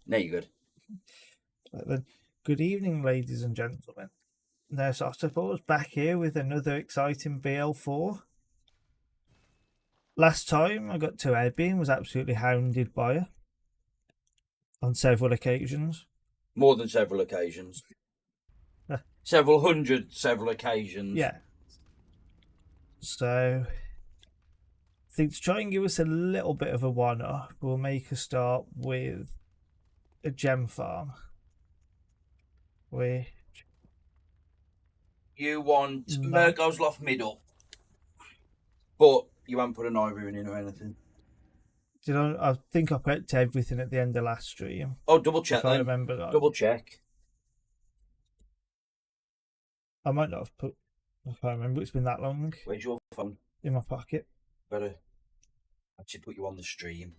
No, you're good. Right then. Good evening, ladies and gentlemen. There's Otterpaws back here with another exciting BL4. Last time I got to Abbey and was absolutely hounded by her on several occasions. More than several occasions. Several occasions. Yeah. So, I think to try and give us a little bit of a one-off, we'll make a start with a gem farm. You want No. Murgosloth middle, but you haven't put an ivory in or anything. I think I put everything at the end of last stream. Oh, double check if then. I remember right. Double check. I might not have put. I can't remember. It's been that long. Where's your phone? In my pocket. Better actually put you on the stream.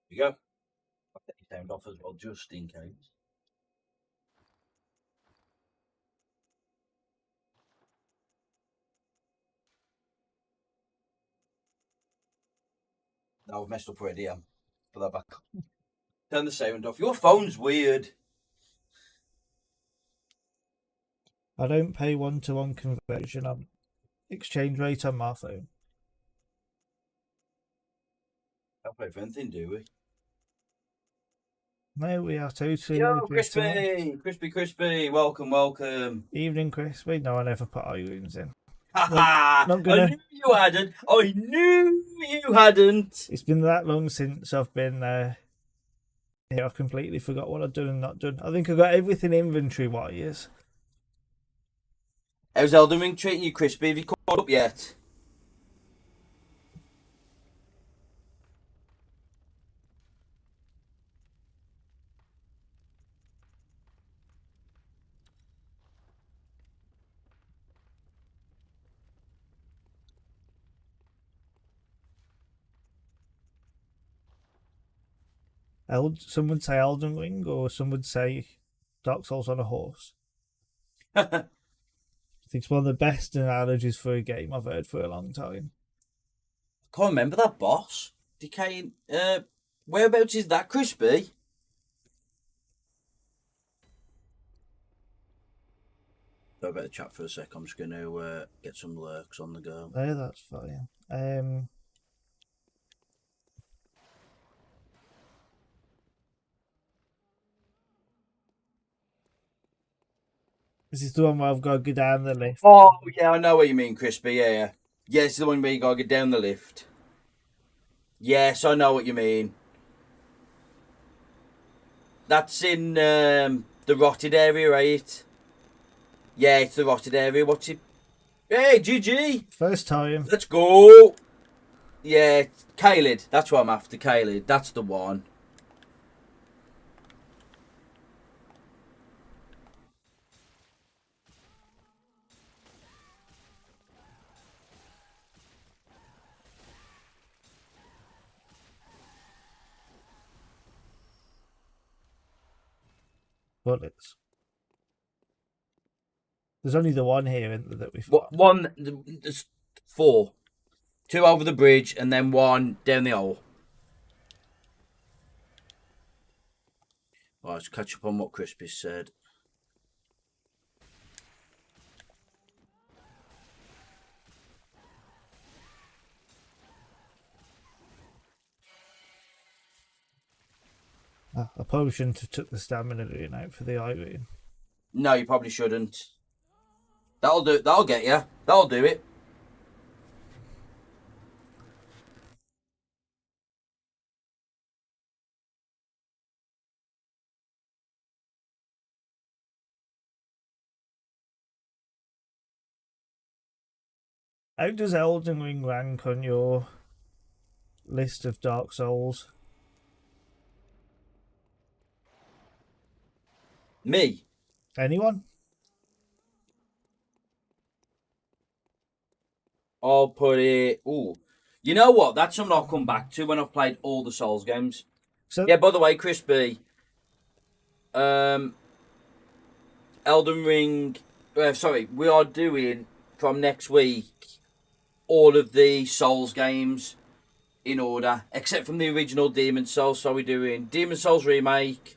Here you go. I'll take your sound off as well, just in case. No, I've messed up already. Put that back. Turn the sound off. Your phone's weird. I don't pay 1-to-1 conversion on exchange rate on my phone. Don't pay for anything, do we? No, we are totally. Yo, Crispy, welcome. Evening, Crispy. No, I never put iTunes in. Not gonna... I knew you hadn't. I knew you hadn't. It's been that long since I've been I completely forgot what I've done and not done. I think I got everything inventory-wise. How's Elden Ring treating you, Crispy? Have you caught up yet? Some would say Elden Ring, or some would say Dark Souls on a horse. I think it's one of the best analogies for a game I've heard for a long time. I can't remember that boss. Decaying. Whereabouts is that, Crispy? Go about the chat for a sec. I'm just going to get some lurks on the go. Yeah, that's fine. This is the one where I've got to go down the lift. Oh, yeah, I know what you mean, Crispy. Yeah. Yeah, it's the one where you got to get down the lift. Yes, I know what you mean. That's in the rotted area, right? Yeah, it's the rotted area. What's it? Hey, GG! First time. Let's go! Yeah, Caelid. That's what I'm after, Caelid. That's the one. Bullets. There's only the one here that we've got. One, there's 4. 2 over the bridge and then 1 down the hole. Right, let's catch up on what Crispy said. I probably shouldn't have took the stamina rune out for the eye rune. No, you probably shouldn't. That'll do. That'll get you. That'll do it. How does Elden Ring rank on your list of Dark Souls? Me? Anyone? I'll put it... Ooh. You know what? That's something I'll come back to when I've played all the Souls games. So, yeah, by the way, Crispy, Elden Ring... sorry, we are doing from next week all of the Souls games in order, except from the original Demon Souls. So we're doing Demon Souls Remake,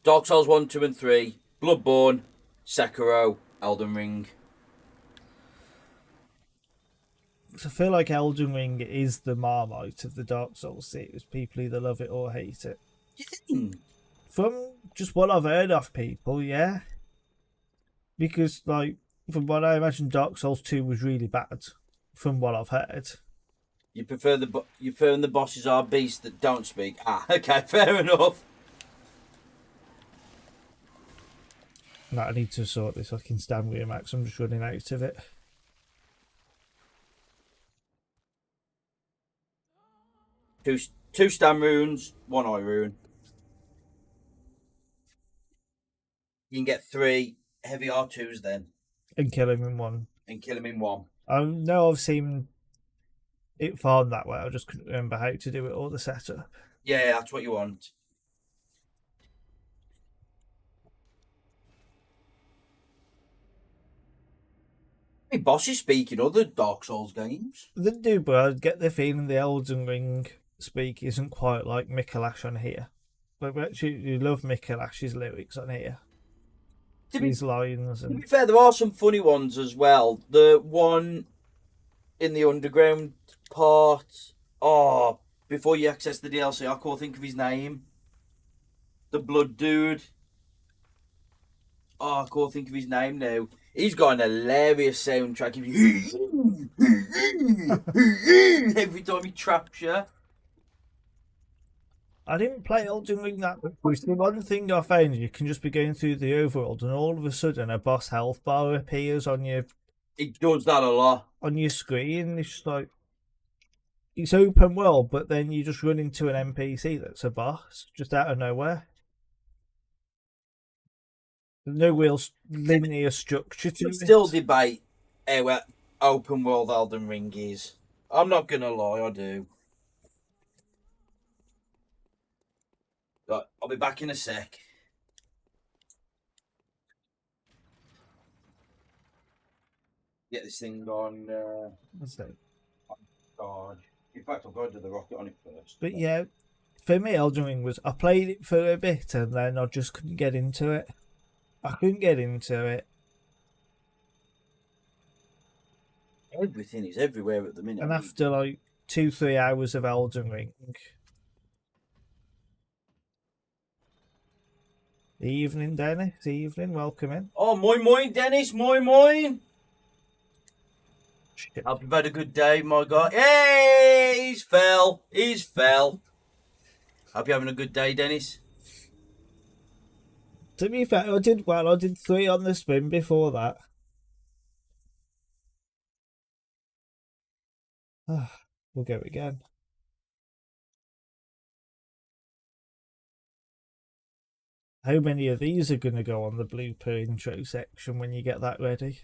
Dark Souls 1, 2 and 3, Bloodborne, Sekiro, Elden Ring. I feel like Elden Ring is the Marmite of the Dark Souls series. People either love it or hate it. You think? From just what I've heard of people, yeah. Because, like, from what I imagine, Dark Souls 2 was really bad, from what I've heard. You prefer the bosses are beasts that don't speak? Ah, okay, fair enough. No, I need to sort this fucking stamina max. I'm just running out of it. Two stam runes, one eye rune. You can get 3 heavy R2s then. And kill him in one. And kill him in one. I know I've seen it farmed that way. I just couldn't remember how to do it or the setup. Yeah, that's what you want. Hey, bosses speak in other Dark Souls games. They do, but I get the feeling the Elden Ring speak isn't quite like Mikolash on here. But we actually love Mikolash's lyrics on here. These lines To and be fair, there are some funny ones as well. The one in the underground part. Oh, before you access the DLC, I can't think of his name. The Blood Dude. Oh, I can't think of his name now. He's got an hilarious soundtrack. Every time he traps you. I didn't play Elden Ring that much. The one thing I found is you can just be going through the overworld and all of a sudden a boss health bar appears on your It does that a lot. on your screen. It's just like it's open world, but then you just run into an NPC that's a boss just out of nowhere. There's no real linear structure to We it. still debate how open world Elden Ring is. I'm not gonna lie, I do. But I'll be back in a sec. Get this thing on charge. In fact, I'll go to the rocket on it first. But yeah, for me, Elden Ring was I played it for a bit and then I just couldn't get into it. I couldn't get into it. Everything is everywhere at the minute. And after like 2-3 hours of Elden Ring, evening, Dennis. Evening, welcome in. Oh, moin, Dennis, moin. Shit. Hope you've had a good day, my guy. Hey, he's fell. Hope you're having a good day, Dennis. To be fair, I did well. I did 3 on the spin before that. We'll go again. How many of these are going to go on the blooper intro section when you get that ready?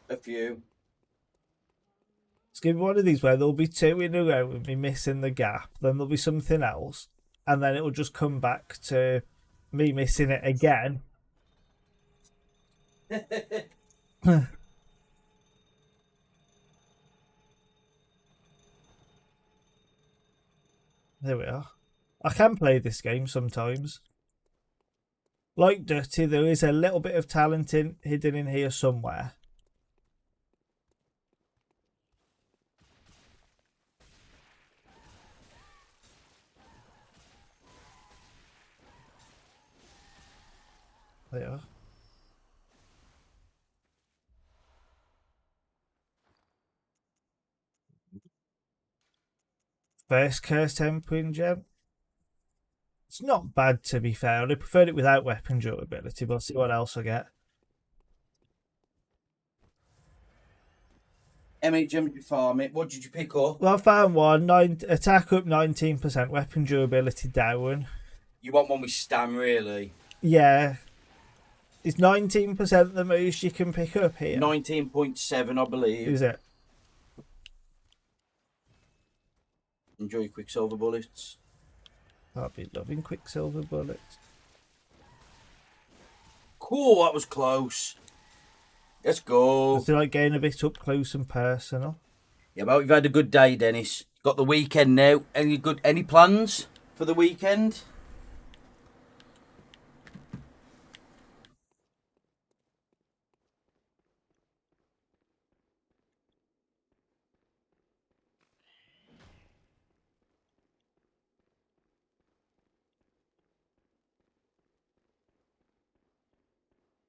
A few. Let's give me one of these where there'll be 2 in a row with me missing the gap, then there'll be something else, and then it'll just come back to me missing it again. There we are. I can play this game sometimes. Like Dirty, there is a little bit of talent hidden in here somewhere. There you are. First Curse Tempering Gem. It's not bad, to be fair. I preferred it without weapon durability, but I'll see what else I get. How many gems did you farm it? What did you pick up? Well, I found one. Attack up 19%, weapon durability down. You want one with stam, really? Yeah. Is 19% the most you can pick up here? 19.7, I believe. Is it? Enjoy your Quicksilver bullets. I'll be loving Quicksilver bullets. Cool, that was close. Let's go. I feel like getting a bit up close and personal. Yeah, but we've had a good day, Dennis. Got the weekend now. Any plans for the weekend?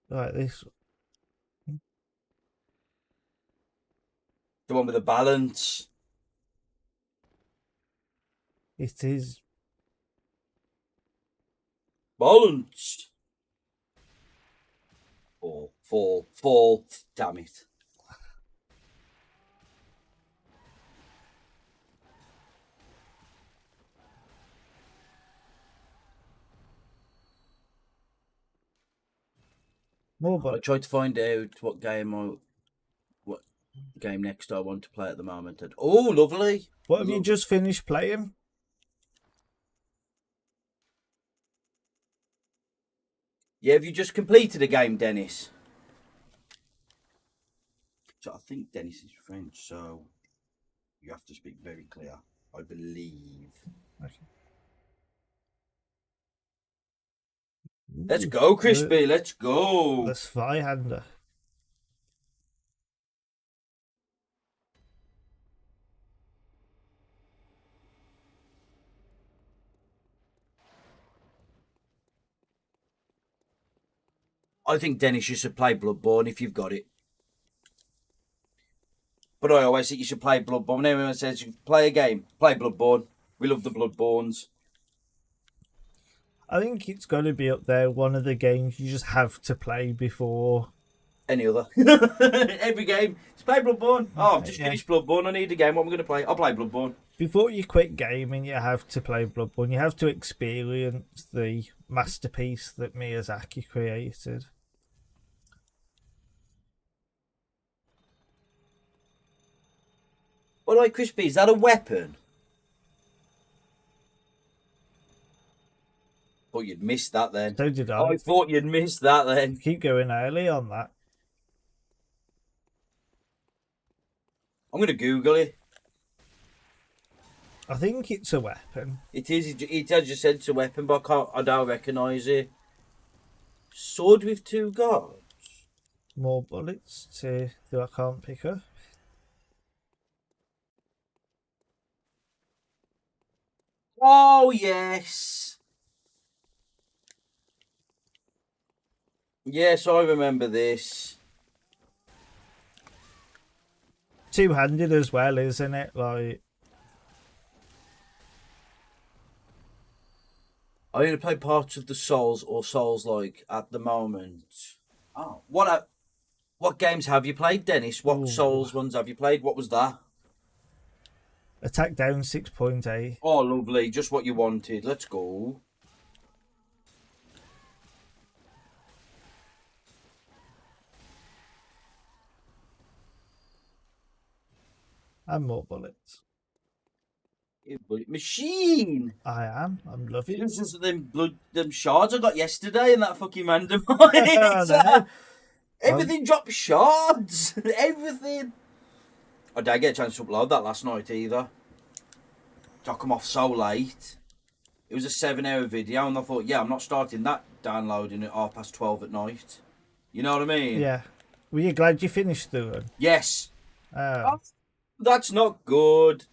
Like this. The one with the balance. It is. Balance. Fall. Damn it. More I but tried to find out what game next I want to play at the moment. And, oh, lovely. what have you just finished playing? Yeah, have you just completed a game, Dennis? So I think Dennis is French, so you have to speak very clear, I believe. Okay. Let's go, Crispy. Let's go. The Zweihander. I think, Dennis, you should play Bloodborne if you've got it. But I always think you should play Bloodborne. When everyone says you play a game, play Bloodborne. We love the Bloodborns. I think it's going to be up there. One of the games you just have to play before Any other. Every game. Just play Bloodborne. Oh, I've just finished Bloodborne. I need a game. What am I going to play? I'll play Bloodborne. Before you quit gaming, you have to play Bloodborne. You have to experience the masterpiece that Miyazaki created. Well, like, Crispy, is that a weapon? Thought you'd missed that then. So did I. I thought you'd missed that then. Keep going early on that. I'm going to Google it. I think it's a weapon. It is. It has just said it's a weapon, but I don't recognise it. Sword with two guards. More bullets to who I can't pick up. Oh, yes. Yes, I remember this. Two-handed as well, isn't it? Like, I only play parts of the Souls or Souls-like at the moment. Oh, what games have you played, Dennis? What Souls ones have you played? What was that? Attack Down 6.8. Oh, lovely. Just what you wanted. Let's go. And more bullets. Machine. I am. I'm loving It was it. just them shards I got yesterday in that fucking randomizer. Everything dropped shards. Everything. I didn't get a chance to upload that last night either. I come off so late. It was a 7-hour video, and I thought, yeah, I'm not starting that downloading at 12:30 at night. You know what I mean? Yeah. Were you glad you finished the run? Yes. Oh. That's not good.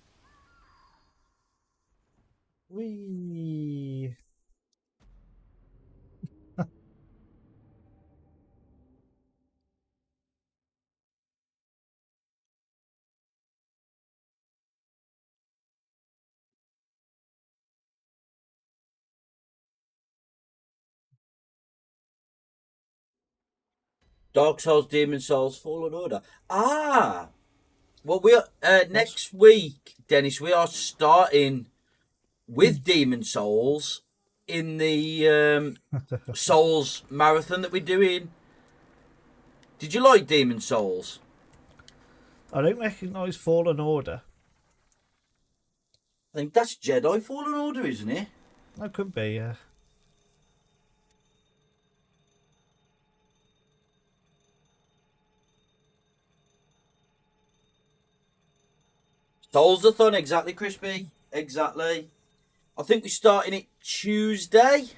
Wee. Dark Souls, Demon Souls, Fallen Order. Ah. Well, we are next week, Dennis. We are starting with Demon Souls in the Souls marathon that we're doing. Did you like Demon Souls? I don't recognise Fallen Order. I think that's Jedi Fallen Order, isn't it? That could be, yeah. Soulsathon, exactly, Crispy. Exactly. I think we're starting it Tuesday.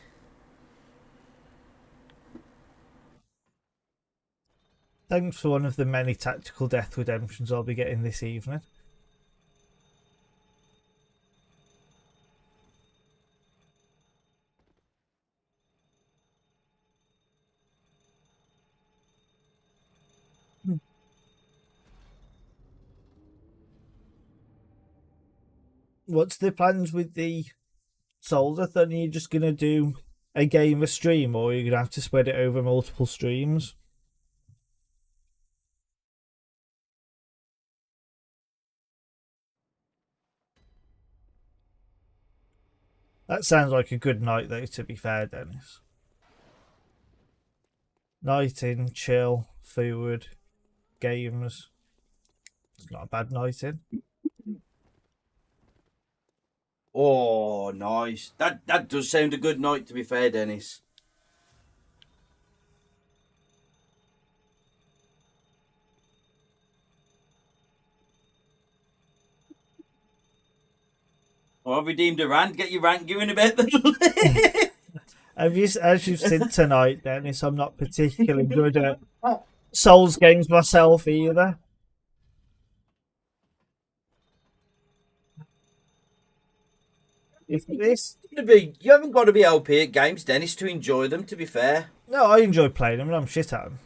Thanks for one of the many tactical death redemptions I'll be getting this evening. What's the plans with the Soulsathon? Are you just going to do a game a stream, or are you going to have to spread it over multiple streams? That sounds like a good night, though, to be fair, Dennis. Night in, chill, food, games. It's not a bad night in. Oh, nice. That does sound a good night, to be fair, Dennis. Oh, I've redeemed a rant. Get your rant going about the As you've said tonight, Dennis, I'm not particularly good at Souls games myself either. If this, You haven't got to be OP at games, Dennis, to enjoy them, to be fair. no, I enjoy playing them and I'm shit at them,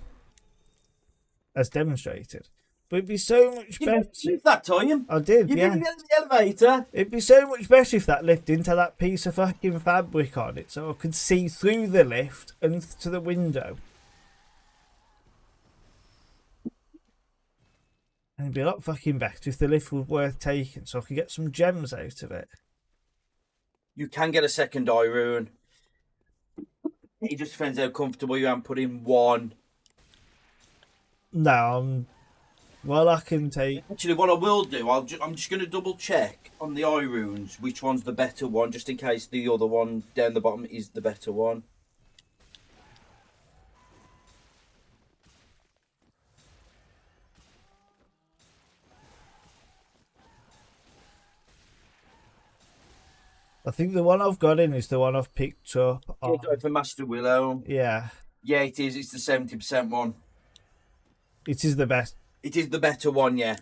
as demonstrated. But it'd be so much better. You that time. I did, You yeah. didn't get in the elevator. It'd be so much better if that lift didn't have that piece of fucking fabric on it, so I could see through the lift and to the window. And it'd be a lot fucking better if the lift was worth taking, so I could get some gems out of it. You can get a second eye rune. It just depends how comfortable you are and put in one. No, well, I can take. Actually, what I will do, I'm just going to double check on the eye runes which one's the better one, just in case the other one down the bottom is the better one. I think the one I've got in is the one I've picked up. For Master Willow. Yeah, Yeah, it is. It's the 70% one. it is the best. It is the better one, yeah.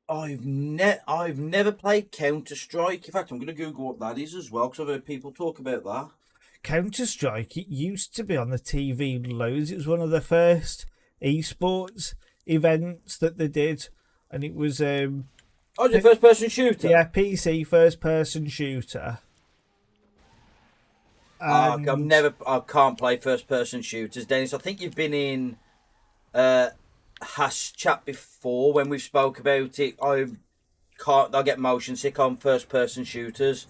I've never played Counter-Strike. In fact, I'm going to Google what that is as well, because I've heard people talk about that. Counter-Strike, it used to be on the TV loads. It was one of the first esports events that they did, and it was Oh, it's a first-person shooter? yeah, PC first-person shooter. And I can't play first-person shooters, Dennis. I think you've been in Hash chat before when we've spoke about it. I get motion sick on first-person shooters.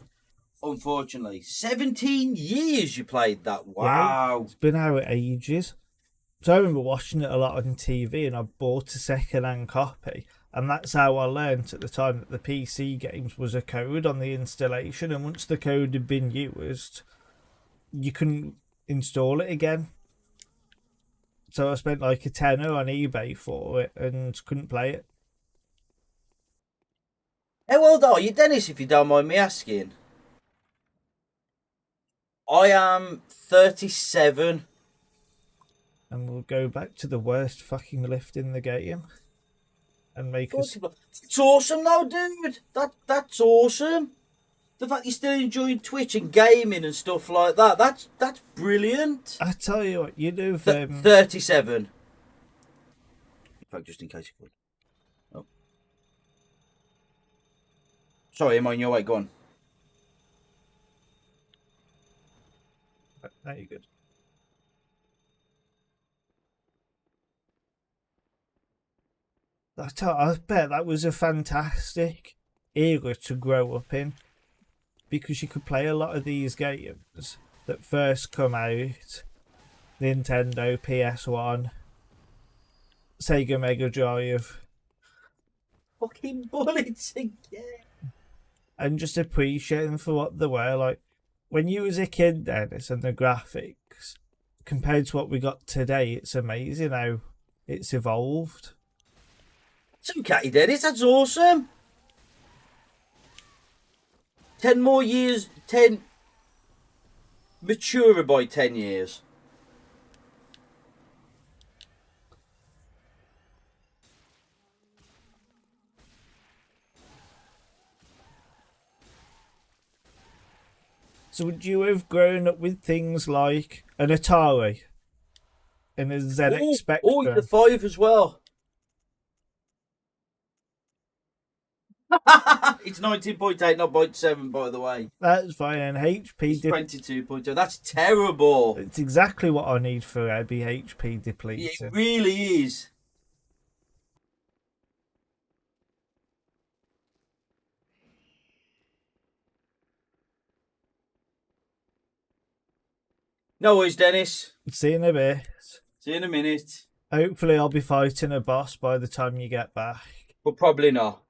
Unfortunately, 17 years you played that. Wow. Yeah, it's been out ages. So I remember watching it a lot on TV, and I bought a second-hand copy, and that's how I learnt at the time that the PC games was a code on the installation, and once the code had been used, you couldn't install it again. So I spent like a tenner on eBay for it and couldn't play it. How old are you, Dennis, if you don't mind me asking? I am 37. And we'll go back to the worst fucking lift in the game and make us. It's awesome though, dude. That's awesome. The fact you're still enjoying Twitch and gaming and stuff like that, that's brilliant. I tell you what, you do. 37. In fact, just in case you could. Oh. Sorry, am I on your way? Go on. There you good. I bet that was a fantastic era to grow up in, because you could play a lot of these games that first come out, Nintendo, PS1, Sega Mega Drive, Fucking bullets again. and just appreciate them for what they were. Like, when you was a kid, Dennis, and the graphics, compared to what we got today, it's amazing how it's evolved. It's okay, Dennis. That's awesome. 10 more years. 10 maturer by 10 years. So would you have grown up with things like an Atari and a ZX Oh, the Spectrum? 5 as well. It's 19.8, not 0.7, by the way. That's fine. And HP, It's 22.2. That's terrible. it's exactly what I need for Abby, HP It depleting. really is. No worries, Dennis. See you in a bit. See you in a minute. Hopefully, I'll be fighting a boss by the time you get back. But probably not.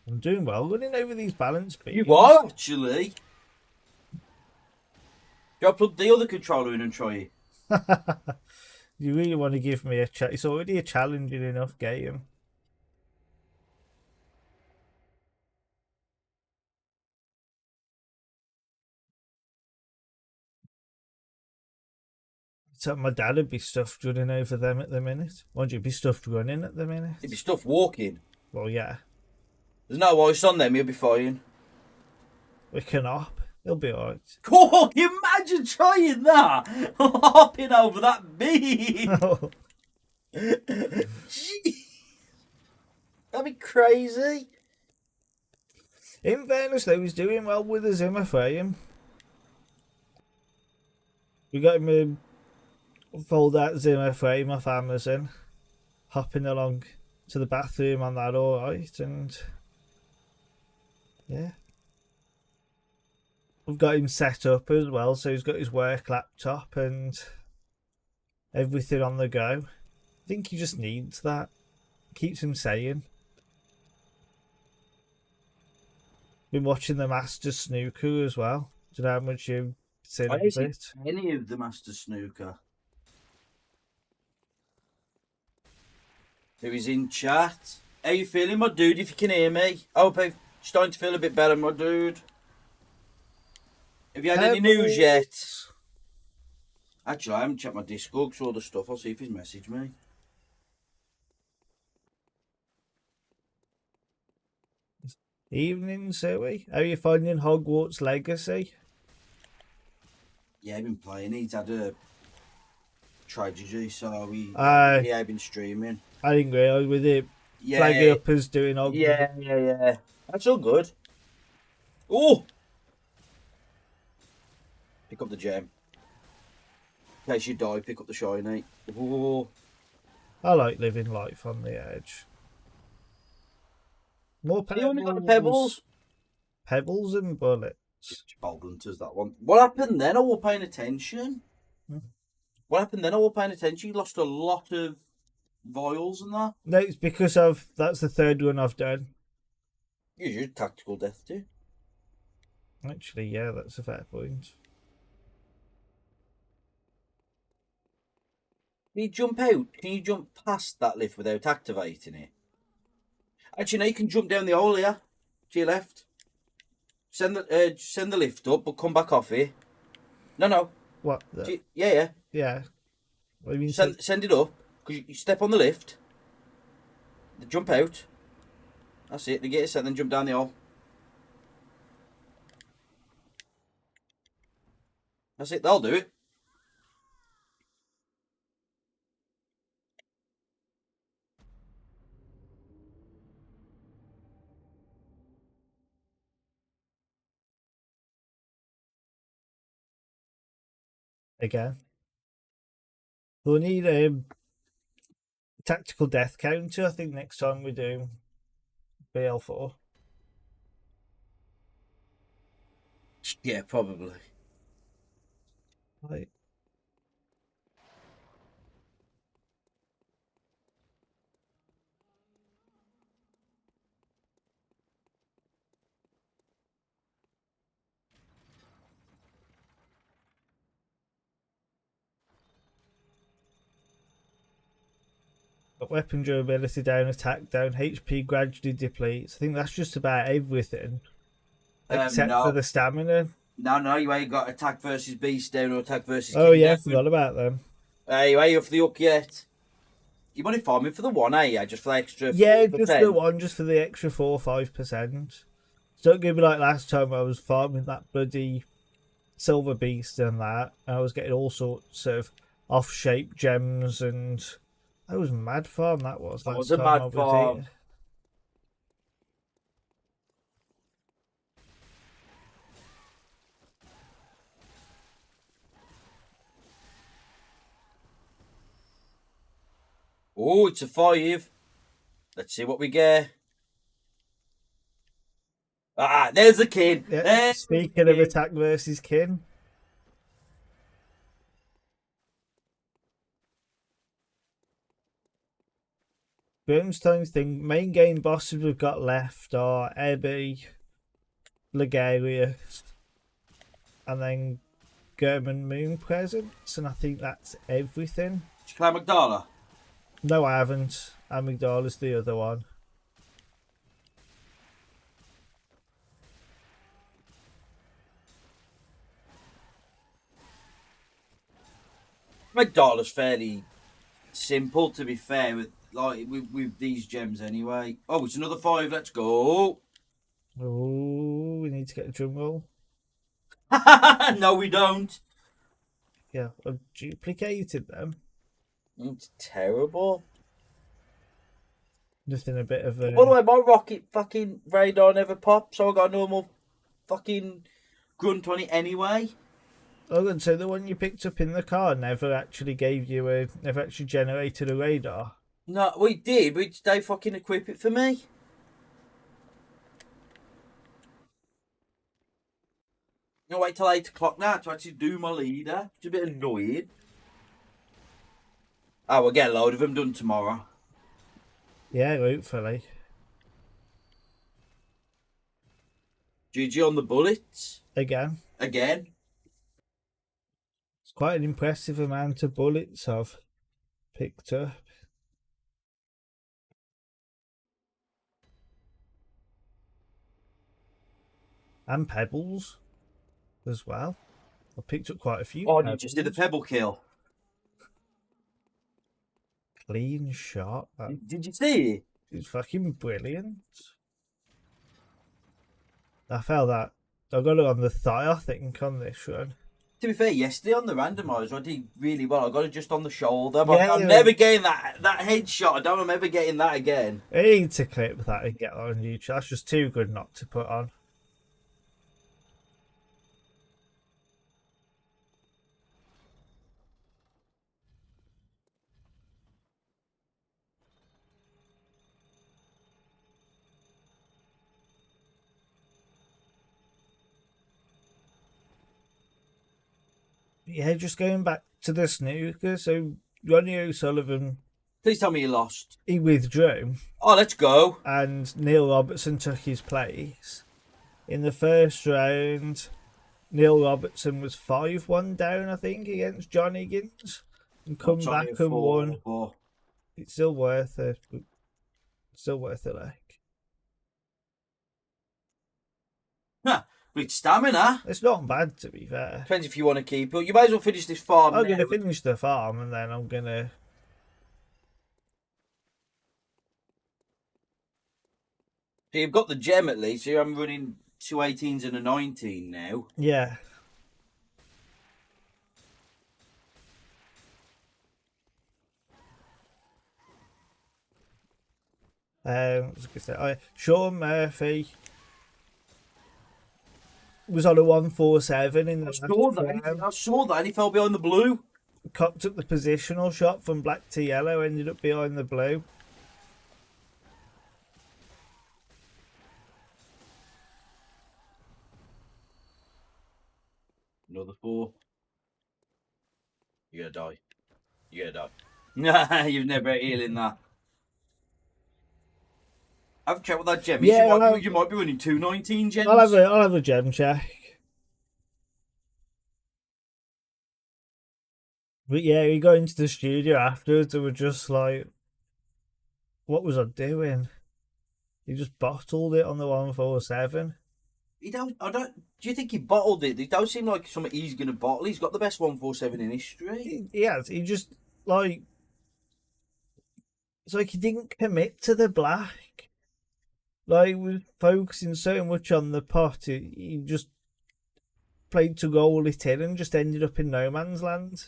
I'm doing well running over these balance beams. You are, actually. Do I plug the other controller in and try it? You really want to give me a challenge? It's already a challenging enough game. So my dad would be stuffed running over them at the minute. Won't you be stuffed running at the minute? It'd be stuff walking. Well, yeah. There's no ice on them, you'll be fine. We can hop. He'll be alright. Oh, imagine trying that! Hopping over that beam! Gee. That'd be crazy. In fairness, though, he's doing well with the Zimmer frame. We got him a fold-out Zimmer frame off Amazon. Hopping along to the bathroom on that alright, and yeah. We've got him set up as well, so he's got his work laptop and everything on the go. I think he just needs that. Keeps him sane. Been watching the Masters Snooker as well. Do you know how much you've seen I of haven't it? seen any of the Master Snooker. Who is in chat? How you feeling, my dude, if you can hear me? I hope I'm starting to feel a bit better, my dude. Have you had any news yet? Actually, I haven't checked my Discord because all the stuff. I'll see if he's messaged me. Evening, Zoe. How are you finding Hogwarts Legacy? Yeah, I've been playing. He's had a tragedy, so I've been streaming. I didn't realise with it Yeah, flagging up as doing Hogwarts. yeah. That's all good. Oh! Pick up the gem. In case you die, pick up the shiny. Ooh. I like living life on the edge. More You only got the pebbles? Pebbles and bullets. Bogglanters, that one. What happened then? I wasn't paying attention. What happened then? I wasn't paying attention. You lost a lot of vials and that. No, it's because that's the third one I've done. You used tactical death too. Actually, yeah, that's a fair point. Can you jump out? Can you jump past that lift without activating it? Actually, no, you can jump down the hole here. To your left. Send the lift up, but come back off here. No. What? Yeah. Yeah. What do you mean? Send it up. Because you step on the lift. Jump out. That's it. They get it set, then jump down the hole. That's it. They'll do it. Again. We'll need a tactical death counter, I think, next time we do BL4. Yeah, probably. Right. Weapon durability down, attack down, HP gradually depletes. I think that's just about everything. Except no. for the stamina. No, you ain't got attack versus beast down or attack versus Oh king yeah, I down. forgot about them. You ain't up for the hook yet. You want to farm it for the one, yeah? Just for the extra. Yeah, 4%. just the one, just for the extra 4 or 5%. So don't give me like last time I was farming that bloody silver beast and that. I was getting all sorts of off-shape gems, and that was mad farm. That was. That was last a time mad I was farm. here. Oh, it's a 5. Let's see what we get. Ah, there's the king. Yeah. There's Speaking of attack versus kin. Brimstone's thing, main game bosses we've got left are Ebby, Ligarius, and then German Moon Presence, and I think that's everything. Did you play Magdala? No, I haven't. Amygdala's the other one. Magdala's fairly simple, to be fair, with these gems anyway. Oh, it's another 5. Let's go. Oh, we need to get a drum roll. No, we don't. Yeah, I've duplicated them. It's terrible. Nothing a bit of a... By the way, my rocket fucking radar never popped, so I got a normal fucking grunt on it anyway. Oh, and so the one you picked up in the car never actually gave you a... never actually generated a radar? No, we did, but they fucking equip it for me. I wait till 8 o'clock now to actually do my leader. It's a bit annoying. Oh, we'll get a load of them done tomorrow. Yeah, hopefully. GG on the bullets. Again. Again. It's quite an impressive amount of bullets I've picked up. And pebbles as well. I picked up quite a few. Oh, pebbles. you just did the pebble kill. Clean shot. Did you see it? It's fucking brilliant. I felt that. I got it on the thigh, I think, on this run. To be fair, yesterday on the randomizer, I did really well. I got it just on the shoulder. But Yeah, I'm never getting that headshot. I don't remember getting that again. I need to clip that and get that on YouTube. That's just too good not to put on. Yeah, just going back to the snooker. So Ronnie O'Sullivan, Please tell me you lost. he withdrew, Oh, let's go. and Neil Robertson took his place. In the first round, Neil Robertson was 5-1 down, I think, against John Higgins, and come It's only back a and 4, won. but- It's still worth it. Still worth it, like. Huh, with stamina. It's not bad, to be fair. Depends if you want to keep it. You might as well finish this farm. I'm now. going to finish the farm, and then I'm going to... So you've got the gem at least. So I'm running 2 18s and a 19 now. Yeah. I was gonna say, Sean Murphy was on a 147 in the last round. I saw that and he fell behind the blue. Cocked up the positional shot from black to yellow, ended up behind the blue. Another 4. You're gonna die. You're gonna die. You've never healing that. Have a check with that gem. Yeah, you might be running 219 gems. I'll have a gem check. But yeah, we got into the studio afterwards and we're just like, What was I doing? He just bottled it on the 147. He don't. I don't. Do you think he bottled it? It don't seem like something he's gonna bottle. He's got the best 147 in history. He has. He just like it's like he didn't commit to the black. Like he was focusing so much on the pot, he just played to goal it in and just ended up in no man's land.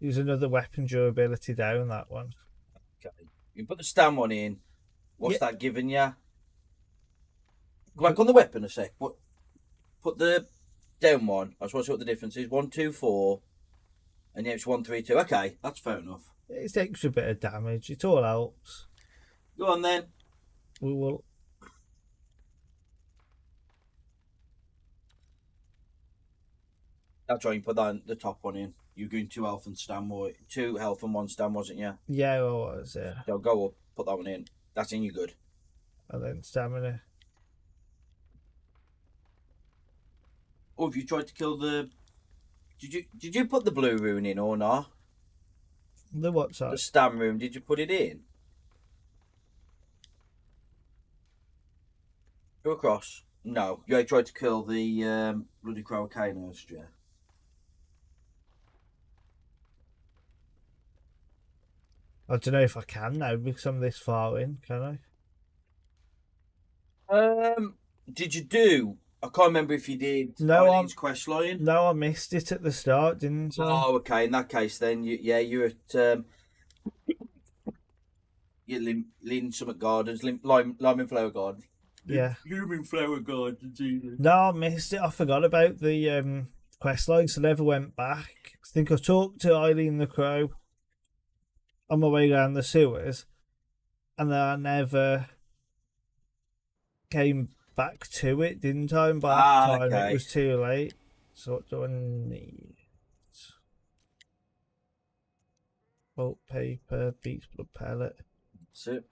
He was another weapon durability down that one. Okay. You put the stand one in. What's Yeah. that giving you? Go back on the weapon a sec. Put the down one. I just want to see what the difference is. 1, 2, 4, and yeah, it's 1, 3, 2. Okay, that's fair enough. It's extra bit of damage. It all helps. Go on then. We will. That's right. You put that the top one in. You're going 2 health and stand, 2 health and 1 stand, wasn't you? Yeah, I was. Yeah. So go up. Put that one in. That's in. You good. And then stamina. Oh, have you tried to kill the? Did you put the blue rune in or not? The what The side? stam rune. Did you put it in? Go across. No, you tried to kill the bloody Crowacanus, yeah. I don't know if I can now because I'm this far in. Can I? Did you do? I can't remember if you did. No, Eileen's quest line. No, I missed it at the start, didn't I? Oh, okay. In that case, then you're at you're Lynn Summit Gardens, Lime and Flower Garden. Yeah. Blooming Flower Gardens, either. No, I missed it. I forgot about the quest line, so I never went back. I think I talked to Eileen the Crow on my way down the sewers, and then I never came back to it, didn't I? And by that time, okay. it was too late. So what do I need? Bolt paper, beats blood pellet. That's it.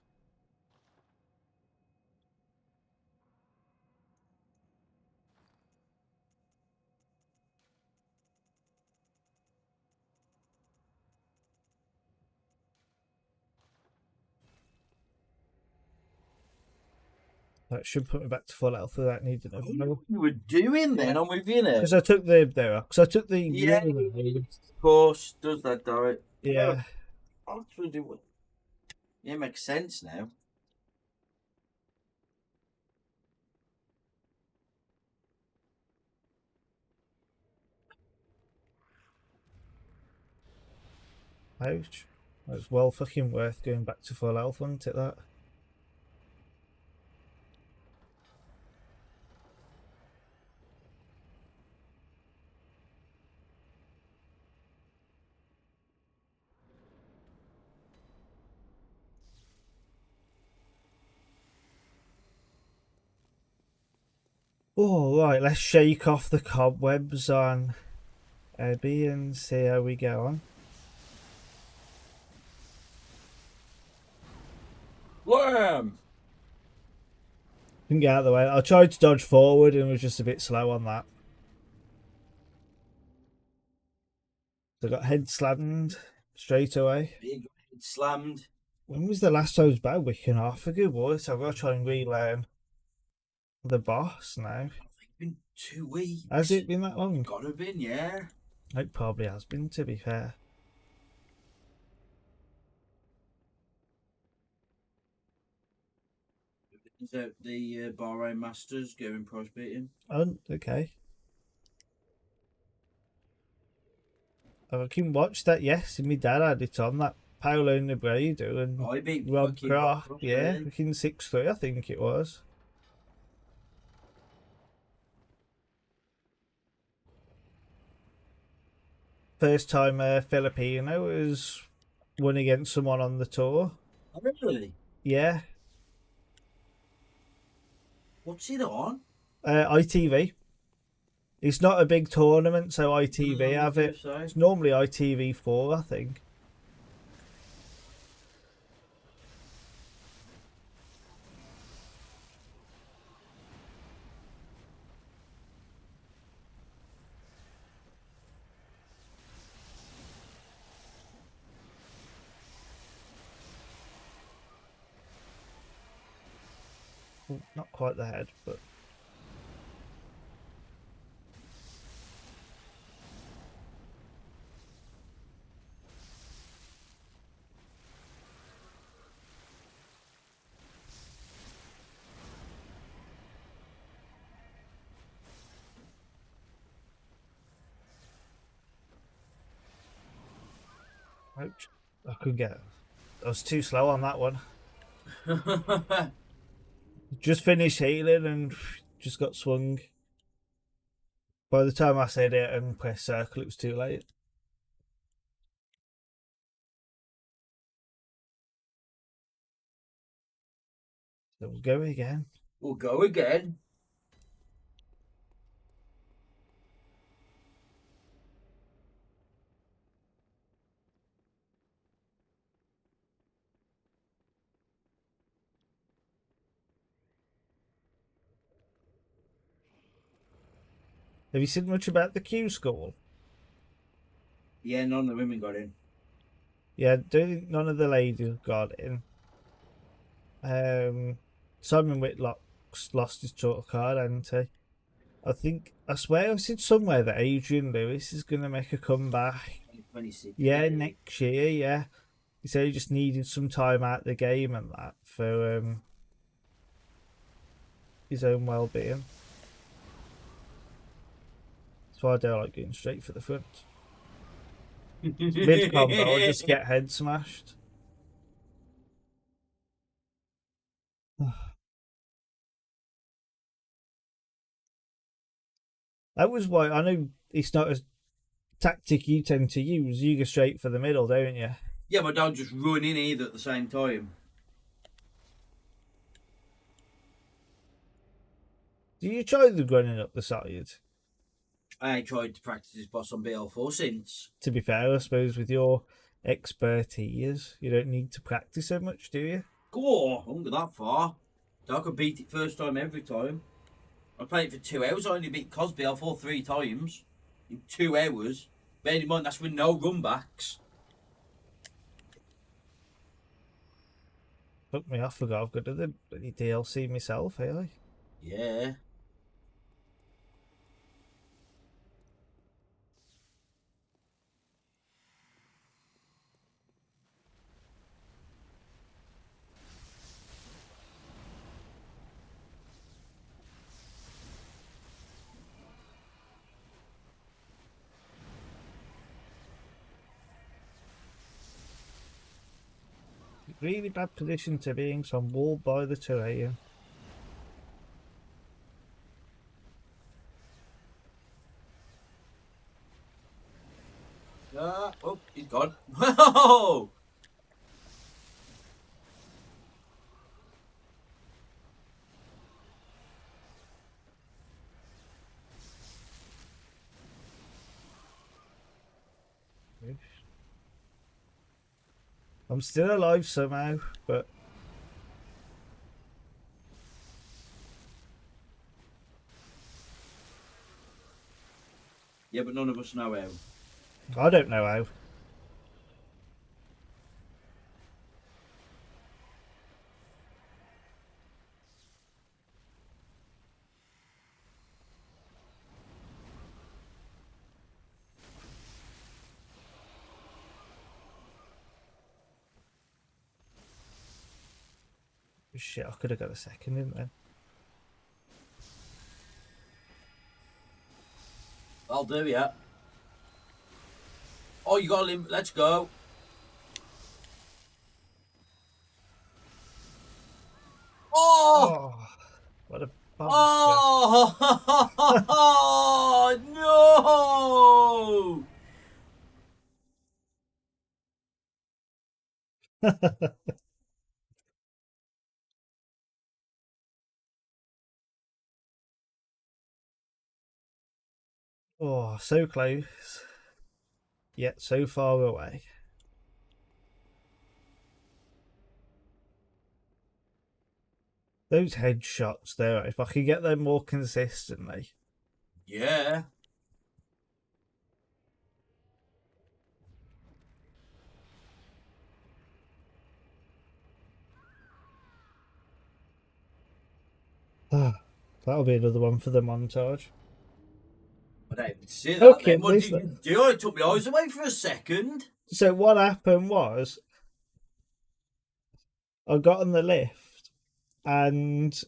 That should put me back to full health without needing a What you were doing then? I'm with you now. because I took the there. Because I took the Yeah. Of course, does that, Dorrit? yeah. Actually, do it. Yeah, makes sense now. Ouch. That's well fucking worth going back to full health, wasn't it, that? Oh, right, let's shake off the cobwebs on Abby and see how we go on. Lamb! Can get out of the way. I tried to dodge forward and was just a bit slow on that. So I got head slammed straight away. Big head slammed. When was the last time I was about a week and a half ago, boy? So I've got to try and relearn the boss now. It's been 2 weeks. Has it been that long? Gotta have been, yeah. It probably has been, to be fair. Is that the Bahrain Masters going prize beating? Oh, okay. I can watch that, yes. My dad had it on, that Paolo Negredo and I beat Rob fucking Croft. Rob Croft, Yeah, really. fucking 6-3, I think it was. First time a Filipino has won against someone on the tour. Oh, really? Yeah. What's it on? ITV. It's not a big tournament, so ITV I was have gonna it. say. It's normally ITV4, I think. Well, not quite the head, but ouch. I could get. I was too slow on that one. Just finished healing and just got swung. By the time I said it and pressed circle, it was too late. So we'll go again. We'll go again. Have you seen much about the Q school? Yeah, none of the women got in. Yeah, I don't think none of the ladies got in. Simon Whitlock's lost his total card, hasn't he? I swear I've seen somewhere that Adrian Lewis is going to make a comeback. 2026. Yeah, next year, yeah. He said he just needed some time out of the game and that for his own well-being. That's why I don't like going straight for the front. Mid combo, I'll just get head smashed. That was why I know it's not a tactic you tend to use. You go straight for the middle, don't you? Yeah, but don't just run in either at the same time. Do you try the running up the side? I ain't tried to practice this boss on BL4 since. To be fair, I suppose with your expertise, you don't need to practice so much, do you? Go on, I won't go that far. I could beat it first time every time. I played it for 2 hours. I only beat Cos BL4 3 times in 2 hours. Bearing in mind that's with no runbacks. Fuck me, I forgot I've got the bloody DLC myself, hey? Yeah. Really bad position to be in, so I'm walled by the terrain. Oh, he's gone. Whoa! I'm still alive somehow, but Yeah, but none of us know how. I don't know how. Shit, I could have got a second in then. I'll do, yeah. Oh, you got a limp. Let's go. Oh! Oh, what a bastard. Oh! No! Oh, so close, yet so far away. Those headshots there, if I could get them more consistently. Yeah. That'll be another one for the montage. I don't even see that Okay, then. What this. did you do? It took my eyes away for a second. So what happened was I got on the lift and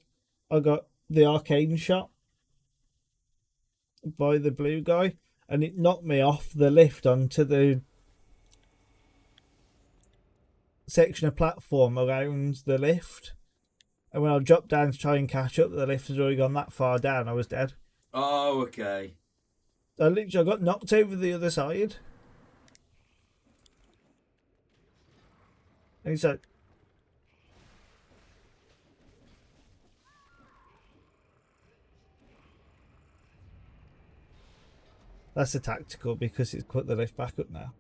I got the arcane shot by the blue guy, and it knocked me off the lift onto the section of platform around the lift. And when I dropped down to try and catch up, the lift had already gone that far down. I was dead. Oh, okay. I got knocked over the other side. And he's like, that's a tactical because it's put the lift back up now.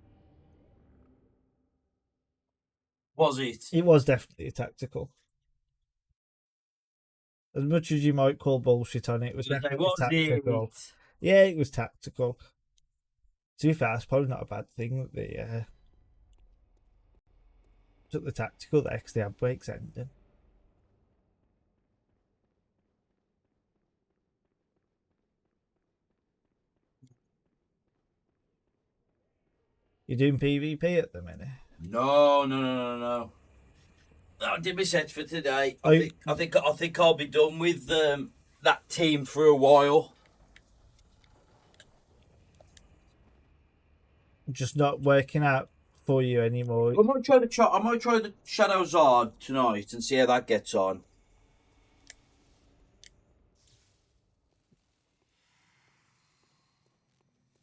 Was it? It was definitely a tactical. As much as you might call bullshit on it, it was definitely Was tactical. it? Yeah, it was tactical. To be fair, it's probably not a bad thing that they took the tactical there because they had breaks ending. You're doing PvP at the minute. No, no, no, no, no. I did my set for today. I I think I'll be done with that team for a while. just not working out for you anymore. I might try the Shadow Zard tonight and see how that gets on.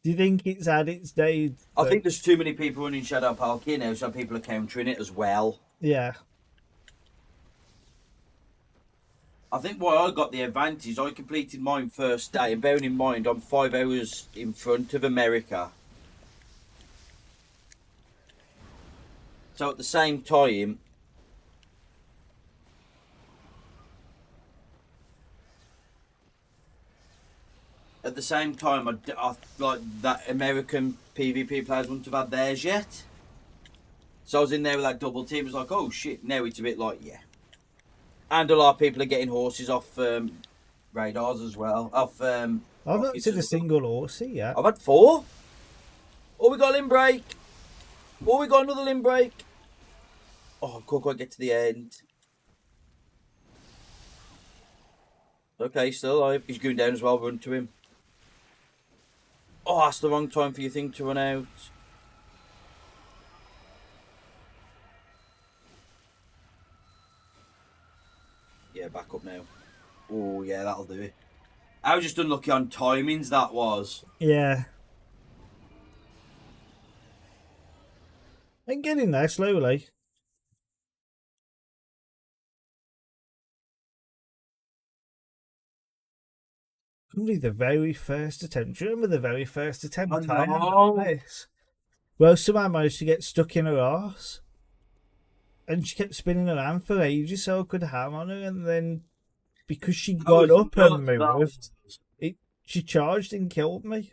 Do you think it's had its day? I think there's too many people running Shadow Park here now, so people are countering it as well. Yeah. I think why I got the advantage, I completed mine first day, and bearing in mind I'm 5 hours in front of America. So at the same time, I like that American PvP players wouldn't have had theirs yet. So I was in there with that double team. It was like, oh shit, now it's a bit like, yeah. And a lot of people are getting horses off radars as well. Off I've not seen a single horsey yet. I've had 4. Oh, we got a limb break. Oh, we got another limb break. Oh, I can't quite get to the end. Okay, still alive. He's going down as well. Run to him. Oh, that's the wrong time for your thing to run out. Yeah, back up now. Oh, yeah, that'll do it. I was just unlucky on timings, that was. Yeah. I'm getting there slowly. Probably the very first attempt. Do you remember the very first attempt? I know. This? Well, somehow managed to get stuck in her arse. And she kept spinning around for ages so I could ham on her. And then, because she got up and moved, she charged and killed me.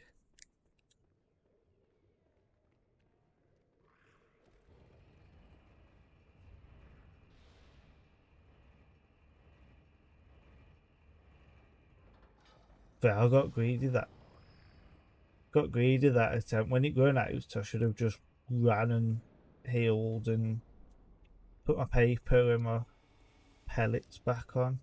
But I got greedy that attempt. When it ran out, I should have just ran and healed and put my paper and my pellets back on.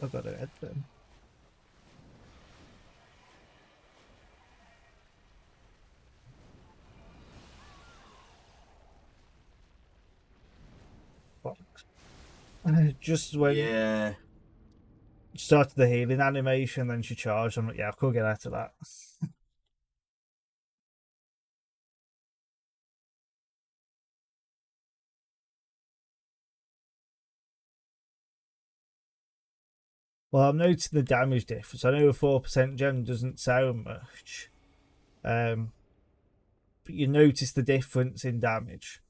I got it head then. Just when Yeah. started the healing animation, then she charged. I'm like, yeah, I could get out of that. Well, I'm noticing the damage difference. I know a 4% gem doesn't sound much, but you notice the difference in damage.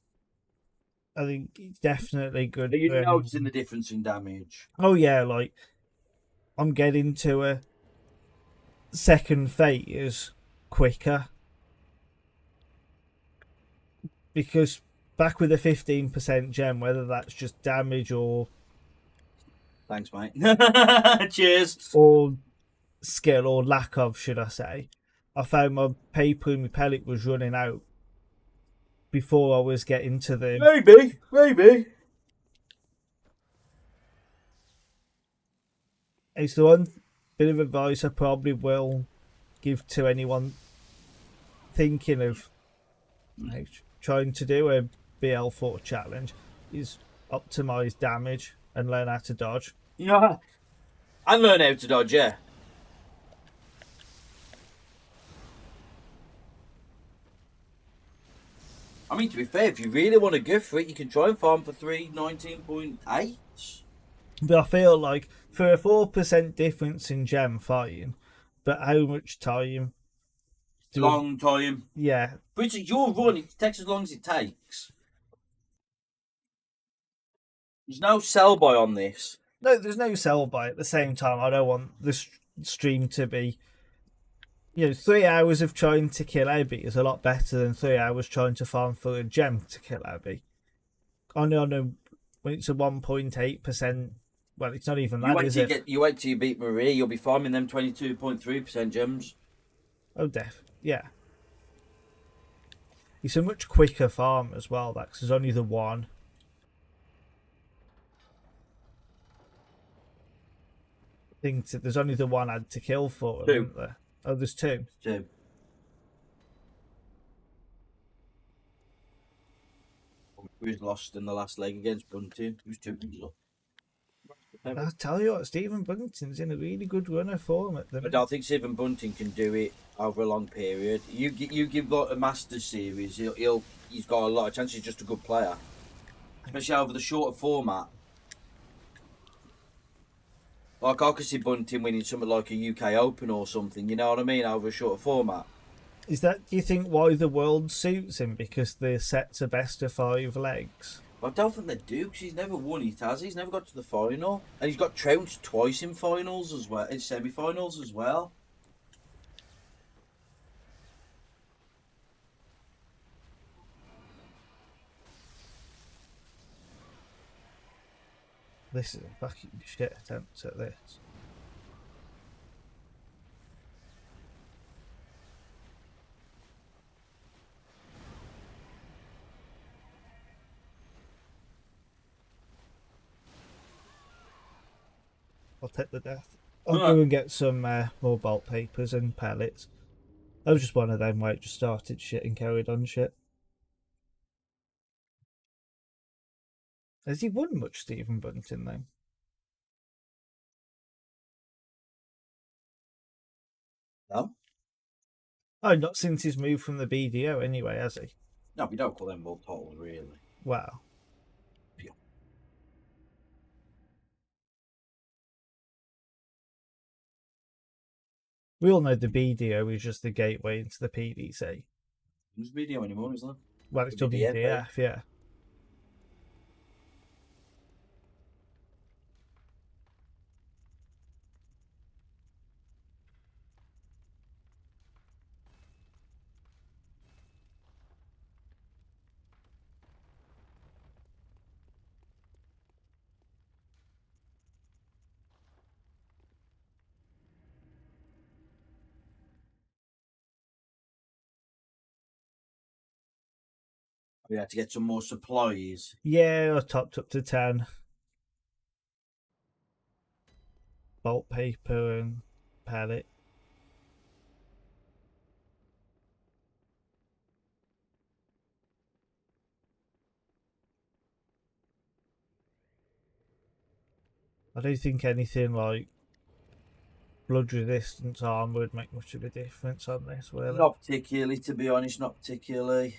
I think it's definitely good Are you for noticing the anyone. difference in damage? Oh yeah, like I'm getting to a second phase quicker because back with a 15% gem, whether that's just damage Thanks, mate. Cheers. or skill or lack of, should I say, I found my paper and my pellet was running out before I was getting to the. Maybe, maybe. It's the one bit of advice I probably will give to anyone thinking of trying to do a BL4 challenge is optimize damage and learn how to dodge. Yeah. I learn how to dodge, yeah. I mean, to be fair, if you really want to go for it, you can try and farm for 319.8. But I feel like for a 4% difference in gem, fine. But how much time do I, Long time. yeah. But it's your run, it takes as long as it takes. There's no sell by on this. No, there's no sell by at the same time. I don't want the stream to be. 3 hours of trying to kill Abby is a lot better than 3 hours trying to farm for a gem to kill Abby. I know when it's a 1.8%. Well, it's not even You that, wait is till you it? get you wait till you beat Marie, you'll be farming them 22.3% gems. Oh, yeah. It's a much quicker farm as well. That 'cause there's only the one. There's only the one ad to kill for them, Two. isn't there? Oh, there's two. Two. We was lost in the last leg against Bunting. He was 2 up. I'll tell you what, Stephen Bunting's in a really good run of form at the I minute. don't think Stephen Bunting can do it over a long period. You give like a Masters series, he's got a lot of chances. He's just a good player, especially over the shorter format. Like I could see Bunting winning something like a UK Open or something. You know what I mean? Over a shorter format. Is that, do you think, why the world suits him? Because the sets are best of 5 legs? But I don't think they do because he's never won it, has he? He's never got to the final, and he's got trounced twice in finals as well, in semi-finals as well. This is a fucking shit attempt at this. I'll take the death. I'll go and get some more bolt papers and pellets. That was just one of them where it just started shit and carried on shit. Has he won much, Stephen Bunting, though? No, Oh, not since his move from the BDO anyway, has he? no, we don't call them world titles really. Wow. We all know the BDO is just the gateway into the PDC. Who's video anymore, is there? Well, it's WDF, WDF, yeah. We had to get some more supplies. Yeah, I topped up to 10. Bolt paper and pellet. I don't think anything like blood resistance armor would make much of a difference on this, will it? Not particularly, to be honest, not particularly.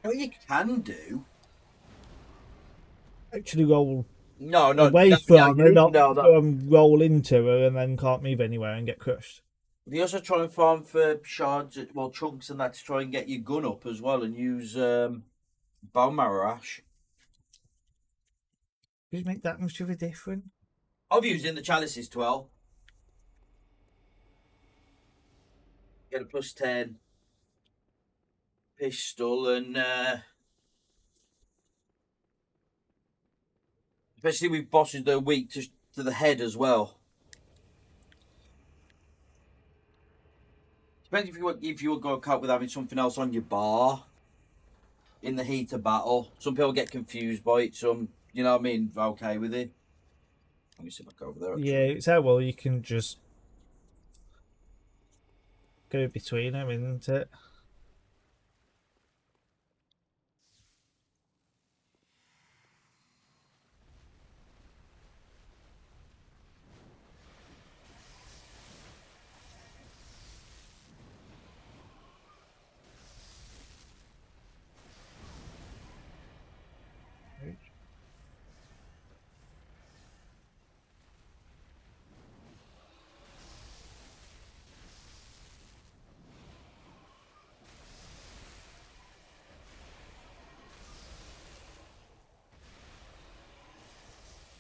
What you can do. Actually roll No, away no, from you her, need to not know that. go and roll into her and then can't move anywhere and get crushed. They also try and farm for shards, well, chunks and that to try and get your gun up as well and use bone marrow ash. Does it make that much of a difference? I've used it in the chalices 12. Get a +10 pistol and especially with bosses that are weak to the head as well. Depends if you would go cut with having something else on your bar in the heat of battle. Some people get confused by it. Some, you know what I mean, okay with it. Let me see if I go over there. Actually. Yeah, it's how well you can just go between them, isn't it?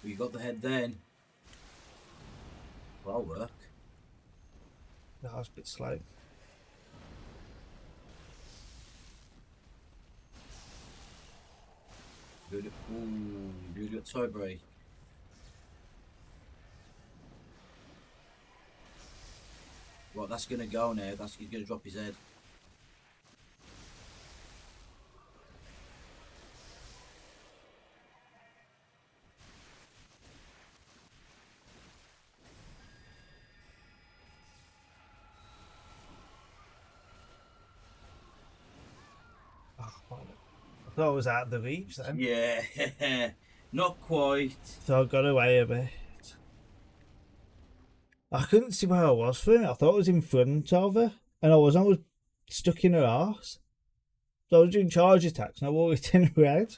You got the head then. That'll work. That was a bit slow. Good. Ooh, good tie break. Right, that's gonna go now. He's gonna drop his head. Oh, I thought I was out of the reach then. Yeah, not quite. So I got away a bit. I couldn't see where I was for it. I thought I was in front of her, and I was stuck in her arse. So I was doing charge attacks, and I walked in her head.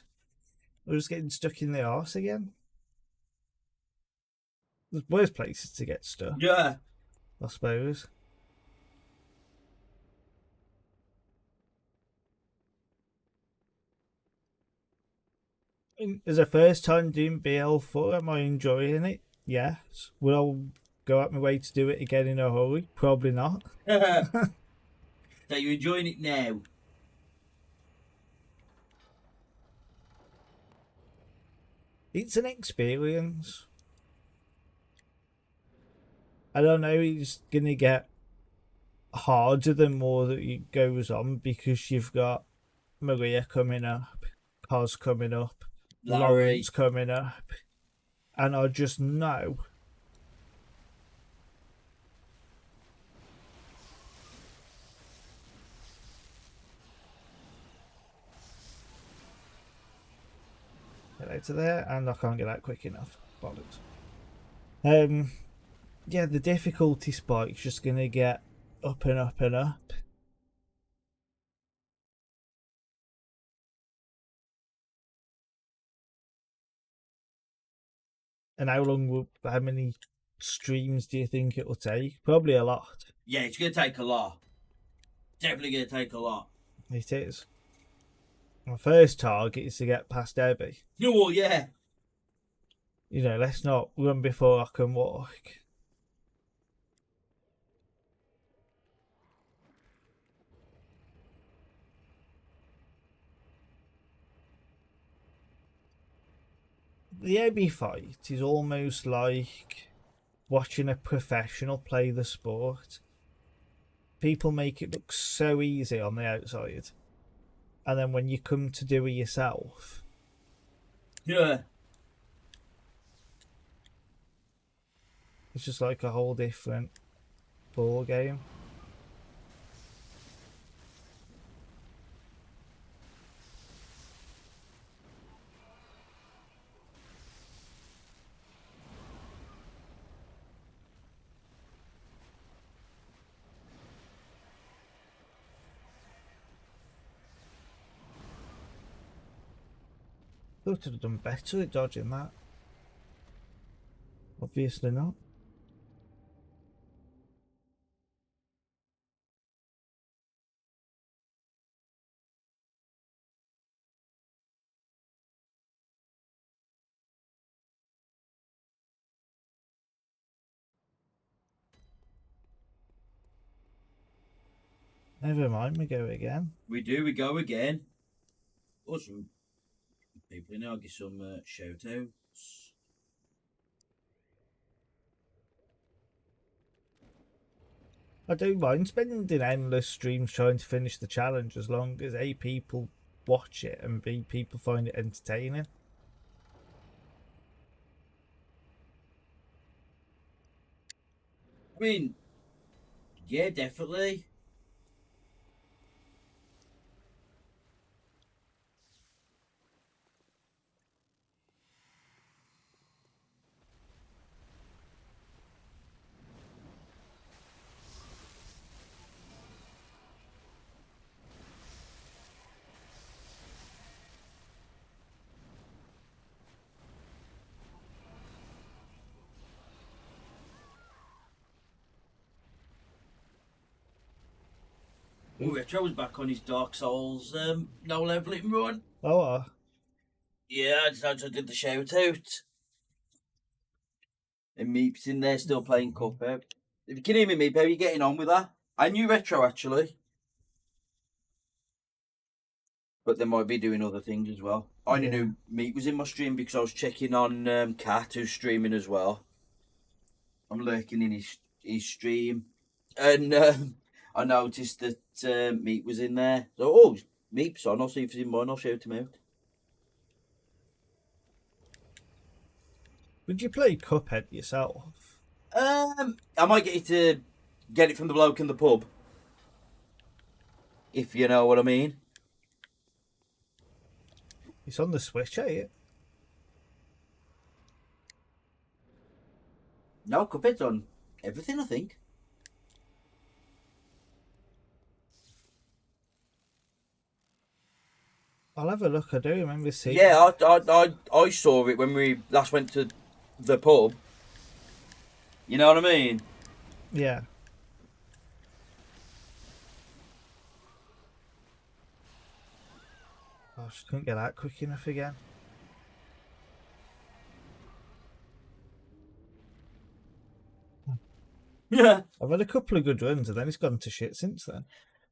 I was getting stuck in the arse again. There's worse places to get stuck, Yeah. I suppose. As a first time doing BL4, am I enjoying it? Yes. Will I go out my way to do it again in a hurry? Probably not. So you're enjoying it now? It's an experience. I don't know, it's going to get harder the more that it goes on because you've got Maria coming up, Cos coming up, Larry. Lawrence coming up, and I just know get out of there, and I can't get out quick enough. Bollocks. Yeah, the difficulty spike's just gonna get up and up and up. And how many streams do you think it'll take? Probably a lot. Yeah, it's gonna take a lot. Definitely gonna take a lot. It is. My first target is to get past Debbie. Oh yeah. You know, let's not run before I can walk. The AB fight is almost like watching a professional play the sport. people make it look so easy on the outside, and then when you come to do it yourself, Yeah. it's just like a whole different ball game. Thought I'd have done better at dodging that. Obviously not. Never mind, we go again. We go again. Awesome. People in, I'll give some shout outs. I don't mind spending endless streams trying to finish the challenge as long as A, people watch it, and B, people find it entertaining. I mean, yeah, definitely. Ooh, Retro was back on his Dark Souls no leveling run. Oh, Yeah, I did the shout out. And Meep's in there still playing Cuphead. If you can hear me, Meep, how are you getting on with that? I knew Retro actually, but they might be doing other things as well. I only knew Meep was in my stream because I was checking on Cat, who's streaming as well. I'm lurking in his stream, and I noticed that Meep was in there. So, oh, Meep's on. I'll see if he's in mine. I'll shout him out. would you play Cuphead yourself? I might get you to get it from the bloke in the pub, if you know what I mean. It's on the Switch, ain't it? No, Cuphead's on everything, I think. I'll have a look. I do remember seeing. Yeah, I saw it when we last went to the pub. You know what I mean? Yeah. I just couldn't get out quick enough again. Yeah. I've had a couple of good runs, and then it's gone to shit since then.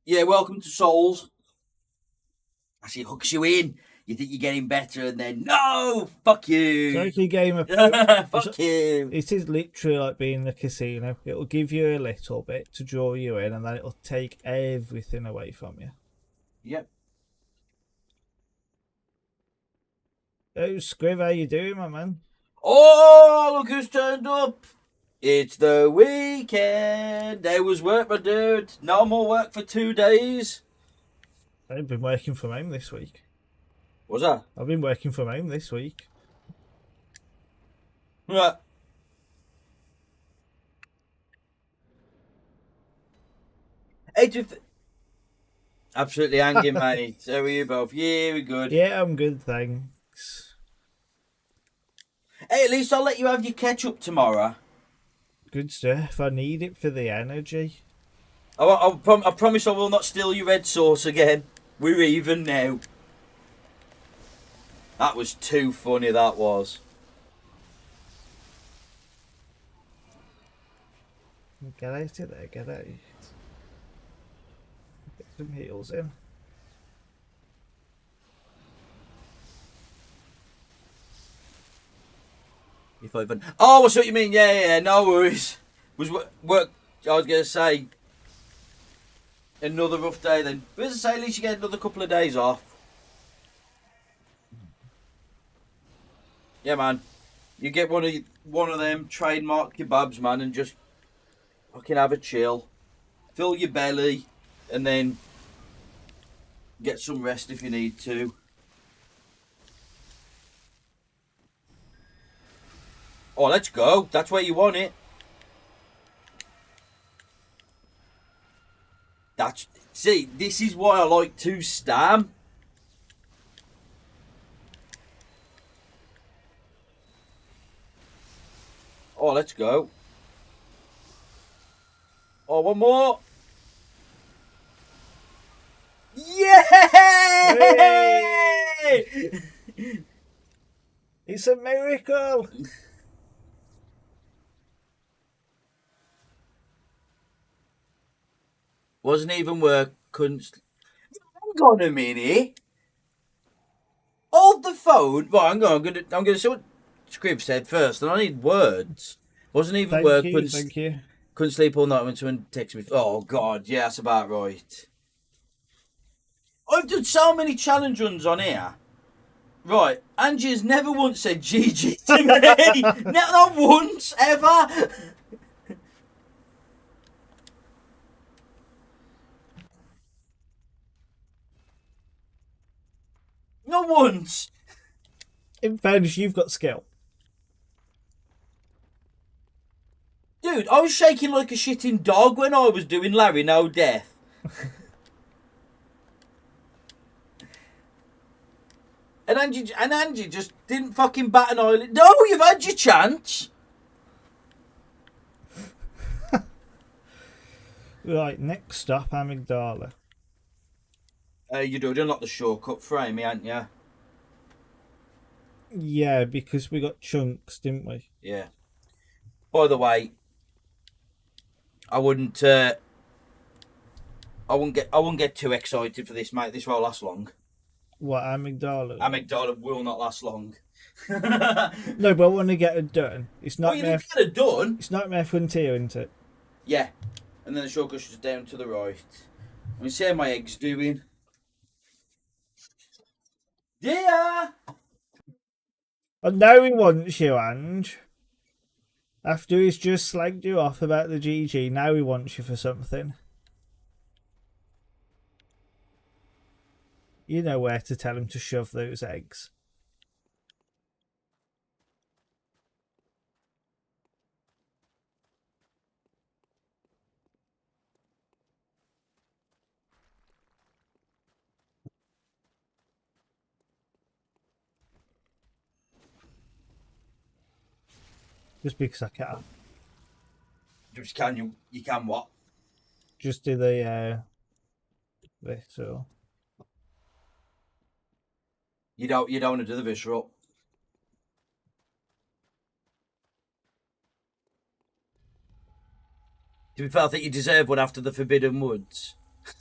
Yeah, welcome to Souls. As he hooks you in, you think you're getting better, and then no, fuck you. Tricky game of fuck you. It is literally like being in a casino. It'll give you a little bit to draw you in, and then it'll take everything away from you. Yep. Oh, Scriv, how you doing, my man? Oh, look who's turned up. It's the weekend. There was work, my dude. No more work for 2 days. I've been working from home this week. What's that? I've been working from home this week. Right. Hey, absolutely hanging, mate. How are you both? Yeah, we're good. Yeah, I'm good, thanks. Hey, at least I'll let you have your ketchup tomorrow. Good stuff. I need it for the energy. I promise I will not steal your red sauce again. We're even now. That was too funny, that was. Get out of there, get out. Get some heals in. If I even... Oh, I see what you mean. Yeah, no worries. Was work... I was going to say... Another rough day then. But as I say, at least you get another couple of days off. Yeah, man. You get one of them trademark kebabs, man, and just fucking have a chill. Fill your belly, and then get some rest if you need to. Oh, let's go. That's where you want it. See, this is why I like to stam. Oh, let's go. Oh, one more. Yay! It's a miracle. Wasn't even work. Couldn't. Hang on a minute. Hold the phone. Right, I'm gonna see what Scrib said first, and I need words. Wasn't even work. Thank you. Couldn't sleep all night when someone texted me. Oh God, yeah, that's about right. I've done so many challenge runs on here. Right, Angie's never once said GG to me. Not once ever. Not once. In fairness, you've got skill. Dude, I was shaking like a shitting dog when I was doing Larry No Death. and Angie just didn't fucking bat an eyelid. No, you've had your chance. Right, next stop, Amygdala. You'd unlock the shortcut frame, ain't ya? Yeah, because we got chunks, didn't we? Yeah. By the way, I wouldn't get too excited for this, mate. This won't last long. What, Amygdala? Amygdala will not last long. No, but I want to get it done. It's not you didn't get it done. It's Nightmare Frontier, isn't it? Yeah. And then the shortcut's just down to the right. Let me see how my egg's doing. Yeah. I know he wants you, Ange. After he's just slagged you off about the GG, now he wants you for something. You know where to tell him to shove those eggs. Just because I can. Just can you can what? Just do the visceral. You don't want to do the visceral. To be fair, I think you deserve one after the Forbidden Woods.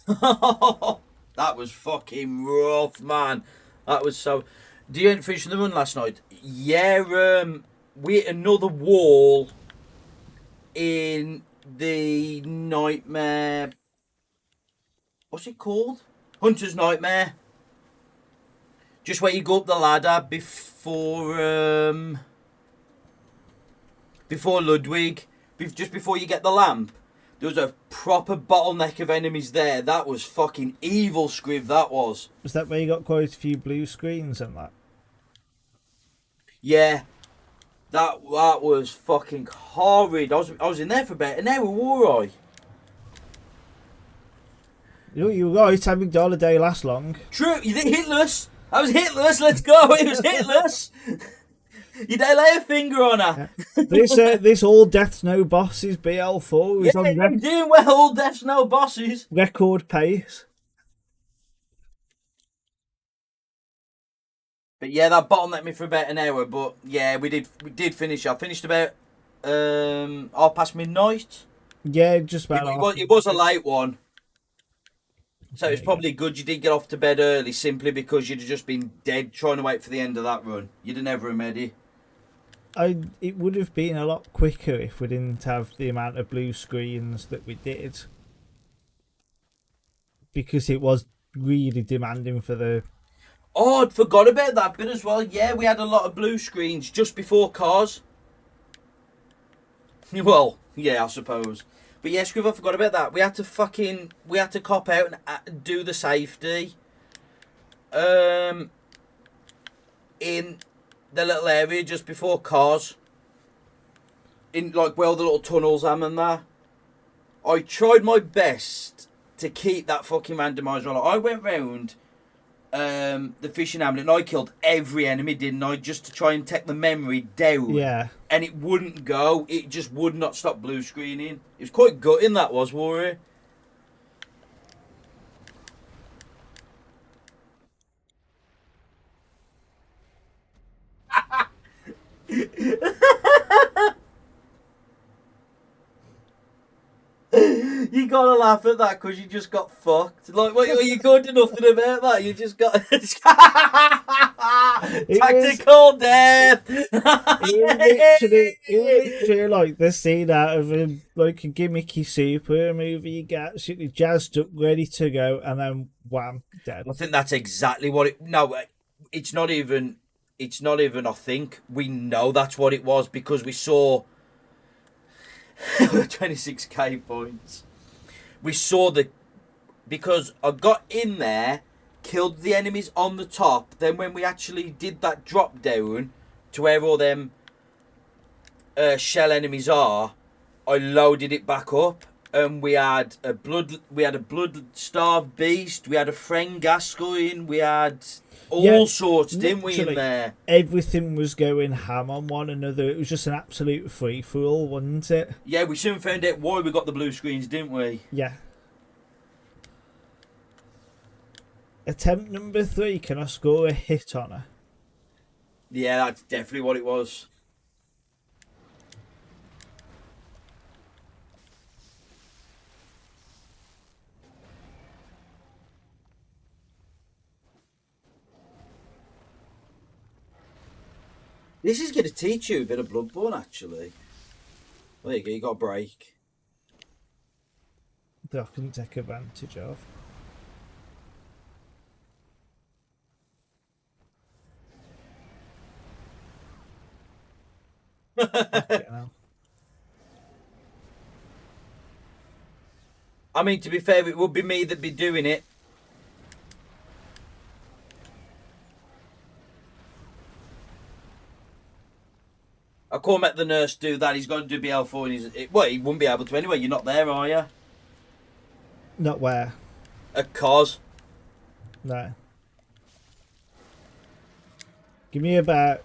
That was fucking rough, man. That was so. Do you finish the run last night? Yeah, we hit another wall in the Nightmare. What's it called? Hunter's Nightmare. Just where you go up the ladder before Ludwig, just before you get the lamp. There was a proper bottleneck of enemies there. That was fucking evil, Scriv. That was. Was that where you got quite a few blue screens and that? Yeah. That was fucking horrid. I was in there for about an hour, were I? You were right, Amygdala day last long. True, you think hitless? I was hitless, let's go, it was hitless! You don't lay a finger on her. This All Deaths No Bosses BL4 is on you're doing well, All Deaths No Bosses. record pace. But yeah, that bottlenecked me for about an hour, but yeah, we did finish. I finished about midnight. Yeah, just about. It was a late one. So it's probably good you did get off to bed early, simply because you'd have just been dead trying to wait for the end of that run. You'd have never made it. It would have been a lot quicker if we didn't have the amount of blue screens that we did. because it was really demanding for the. Oh, I'd forgot about that bit as well. Yeah, we had a lot of blue screens just before cars. Well, yeah, I suppose. But yeah, Scriv, I forgot about that. We had to cop out and do the safety. In the little area just before cars. In like where all the little tunnels am and that. I tried my best to keep that fucking randomizer on. I went round the fishing hamlet and I killed every enemy, didn't I? Just to try and take the memory down. Yeah. And it wouldn't go. It just would not stop blue screening. It was quite gutting, that was, Warrior. You gotta laugh at that because you just got fucked. Like, what, you can't do nothing about that. You just got tactical death. It was literally like the scene out of a gimmicky super movie. You get absolutely jazzed up, ready to go, and then wham, dead. I think that's exactly what it. No, it's not even. It's not even. I think we know that's what it was because we saw 26k points. We saw because I got in there, killed the enemies on the top. Then when we actually did that drop down to where all them shell enemies are, I loaded it back up, and we had a blood starved beast. We had a friend Gascoigne. We had all sorts, didn't we, in there? Everything was going ham on one another. It was just an absolute free-for-all, wasn't it? Yeah, we soon found out why we got the blue screens, didn't we? Yeah. Attempt number 3, can I score a hit on her? Yeah, that's definitely what it was. This is going to teach you a bit of Bloodborne, actually. There you go, you got a break. That I can take advantage of. I mean, to be fair, it would be me that'd be doing it. I can't let the nurse do that. He's got to do BL4. And well, he wouldn't be able to anyway. You're not there, are you? Not where? At cause. No. Give me about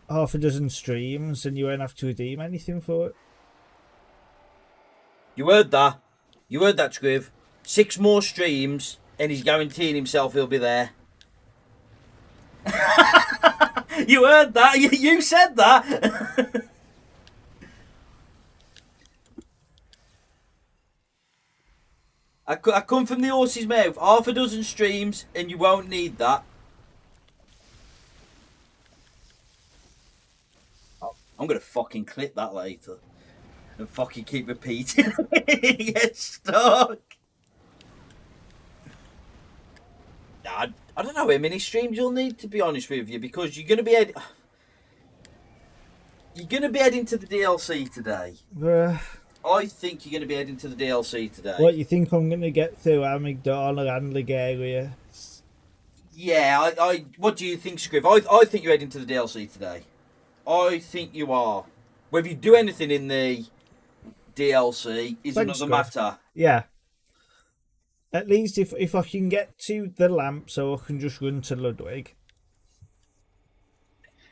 half a dozen streams and you won't have to redeem anything for it. You heard that? You heard that, Scriv? 6 more streams and he's guaranteeing himself he'll be there. You heard that? You said that? I come from the horse's mouth. Half a dozen streams and you won't need that. I'm going to fucking clip that later. And fucking keep repeating. Get stuck. Nah, I don't know how many streams you'll need, to be honest with you, because you're going to be heading to the DLC today. I think you're going to be heading to the DLC today. What, you think I'm going to get through Amygdala and Lagaria? Yeah, what do you think, Scriv? I think you're heading to the DLC today. I think you are. Whether you do anything in the DLC is another matter. Yeah. At least if I can get to the lamp so I can just run to Ludwig.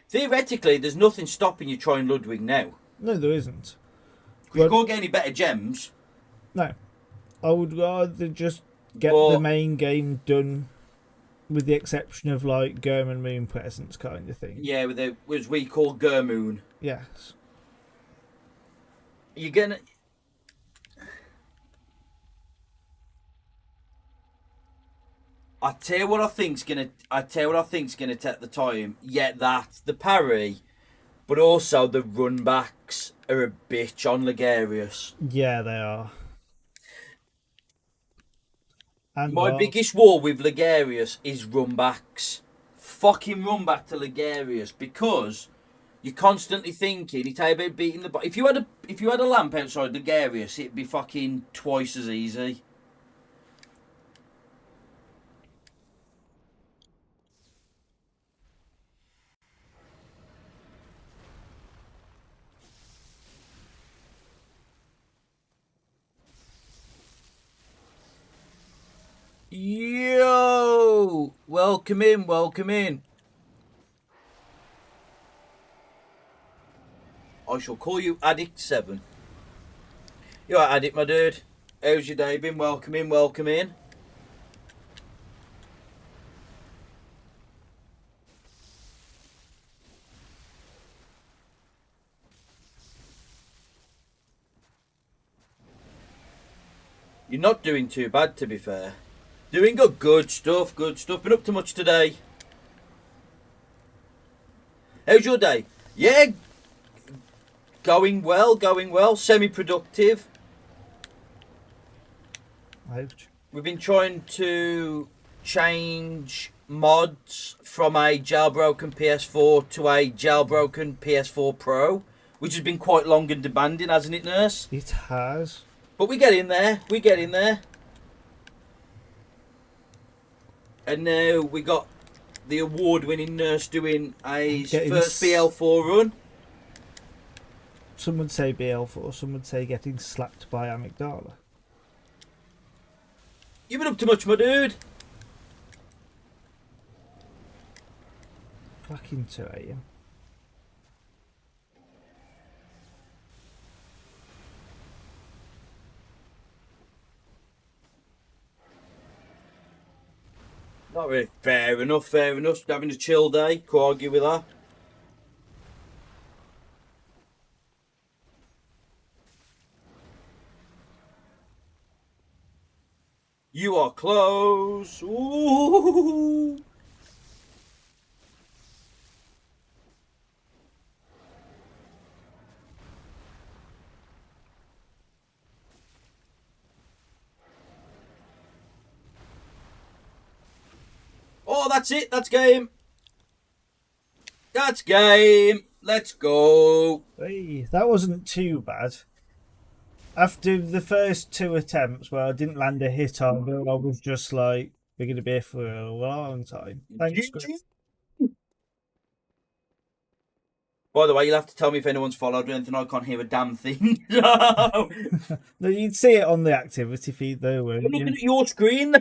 Theoretically, there's nothing stopping you trying Ludwig now. No, there isn't. You can't get any better gems. No. I would rather just get the main game done, with the exception of like German Moon presence kind of thing. Yeah, with we call Germoon. Yes. You're gonna. I tell you what I think's gonna take the time. Yeah, the parry, but also the run backs are a bitch on Ligarius. Yeah, they are. And My ours. biggest war with Ligarius is runbacks. Fucking run back to Ligarius because you're constantly thinking you tell you about beating the. If you had a lamp outside Ligarius, it'd be fucking twice as easy. Yo! Welcome in, welcome in. I shall call you Addict7. You're right, Addict, my dude. How's your day been? Welcome in, welcome in. You're not doing too bad, to be fair. Doing good stuff, good stuff. Been up to much today. How's your day? Yeah, going well. Semi-productive. Ouch. We've been trying to change mods from a jailbroken PS4 to a jailbroken PS4 Pro, which has been quite long and demanding, hasn't it, Nurse? It has. But we get in there. We get in there. And now we got the award-winning Nurse doing his first BL4 run. Some would say BL4, some would say getting slapped by amygdala. You been up to much, my dude? Fucking 2 AM. Not really. Fair enough, fair enough. Having a chill day. Can't argue with that. You are close. Ooh. Oh, that's it. That's game. That's game. Let's go. Hey, that wasn't too bad. After the first 2 attempts where I didn't land a hit on, but I was just like, we're going to be here for a long time. Thanks, Chris. By the way, you'll have to tell me if anyone's followed or anything. I can't hear a damn thing. No. No, you'd see it on the activity feed though, I'm wouldn't looking you? at your screen.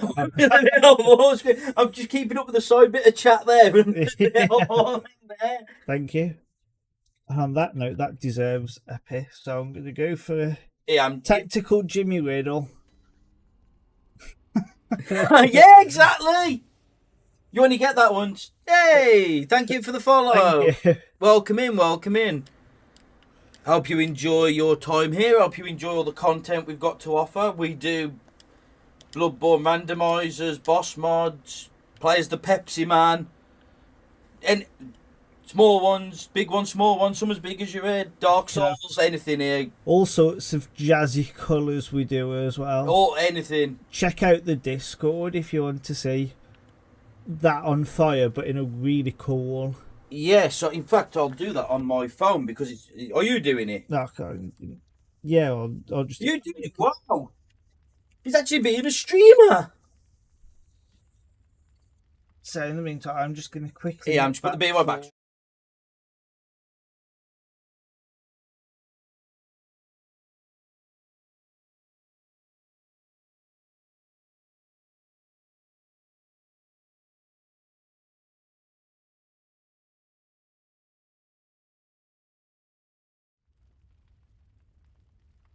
I'm just keeping up with the side bit of chat there. Thank you. And on that note, that deserves a piss. So I'm going to go for Yeah, tactical Jimmy Riddle. Yeah, exactly. You only get that once. Hey, thank you for the follow. Thank you. Welcome in, welcome in. Hope you enjoy your time here. Hope you enjoy all the content we've got to offer. We do Bloodborne randomizers, boss mods, play as the Pepsi Man, and small ones, big ones, small ones, some as big as your head, Dark Souls, anything here. All sorts of jazzy colours we do as well. Or anything. Check out the Discord if you want to see that on fire, but in a really cool. Yeah, so in fact I'll do that on my phone because it's. Are you doing it? Yeah, I'll just. You doing it? Wow. He's actually being a streamer. So in the meantime, I'm just going to quickly. Yeah, I'm just put the beer in my back.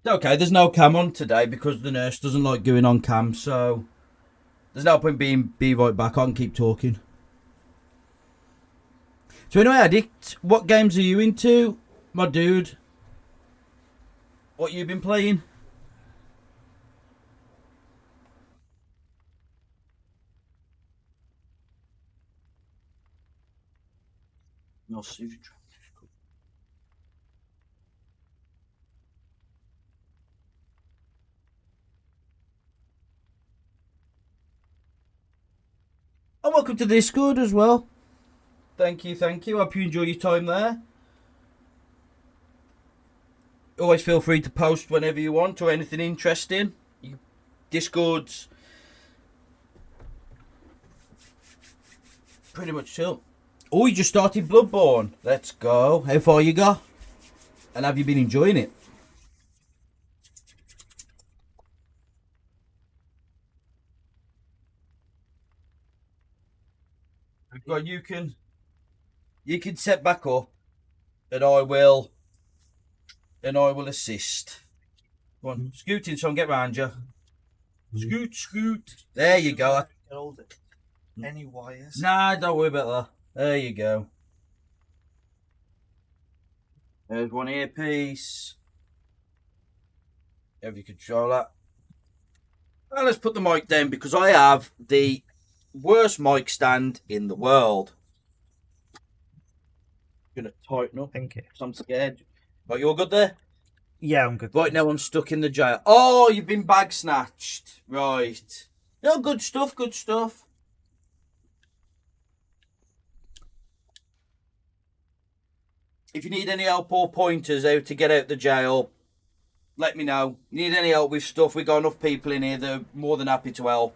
Okay, there's no cam on today because the nurse doesn't like going on cam, so there's no point be right back. I can keep talking. So anyway, Addict, what games are you into, my dude? What you been playing? No, And welcome to the Discord as well. Thank you. Hope you enjoy your time there. Always feel free to post whenever you want or anything interesting. Discord's pretty much chill. Oh, you just started Bloodborne. Let's go. How far you got? And have you been enjoying it? Well, you can set back up, and I will assist. Go on, scoot in so I can get round you. Scoot. There you go. Any wires? Nah, don't worry about that. There you go. There's one earpiece. Every controller. Well, let's put the mic down because I have the worst mic stand in the world. Gonna tighten up. Thank you. Because I'm scared. Right, you all good there? Yeah, I'm good. Right now I'm stuck in the jail. Oh, you've been bag snatched. Right. No, good stuff. If you need any help or pointers how to get out the jail, let me know. You need any help with stuff? We've got enough people in here that are more than happy to help.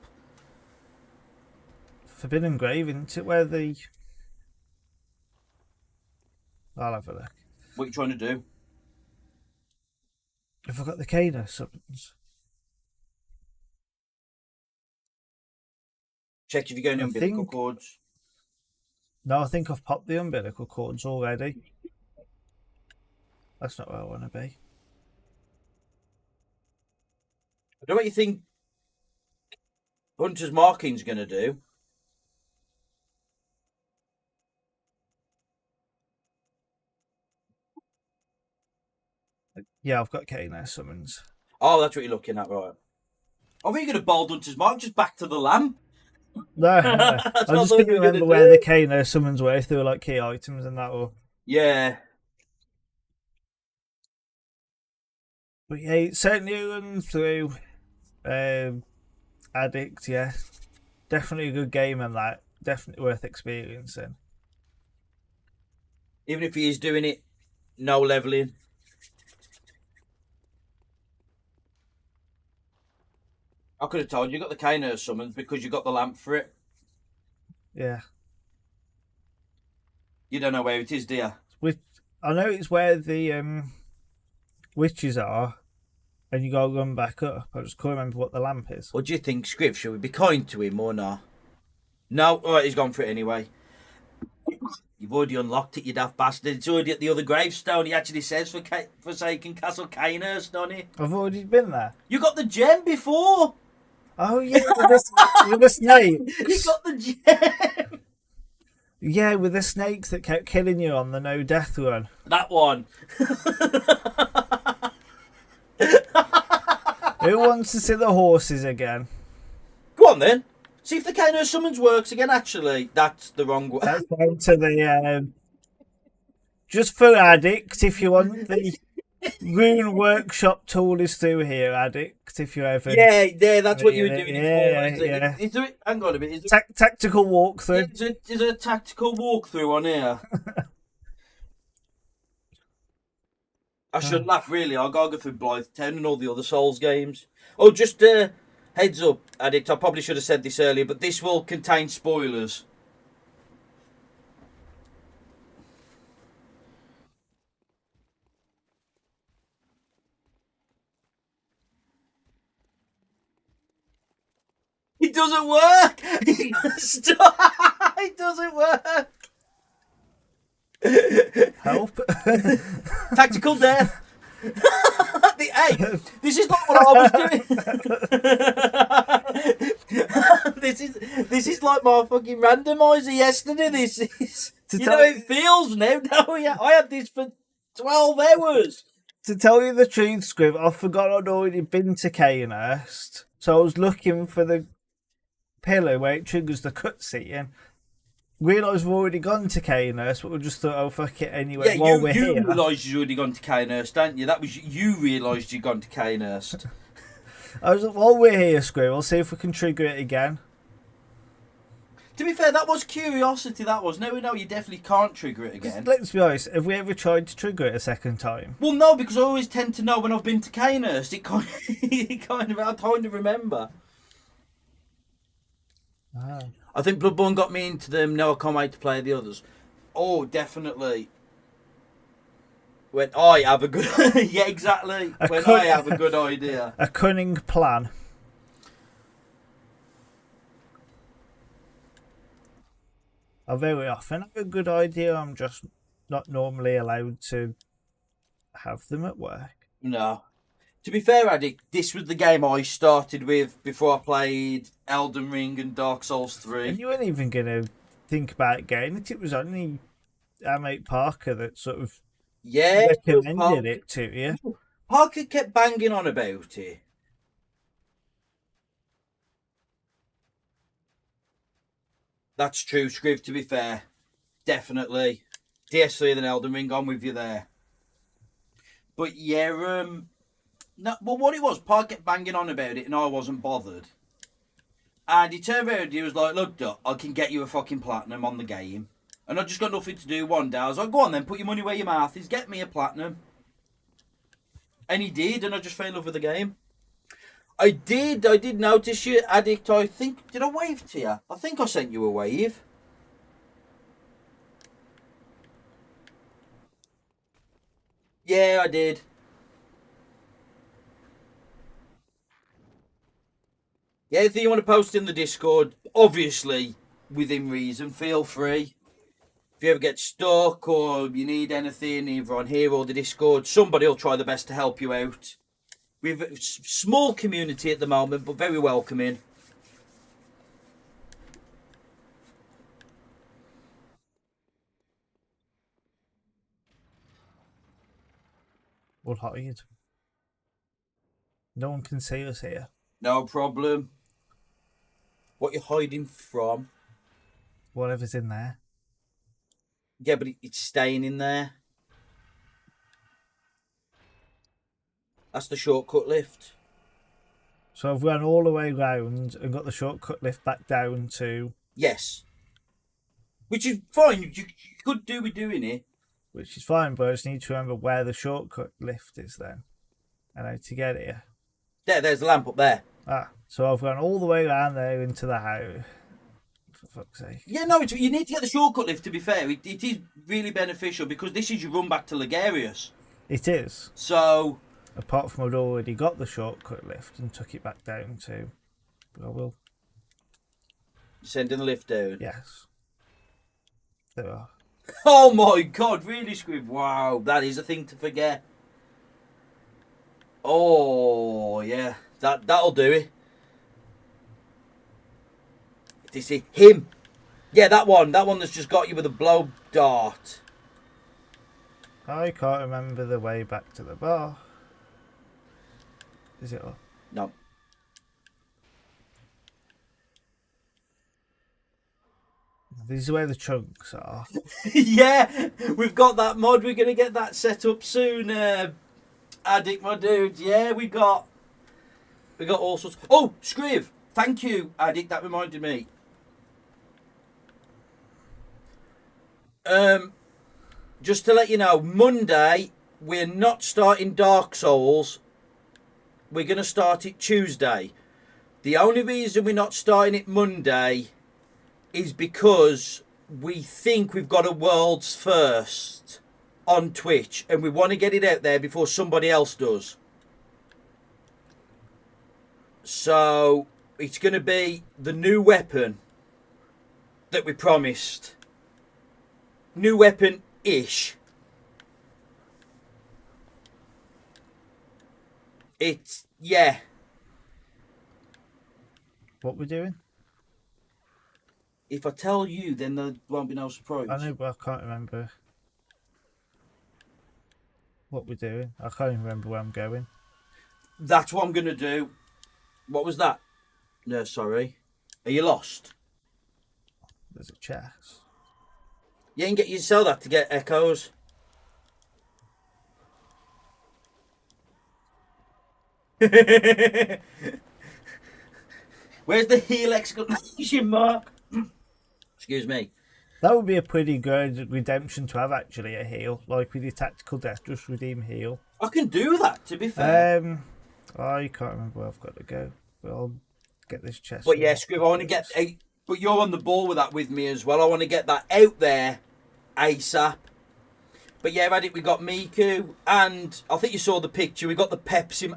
Forbidden Grave, isn't it? Where the... I'll have a look. What are you trying to do? Have I got the Kano summons? Check if you're going to umbilical cords. No, I think I've popped the umbilical cords already. That's not where I want to be. I don't know what you think Hunter's marking's going to do. Yeah, I've got Kano summons. Oh, that's what you're looking at, right. I think you're going to bold Hunter's mark, just back to the lamp. No. I just didn't remember where the Kano summons were, if they were like key items and that. Or... Yeah. But yeah, certainly run through Addict, yeah. Definitely a good game and that. Definitely worth experiencing. Even if he is doing it, no levelling. I could have told you got the Kano summons because you got the lamp for it. Yeah. You don't know where it is, do you? I know it's where the witches are, and you gotta run back up. I just can't remember what the lamp is. What do you think, Scriv? Should we be kind to him or not? No? Alright, he's gone for it anyway. You've already unlocked it, you daft bastard. It's already at the other gravestone. He actually says Forsaken Castle Cainhurst on it. I've already been there. You got the gem before. Oh yeah, with the snakes. You got the gem. Yeah, with the snakes that kept killing you on the no death run. That one. Who wants to see the horses again? Go on then. See if the Kano summons works again. Actually, that's the wrong one. That's down to the just for Addict, if you want the Rune Workshop tool is through here, Addict. If you ever that's what you were doing it for. Yeah. Is there, hang on a bit. Is there, tactical walkthrough. is there a tactical walkthrough on here? I shouldn't laugh, really. I'll go through Blythetown and all the other Souls games. Oh, just heads up, Addict. I probably should have said this earlier, but this will contain spoilers. It doesn't work! It doesn't work! Help. Tactical death! Hey, this is not what I was doing. This is like my fucking randomizer yesterday. This is you know how it feels now, don't you? I had this for 12 hours. To tell you the truth, Scriv, I forgot I'd already been to Cainhurst, so I was looking for the pillar where it triggers the cutscene. Realised we've already gone to Cainhurst, but we just thought, oh fuck it anyway. Yeah, we're you here. realised you'd already gone to Cainhurst, didn't you? That was you realised you'd gone to Cainhurst. I was like, while we're here, Scriv, I'll see if we can trigger it again. To be fair, that was curiosity, that was. Now we know you definitely can't trigger it again. Let's be honest, have we ever tried to trigger it a second time? Well, no, because I always tend to know when I've been to Canehurst. I kind of remember. Ah. I think Bloodborne got me into them. Now I can't wait to play the others. Oh, definitely. When I have a good... yeah, exactly. I have a good idea. A cunning plan. I very often have a good idea. I'm just not normally allowed to have them at work. No. To be fair, Addict, this was the game I started with before I played Elden Ring and Dark Souls 3. And you weren't even going to think about getting it. It was only our mate Parker that sort of recommended it to you. Parker kept banging on about it. That's true, Scriv, to be fair. Definitely. DS3 than Elden Ring, I'm with you there. But yeah, no, well, what it was, Park kept banging on about it and I wasn't bothered. And he turned around and he was like, look, Duck, I can get you a fucking platinum on the game. And I just got nothing to do one day. I was like, go on then, put your money where your mouth is, get me a platinum. And he did, and I just fell in love with the game. I did notice you, Addict. I think, did I wave to you? I think I sent you a wave. Yeah, I did. Yeah, if you want to post in the Discord, obviously, within reason, feel free. If you ever get stuck or you need anything, either on here or the Discord, somebody will try their best to help you out. We have a small community at the moment, but very welcoming. We'll hide. No one can see us here. No problem. What you're hiding from? Whatever's in there. Yeah, but it's staying in there. That's the shortcut lift. So I've run all the way round and got the shortcut lift back down to... Yes. Which is fine. You could do with doing it. Which is fine, but I just need to remember where the shortcut lift is then. And how to get here. There's the lamp up there. Ah, so I've run all the way around there into the house. For fuck's sake. Yeah, no, you need to get the shortcut lift, to be fair. It is really beneficial because this is your run back to Ligarius. It is. So... Apart from I'd already got the shortcut lift and took it back down to... But I will. Sending the lift down? Yes. There are. Oh my god, really, Scrib? Wow, that is a thing to forget. Oh, yeah. That'll do it. Did you see him? Yeah, that one. That one that's just got you with a blow dart. I can't remember the way back to the bar. Is it up? No. This is where the chunks are. Yeah, we've got that mod. We're going to get that set up soon. Addict, my dude. Yeah, we got all sorts. Oh, Scriv. Thank you, Addict. That reminded me. Just to let you know, Monday we're not starting Dark Souls. We're going to start it Tuesday. The only reason we're not starting it Monday is because we think we've got a world's first on Twitch and we want to get it out there before somebody else does. So it's going to be the new weapon that we promised. New weapon-ish. It's, yeah. What we're doing? If I tell you, then there won't be no surprise. I know, but I can't remember what we're doing. I can't even remember where I'm going. That's what I'm going to do. What was that? No, sorry. Are you lost? There's a chest. You can get you sell that to get echoes. Where's the heal exclamation mark? Excuse me. That would be a pretty good redemption to have, actually, a heal. Like with your tactical death, just redeem heal. I can do that, to be fair. I can't remember where I've got to go. But I'll get this chest. But yeah, Scrib, I want to get... But you're on the ball with that with me as well. I want to get that out there ASAP. But yeah, Reddit, we got Miku, and I think you saw the picture. We got the Pepsi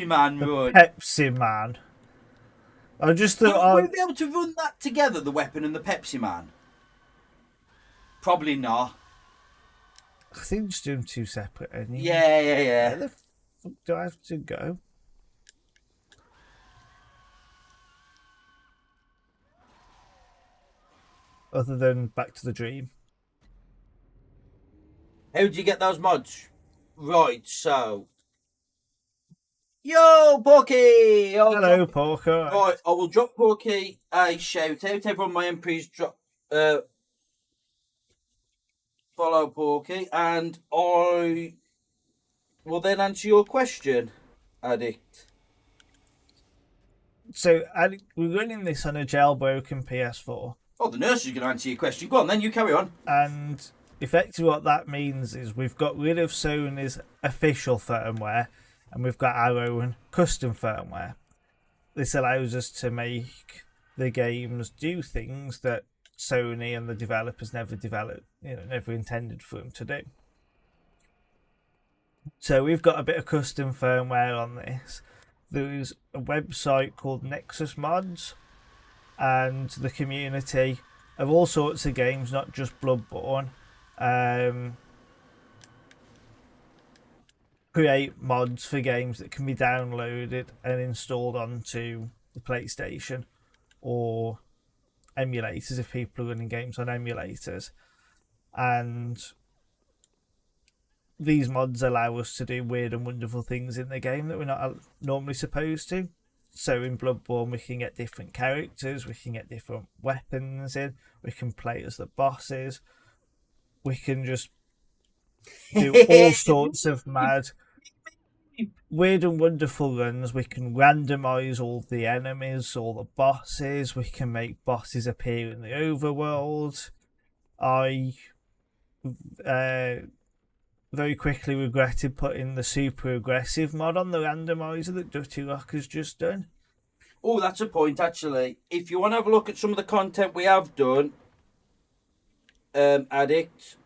Man run. Pepsi Man. I just thought... Will we be able to run that together, the weapon and the Pepsi Man? Probably not. I think just do them two separate anyway. Yeah. Where the fuck do I have to go? Other than back to the dream. How did you get those mods? Right, so... Yo, Porky! Hello, Porker. Right, I will drop Porky a shout out. Everyone, my MPs follow Porky, and I will then answer your question, Addict. So, we're running this on a jailbroken PS4. Oh, the nurse is going to answer your question. Go on, then you carry on. And effectively what that means is we've got rid of Sony's official firmware and we've got our own custom firmware. This allows us to make the games do things that Sony and the developers never intended for them to do. So we've got a bit of custom firmware on this. There's a website called Nexus Mods, and the community of all sorts of games, not just Bloodborne, create mods for games that can be downloaded and installed onto the PlayStation, or emulators if people are running games on emulators. And these mods allow us to do weird and wonderful things in the game that we're not normally supposed to. So in Bloodborne we can get different characters, we can get different weapons in, we can play as the bosses, we can just do all sorts of mad, weird and wonderful runs. We can randomise all the enemies, all the bosses, we can make bosses appear in the overworld. I very quickly regretted putting the super aggressive mod on the randomizer that Dutty Rock has just done. Oh, that's a point, actually. If you want to have a look at some of the content we have done, Addict,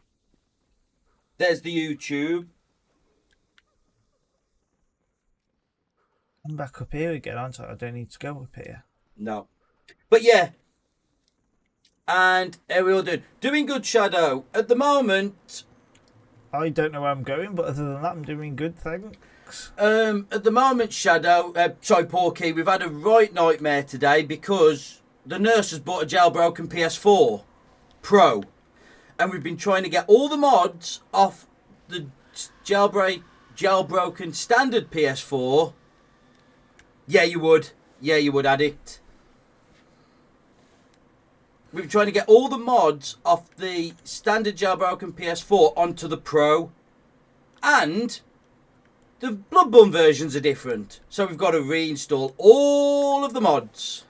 there's the YouTube. I'm back up here again, aren't I? I don't need to go up here. No. But yeah. And how we all doing? Doing good, Shadow. At the moment... I don't know where I'm going, but other than that, I'm doing good, thanks. At the moment, Shadow, Porky, we've had a right nightmare today because the nurse has bought a jailbroken PS4 Pro, and we've been trying to get all the mods off the jailbroken standard PS4. Yeah, you would, Addict. We've been trying to get all the mods off the standard jailbroken PS4 onto the Pro. And the Bloodborne versions are different. So we've got to reinstall all of the mods.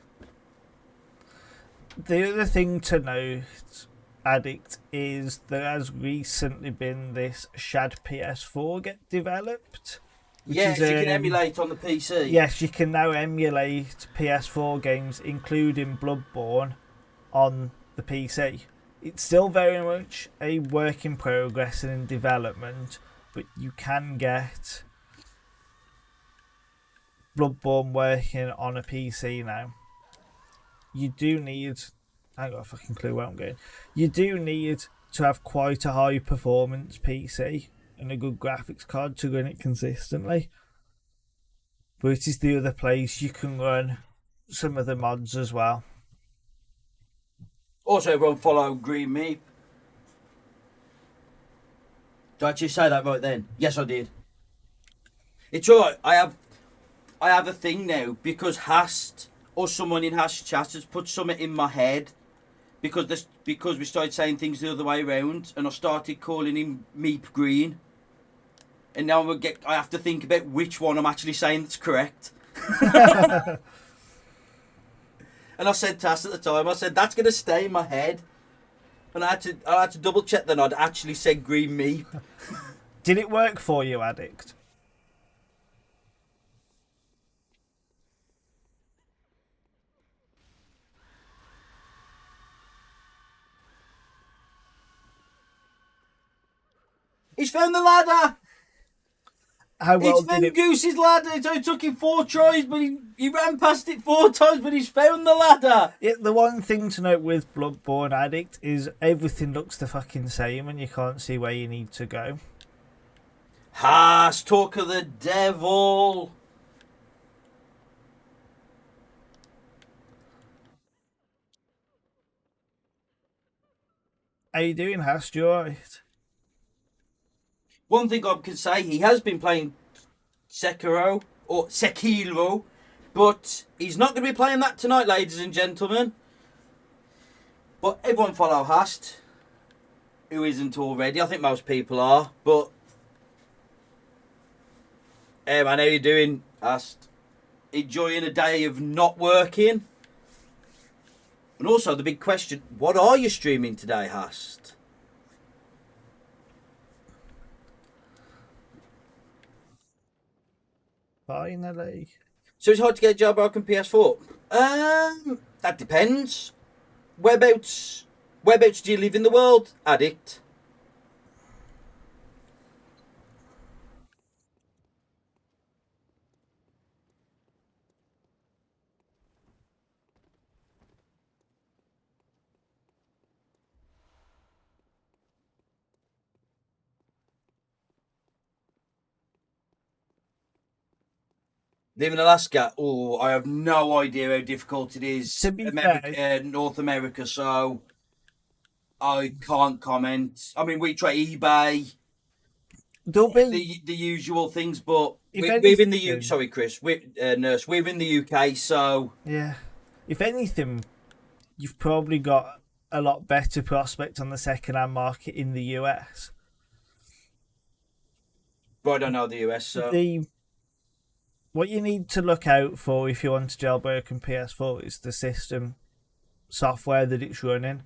The other thing to note, Addict, is there has recently been this Shad PS4 get developed. Yes, you can emulate on the PC. Yes, you can now emulate PS4 games, including Bloodborne, on the PC. It's still very much a work in progress and in development, but you can get Bloodborne working on a PC now. You do need... I ain't got a fucking clue where I'm going. You do need to have quite a high performance PC and a good graphics card to run it consistently. But it is the other place you can run some of the mods as well. Also, everyone follow Green Meep. Did I actually say that right then? Yes, I did. It's alright. I have a thing now because Hast or someone in Hast chat has put something in my head because we started saying things the other way around, and I started calling him Meep Green. And now I have to think about which one I'm actually saying that's correct. And I said to us at the time, I said, that's going to stay in my head. And I had to double check that I'd actually said green meat. Did it work for you, Addict? He's found the ladder. How well He's did found it? Goose's ladder. It only took him 4 tries, but he ran past it 4 times, but he's found the ladder. Yeah, the one thing to note with Bloodborne Addict is everything looks the fucking same and you can't see where you need to go. Has, talk of the devil. How you doing, Hast? You alright? One thing I can say, he has been playing Sekiro, but he's not going to be playing that tonight, ladies and gentlemen. But everyone follow Hast, who isn't already. I think most people are. But, hey man, how you doing, Hast? Enjoying a day of not working? And also the big question, what are you streaming today, Hast? Finally. So it's hard to get a jailbroken PS4? That depends. Whereabouts do you live in the world, Addict? Live in Alaska? Oh, I have no idea how difficult it is. To be fair, North America, so I can't comment. I mean, we try eBay, there'll be the usual things, but If we're in the anything- UK. Sorry, Chris. Nurse. We're in the UK, so yeah. If anything, you've probably got a lot better prospect on the second-hand market in the US. but I don't know the US. So What you need to look out for if you want a jailbroken PS4 is the system software that it's running.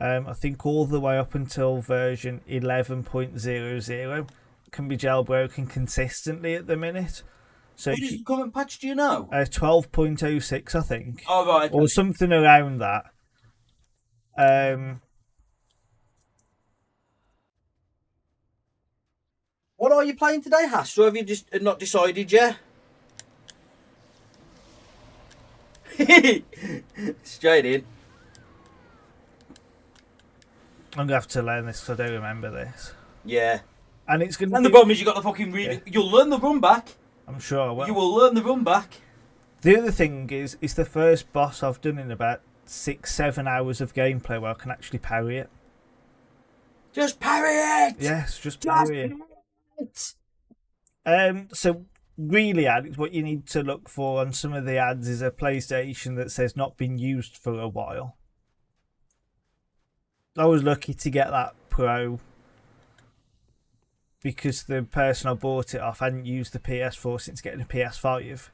I think all the way up until version 11.00 can be jailbroken consistently at the minute. So what is the current patch? Do you know? 12.06, I think, Oh right. or something around that. What are you playing today, Hass? Or have you just not decided yet? Straight in. I'm gonna have to learn this because I don't remember this. Yeah. And it's gonna. And the be, problem is you got the fucking read. Yeah. You'll learn the run back. I'm sure I will. You will learn the run back. The other thing is, it's the first boss I've done in about 6-7 hours of gameplay where I can actually parry it. Just parry it. Yes, just parry it. So really, Alex, what you need to look for on some of the ads is a PlayStation that says not been used for a while. I was lucky to get that Pro because the person I bought it off hadn't used the PS4 since getting a PS5,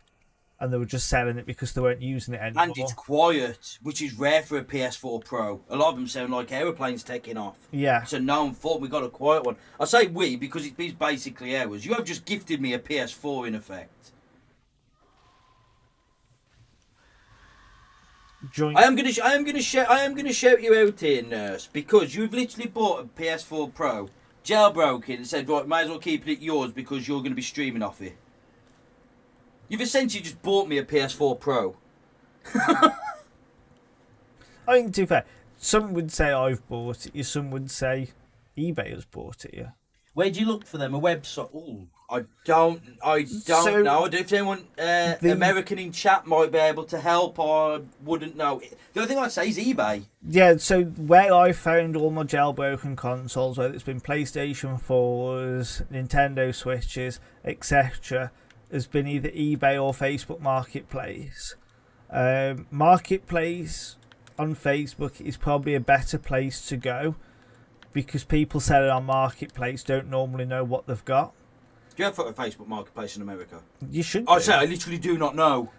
and they were just selling it because they weren't using it anymore. And it's quiet, which is rare for a PS4 Pro. A lot of them sound like aeroplanes taking off. Yeah. It's a known fault. We got a quiet one. I say we because it's basically ours. You have just gifted me a PS4 in effect. Joint. I am gonna shout you out here, Nurse, because you've literally bought a PS4 Pro, jailbroken, and said, right, might as well keep it yours because you're gonna be streaming off it. You've essentially just bought me a PS4 Pro. I mean, to be fair, some would say I've bought it. Some would say eBay has bought it. Yeah. Where do you look for them? A website? Ooh, I don't know. I don't know if anyone American in chat might be able to help. I wouldn't know. The only thing I'd say is eBay. Yeah, so where I found all my jailbroken consoles, whether it's been PlayStation 4s, Nintendo Switches, etc., has been either eBay or Facebook Marketplace. Marketplace on Facebook is probably a better place to go because people selling on Marketplace don't normally know what they've got. Do you have a Facebook Marketplace in America? You should. I say I literally do not know.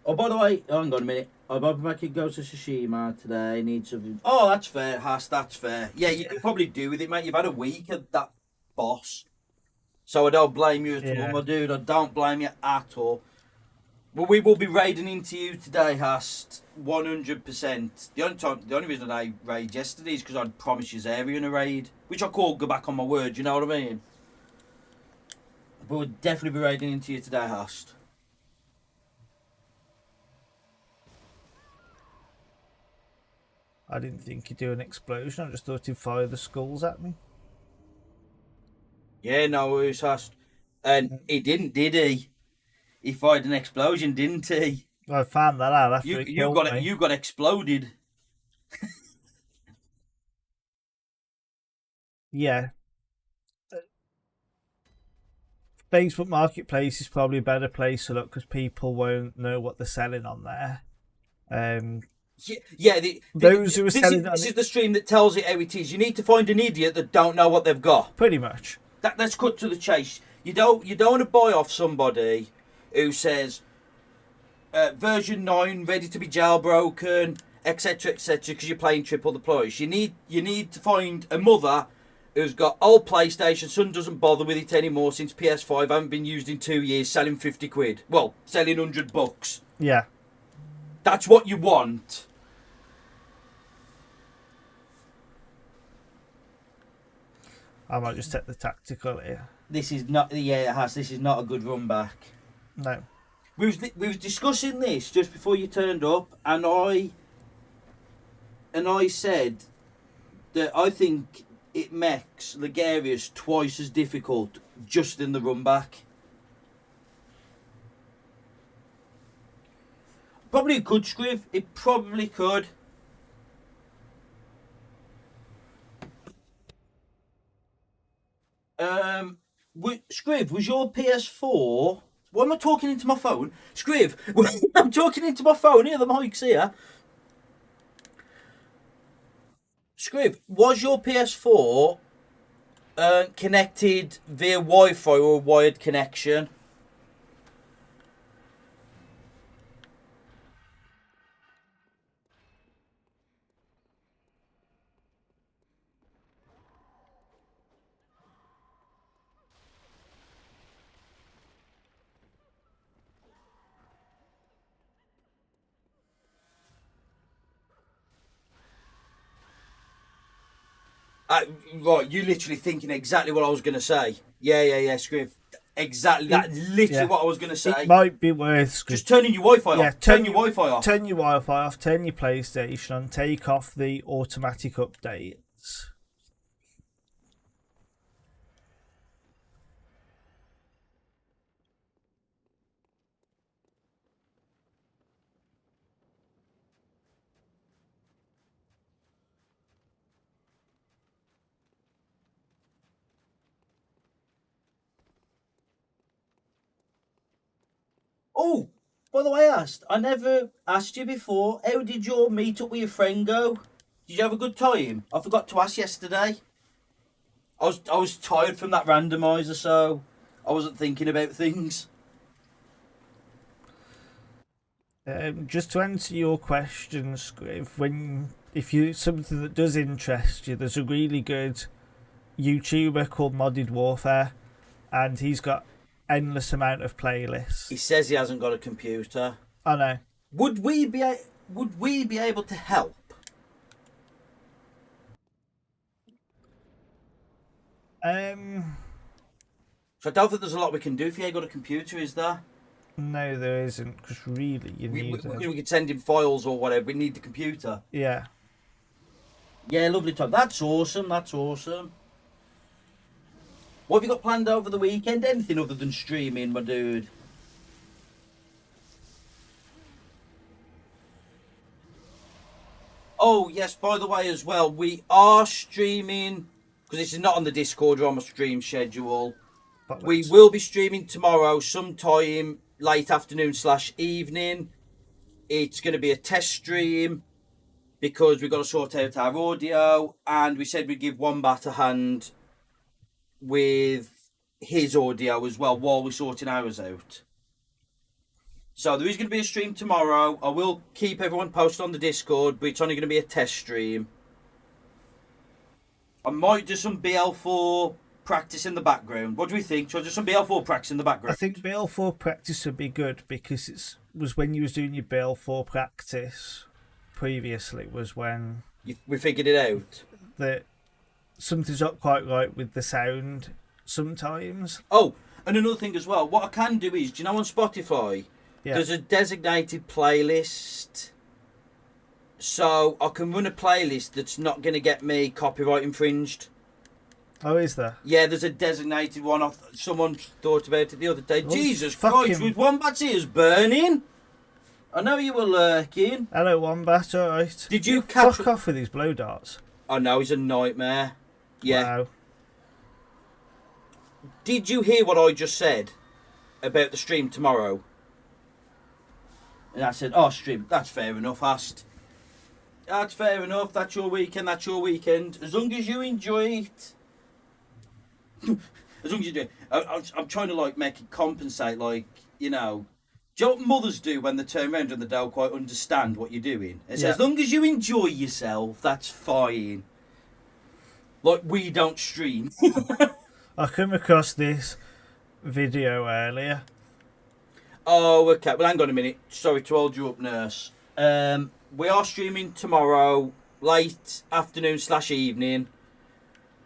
Oh, by the way, hang on a minute. I'm hoping I could go to Tsushima today. Need something. Oh, that's fair, Haas. That's fair. Yeah, you could probably do with it, mate. You've had a week at that boss. So I don't blame you at all, Yeah. my dude. I don't blame you at all. Well, we will be raiding into you today, Hast. 100%. The only reason I raid yesterday is because I'd promised you area in a raid, which I called go back on my word. You know what I mean? But we'll definitely be raiding into you today, Hast. I didn't think he'd do an explosion. I just thought he'd fire the skulls at me. Yeah, no worries, Hast. And he didn't, did he? He fired an explosion, didn't he? I found that out after You it you killed got me. you got exploded. Yeah. Facebook Marketplace is probably a better place to look because people won't know what they're selling on there. Yeah. Those who are selling this is the stream that tells it how it is. You need to find an idiot that don't know what they've got. pretty much. Let's cut to the chase. You don't want to buy off somebody who says version 9 ready to be jailbroken, etc., because you're playing triple the price. You need to find a mother who's got old PlayStation, son doesn't bother with it anymore since PS5 haven't been used in 2 years, selling 50 quid. Well, selling $100. Yeah. That's what you want. I might just take the tactical here. This is not this is not a good run back. No. We was discussing this just before you turned up, and I said that I think it makes Ligarius twice as difficult just in the run back. Probably could, Scriv. It probably could. Scriv, was your PS4? Why am I talking into my phone? Scriv, I'm talking into my phone here. The mic's here. Scriv, was your PS4 connected via Wi-Fi or a wired connection? Right, you literally thinking exactly what I was going to say. Yeah, Scriv. Exactly, that's literally what I was going to say. It might be worth just turning your Wi-Fi off. Turn your Wi-Fi off. Turn your Wi-Fi off, turn your PlayStation on, take off the automatic updates. Oh, by the way, I never asked you before. How did your meet up with your friend go? Did you have a good time? I forgot to ask yesterday. I was tired from that randomizer, so I wasn't thinking about things. Just to answer your question, Scriv, if you something that does interest you, there's a really good YouTuber called Modded Warfare, and he's got endless amount of playlists. He says he hasn't got a computer. I know. Would we be able to help? So I don't think there's a lot we can do if you ain't got a computer, is there? No, there isn't, because really you need we could send him files or whatever. We need the computer. Yeah. Yeah, lovely time. That's awesome. That's awesome. What have you got planned over the weekend? Anything other than streaming, my dude? Oh, yes, by the way, as well, we are streaming, because this is not on the Discord or on my stream schedule. We will be streaming tomorrow sometime late afternoon / evening. It's going to be a test stream because we've got to sort out our audio, and we said we'd give Wombat a hand with his audio as well while we're sorting ours out. So there is going to be a stream tomorrow. I will keep everyone posted on the Discord, but it's only going to be a test stream. I might do some BL4 practice in the background. What do we think? Should I do some BL4 practice in the background? I think BL4 practice would be good because it was when you was doing your BL4 practice previously was when we figured it out. That something's not quite right with the sound sometimes. Oh, and another thing as well. What I can do is, do you know on Spotify, there's a designated playlist. So I can run a playlist that's not going to get me copyright infringed. Oh, is there? Yeah, there's a designated one. Someone thought about it the other day. Oh, Jesus Christ, with Wombat's ears burning. I know you were lurking. Hello, Wombat, alright. Did you catch... Fuck off with these blow darts. I know, he's a nightmare. Yeah. Wow. Did you hear what I just said about the stream tomorrow? And I said, oh, stream, that's fair enough, Ast. That's fair enough, that's your weekend, that's your weekend. As long as you enjoy it. As long as you do it. I'm trying to, like, make it compensate, like, you know... Do you know what mothers do when they turn around and they don't quite understand what you're doing? It says, as long as you enjoy yourself, that's fine. Like, we don't stream. I came across this video earlier. Oh, okay. Well, hang on a minute. Sorry to hold you up, nurse. We are streaming tomorrow, late afternoon / evening.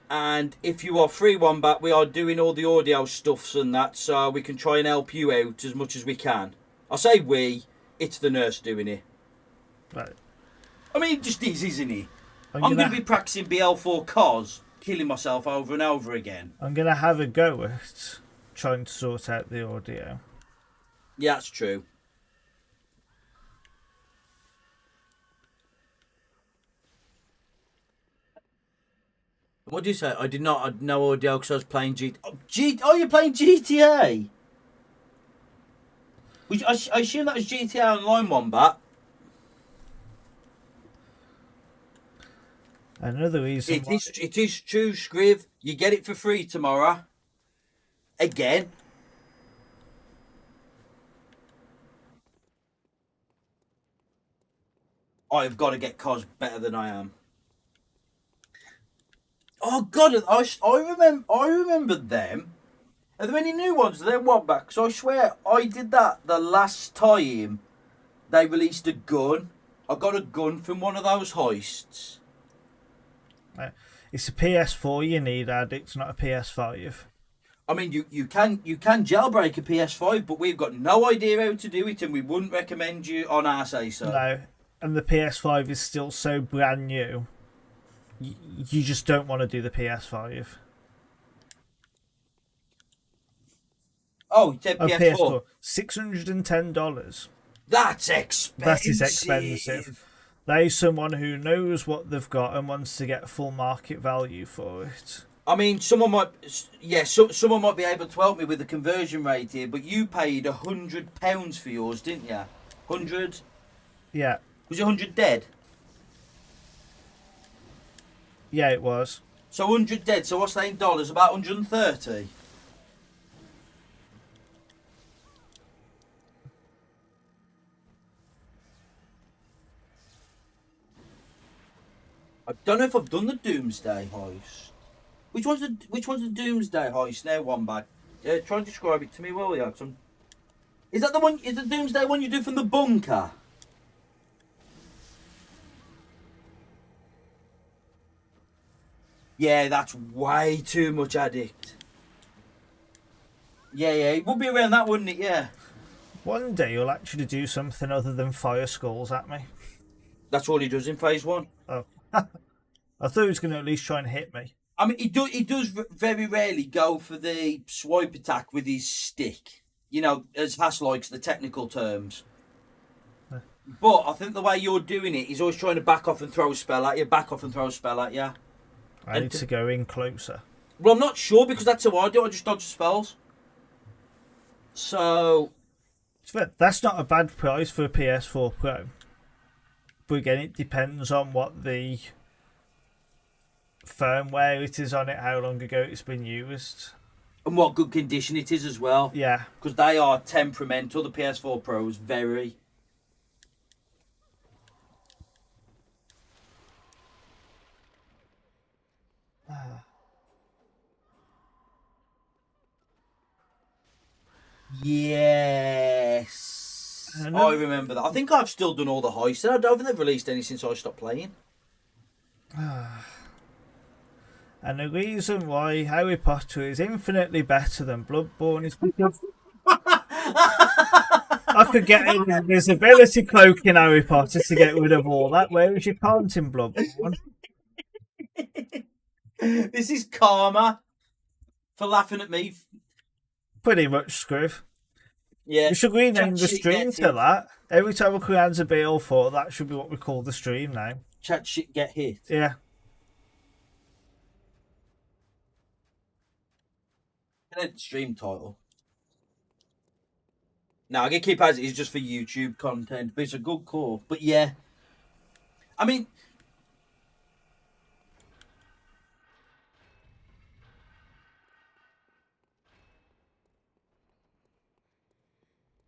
And if you are free, Wombat, we are doing all the audio stuffs and that, so we can try and help you out as much as we can. I say we, it's the nurse doing it. Right. I mean, it just is, isn't it? I'm gonna going to be practicing BL4 cos, killing myself over and over again. I'm going to have a go at trying to sort out the audio. Yeah, that's true. What do you say? I did not have no audio because I was playing Oh, you're playing GTA? I assume that was GTA Online, Wombat. Another reason It is true, Scriv. You get it for free tomorrow. Again. I've got to get Cos better than I am. Oh God, I remember them. Are there any new ones? They're Wombat. Because I swear I did that the last time they released a gun. I got a gun from one of those heists. It's a PS4 you need, Addict, not a PS5. I mean, you can jailbreak a PS5, but we've got no idea how to do it, and we wouldn't recommend you on our say so. No, and the PS5 is still so brand new. You just don't want to do the PS5. Oh, you said PS4. $610. That's expensive. That is expensive. That is someone who knows what they've got and wants to get full market value for it. I mean, someone might be able to help me with the conversion rate here, but you paid £100 for yours, didn't you? 100? Yeah. Was it 100 dead? Yeah, it was. So 100 dead. So what's that in dollars? About 130. I don't know if I've done the Doomsday heist. Which one's the Doomsday heist now, Wombat? Try and describe it to me, will you? Is that the one? Is the Doomsday one you do from the bunker? Yeah, that's way too much, Addict. Yeah, it would be around that, wouldn't it? Yeah. One day you'll actually do something other than fire skulls at me. That's all he does in phase 1. Oh. I thought he was going to at least try and hit me. I mean, he does very rarely go for the swipe attack with his stick. You know, as Hass likes the technical terms. But I think the way you're doing it, he's always trying to back off and throw a spell at you, I need to go in closer. Well, I'm not sure because that's how I do. I just dodge spells. So... That's not a bad price for a PS4 Pro. But again, it depends on what the firmware it is on it, how long ago it's been used. And what good condition it is as well. Yeah. Because they are temperamental, the PS4 Pros, very. Yes. I remember that. I think I've still done all the heists. I don't think they've released any since I stopped playing. And the reason why Harry Potter is infinitely better than Bloodborne is because I could get an invisibility cloak in Harry Potter to get rid of all that, whereas you can't in Bloodborne. This is karma for laughing at me. Pretty much, Scriv. Yeah. We should rename the stream to that. Every time we create a BL4, that should be what we call the stream now. Chat shit get hit. Yeah. Stream title. No, I can keep as it is just for YouTube content, but it's a good call. But yeah, I mean,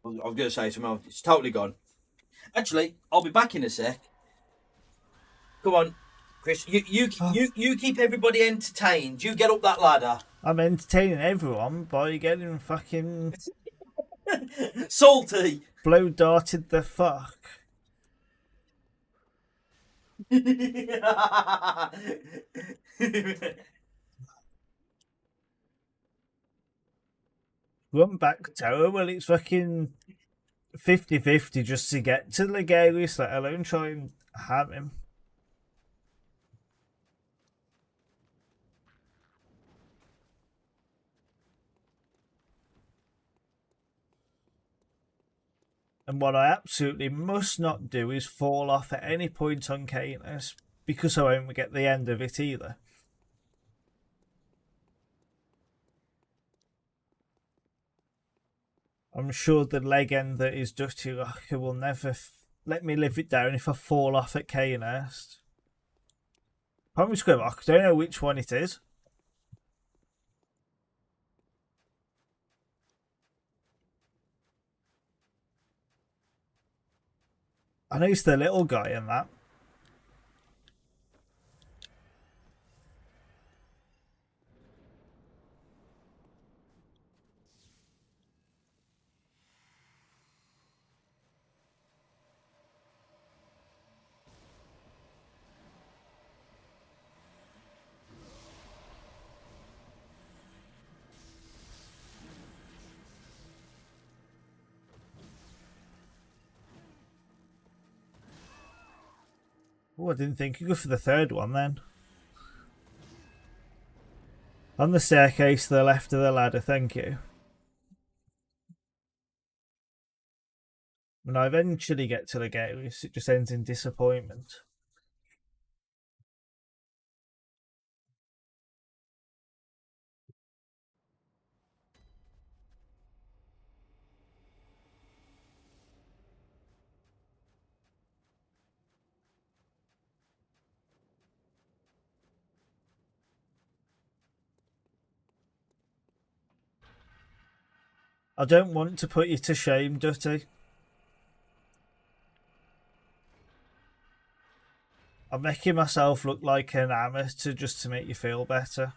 I was going to say something else. It's totally gone. Actually, I'll be back in a sec. Come on, Chris. You keep everybody entertained. You get up that ladder. I'm entertaining everyone by getting fucking salty. Blow darted the fuck. Run back tower, well, it's fucking 50-50 just to get to Legarius, let alone try and have him. And what I absolutely must not do is fall off at any point on Canis, because I won't get the end of it either. I'm sure the legend that is Dutty Rocker will never let me live it down if I fall off at Canis. Probably Scrib, I don't know which one it is. I know he's the little guy in that. Oh, I didn't think you go for the third one then. On the staircase to the left of the ladder, thank you. When I eventually get to the Legarius, it just ends in disappointment. I don't want to put you to shame, Dutty. I'm making myself look like an amateur just to make you feel better.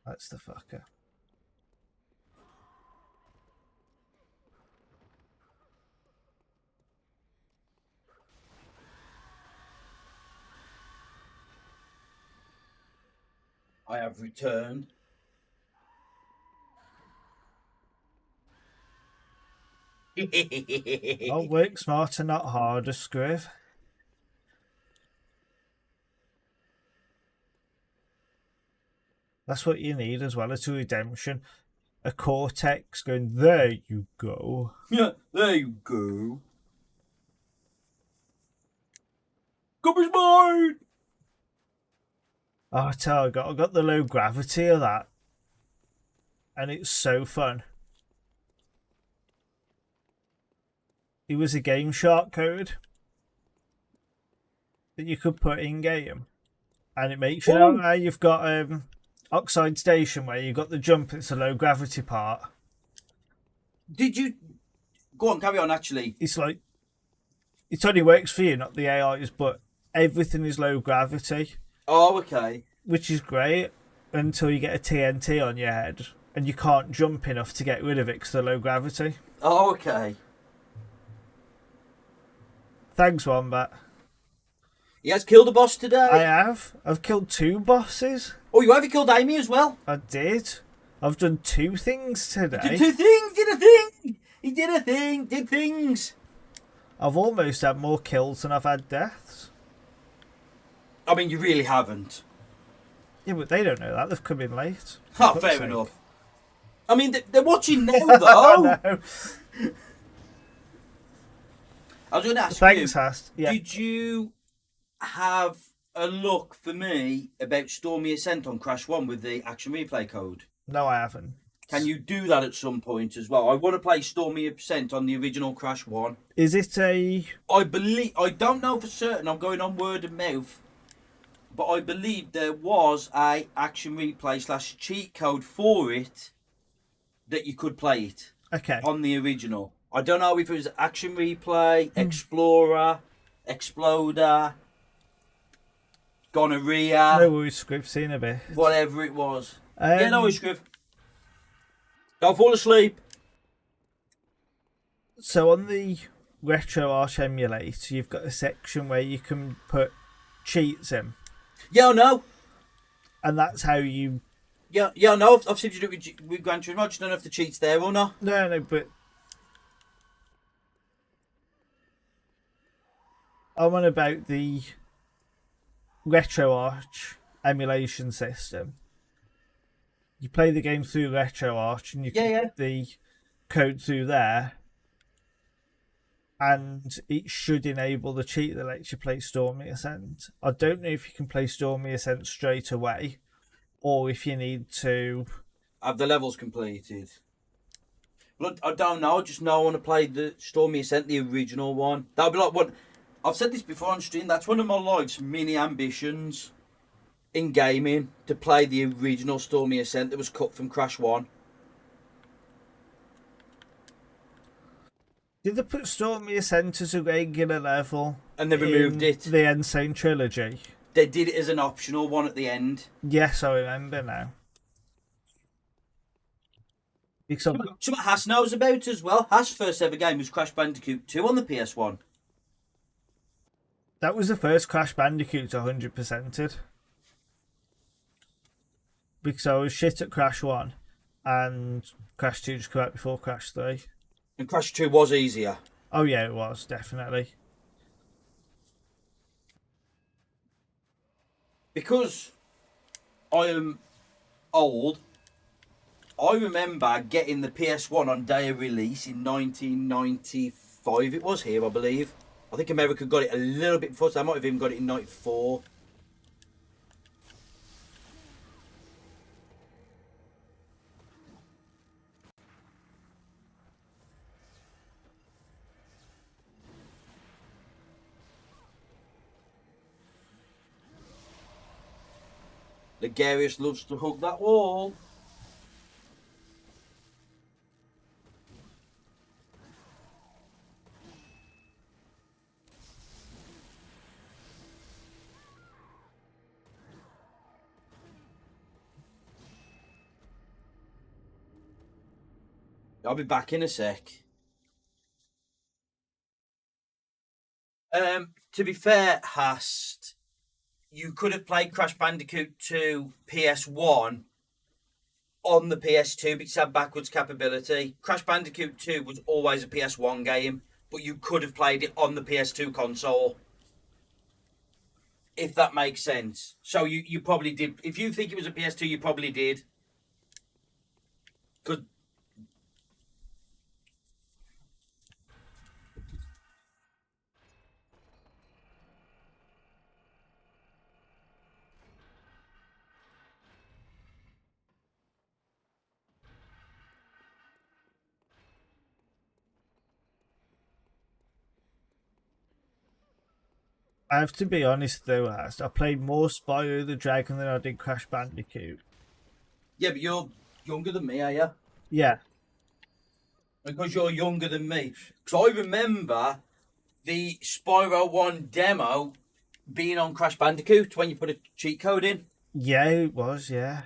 That's the fucker. I have returned. I'll work smarter, not harder, Scriv. That's what you need as well as a redemption. A Cortex going, there you go. Yeah, there you go. Copper's mine! Oh, I tell you, I got the low gravity of that. and it's so fun. It was a Game Shark code that you could put in game, and it makes you know how you've got Oxide Station where you've got the jump. It's a low gravity part. Did you go on? Carry on. Actually, It's like it only works for you, not the AIs, but everything is low gravity, oh, okay. which is great until you get a TNT on your head and you can't jump enough to get rid of it because of the low gravity. Oh, okay. Thanks, Wombat. He has killed a boss today. I have. I've killed 2 bosses. Oh, you have killed Amy as well. I did. I've done 2 things today. Did 2 things. Did a thing. He did a thing. Did things. I've almost had more kills than I've had deaths. I mean, you really haven't. Yeah, but they don't know that. They've come in late. Oh, fair enough. I mean, they're watching now, though. No. I was going to ask Thanks, you, Hast. Yeah. did you have a look for me about Stormy Ascent on Crash 1 with the action replay code? No, I haven't. Can you do that at some point as well? I want to play Stormy Ascent on the original Crash 1. Is it a... I don't know for certain, I'm going on word of mouth, but I believe there was a action replay / cheat code for it that you could play it Okay. on the original. I don't know if it was action replay, explorer, exploder, gonorrhea, No worries, Scriv. Seen a bit. whatever it was. Yeah, no worries, Scriv. Don't fall asleep. So on the RetroArch emulator, you've got a section where you can put cheats in. Yeah, I know. And that's how you... Yeah, I know. I've seen you do it with Gran Turismo. I just don't know if the cheat's there or not. No, but... I'm on about the RetroArch emulation system. You play the game through RetroArch and you can get the code through there, and it should enable the cheat that lets you play Stormy Ascent. I don't know if you can play Stormy Ascent straight away or if you need to have the levels completed. Well, I don't know. I just know I want to play the Stormy Ascent, the original one. That'll be like one. I've said this before on stream. That's one of my life's mini ambitions in gaming, to play the original Stormy Ascent that was cut from Crash 1. Did they put Stormy Ascent as a regular level? And they removed it. The Insane Trilogy. They did it as an optional one at the end. Yes, I remember now. Because something Haas knows about as well. Haas' first ever game was Crash Bandicoot 2 on the PS1. That was the first Crash Bandicoot 100%ed. Because I was shit at Crash 1 and Crash 2 just came out before Crash 3. And Crash 2 was easier. Oh yeah, it was, definitely. Because I am old, I remember getting the PS1 on day of release in 1995. It was here, I believe. I think America got it a little bit before, so I might have even got it in 94. Ligarius loves to hug that wall. I'll be back in a sec. To be fair, Hast, you could have played Crash Bandicoot 2 PS1 on the PS2 because it had backwards capability. Crash Bandicoot 2 was always a PS1 game, but you could have played it on the PS2 console. If that makes sense. So you probably did. If you think it was a PS2, you probably did. Because I have to be honest though, Last. I played more Spyro the Dragon than I did Crash Bandicoot. Yeah, but you're younger than me, are you? Yeah, Because you're younger than me. Because I remember the Spyro 1 demo being on Crash Bandicoot when you put a cheat code in. yeah, it was, yeah.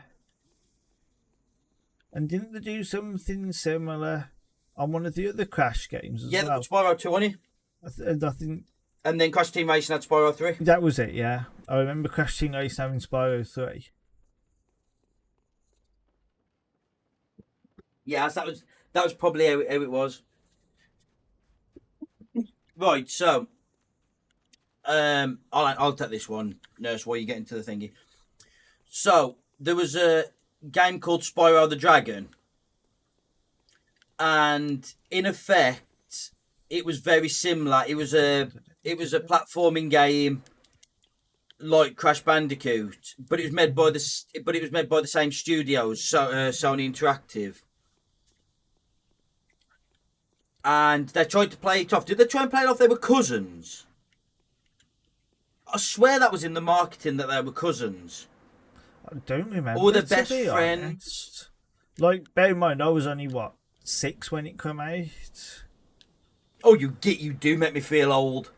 And didn't they do something similar on one of the other Crash games as Yeah, they well? put Spyro 2 on it. I think And then Crash Team Racing had Spyro 3. that was it, yeah. I remember Crash Team Racing having Spyro 3. Yeah, so that was probably how it was. Right, so I'll take this one, Nurse, while you get into the thingy. So there was a game called Spyro the Dragon, and in effect, it was very similar. It was a platforming game like Crash Bandicoot, but it was made by the same studios, so Sony Interactive. And they tried to play it off. Did they try and play it off? They were cousins. I swear that was in the marketing that they were cousins. I don't remember. Or the to best be friends. honest. Like, bear in mind, I was only, 6 when it came out? Oh, you do make me feel old.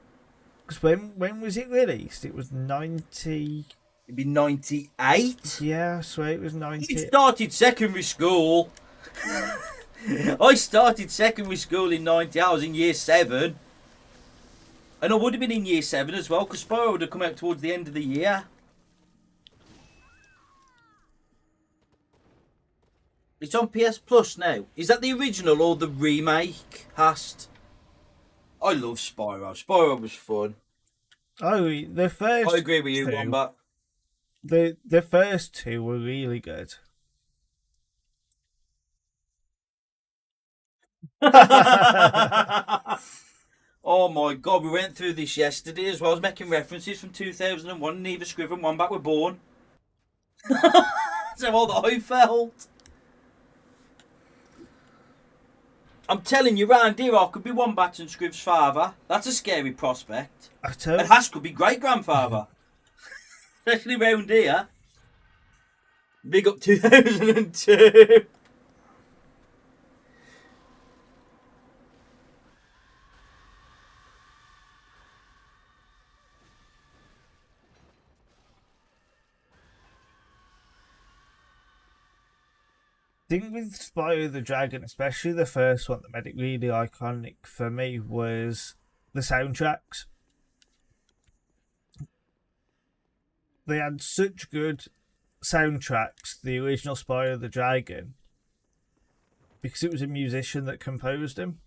Because when was it released? It was 90... It'd be 98. Yeah, I swear it was You 90... started secondary school. I started secondary school in 90. I was in year 7. And I would have been in year 7 as well, because Spyro would have come out towards the end of the year. It's on PS Plus now. Is that the original or the remake, Hast? I love Spyro. Spyro was fun. Oh, the first... I agree with you, two, Wombat. The first two were really good. Oh my god, we went through this yesterday as well. I was making references from 2001. Neither Scriv and Wombat were born. That's how old I felt. I'm telling you, round here, I could be Wombat and Scriv's father. That's a scary prospect. And Hash could be great grandfather. Especially round here. Big up 2002. Thing with Spyro the Dragon, especially the first one that made it really iconic for me, was the soundtracks. They had such good soundtracks, the original Spyro the Dragon, because it was a musician that composed them.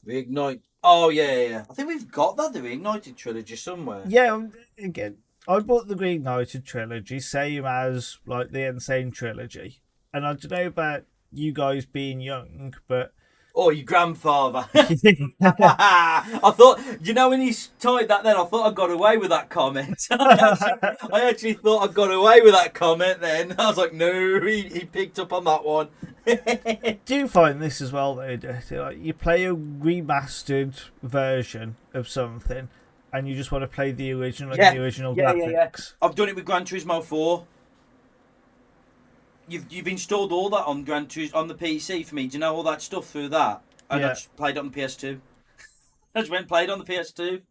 Reignite. Oh, yeah. I think we've got that, the Reignited trilogy, somewhere. Yeah, again, I bought the Green Knighted trilogy, same as like the Insane trilogy. And I don't know about you guys being young, but... Oh, your grandfather. I thought, when he typed that then, I thought I got away with that comment. I actually thought I got away with that comment then. I was like, no, he picked up on that one. Do you find this as well, though, Dirty? Like, you play a remastered version of something, and you just want to play the original and the original graphics. Yeah. I've done it with Gran Turismo 4. You've installed all that on on the PC for me. Do you know all that stuff through that? And I just played it on the PS2. I just went and played on the PS2.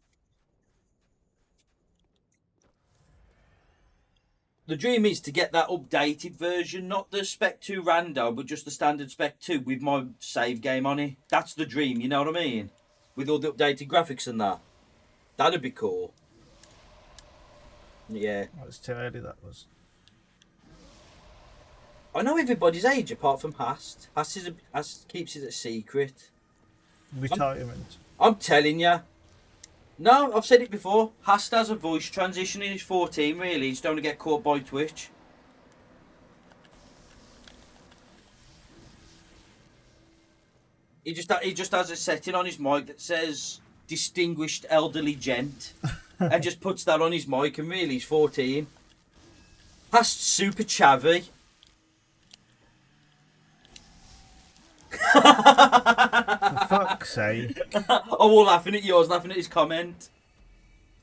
The dream is to get that updated version, not the Spec 2 Rando, but just the standard Spec 2 with my save game on it. That's the dream, you know what I mean? With all the updated graphics and that. That'd be cool. Yeah. That was too early, that was. I know everybody's age apart from Hast. Hast keeps it a secret. Retirement. I'm telling you. No, I've said it before. Hast has a voice transition in his 14, really. He's don't want to get caught by Twitch. He just has a setting on his mic that says distinguished elderly gent. And just puts that on his mic, and really he's 14. Hast's super chavvy. For fuck's sake. Oh, we're laughing at yours, laughing at his comment.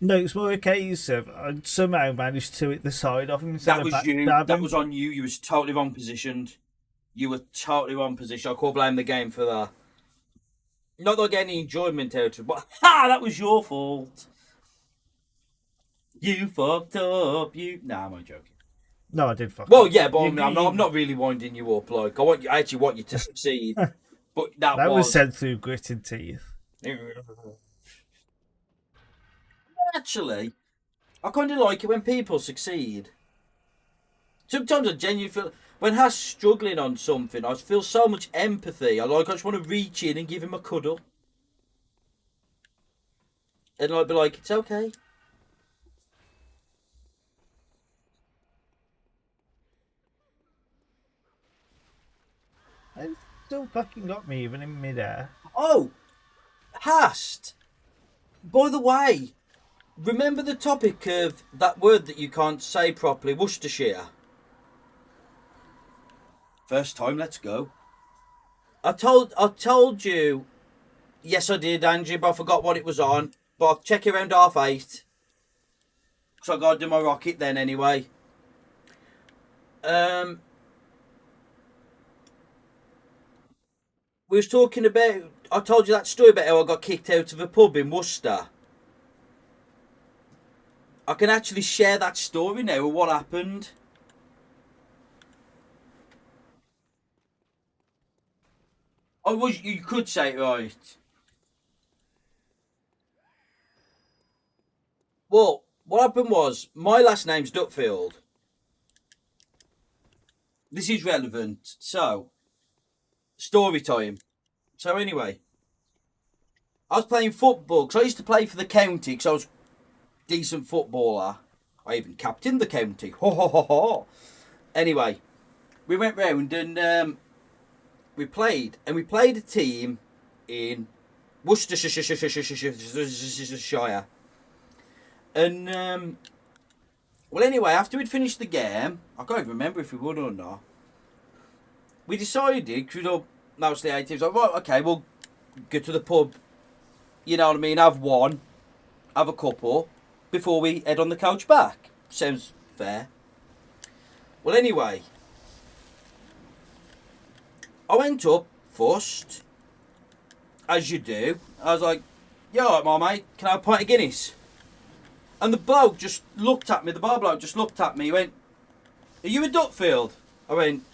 No, it's more a case of I somehow managed to hit the side of him instead That of was back you. stab That him. was on you. You was totally wrong positioned. You were totally wrong position. I can't blame the game for that. Not that I get any enjoyment out of it, but ha! That was your fault. You fucked up. You. Nah, I'm only joking. No, I did fuck Well, up. yeah, but You, I'm not really winding you up. Like I actually want you to succeed. But that that was was said through gritted teeth. actually. I kind of like it when people succeed. Sometimes I genuinely feel when Haas struggling on something, I feel so much empathy. I just want to reach in and give him a cuddle, and I'd be like, "It's okay." They still fucking got me even in midair. Oh, Hast. By the way, remember the topic of that word that you can't say properly, Worcestershire. First time, let's go. I told you. Yes, I did, Andrew, but I forgot what it was on. But I'll check it around 8:30. So I gotta do my rocket then anyway. Um, we was talking about. I told you that story about how I got kicked out of a pub in Worcester. I can actually share that story now of what happened. I was. You could say it right. Well, what happened was my last name's Dutfield. This is relevant. So, story time. So anyway, I was playing football because I used to play for the county because I was a decent footballer. I even captained the county. Ho ho ho ho. Anyway, we went round and we played a team in Worcestershire. And well, anyway, after we'd finished the game, I can't even remember if we won or not. We decided because we mostly 8 teams. Like, right, okay, we'll go to the pub. You know what I mean? Have one, have a couple before we head on the coach back. Sounds fair. Well, anyway, I went up first, as you do. I was like, "You alright, my mate? Can I have a pint of Guinness?" And the bloke just looked at me. The bar bloke just looked at me. He went, "Are you a Dutfield?" I went.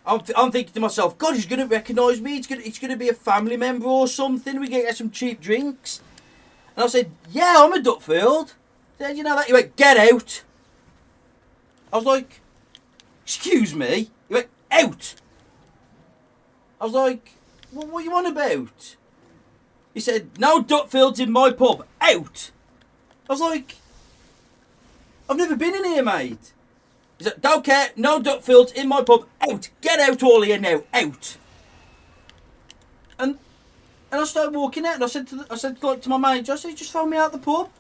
I'm thinking to myself, God, he's going to recognise me. It's going to be a family member or something. We get some cheap drinks. And I said, "Yeah, I'm a Dutfield." He said, "You know that?" He went, "Get out." I was like, "Excuse me?" He went, "Out." I was like, "Well, what are you on about?" He said, "No Dutfields in my pub. Out." I was like, "I've never been in here, mate." He said, "Don't care. No Dutfields in my pub. Out. Get out all of you now. Out." And I started walking out, and I said to my manager, I said, "Just throw me out the pub."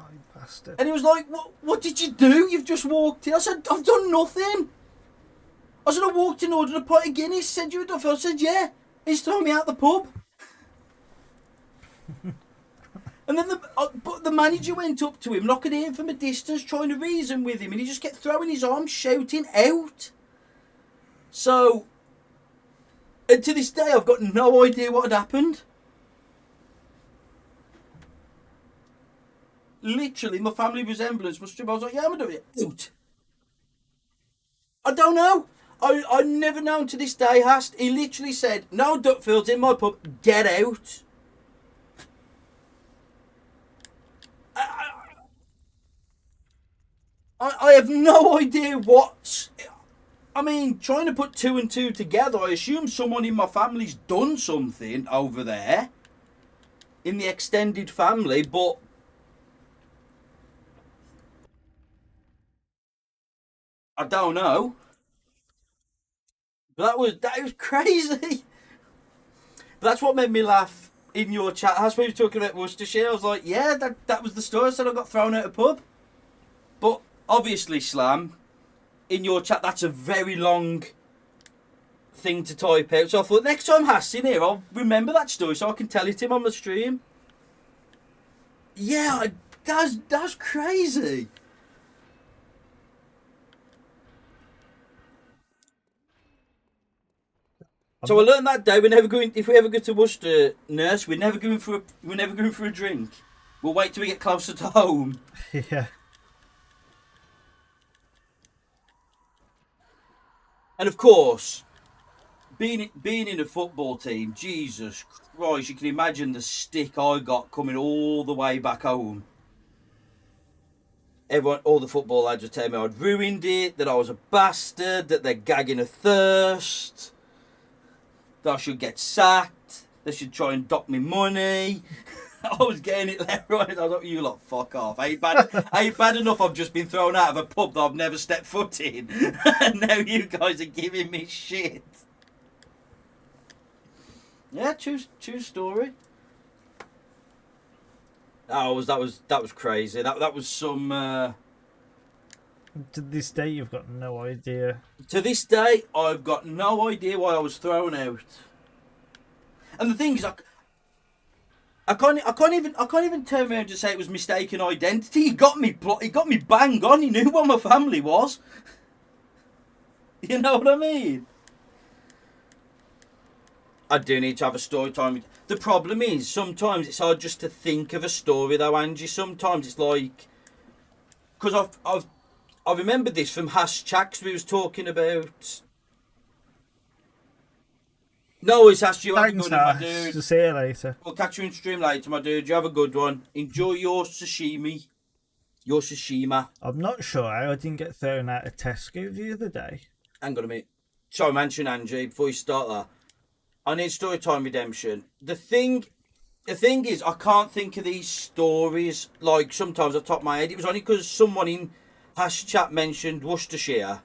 Oh, you bastard. And he was like, "What did you do? You've just walked in." I said, "I've done nothing." I said, "I walked in, ordered a pint of Guinness." He said, "You a Dutfield?" I said, "Yeah." He's throwing me out the pub. And then the manager went up to him, knocking him from a distance, trying to reason with him, and he just kept throwing his arms, shouting, "Out!" So, and to this day, I've got no idea what had happened. Literally, my family resemblance was true. I was like, "Yeah, I'm doing it." Out. I don't know. I never known to this day, Hast. He literally said, "No Dutfields in my pub. Get out." I have no idea what. I mean, trying to put two and two together, I assume someone in my family's done something over there in the extended family, but I don't know. But that was crazy. But that's what made me laugh in your chat. As we were talking about Worcestershire, I was like, "Yeah, that was the story." I said I got thrown out of pub. But obviously, Slam, in your chat, that's a very long thing to type out. So I thought next time Hass in here, I'll remember that story so I can tell it to him on the stream. Yeah, that's crazy. I'm So I not. learned that day we're never going. If we ever go to Worcester, nurse, we're never going for a drink. We'll wait till we get closer to home. Yeah. And of course, being in a football team, Jesus Christ, you can imagine the stick I got coming all the way back home. Everyone, all the football lads would tell me I'd ruined it, that I was a bastard, that they're gagging of thirst, that I should get sacked, they should try and dock me money. I was getting it left, right. I was like, you lot, fuck off. Ain't bad enough I've just been thrown out of a pub that I've never stepped foot in. And now you guys are giving me shit. Yeah, true story. That was crazy. That was some. To this day, you've got no idea. To this day, I've got no idea why I was thrown out. And the thing is, I can't even turn around and say it was mistaken identity. He got me bang on. He knew what my family was. You know what I mean? I do need to have a story time. The problem is sometimes it's hard just to think of a story though, Angie. Sometimes it's like because I remember this from Hash Chacks we was talking about. No, it's Hash. You have a Thanks, good one, my Ash. dude. See you later. We'll catch you in stream later, my dude. You have a good one. Enjoy your sashimi. Your sashima. I'm not sure how I didn't get thrown out of Tesco the other day. Hang on a minute. Sorry, mention Angie before you start that. I need story time redemption. The thing is, I can't think of these stories like sometimes off the top of my head. It was only because someone in Hash Chat mentioned Worcestershire,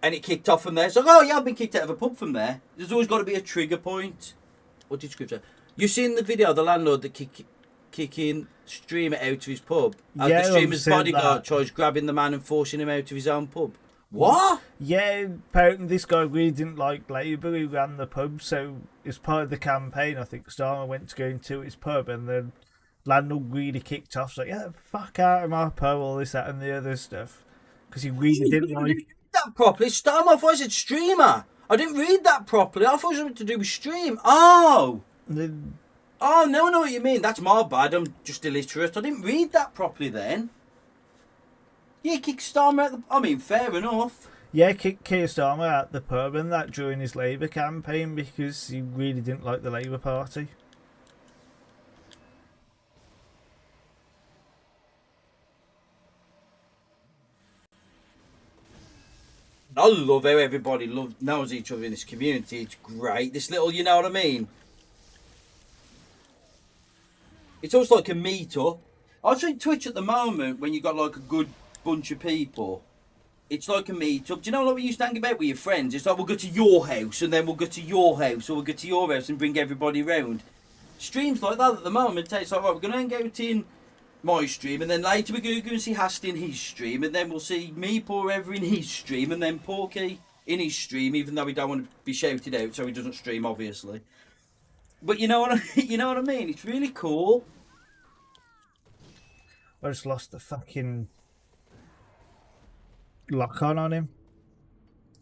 and it kicked off from there. So, oh yeah, I've been kicked out of a pub from there. There's always got to be a trigger point. What did Script say? You seen the video of the landlord that kicking streamer out of his pub? As Yeah, the I've streamer's seen bodyguard that. tries grabbing the man and forcing him out of his own pub. What? Yeah, apparently this guy really didn't like Labour who ran the pub, so as part of the campaign, I think Starmer went to go into his pub, and then landlord really kicked off. So, like, yeah, fuck out of my pub, all this, that, and the other stuff. Because he really didn't like. That properly. Start off. I said streamer. I didn't read that properly. I thought it was something to do with stream. Oh. Oh, no, I know what you mean. That's my bad. I'm just illiterate. I didn't read that properly then. Yeah, kick Starmer out the... I mean, fair enough. Yeah, kicked Keir Starmer out the pub and that during his Labour campaign because he really didn't like the Labour Party. I love how everybody knows each other in this community. It's great. This little, you know what I mean? It's almost like a meet-up. I think Twitch at the moment, when you got like a good bunch of people, it's like a meet-up. Do you know what we used to hang about with your friends? It's like we'll go to your house and then we'll go to your house, or we'll go to your house and bring everybody round. Streams like that at the moment, it's like, right, we're going to hang out in my stream, and then later we're going to go and see Hast in his stream, and then we'll see me, Poor Ever, in his stream, and then Porky in his stream, even though we don't want to be shouted out, so he doesn't stream, obviously. But you know what you know what I mean? It's really cool. I just lost the fucking lock on him.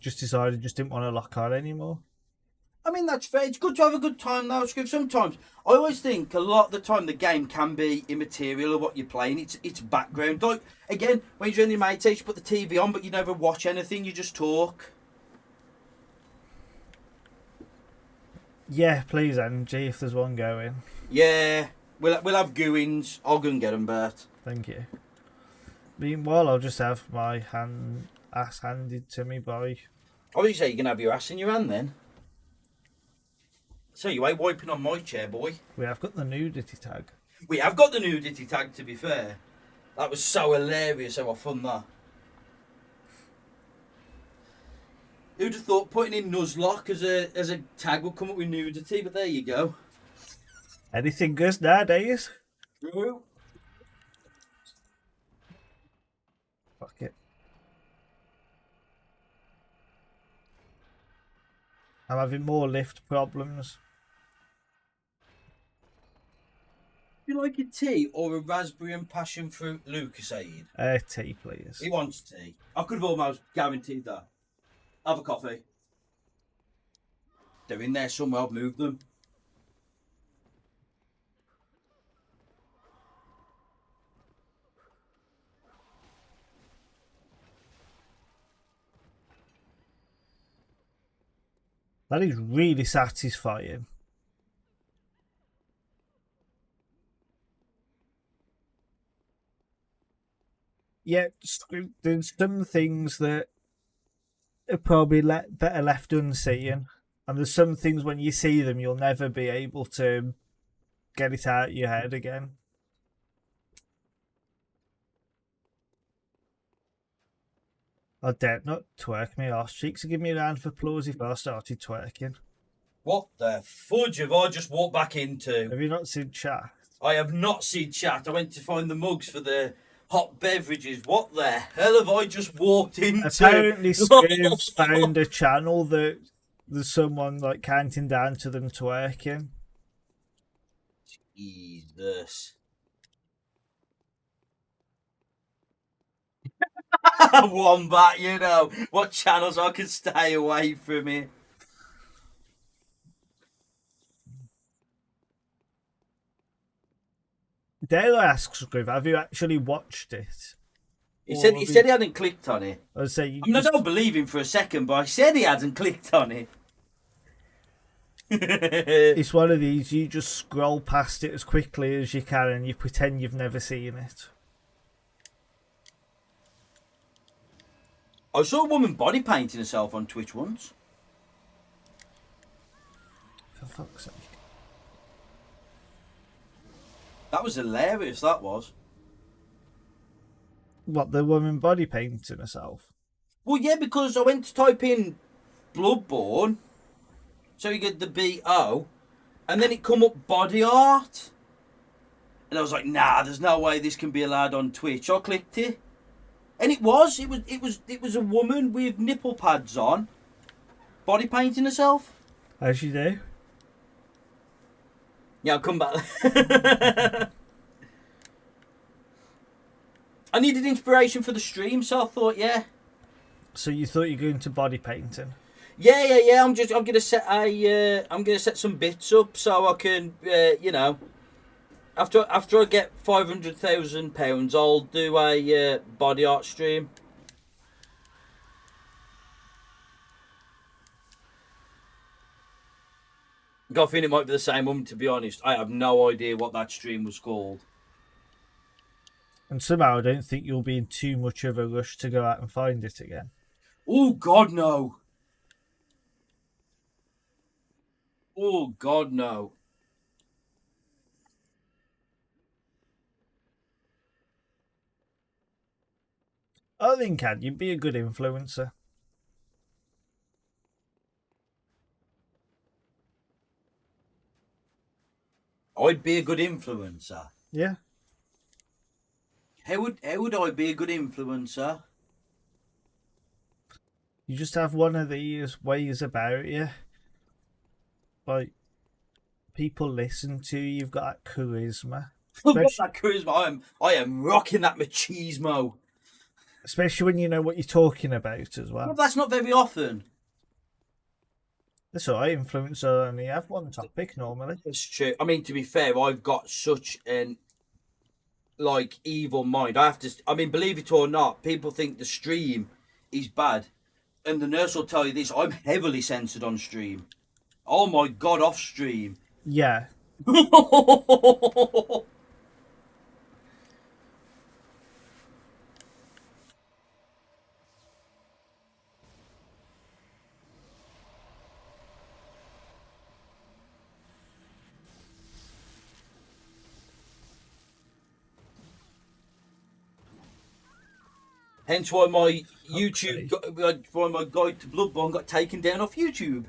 Just decided just didn't want to lock on anymore. I mean, that's fair. It's good to have a good time, though. Sometimes, I always think a lot of the time the game can be immaterial of what you're playing. It's background. Like, again, when you're in your mates, you put the TV on, but you never watch anything, you just talk. Yeah, please, Angie, if there's one going. Yeah, we'll have goings. I'll go and get them, Bert. Thank you. Meanwhile, I'll just have my ass handed to me by... I was say you're going to have your ass in your hand, then. So you ain't wiping on my chair, boy. We have got the nudity tag. We have got the nudity tag, to be fair. That was so hilarious how I fun that. Who'd have thought putting in Nuzlocke as a tag would come up with nudity, but there you go. Anything goes nowadays. True. Fuck it. I'm having more lift problems. You you like a tea or a raspberry and passion fruit Lucasade? Tea, please. He wants tea. I could have almost guaranteed that. Have a coffee. They're in there somewhere. I've moved them. That is really satisfying. Yeah, there's some things that are probably better left unseen, and there's some things when you see them, you'll never be able to get it out of your head again. I dare not twerk me arse cheeks, so give me a round of applause if I started twerking. What the fudge have I just walked back into? Have you not seen chat? I have not seen chat. I went to find the mugs for the hot beverages. What the hell have I just walked into? Apparently, Scream found a channel that there's someone like counting down to them twerking. Jesus. Wombat, you know. What channels I can stay away from it. Dare I ask, Scream, have you actually watched it? He said he hadn't clicked on it. I say I don't believe him for a second, but I said he hadn't clicked on it. It's one of these, you just scroll past it as quickly as you can and you pretend you've never seen it. I saw a woman body painting herself on Twitch once. For fuck's sake. That was hilarious, that was. What, the woman body painting herself? Well, yeah, because I went to type in Bloodborne, so you get the BO, and then it come up body art. And I was like, nah, there's no way this can be allowed on Twitch. I clicked it. And it was a woman with nipple pads on, body painting herself. As you do. Yeah, I'll come back. I needed inspiration for the stream, so I thought, yeah. So you thought you were going to body painting? Yeah. I'm gonna set some bits up so I can, after I get £500,000, I'll do a body art stream. I think it might be the same one, to be honest. I have no idea what that stream was called. And somehow I don't think you'll be in too much of a rush to go out and find it again. Oh, God, no. Oh, God, no. I think, Cad, you'd be a good influencer. I'd be a good influencer. Yeah. How would I be a good influencer? You just have one of these ways about you. Like, people listen to you, you've got that charisma. I've got that charisma. I am rocking that machismo. Especially when you know what you're talking about as well. Well, that's not very often. That's alright, influencer only have one topic normally. It's true. I mean, to be fair, I've got such an evil mind. Believe it or not, people think the stream is bad. And the nurse will tell you this, I'm heavily censored on stream. Oh my God, off stream. Yeah. Hence why my why my guide to Bloodborne got taken down off YouTube.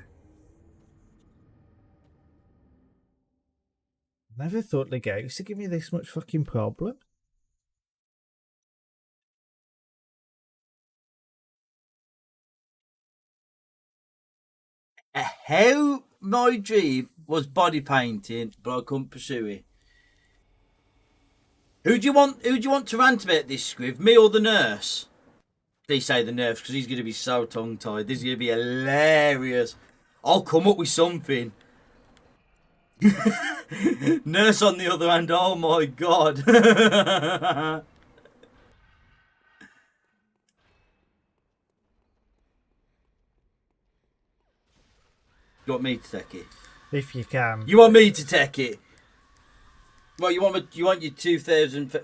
Never thought the game used to give me this much fucking problem. How my dream was body painting, but I couldn't pursue it. Who do you want? Who do you want to rant about this, Scriv? Me or the nurse? They say the nurse because he's going to be so tongue tied. This is going to be hilarious. I'll come up with something. Nurse on the other hand, oh my god. You want me to take it? If you can. You want me to take it? Well, you want me, you want your 2000.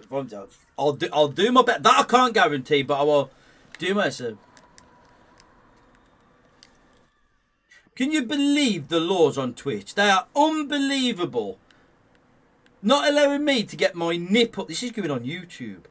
I'll do my best. That I can't guarantee, but I will do my best. Can you believe the laws on Twitch? They are unbelievable. Not allowing me to get my nipple. This is going on YouTube.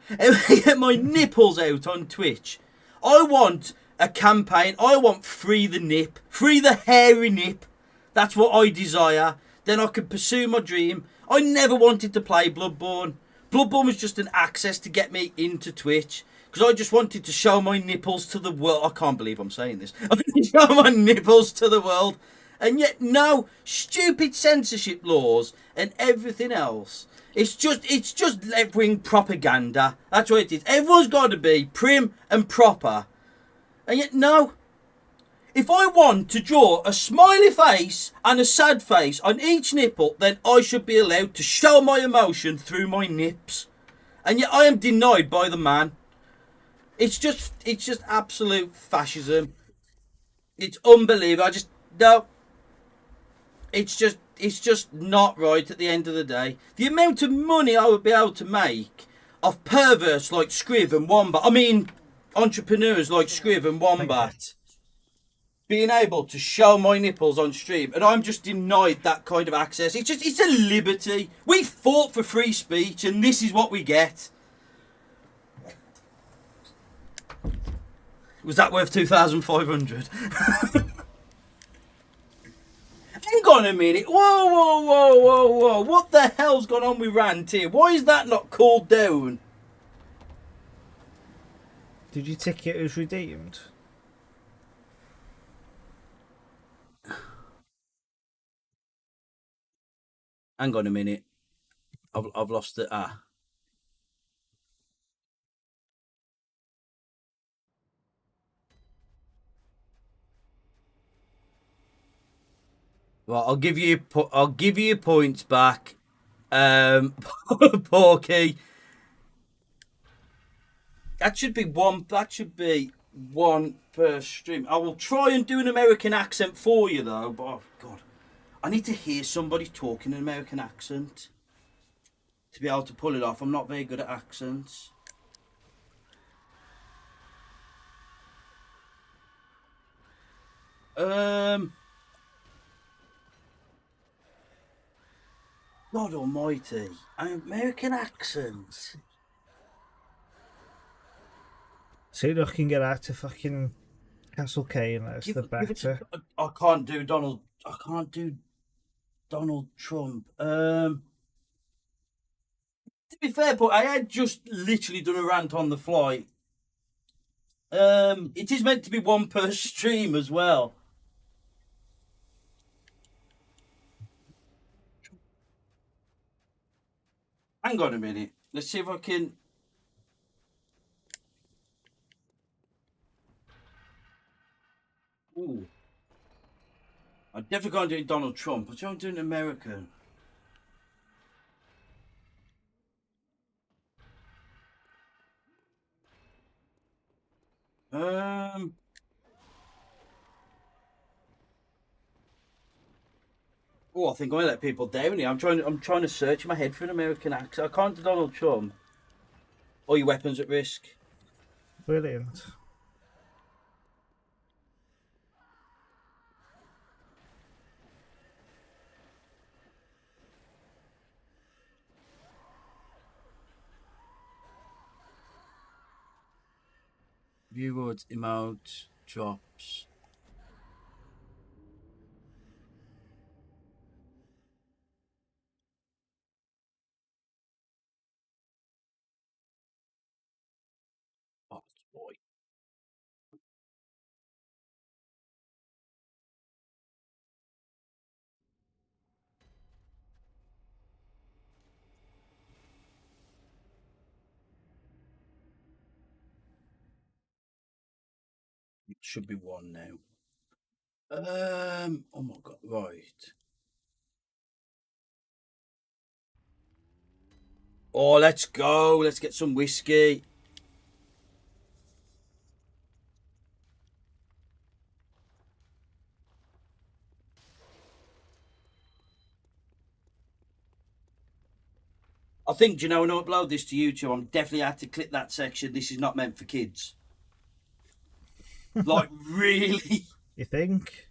Get my nipples out on Twitch. I want a campaign. I want free the nip, free the hairy nip. That's what I desire. Then I can pursue my dream. I never wanted to play Bloodborne. Bloodborne was just an access to get me into Twitch. Because I just wanted to show my nipples to the world. I can't believe I'm saying this. I want to show my nipples to the world. And yet, no, stupid censorship laws and everything else. It's just left-wing propaganda. That's what it is. Everyone's got to be prim and proper. And yet, no. If I want to draw a smiley face and a sad face on each nipple, then I should be allowed to show my emotion through my nips. And yet I am denied by the man. It's just absolute fascism. It's unbelievable. No. It's just not right at the end of the day. The amount of money I would be able to make off perverts like Scriv and Wombat. I mean, entrepreneurs like Scriv and Wombat. Being able to show my nipples on stream, and I'm just denied that kind of access. It's a liberty. We fought for free speech, and this is what we get. Was that worth 2,500? Hang on a minute. Whoa. What the hell's gone on with Rant here? Why is that not cooled down? Did your ticket was redeemed? Hang on a minute. I've lost it. Well, I'll give you points back. Porky. That should be one. That should be one per stream. I will try and do an American accent for you though. But oh god, I need to hear somebody talking an American accent to be able to pull it off. I'm not very good at accents. God almighty, an American accent. See, I can get out to fucking Castle Kane, that's the better. I can't do Donald. I can't do Donald Trump. To be fair, but I had just literally done a rant on the fly. It is meant to be one per stream as well. Hang on a minute. Let's see if I can. Ooh. I definitely can't do Donald Trump. I'm trying to do an American. Um. Oh, I think I let people down here. I'm trying to search in my head for an American accent. I can't do Donald Trump. All your weapons at risk. Brilliant. Rewards, emote, drops. Oh boy. It should be one now. Oh my god, right. Oh, let's go. Let's get some whiskey. I think, do you know, when I upload this to YouTube, I'm definitely had to click that section. This is not meant for kids. Like, really? You think?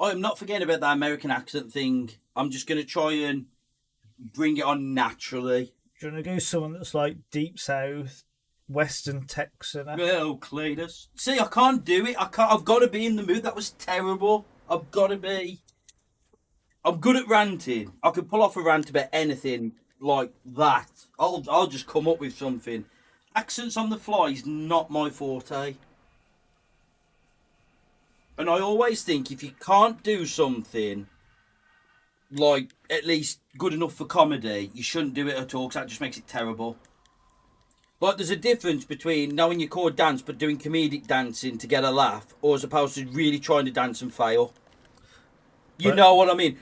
I'm not forgetting about that American accent thing. I'm just going to try and bring it on naturally. Do you want to go someone that's like deep south, western Texan? Oh, Cletus. See, I can't do it. I can't. I've got to be in the mood. That was terrible. I've got to be. I'm good at ranting. I can pull off a rant about anything like that. I'll just come up with something. Accents on the fly is not my forte. And I always think if you can't do something like at least good enough for comedy, you shouldn't do it at all, because that just makes it terrible. Like, there's a difference between knowing your core dance but doing comedic dancing to get a laugh, or as opposed to really trying to dance and fail. You know what I mean?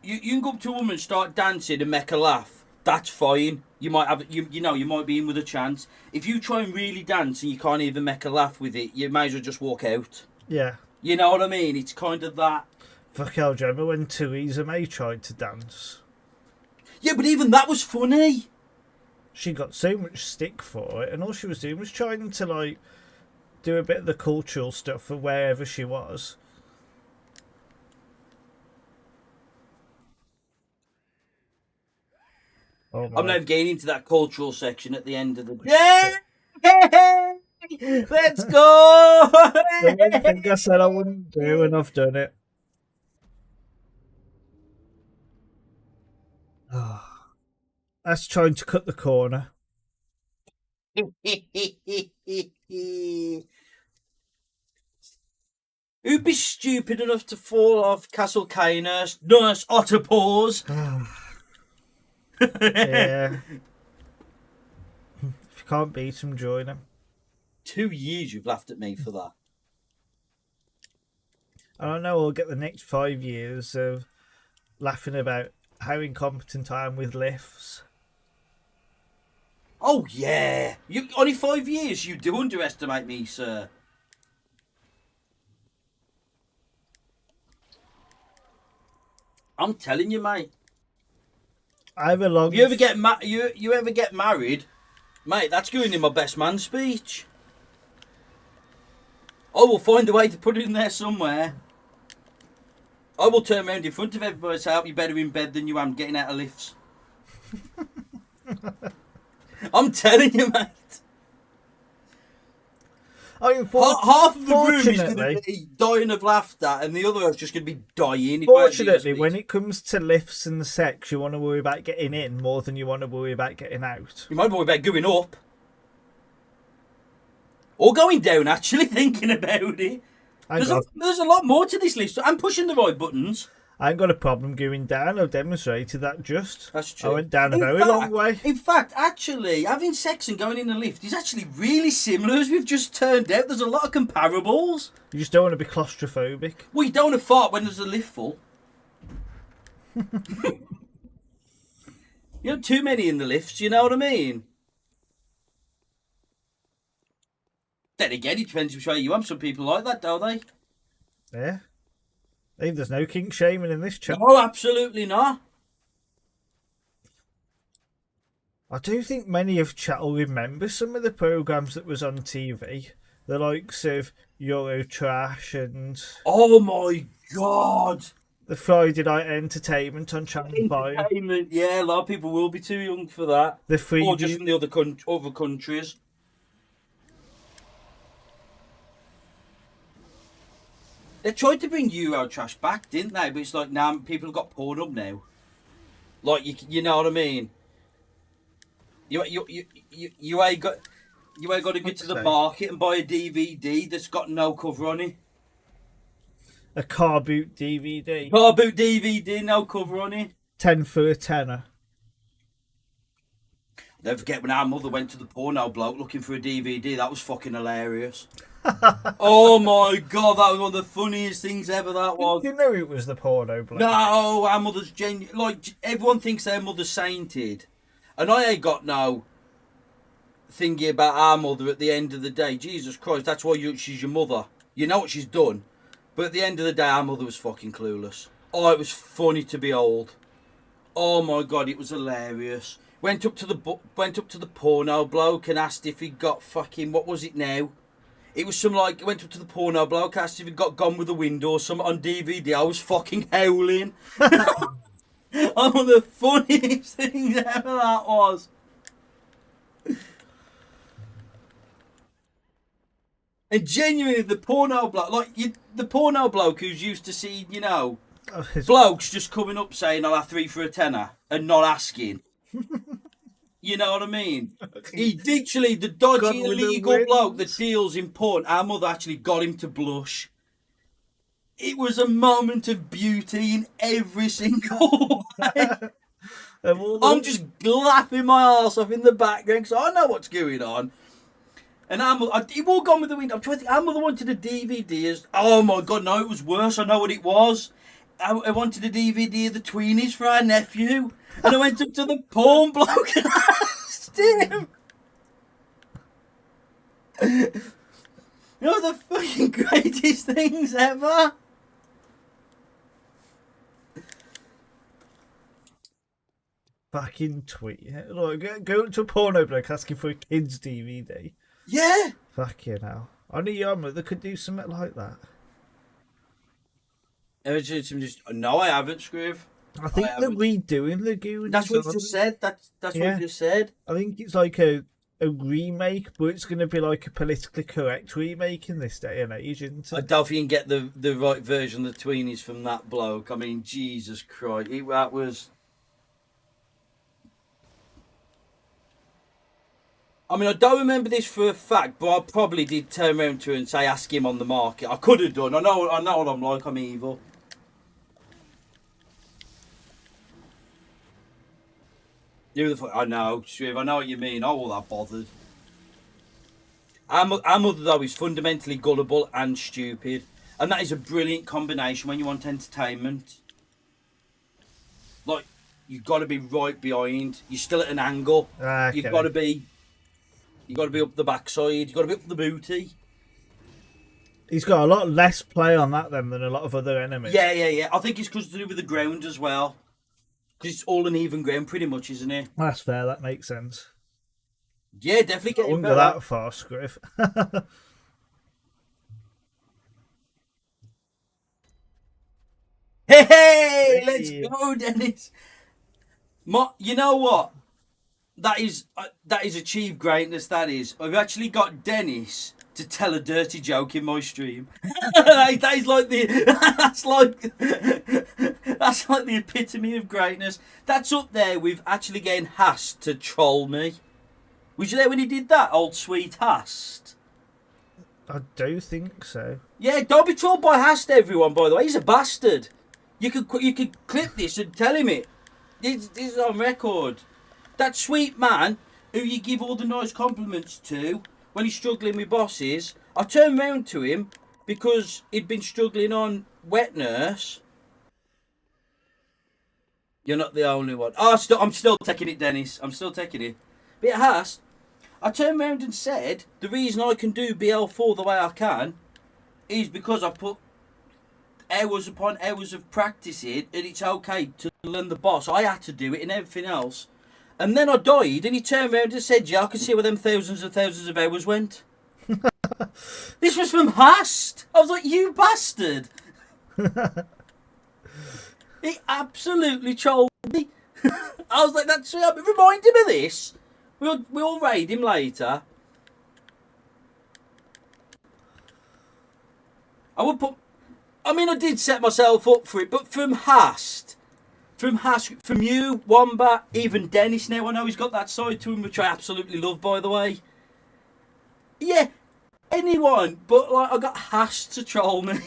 You can go up to a woman, start dancing and make her laugh. That's fine. You might have you might be in with a chance. If you try and really dance and you can't even make her laugh with it, you may as well just walk out. Yeah. You know what I mean? It's kind of that. Fuck hell, do you remember when Theresa May tried to dance? Yeah, but even that was funny. She got so much stick for it, and all she was doing was trying to, like, do a bit of the cultural stuff for wherever she was. Oh my. I'm now getting into that cultural section at the end of the day. Let's go! The one thing I said I wouldn't do, and I've done it. That's trying to cut the corner. Who'd be stupid enough to fall off Castle Cainhurst? Nurse Otterpaws. Yeah. If you can't beat him, join him. 2 years you've laughed at me for that. I don't know, I'll get the next 5 years of laughing about how incompetent I am with lifts. Oh yeah, you only 5 years. You do underestimate me, sir. I'm telling you, mate. I have a long. You ever get you ever get married, mate? That's going in my best man speech. I will find a way to put it in there somewhere. I will turn around in front of everybody and say, I hope you're better in bed than you am getting out of lifts. I'm telling you, mate. I mean, Half of the room is going to be dying of laughter, and the other is just going to be dying. Fortunately, when it comes to lifts and sex, you want to worry about getting in more than you want to worry about getting out. You might worry about going up. Or going down, actually, thinking about it. There's a lot more to this list. I'm pushing the right buttons. I ain't got a problem going down. I've demonstrated that just. That's true. I went down a very long way. In fact, actually, having sex and going in a lift is actually really similar, as we've just turned out. There's a lot of comparables. You just don't want to be claustrophobic. Well, you don't want to fart when there's a lift full. You know, too many in the lifts, you know what I mean? Then again, it depends which way you am. Some people like that, don't they? Yeah. Hey, there's no kink shaming in this chat. No, absolutely not. I do think many of chat will remember some of the programmes that was on TV. The likes of Eurotrash and... Oh my God! The Friday Night Entertainment on Channel 5. Yeah, a lot of people will be too young for that. Or just from the other countries. They tried to bring Eurotrash back, didn't they? But it's like now people have got Pornhub now. Like you know what I mean? You ain't got to get to the market and buy a DVD that's got no cover on it. A car boot DVD. Car boot DVD, no cover on it. 10 for a tenner. Never forget when our mother went to the porno bloke looking for a DVD. That was fucking hilarious. Oh my god, that was one of the funniest things ever. That was. You know it was the porno bloke. No, our mother's genuine. Like everyone thinks their mother's sainted, and I ain't got no thingy about our mother. At the end of the day, Jesus Christ, that's why she's your mother. You know what she's done, but at the end of the day, our mother was fucking clueless. Oh, it was funny to behold. Oh my god, it was hilarious. Went up to the porno bloke and asked if he got fucking, what was it now? It was some like, went up to the porno bloke, asked if he got Gone with the Wind or something on DVD. I was fucking howling. One of the funniest things ever that was. And genuinely, the porno bloke, the porno bloke who's used to seeing, blokes just coming up saying, I'll have 3 for a tenner and not asking. You know what I mean? He literally, the dodgy illegal bloke that deals in porn, our mother actually got him to blush. It was a moment of beauty in every single way. I'm just laughing my arse off in the background because I know what's going on. And he walked Gone with the Wind. I'm trying to think, our mother wanted a DVD. Oh my god, no, it was worse. I know what it was. I wanted a DVD of the Tweenies for our nephew. And I went up to the porn bloke and asked him. You know the fucking greatest things ever? Fucking tweet. Look, go to a porno bloke asking for a kid's DVD. Yeah. Fucking hell. Only your mother could do something like that. No, I haven't, Scriv. I think they're redoing the Goonies. That's what you just said. That's what you just said. I think it's like a remake, but it's going to be like a politically correct remake in this day and age, isn't it? I don't think you can get the right version of the Tweenies from that bloke. I mean, Jesus Christ. That was... I mean, I don't remember this for a fact, but I probably did turn around to her and say, ask him on the market. I could have done. I know what I'm like. I'm evil. I know, Shiv, I know what you mean. I'm all that bothered. Our mother, though, is fundamentally gullible and stupid. And that is a brilliant combination when you want entertainment. Like, you've got to be right behind. You're still at an angle. Okay. You've got to be up the backside. You've got to be up the booty. He's got a lot less play on that than a lot of other enemies. Yeah. I think it's because to do with the ground as well. Because it's all an even ground, pretty much, isn't it? That's fair. That makes sense. Yeah, definitely getting better. I wouldn't go that far, Scriv. Hey, let's go, Dennis. You know what? That is achieved greatness. That is. I've actually got Dennis to tell a dirty joke in my stream. That is like that's like the epitome of greatness. That's up there with actually getting Hast to troll me. Was you there when he did that, old sweet Hast? I do think so. Yeah, don't be trolled by Hast, everyone. By the way, he's a bastard. You could clip this and tell him it. This is on record. That sweet man who you give all the nice compliments to when he's struggling with bosses, I turned round to him because he'd been struggling on Wet Nurse. You're not the only one. Oh, I'm still taking it, Dennis. I'm still taking it. But it has. I turned round and said, the reason I can do BL4 the way I can is because I put hours upon hours of practicing and it's okay to learn the boss. I had to do it and everything else. And then I died, and he turned around and said, yeah, I can see where them thousands and thousands of hours went. This was from Hast. I was like, you bastard. He absolutely trolled me. I was like, that's remind him of this. We'll raid him later. I would put I mean, I did set myself up for it, but from from you, Wombat, even Dennis now, I know he's got that side to him, which I absolutely love, by the way. Yeah, anyone, but like, I got Hash to troll me.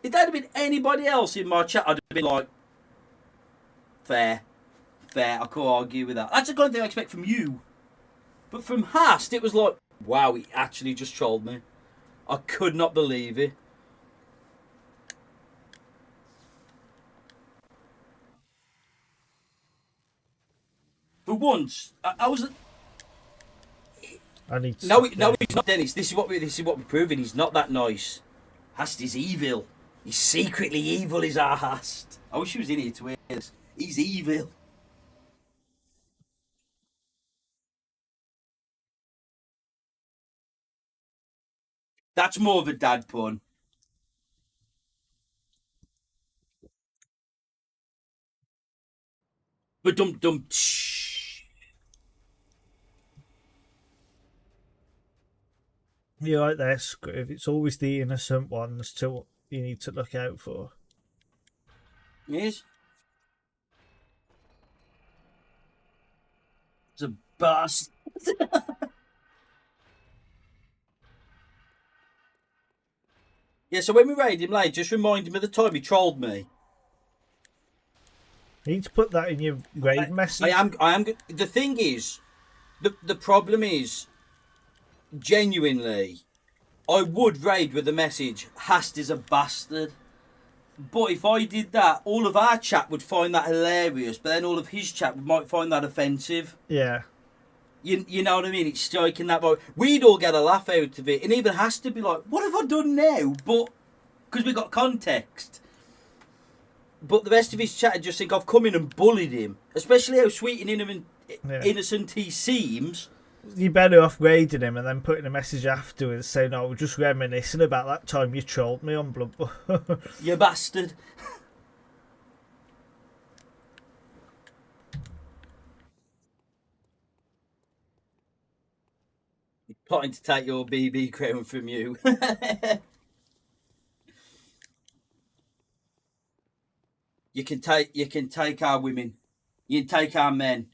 If that had been anybody else in my chat, I'd have been like, fair, I can't argue with that. That's the kind of thing I expect from you. But from Hast, it was like, wow, he actually just trolled me. I could not believe it. For once, I was. I need to No, he's not, Dennis. This is what we're proving. He's not that nice. Hast is evil. He's secretly evil, is our Hast. I wish he was in here to hear this. He's evil. That's more of a dad pun. But dum dum. You're right there, Scriv. It's always the innocent ones to you need to look out for. Yes. It's a bastard. Yeah, so when we raid him later, just remind him of the time he trolled me. You need to put that in your raid message. I am. The thing is, the problem is, genuinely, I would raid with the message, Hast is a bastard. But if I did that, all of our chat would find that hilarious, but then all of his chat might find that offensive. Yeah. You know what I mean? It's striking that point. We'd all get a laugh out of it, and even has to be like, what have I done now? But, because we got context. But the rest of his chat just think I've come in and bullied him. Especially how sweet and innocent he seems. You're better off grading him and then putting a message afterwards saying, "Oh, we're just reminiscing about that time you trolled me on Bloodborne." You bastard. Plotting to take your BB crown from you. You can take our women. You can take our men.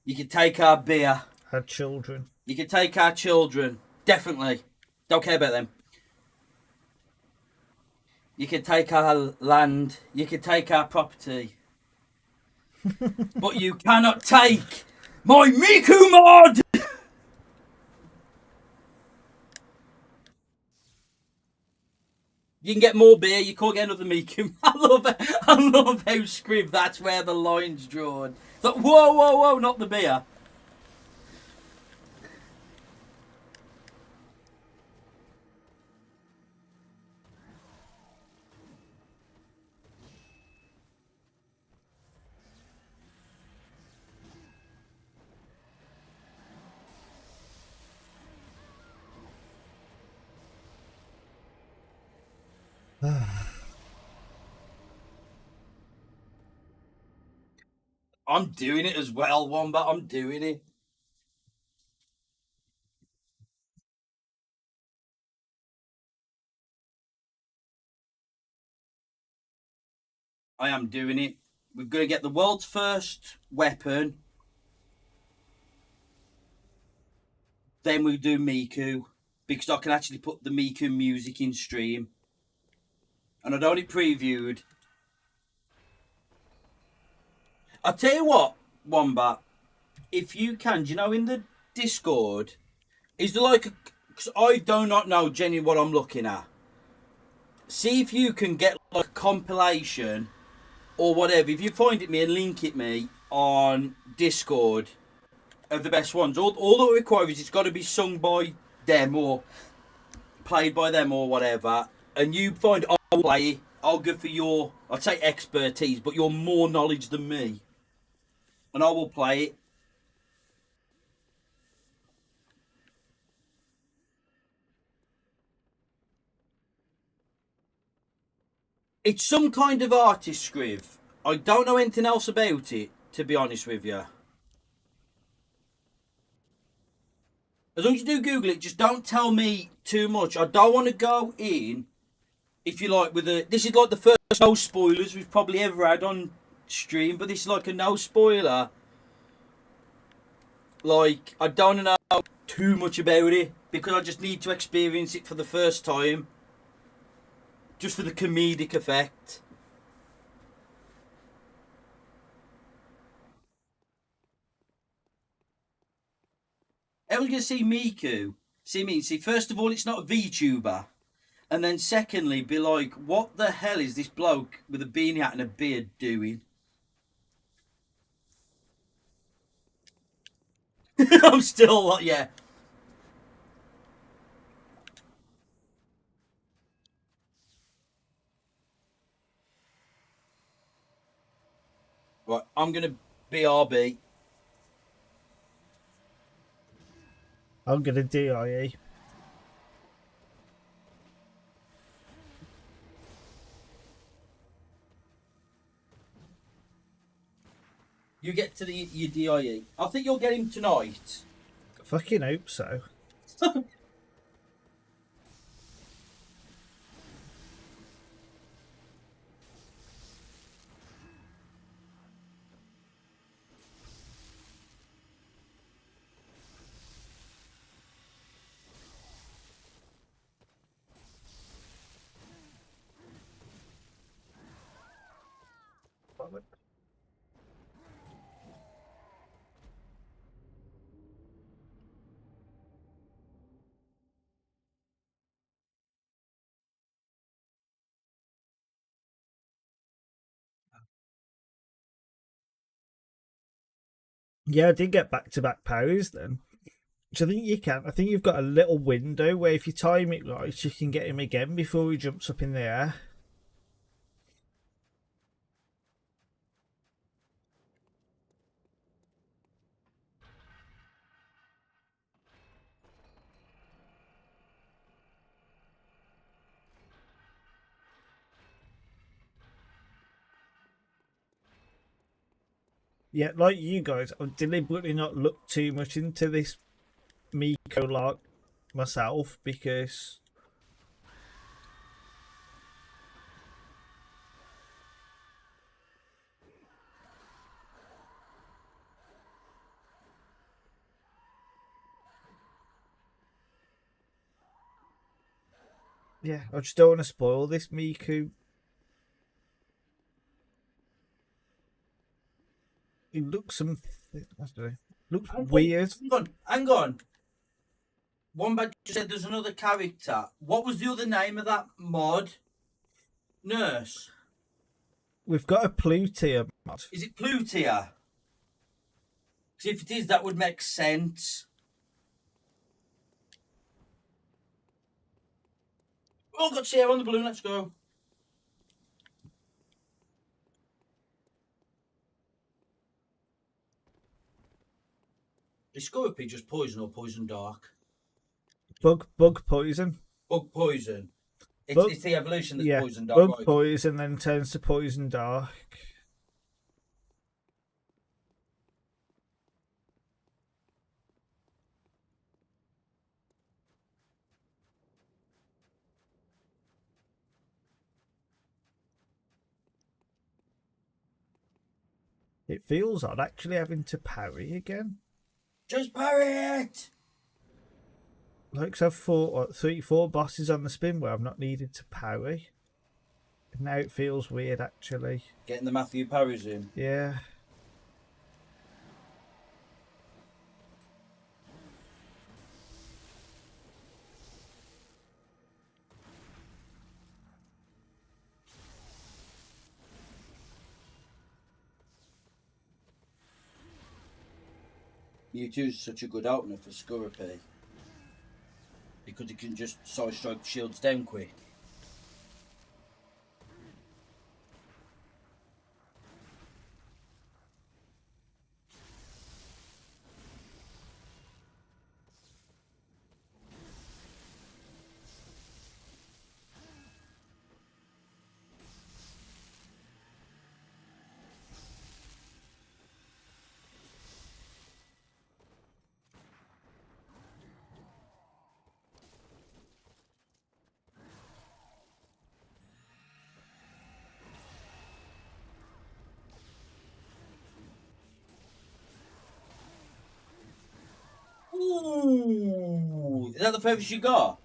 You can take our beer. Our children. You can take our children. Definitely. Don't care about them. You can take our land. You can take our property. But you cannot take my Miku mod! You can get more beer, you can't get another Miku. I love how Scrib, that's where the line's drawn. It's like, whoa, not the beer. I'm doing it as well, Wombat. I'm doing it. I am doing it. We're going to get the world's first weapon. Then we do Miku. Because I can actually put the Miku music in stream. And I'd only previewed. I'll tell you what, Wombat. If you can, do you know in the Discord, is there like a... Because I do not know genuinely what I'm looking at. See if you can get like a compilation or whatever. If you find it me and link it me on Discord of the best ones. All that it requires is it's got to be sung by them or played by them or whatever. And you find I'll play it. I'll go for your, I'd say expertise, but you're more knowledge than me. And I will play it. It's some kind of artist, Scriv. I don't know anything else about it, to be honest with you. As long as you do Google it, just don't tell me too much. I don't want to go in, if you like, with a. This is like the first no spoilers we've probably ever had on stream, but this is like a no spoiler. Like, I don't know too much about it because I just need to experience it for the first time. Just for the comedic effect. Everyone's going to see Miku. See, first of all, it's not a VTuber. And then secondly, be like, what the hell is this bloke with a beanie hat and a beard doing? I'm still like, yeah. Right, I'm going to BRB. I'm gonna DIE. You get to your DIE. I think you'll get him tonight. Fucking hope so. Yeah, I did get back-to-back parries then. Which I think you can. I think you've got a little window where if you time it right, you can get him again before he jumps up in the air. Yeah, like you guys, I've deliberately not looked too much into this Miko lark myself because yeah, I just don't want to spoil this Miku. He looks something. I don't know. Looks weird. Hang on. Wombat just said there's another character. What was the other name of that mod? Nurse. We've got a Plutia mod. Is it Plutia? Because if it is, that would make sense. Oh, got Sierra on the balloon. Let's go. Is Scorpy just poison or poison dark? Bug poison. Bug poison. Bug- It's the evolution that's Yeah, poison dark. bug Right? poison then turns to poison dark. It feels odd actually having to parry again. Just parry it! Like, so I've fought 4 bosses on the spin where I've not needed to parry. And now it feels weird actually. Getting the Matthew parries in. Yeah. Mewtwo's such a good opener for Scorpy. Because he can just side strike shields down quick. Is that the furthest you got?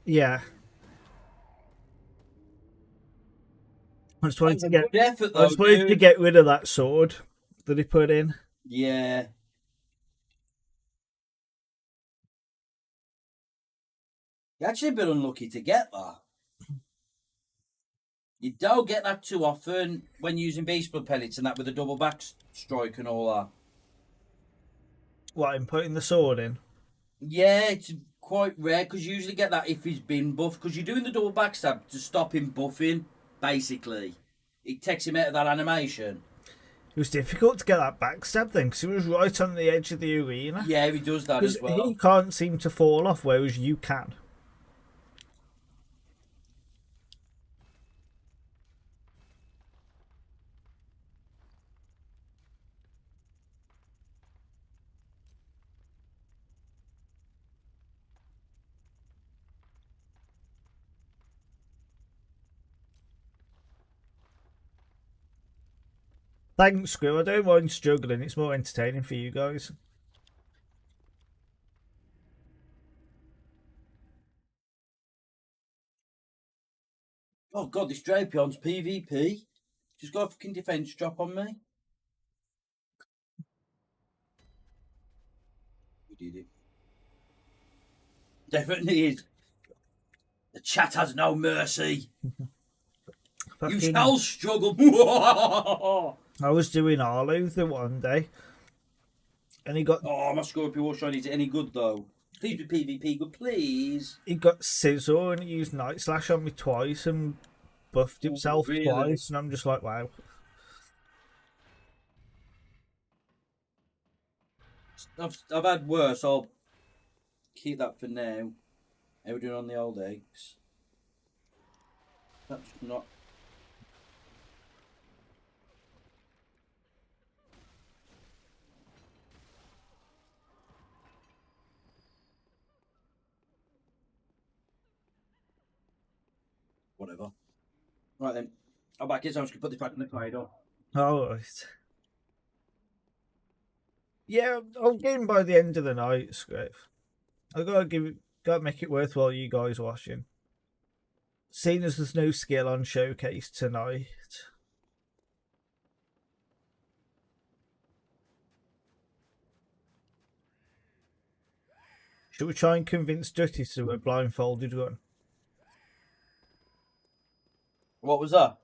Yeah. I just wanted That's to a get. good effort, I though, just wanted to dude. get rid of that sword that he put in. Yeah. You're actually a bit unlucky to get that. You don't get that too often when using beast blood pellets and that with a double back strike and all that. What, in putting the sword in? Yeah, it's quite rare because you usually get that if he's been buffed because you're doing the double backstab to stop him buffing, basically. It takes him out of that animation. It was difficult to get that backstab thing because he was right on the edge of the arena. Yeah, he does that Because as he well. can't seem to fall off, whereas you can. Thanks, Screw. I don't mind struggling. It's more entertaining for you guys. Oh god, this Drapion's PvP. Just got a fucking defense drop on me. We did it. Definitely is. The chat has no mercy. You Fucking, shall struggle. I was doing Arlo the one day, and Oh, my Scorpio War Shine, is it any good though? Please be PvP good, please. he got Scissor and he used Night Slash on me twice and buffed himself really? twice, and I'm just like, wow. I've had worse. I'll keep that for now. How we doing on the old eggs? That's not. Whatever. Right then. I'm back in, so I'm just going to put this back in the corridor. Alright. Yeah, I'll get him by the end of the night, Scrape. I gotta make it worthwhile you guys watching. Seeing as there's no skill on Showcase tonight. Should we try and convince Dutty to do a blindfolded run? What was that?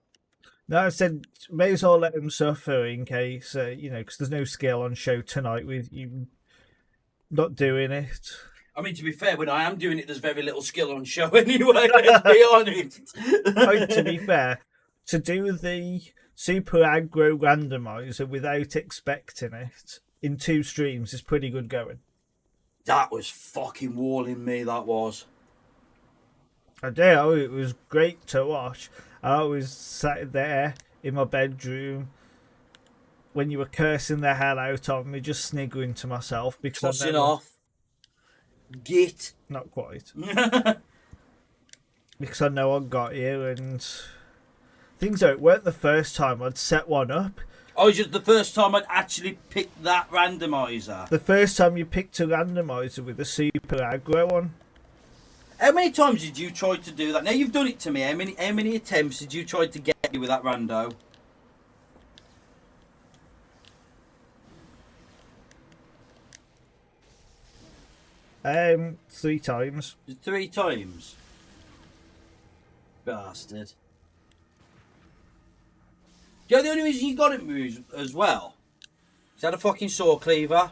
No, I said may as well let him suffer in case, because there's no skill on show tonight with you not doing it. I mean, to be fair, when I am doing it, there's very little skill on show anyway, let's be honest. To be fair, to do the super aggro randomizer without expecting it in 2 streams is pretty good going. That was fucking walling me, that was. I do, it was great to watch. I was sat there in my bedroom when you were cursing the hell out of me, just sniggering to myself because Tossing off. Git. Not quite. Because I know I got you, and things out. It weren't the first time I'd set one up. Oh, it's just the first time I'd actually picked that randomizer. The first time you picked a randomizer with a super aggro on. How many times did you try to do that? Now you've done it to me. How many attempts did you try to get me with that rando? Three times. 3 times. Bastard. You know the only reason you got it moved as well? Is that a fucking saw cleaver?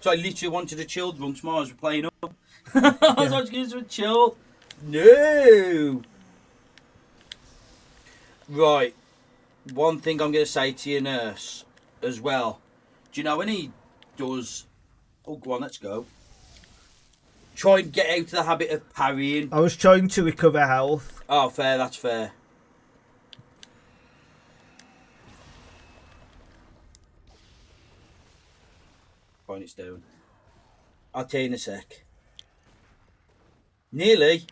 So I literally wanted a chilled run tomorrow as we're playing up. I was like, going to a chill. No. Right. One thing I'm going to say to your nurse as well. Do you know when he does... Oh, go on, let's go. Try and get out of the habit of parrying. I was trying to recover health. Oh, fair, that's fair. Point it down. I'll tell you in a sec. Nearly.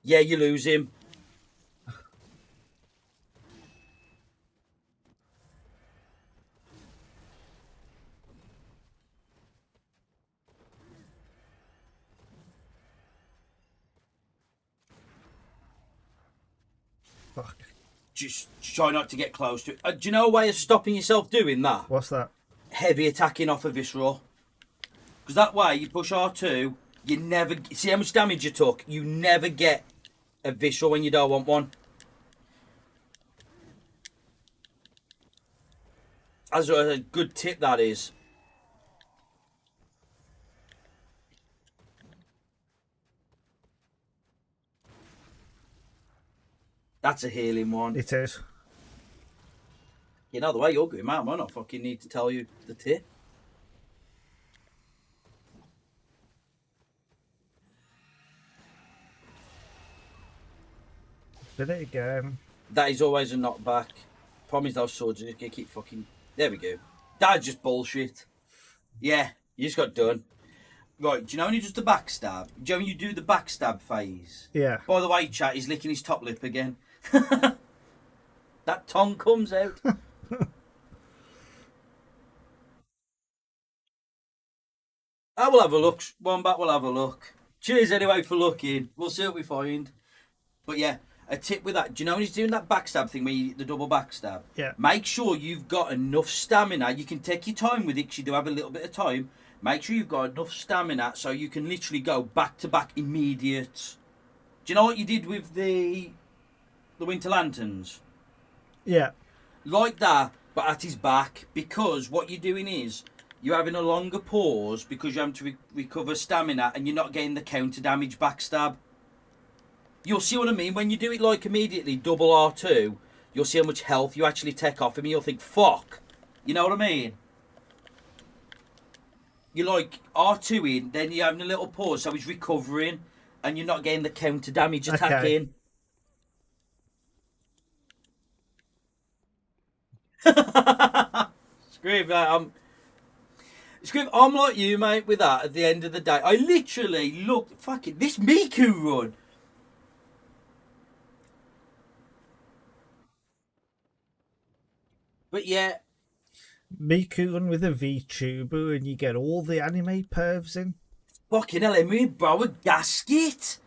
Yeah, you lose him. just try not to get close to it. Do you know a way of stopping yourself doing that? What's that? Heavy attacking off a visceral. Because that way, you push R2, you never... See how much damage you took? You never get a visceral when you don't want one. That's a good tip, that is. That's a healing one. It is. You know, the way you're going, man, I might not fucking need to tell you the tip. Did it again. That is always a knockback. Problem is those swords are just gonna keep fucking... There we go. That's just bullshit. Yeah, you just got done. Right, do you know when you do the backstab? Do you know when you do the backstab phase? Yeah. By the way, chat, he's licking his top lip again. That tongue comes out. I will have a look. Wombat will have a look. Cheers anyway for looking. We'll see what we find. But yeah, a tip with that. Do you know when he's doing that backstab thing, where the double backstab? Yeah. Make sure you've got enough stamina. You can take your time with it because you do have a little bit of time. Make sure you've got enough stamina so you can literally go back to back immediate. Do you know what you did with the Winter Lanterns? Yeah. Like that, but at his back. Because what you're doing is you're having a longer pause because you're having to recover stamina and you're not getting the counter damage backstab. You'll see what I mean? When you do it like immediately, double R2, you'll see how much health you actually take off him and you'll think, fuck. You know what I mean? You're like R2 in, then you're having a little pause so he's recovering and you're not getting the counter damage attack in. Scream, I'm like you, mate, with that at the end of the day. I literally looked, fucking, this Miku run. But yeah. Miku run with a VTuber and you get all the anime pervs in. Fucking hell, Emery, bro, a gasket.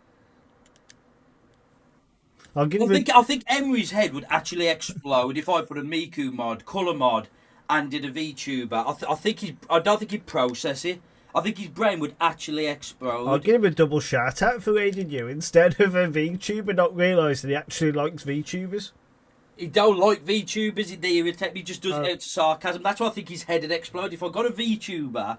I think Emery's head would actually explode if I put a Miku mod, colour mod, and did a VTuber. I don't think he'd process it. I think his brain would actually explode. I'll give him a double shout out for raiding you instead of a VTuber, not realising he actually likes VTubers. He don't like VTubers, they irritate me, he just does it out of sarcasm. That's why I think his head would explode. If I got a VTuber,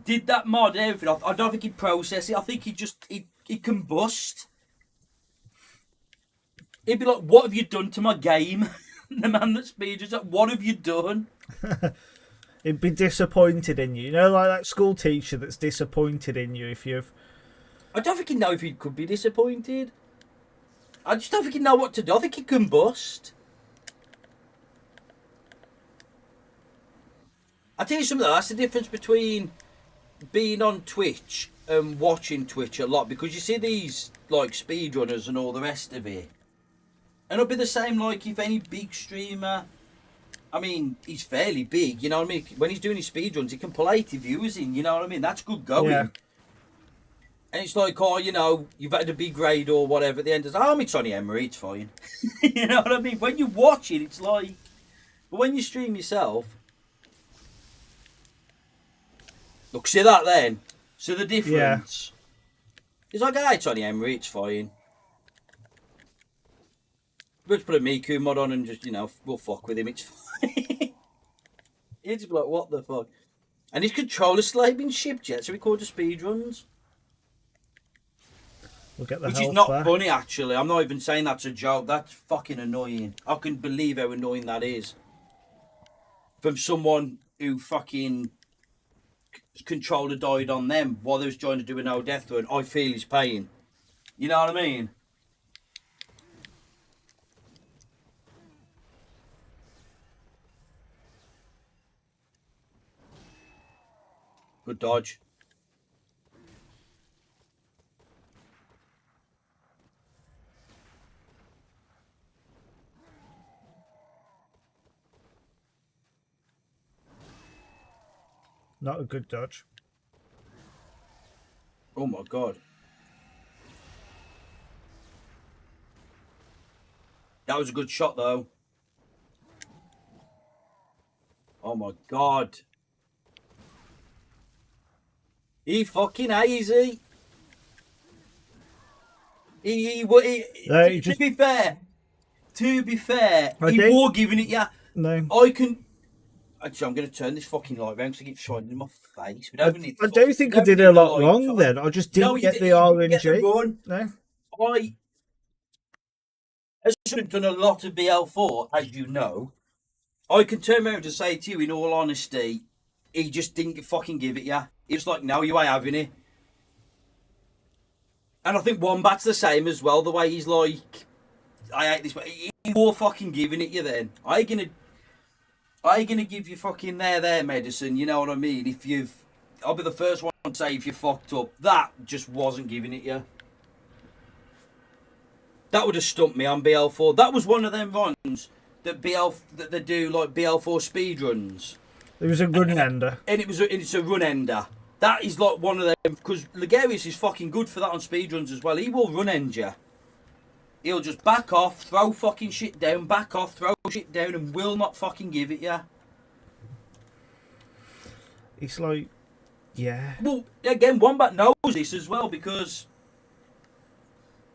did that mod and everything, I don't think he'd process it. I think he'd combust. He'd be like, what have you done to my game? The man that speeds like, what have you done? He'd be disappointed in you. You know, like that school teacher that's disappointed in you if you've... I don't think he'd know if he could be disappointed. I just don't think he'd know what to do. I think he'd combust. I'll tell you something though, that's the difference between being on Twitch and watching Twitch a lot, because you see these like speedrunners and all the rest of it. And it'll be the same like if any big streamer, I mean, he's fairly big, you know what I mean? When he's doing his speedruns, he can pull 80 viewers in, you know what I mean? That's good going. Yeah. And it's like, oh, you know, you've had a big raid or whatever at the end. It's, oh, it's only Emery, it's fine. You know what I mean? When you watch it, it's like... But when you stream yourself... Look, see that then? See the difference? Yeah. It's like, ah, it's only Emery, it's fine. We'll just put a Miku mod on and just, you know, we'll fuck with him, it's fine. He'd just be like, what the fuck? And his controller's still ain't been shipped yet, so we called the speedruns. We'll get the Which health is not back. funny, actually. I'm not even saying that's a joke. That's fucking annoying. I can believe how annoying that is. From someone who fucking controller died on them while they was trying to do a no death run. I feel his pain. You know what I mean? Good dodge. Not a good dodge. Oh my god. That was a good shot, though. Oh my god. He fucking hazy. No, he To just, be fair, I he don't, was giving it ya. no. I can. Actually, I'm going to turn this fucking light round because it keeps shining in my face. We I, don't need. I don't We think I don't did need a the lot light. wrong then. I just No, didn't get the you didn't get the RNG. run. No. I should have done a lot of BL4, as you know. I can turn around and say to you, in all honesty, he just didn't fucking give it ya. He was like, no, you ain't having it. And I think Wombat's the same as well. The way he's like, I hate this, but he was fucking giving it you. Then I ain't gonna give you fucking there medicine. You know what I mean? I'll be the first one to say if you fucked up. That just wasn't giving it you. That would have stumped me on BL4. That was one of them runs that they do like BL4 speed runs. It was a good ender. And it's a run ender. That is like one of them, because Ligarius is fucking good for that on speedruns as well. He will run end you. He'll just back off, throw fucking shit down, back off, throw shit down, and will not fucking give it ya. It's like, yeah. Well, again, Wombat knows this as well, because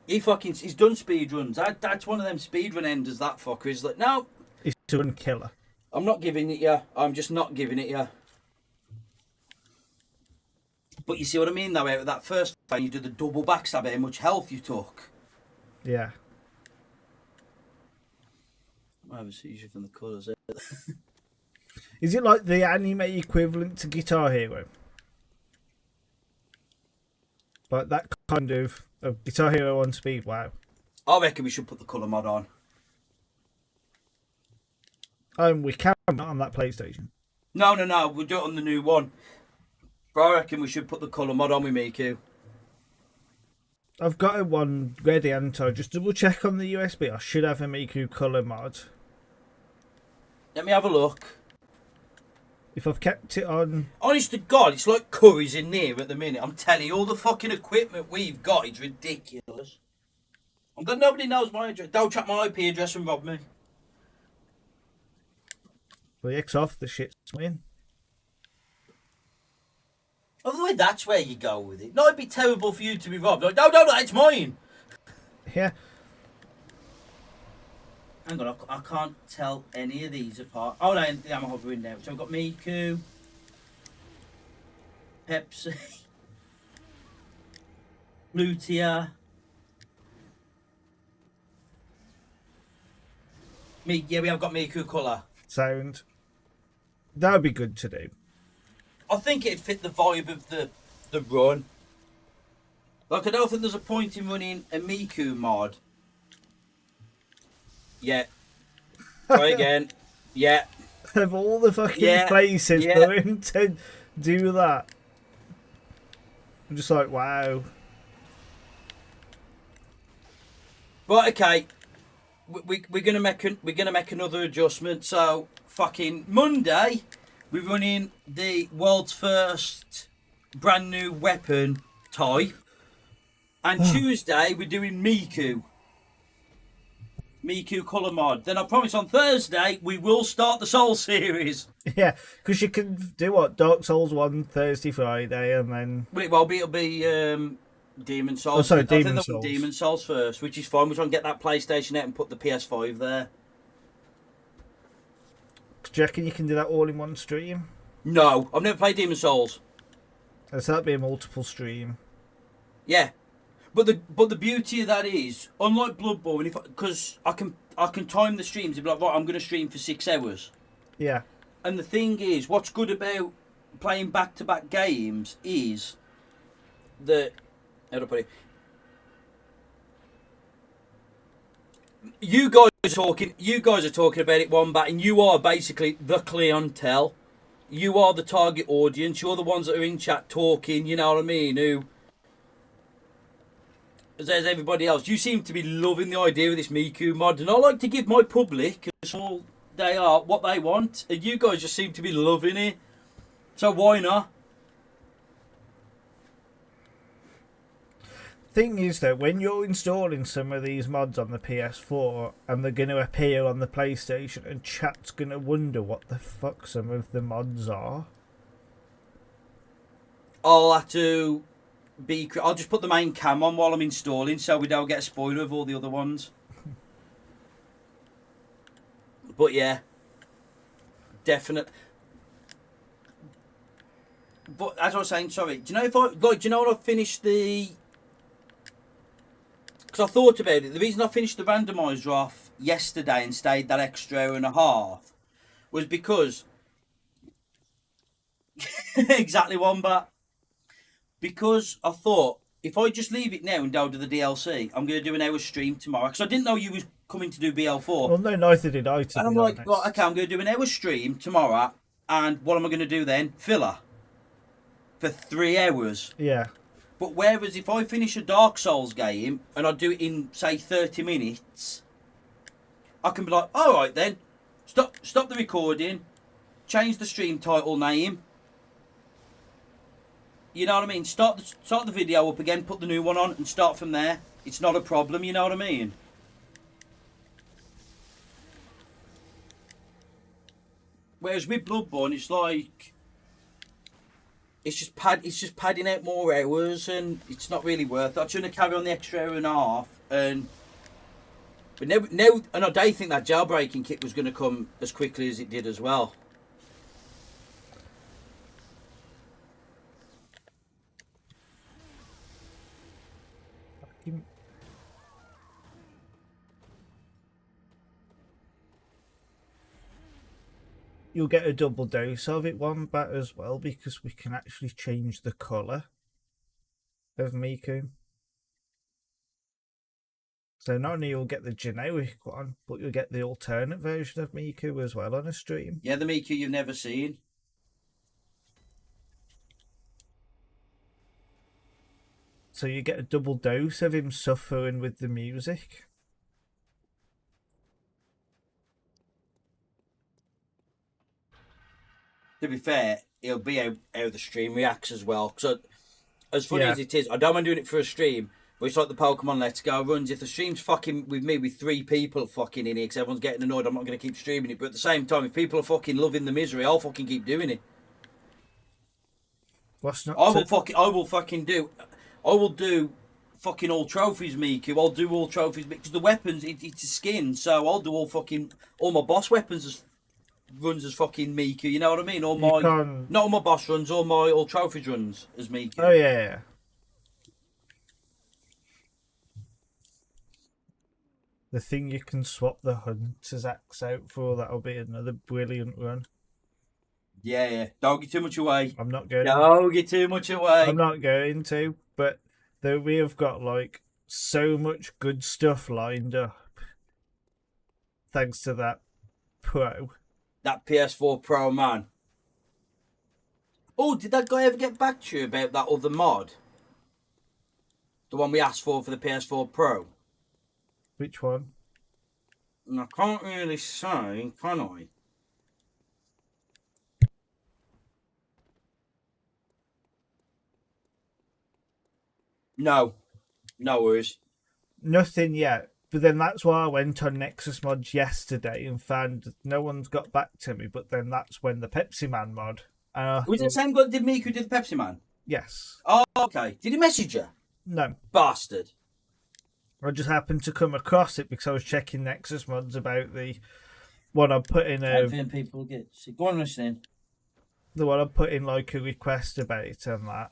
he's done speedruns. That's one of them speedrun enders, that fucker. He's like, no, He's a run killer. I'm not giving it ya. I'm just not giving it ya. But you see what I mean, though, out of that first fight, you do the double backstab, how much health you took. Yeah. I have a seizure from the colours. Is it like the anime equivalent to Guitar Hero? Like that kind of Guitar Hero on speed, wow. I reckon we should put the colour mod on. We can, not on that PlayStation. No, we'll do it on the new one. But I reckon we should put the colour mod on with Miku. I've got a one ready, haven't I? Just double check on the USB. I should have a Miku colour mod. Let me have a look. If I've kept it on... Honest to God, it's like curries in there at the minute. I'm telling you, all the fucking equipment we've got is ridiculous. I'm glad nobody knows my address. Don't track my IP address and rob me. Well, X off, the shit's win. Otherwise, that's where you go with it. No, it'd be terrible for you to be robbed. Like, no, it's mine. Yeah. Hang on, I can't tell any of these apart. Oh, no, I'm hovering now. So I've got Miku, Pepsi, Lutia, we have got Miku colour. Sound. That would be good to do. I think it'd fit the vibe of the run. Like, I don't think there's a point in running a Miku mod. Yeah. Try again. Yeah. Of all the fucking places for him to do that. I'm just like, wow. Right, okay. We're gonna make another adjustment. So fucking Monday, we're running the world's first brand new weapon type, and Tuesday we're doing Miku colour mod. Then I promise on Thursday we will start the Soul series. Yeah, because you can do what? Dark Souls 1 Thursday, Friday, and then... Well, it'll be Demon Souls. Oh, sorry, I think Demon they'll Souls. put Demon Souls first, which is fine. We're trying to get that PlayStation out and put the PS5 there. Do you reckon you can do that all in one stream? No, I've never played Demon Souls. So that'd be a multiple stream. Yeah, but the beauty of that is, unlike Bloodborne, because I can time the streams and be like, right, I'm going to stream for 6 hours. Yeah. And the thing is, what's good about playing back-to-back games is that, how do I put it? You guys are talking about it, Wombat, and you are basically the clientele. You are the target audience. You're the ones that are in chat talking. You know what I mean? Who, as everybody else, you seem to be loving the idea of this Miku mod, and I like to give my public, as all they are, what they want, and you guys just seem to be loving it. So why not? Thing is, though, when you're installing some of these mods on the PS4 and they're going to appear on the PlayStation, and chat's going to wonder what the fuck some of the mods are. I'll have to be. I'll just put the main cam on while I'm installing, so we don't get a spoiler of all the other ones. But yeah, definite. But as I was saying, sorry. Do you know if I like? Do you know when I finished the? Because I thought about it. The reason I finished the randomizer off yesterday and stayed that extra hour and a half was because exactly one, but because I thought if I just leave it now and don't do the DLC, I'm going to do an hour stream tomorrow. Because I didn't know you was coming to do BL4. Well, no, neither did I. And I'm like, right, okay, I'm going to do an hour stream tomorrow. And what am I going to do then? Filler. For 3 hours. Yeah. But whereas if I finish a Dark Souls game and I do it in, say, 30 minutes, I can be like, all right then, stop the recording, change the stream title name. You know what I mean? Start the video up again, put the new one on, and start from there. It's not a problem, you know what I mean? Whereas with Bloodborne, it's like it's just padding out more hours, and it's not really worth it. I'm trying to carry on the extra hour and a half, but now, and I don't think that jailbreaking kit was going to come as quickly as it did as well. You'll get a double dose of it, Wombat, as well, because we can actually change the colour of Miku. So not only you'll get the generic one, but you'll get the alternate version of Miku as well on a stream. Yeah, the Miku you've never seen. So you get a double dose of him suffering with the music. To be fair, it'll be how the stream reacts as well. So, as funny as it is, I don't mind doing it for a stream, but it's like the Pokemon Let's Go runs. If the stream's fucking with me with 3 people fucking in it because everyone's getting annoyed, I'm not going to keep streaming it. But at the same time, if people are fucking loving the misery, I'll fucking keep doing it. I will do fucking all trophies, Miku. I'll do all trophies because the weapons, it's a skin. So I'll do all my boss weapons runs as fucking Miku, you know what I mean? Not all my boss runs, all trophies runs as Miku. Oh yeah. The thing you can swap the hunter's axe out for, that'll be another brilliant run. Yeah. Don't get too much away. I'm not going. Don't get too much away. I'm not going to, but we have got like so much good stuff lined up. Thanks to that Pro. That PS4 Pro, man. Oh, did that guy ever get back to you about that other mod? The one we asked for the PS4 Pro? Which one? I can't really say, can I? No worries. Nothing yet. But then that's why I went on Nexus Mods yesterday and found no one's got back to me. But then that's when the Pepsi Man mod. Was it the same guy that did Miku did the Pepsi Man? Yes. Oh, okay. Did he message you? No. Bastard. I just happened to come across it because I was checking Nexus Mods about the one I put in. I think people get. Go on, listening. The one I put in like a request about it and that.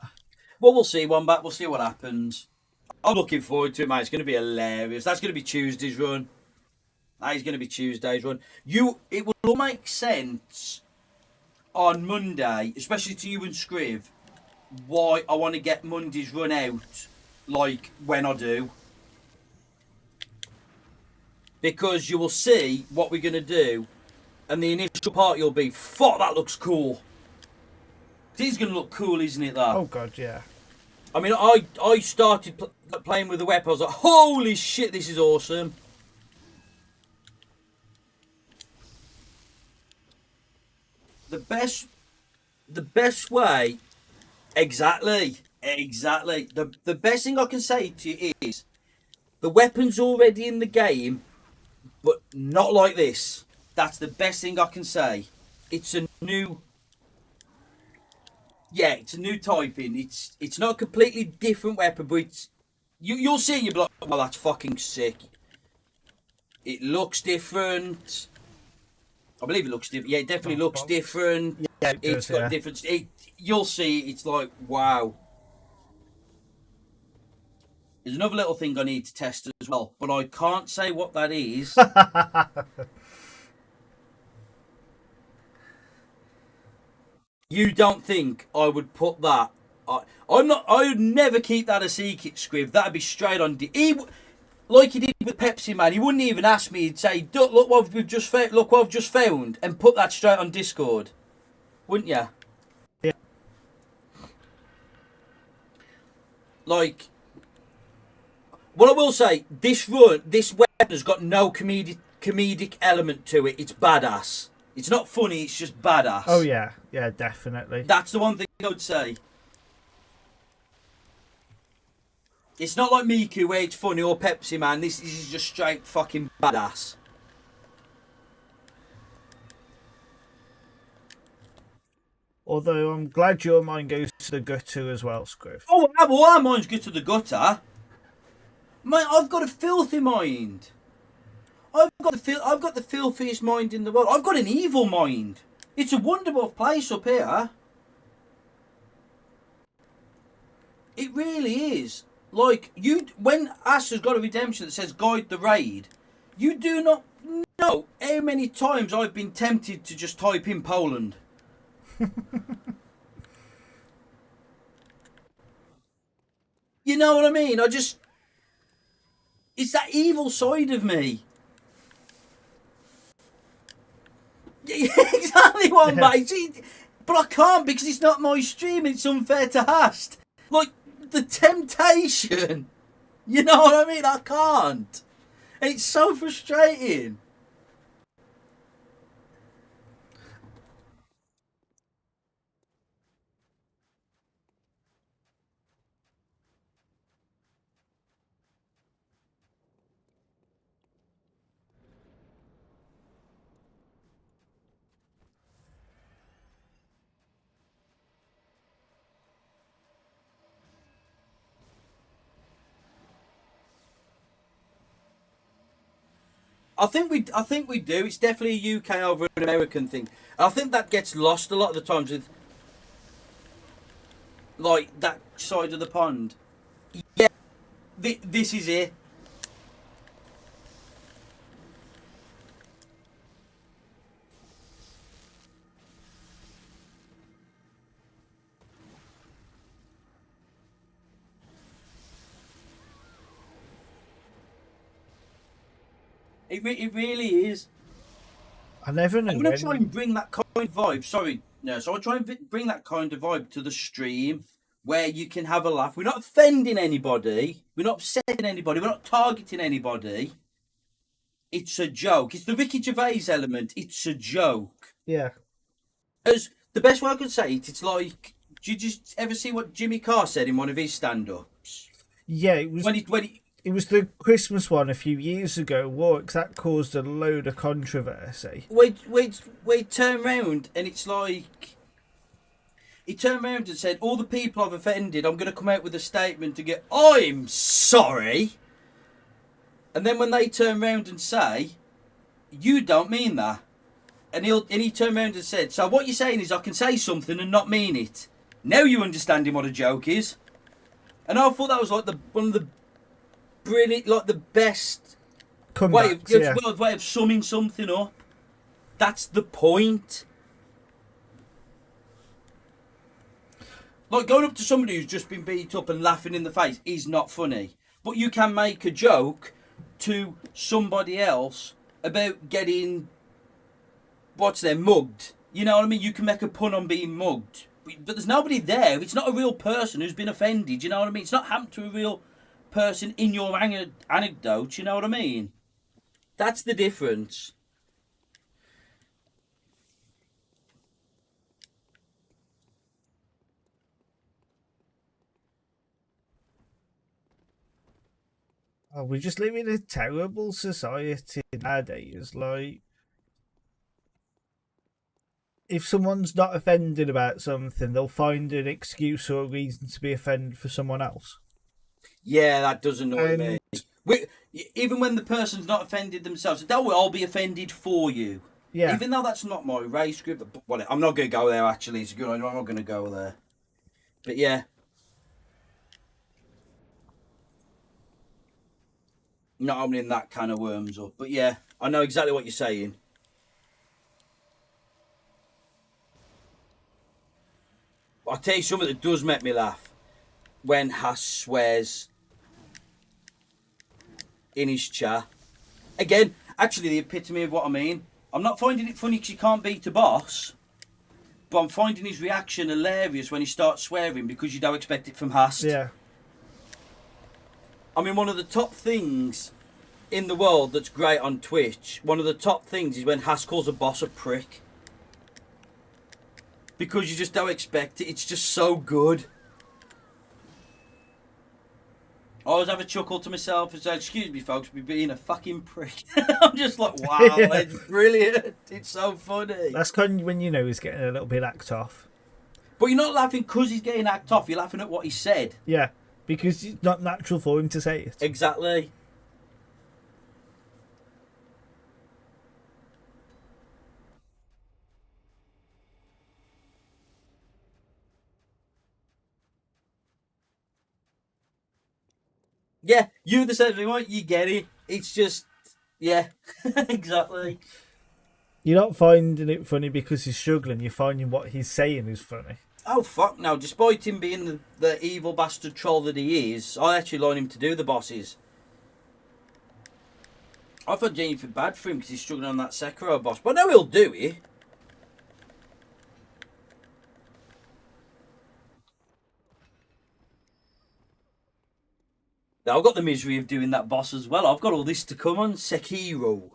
Well, we'll see, Wombat. We'll see what happens. I'm looking forward to it, mate. It's going to be hilarious. That's going to be Tuesday's run. That is going to be Tuesday's run. It will all make sense on Monday, especially to you and Scriv, why I want to get Monday's run out, like, when I do. Because you will see what we're going to do, and the initial part you'll be, fuck, that looks cool. It's going to look cool, isn't it, though? Oh, God, yeah. I mean, I started playing with the weapon. I was like, holy shit, this is awesome. The best way, exactly. Exactly. The best thing I can say to you is the weapon's already in the game, but not like this. That's the best thing I can say. It's a new, yeah, it's a new typing. It's not a completely different weapon, but you'll see it, you'll be like, well, that's fucking sick. It looks different. I believe it looks different. Yeah, it definitely looks different. Yeah, it It's does, got yeah. different. You'll see. It's like wow. There's another little thing I need to test as well, but I can't say what that is. You don't think I would put that? I'm not. I would never keep that a secret, Scriv. That'd be straight on. Like he did with Pepsi Man. He wouldn't even ask me. He'd say, "Look what we've just found. Look what I've just found," and put that straight on Discord, wouldn't you? Yeah. Like, what I will say, this weapon has got no comedic element to it. It's badass. It's not funny. It's just badass. Oh yeah, yeah, definitely. That's the one thing I would say. It's not like Miku where it's funny or Pepsi Man. This is just straight fucking badass. Although I'm glad your mind goes to the gutter as well, Scriv. Oh, well, our minds go to the gutter. Mate, I've got a filthy mind. I've got the filthiest mind in the world. I've got an evil mind. It's a wonderful place up here. It really is. Like when Ash has got a redemption that says guide the raid, you do not know how many times I've been tempted to just type in Poland. You know what I mean? It's that evil side of me. Yeah, exactly one, mate. But I can't because it's not my stream. It's unfair to ask. Like the temptation. You know what I mean? I can't. And it's so frustrating. I think we do. It's definitely a UK over an American thing. And I think that gets lost a lot of the times with like that side of the pond. Yeah, this is it. It really is. I never I'm knew gonna try when. and bring that kind of vibe. Sorry, no. So I try and bring that kind of vibe to the stream where you can have a laugh. We're not offending anybody. We're not upsetting anybody. We're not targeting anybody. It's a joke. It's the Ricky Gervais element. It's a joke. Yeah. As the best way I could say it, it's like. Do you just ever see what Jimmy Carr said in one of his stand-ups? Yeah, it was. When he It was the Christmas one a few years ago, Warwick. That caused a load of controversy. wait turn round and it's like he turned around and said, all the people I've offended, I'm going to come out with a statement to get, I'm sorry. And then when they turn round and say, you don't mean that. And he turned around and said, so what you're saying is I can say something and not mean it. Now you understanding what a joke is. And I thought that was like one of the brilliant, like the best Comebacks, way of summing something up. That's the point. Like going up to somebody who's just been beat up and laughing in the face is not funny. But you can make a joke to somebody else about getting mugged. You know what I mean? You can make a pun on being mugged. But there's nobody there. It's not a real person who's been offended. You know what I mean? It's not happened to a real person in your anecdote. You know what I mean? That's the difference. Oh, we just live in a terrible society nowadays. Like, if someone's not offended about something, they'll find an excuse or a reason to be offended for someone else. Yeah, that does annoy And me. We, even when the person's not offended themselves, they will all be offended for you. yeah, Even though that's not my race group. Well, I'm not going to go there, actually. It's good. I'm not going to go there. But yeah, not opening that kind of worms up. But yeah, I know exactly what you're saying. I'll tell you something that does make me laugh. When Haas swears in his chat. Again, actually the epitome of what I mean. I'm not finding it funny because he can't beat a boss. But I'm finding his reaction hilarious when he starts swearing because you don't expect it from Hast. yeah. I mean, one of the top things in the world that's great on Twitch, one of the top things is when Hast calls a boss a prick. Because you just don't expect it. It's just so good. I always have a chuckle to myself and say, excuse me, folks, for being a fucking prick. I'm just like, wow, Yeah. it's brilliant. It's so funny. That's kind of when you know he's getting a little bit act off. But you're not laughing because he's getting act off. You're laughing at what he said. Yeah, because it's not natural for him to say it. Exactly. Yeah, you're the same thing, you get it. It's just, yeah, exactly. You're not finding it funny because he's struggling. You're finding what he's saying is funny. Oh, fuck no. Despite him being the evil bastard troll that he is, I actually loan him to do the bosses. I felt genuinely feel bad for him because he's struggling on that Sekiro boss. But I know he'll do it. Now, I've got the misery of doing that boss as well. I've got all this to come on Sekiro.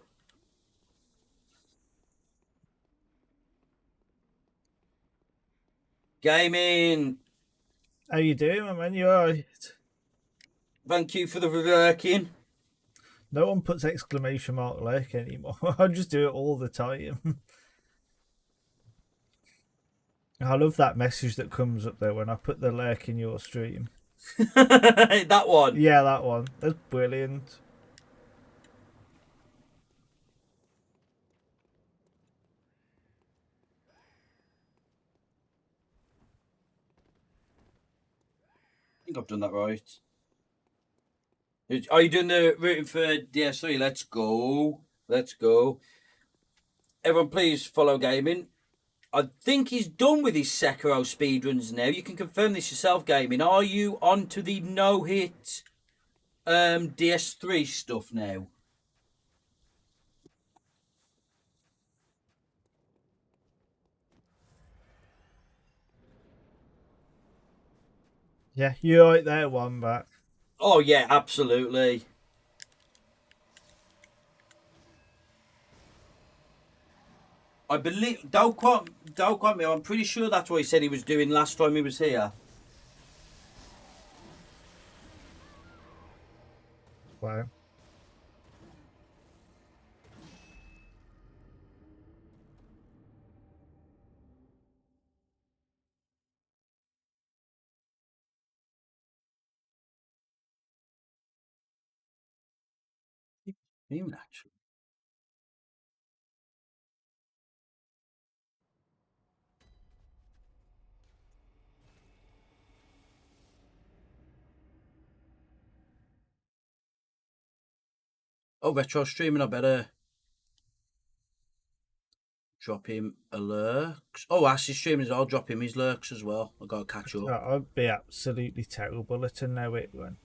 Gaming. How you doing, my man? You alright? Thank you for the lurking. No one puts exclamation mark lurk anymore. I just do it all the time. I love that message that comes up there when I put the lurk in your stream. That one. Yeah, that one. That's brilliant. I think I've done that right. Are you doing the routing for DS3? Let's go. Let's go. Everyone, please follow Gaming. I think he's done with his Sekiro speedruns now. You can confirm this yourself, Gaming. Are you on to the no-hit DS3 stuff now? Yeah, you're right there, one back. Oh, yeah, absolutely. I believe, don't quote me, I'm pretty sure that's what he said he was doing last time he was here. Wow. Even actually. Oh, retro streaming, I better drop him a lurks. Oh, Ash is streaming, I'll drop him his lurks as well. I've got to catch up. I'd be absolutely terrible at a know it one.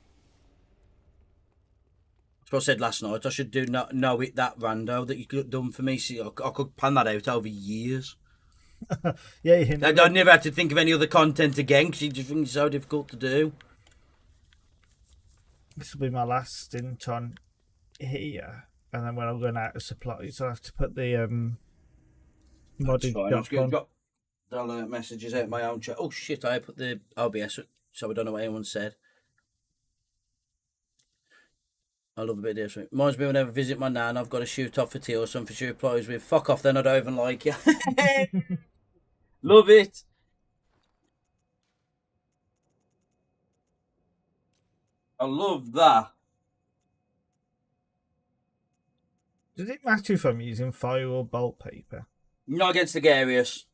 That's what I said last night. I should do know it that rando that you could have done for me. See, I could plan that out over years. Yeah, you know, I never had to think of any other content again because you just think it's so difficult to do. this will be my last stint on here, and then when I'm going out of supplies, I have to put the modded I'm just going to shop on. drop messages out my own chat. Oh shit! I put the OBS so I don't know what anyone said. I love a bit of this. Reminds me whenever I visit my nan, I've got to shoot off for tea or something. She replies with, "Fuck off then, I don't even like you." Love it. I love that. Does it matter if I'm using fire or bolt paper? Not against the Garius.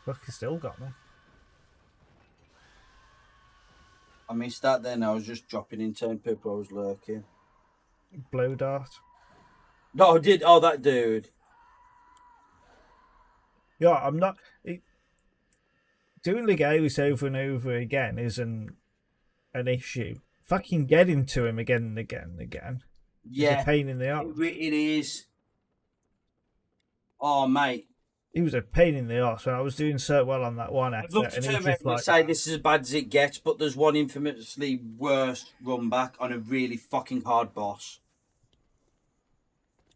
Look, he still got me. I missed that then. I was just dropping in 10 people. I was lurking. Blow dart. No, I did. Oh, that dude. Yeah, I'm not. Doing the Garius over and over again isn't an issue. Fucking getting to him again and again and again. Yeah. It's a pain in the arse. It is. Oh, mate. He was a pain in the arse when I was doing so well on that one effort. I'd love to and he turn was around just and like, say this is as bad as it gets, but there's one infamously worse run back on a really fucking hard boss.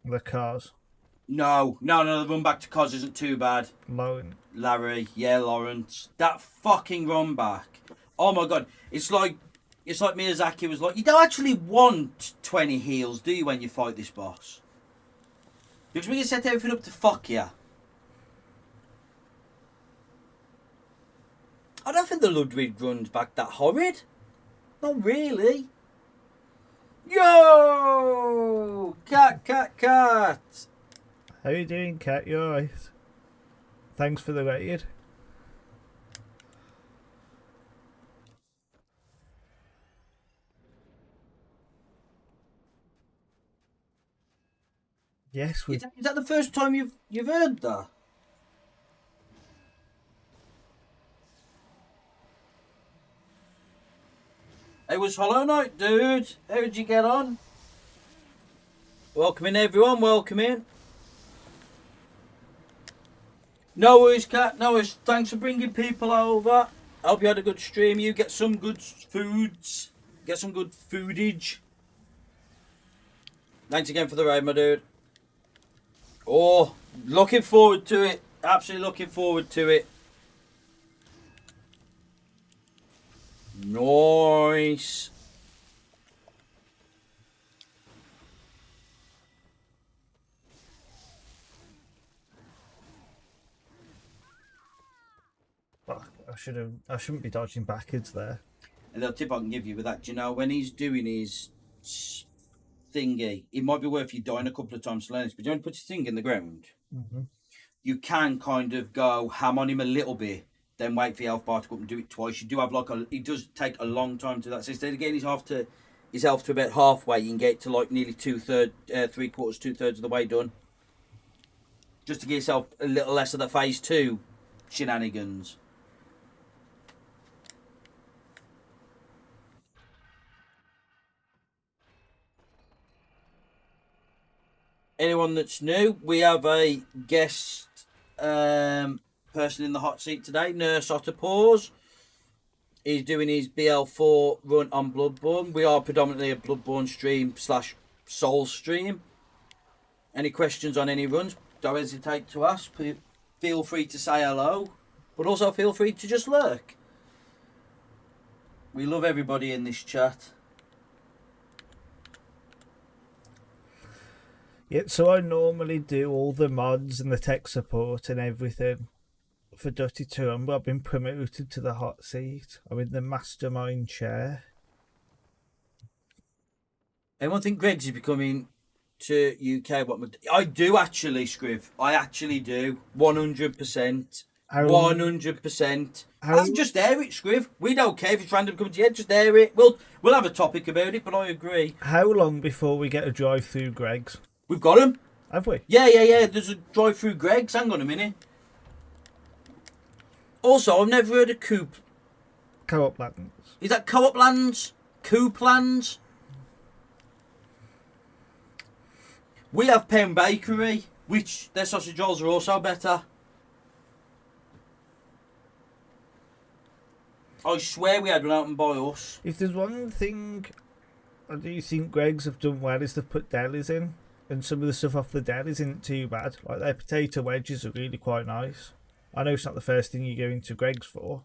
the cars. No, the run back to Cos isn't too bad. Larry, yeah, Lawrence. That fucking run back. Oh my god. It's like Miyazaki was like, you don't actually want 20 heals, do you, when you fight this boss? Because we can set everything up to fuck you. I don't think the Ludwig runs back that horrid. Not really. Yo! Cat. How you doing, Cat? You alright? Thanks for the raid. Yes, we. Is that the first time you've heard that? It was Hollow Knight, dude. How'd you get on? Welcome in, everyone. Welcome in. No worries, Cat. No worries. Thanks for bringing people over. I hope you had a good stream. You get some good foods. Get some good foodage. Thanks again for the raid, my dude. Oh, looking forward to it. Absolutely looking forward to it. Nice. Fuck, I shouldn't be dodging backwards there. And the tip I can give you with that, do you know, when he's doing his thingy, it might be worth you dying a couple of times to learn this, but you don't put your thing in the ground. Mm-hmm. You can kind of go ham on him a little bit, then wait for your health bar to go up and do it twice. You do have it does take a long time to do that. So instead of getting his health to about halfway, you can get to like nearly 2/3, 3/4, 2/3 of the way done. Just to give yourself a little less of the phase 2 shenanigans. Anyone that's new, we have a guest person in the hot seat today, Nurse Otterpaws. He's doing his BL4 run on Bloodborne. We are predominantly a Bloodborne stream / Soul stream. Any questions on any runs, don't hesitate to ask. Feel free to say hello, but also feel free to just lurk. We love everybody in this chat. Yeah, so I normally do all the mods and the tech support and everything for Dutty 2, but I've been promoted to the hot seat. I'm in the mastermind chair. Anyone think Greg's is becoming to UK? I do actually, Scriv. I actually do. 100%. 100%. I'm just air it, Scriv. We don't care if it's random coming to you. Just air it. We'll have a topic about it, but I agree. How long before we get a drive-through Greg's? We've got him. Have we? Yeah. There's a drive-through Greg's. Hang on a minute. Also, I've never heard of Coop Co-op Lands. Is that Co-op Lands? Coop Lands? We have Pound Bakery, which their sausage rolls are also better. I swear we had one out by us. If there's one thing I do think Greggs have done well is they've put delis in, and some of the stuff off the delis isn't too bad. Like their potato wedges are really quite nice. I know it's not the first thing you go into Greggs for.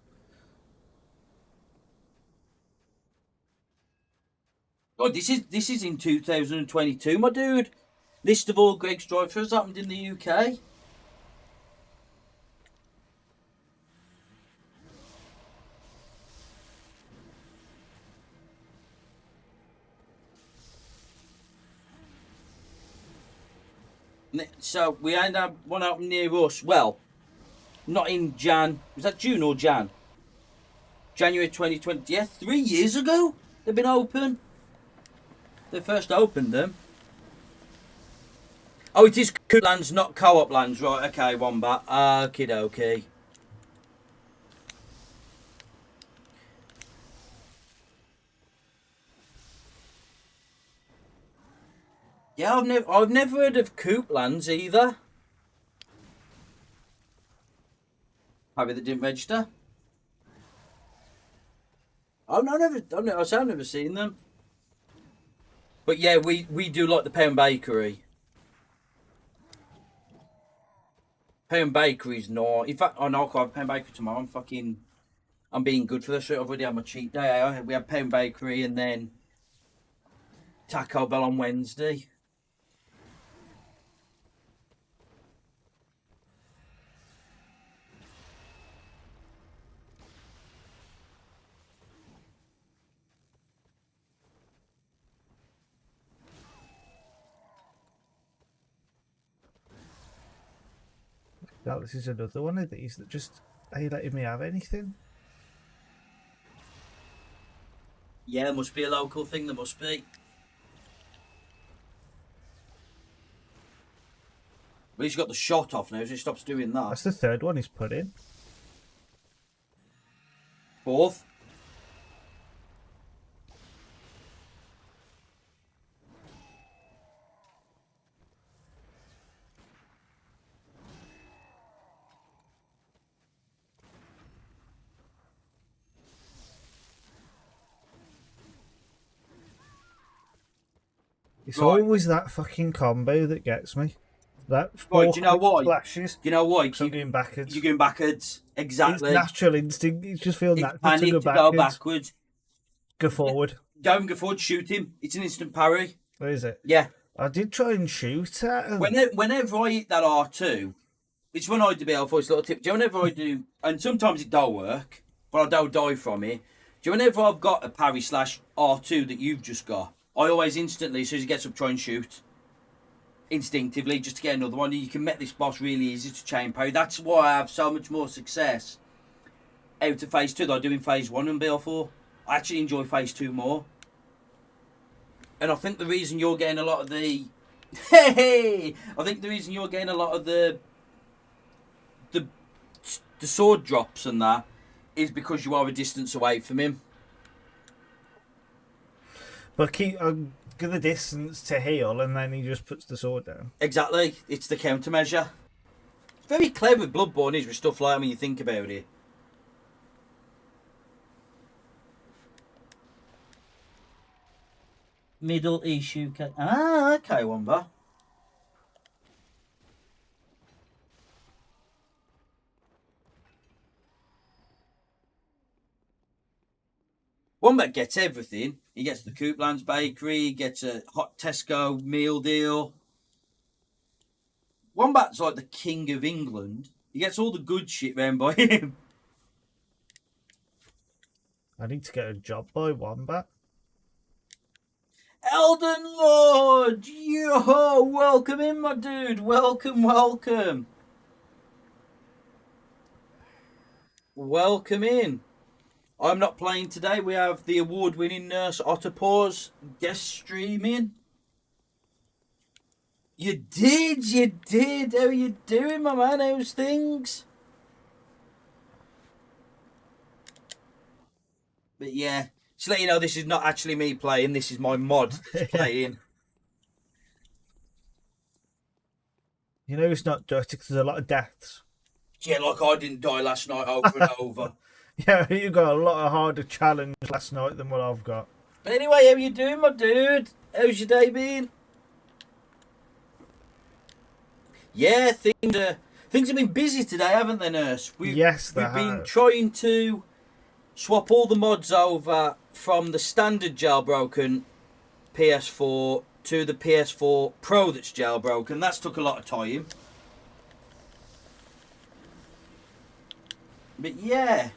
God, this is in 2022, my dude. List of all Greggs drive-thrus happened in the UK. So we had one out near us. Well, not in Jan. Was that June or Jan? January 2020. Yeah, 3 years ago they've been open. They first opened them. Oh, it is Coop Lands, not Co-op Lands. Right, okay, Wombat. Okie dokie. Yeah, I've never heard of Coop Lands either. Maybe they didn't register. I've never seen them. But yeah, we do like the Pound Bakery. Pound Bakery's not. In fact, I know I'll have Pound Bakery tomorrow. I'm being good for this. I've already had my cheat day. We have Pound Bakery and then Taco Bell on Wednesday. Now this is another one of these that just ain't letting me have anything. Yeah, there must be a local thing. There must be. But he's got the shot off now, so he stops doing that. That's the third one he's put in. Fourth. It's Right. always that fucking combo that gets me. That Right, do you know why? flashes. Do you know why? I'm going backwards. You're going backwards. Exactly. It's natural instinct. You just feel It's natural panic to to go go backwards. backwards. Go forward. Go forward, shoot him. It's an instant parry. Where is it? Yeah. I did try and shoot at him. Whenever I hit that R2, it's when I do BL4, it's a little tip. Do you know, whenever I do, and sometimes it don't work, but I don't die from it. Do you know, whenever I've got a parry slash R2 that you've just got, I always instantly, as soon as he gets up, try and shoot. Instinctively, just to get another one. You can make this boss really easy to chain parry. That's why I have so much more success out of phase 2 than I do in phase 1 and BL4. I actually enjoy phase 2 more. And I think the reason you're getting a lot of the... I think the reason you're getting a lot of the sword drops and that is because you are a distance away from him. But keep give the distance to heal, and then he just puts the sword down. Exactly. It's the countermeasure. Very clever with Bloodborne is with stuff like that when you think about it. Middle issue. Okay, Womba. Wombat gets everything. He gets the Coop Lands Bakery, he gets a hot Tesco meal deal. Wombat's like the king of England. He gets all the good shit round by him. I need to get a job by Wombat. Elden Lord! Yo! Welcome in, my dude. Welcome, welcome. Welcome in. I'm not playing today. We have the award-winning nurse Otterpaws guest streaming. You did. How are you doing, my man? How's things? But yeah, just let you know, this is not actually me playing. This is my mod that's playing. You know it's not dirty because there's a lot of deaths. Yeah, like I didn't die last night over and over. Yeah, you got a lot of harder challenge last night than what I've got. But anyway, how you doing, my dude? How's your day been? Yeah, things have been busy today, haven't they, Nurse? Yes, they we've been have. trying to swap all the mods over from the standard jailbroken PS4 to the PS4 Pro that's jailbroken. That's took a lot of time. But yeah,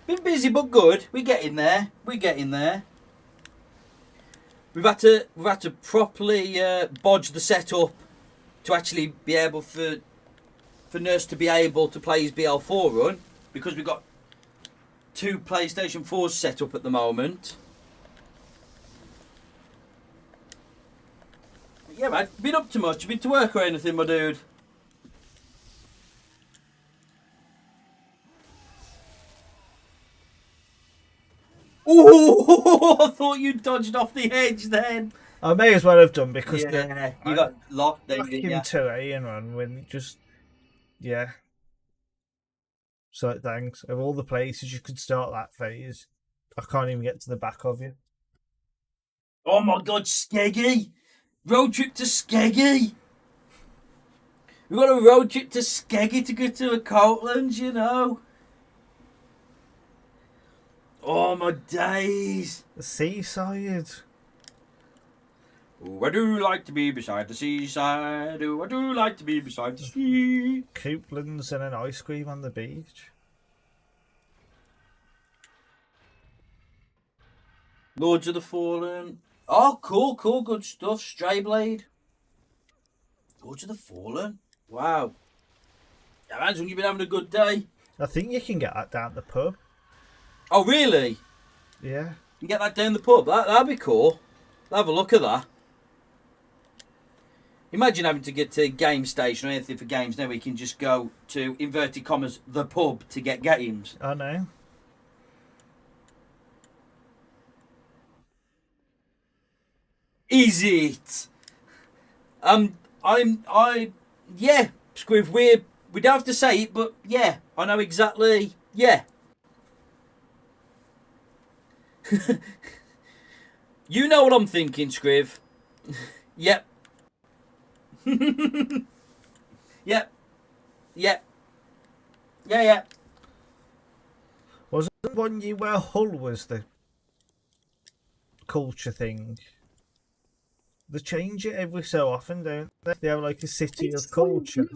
been busy but good. We're getting there. We're getting there. We've had to properly bodge the setup to actually be able for Nurse to be able to play his BL4 run, because we've got 2 PlayStation 4s set up at the moment. But yeah, man, been up to much? Been to work or anything, my dude? Oh, I thought you dodged off the edge then. I may as well have done because Yeah, you got locked then, didn't you? terrain run when it just So thanks. Of all the places you could start that phase, I can't even get to the back of you. Oh my God, Skeggy! Road trip to Skeggy! We've got a road trip to Skeggy to go to the Coatlands, you know. Oh my days! The seaside. Oh, I do like to be beside the seaside. Oh, I do like to be beside the sea. Couplands and an ice cream on the beach. Lords of the Fallen. Oh, cool, good stuff. Strayblade. Lords of the Fallen. Wow. Imagine you've been having a good day. I think you can get that down the pub. Oh, really? Yeah. You can get that down the pub. That'd be cool. I'll have a look at that. Imagine having to get to Game Station or anything for games. Now we can just go to, inverted commas, the pub to get games. I know. Is it? Yeah, Squiv, we don't have to say it, but yeah, I know exactly, yeah. You know what I'm thinking, Scriv. Yep. Yep. Yep. Yeah. Wasn't one year where Hull was the culture thing? They change it every so often, don't they? They have like a city of culture.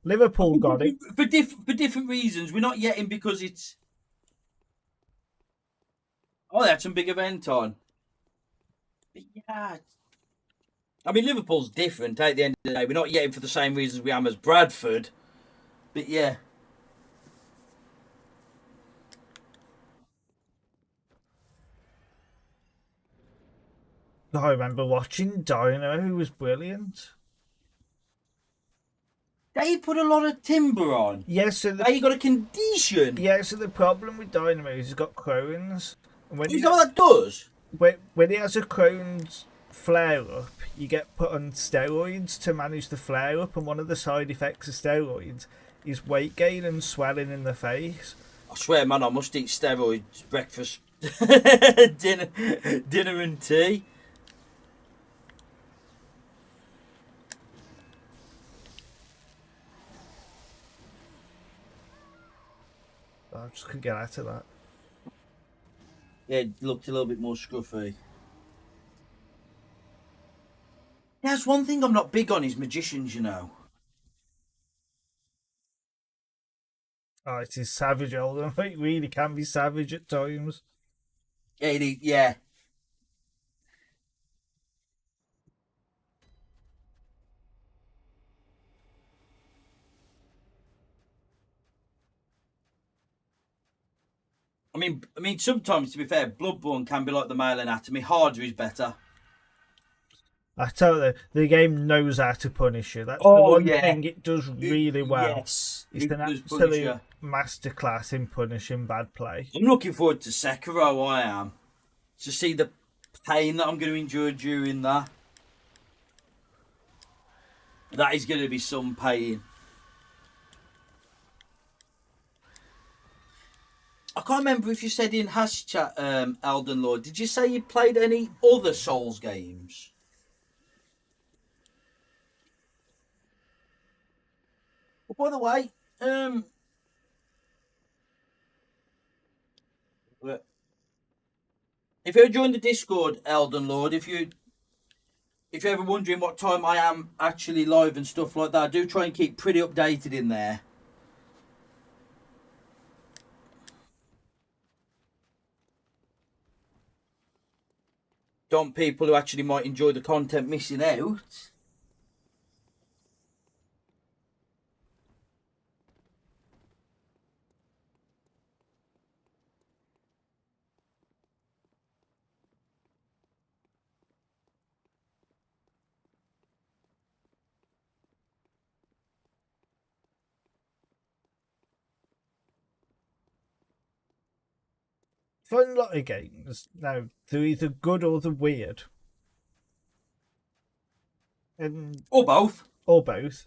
Liverpool got it. For different reasons. We're not getting because it's... Oh, they had some big event on. But yeah. I mean, Liverpool's different at the end of the day. We're not getting for the same reasons we am as Bradford. But yeah. I remember watching Dino, who was brilliant. They put a lot of timber on. Yes, so they got a condition. Yeah, so the problem with Dynamo is he's got crones. Is that what that does? When he has a Crohn's flare up, you get put on steroids to manage the flare up, and one of the side effects of steroids is weight gain and swelling in the face. I swear, man, I must eat steroids breakfast, dinner and tea. I just couldn't get out of that. Yeah, it looked a little bit more scruffy. Yeah, that's one thing I'm not big on is magicians, you know. Oh, it is savage, Alden. It really can be savage at times. Yeah, it is, yeah. I mean, sometimes, to be fair, Bloodborne can be like the male anatomy. Harder is better. I tell you, the game knows how to punish you. That's the one thing it does really well. Yes, it's an absolute masterclass in punishing bad play. I'm looking forward to Sekiro, I am. To see the pain that I'm going to endure during that. That is going to be some pain. I can't remember if you said in Hash Chat, Elden Lord, did you say you played any other Souls games? Well, by the way, if you're joined the Discord, Elden Lord, if you're ever wondering what time I am actually live and stuff like that, I do try and keep pretty updated in there. Don't people who actually might enjoy the content missing out? Find a lot of games now, they're either good or they're weird. Or both. Or both.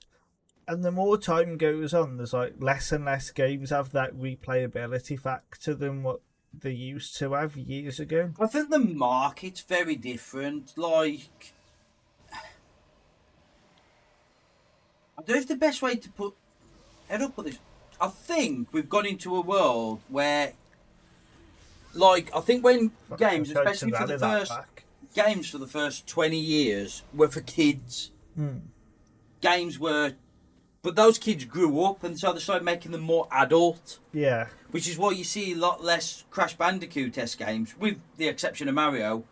And the more time goes on, there's like less and less games have that replayability factor than what they used to have years ago. I think the market's very different. Like, I don't know if the best way to put... How do I put this? I think we've gone into a world where... Like, I think when games, especially for the first... Games for the first 20 years were for kids. Games were... But those kids grew up, and so they started making them more adult. Yeah. Which is why you see a lot less Crash Bandicoot-esque games, with the exception of Mario,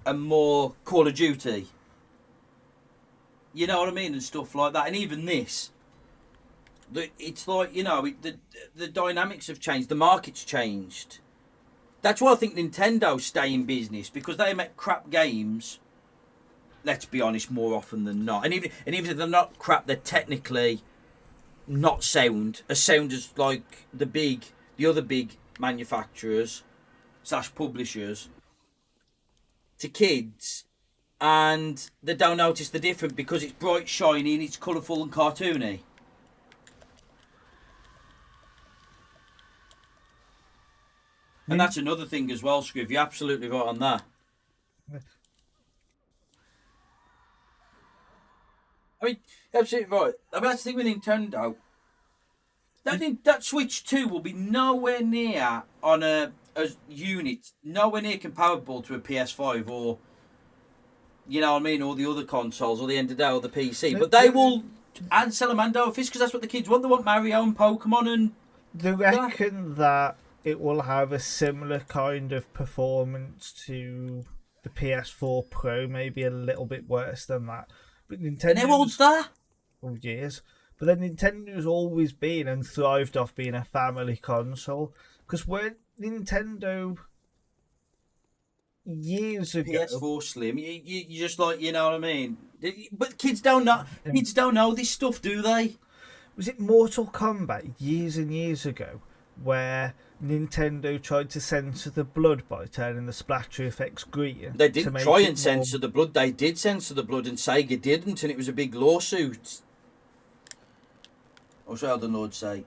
and more Call of Duty. You know what I mean? And stuff like that. And even this. It's like, you know, the dynamics have changed. The market's changed. That's why I think Nintendo stay in business, because they make crap games, let's be honest, more often than not. And even if they're not crap, they're technically not sound. As sound as like the other big manufacturers / publishers to kids, and they don't notice the difference because it's bright, shiny, and it's colourful and cartoony. And that's another thing as well, Scriv. You're absolutely right on that. I mean, absolutely right. I mean, that's the thing with Nintendo. That Switch 2 will be nowhere near on a unit, nowhere near comparable to a PS5 or, you know what I mean, or the other consoles, or the end of the day, or the PC. But they will and sell them hand over fist, because that's what the kids want. They want Mario and Pokemon and... They reckon that it will have a similar kind of performance to the PS4 Pro, maybe a little bit worse than that. But Nintendo... And how old's that? Oh, years. But then Nintendo's always been and thrived off being a family console. Because when Nintendo years ago... PS4 Slim, you just like, you know what I mean? But kids don't know this stuff, do they? Was it Mortal Kombat years and years ago where Nintendo tried to censor the blood by turning the splatter effects green? They didn't try and censor the blood. They did censor the blood, and Sega didn't, and it was a big lawsuit. What's Elden Lord say?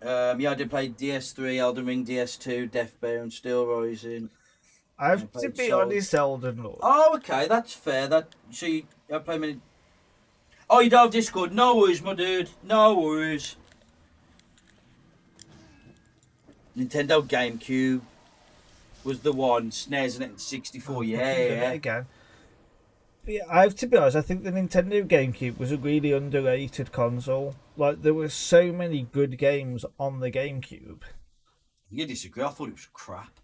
Yeah, I did play DS3, Elden Ring, DS2, Deathbound, Steel Rising. I have to be honest, Elden Lord. Oh, okay, that's fair. I play many... Oh, you don't have Discord? No worries, my dude. No worries. Nintendo GameCube was the one. SNES and 64, yeah. Again. Yeah, I have to be honest, I think the Nintendo GameCube was a really underrated console. Like, there were so many good games on the GameCube. You disagree? I thought it was crap.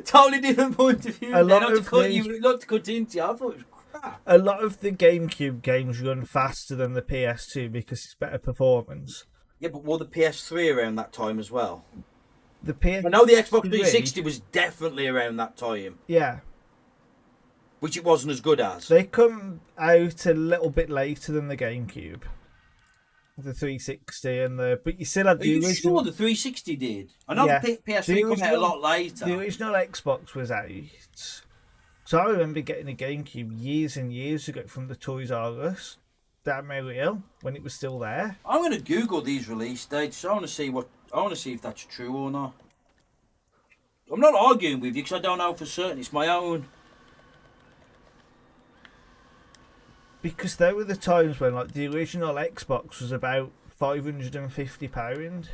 Totally different point of view. Not to cut into you. I thought it was crap. A lot of the GameCube games run faster than the PS2 because it's better performance. Yeah, but were the PS3 around that time as well? I know the Xbox 360 was definitely around that time. Yeah. Which it wasn't as good as. They come out a little bit later than the GameCube. the 360 and the, but you still had Are the you original. sure the 360 did? I know Yeah. the PS3 The came out a original- lot later. The original Xbox was out. So I remember getting a GameCube years and years ago from the Toys R Us down Merry Hill when it was still there. I'm going to Google these release dates. I want to see if that's true or not. I'm not arguing with you because I don't know for certain. It's my own. Because there were the times when like the original Xbox was about £550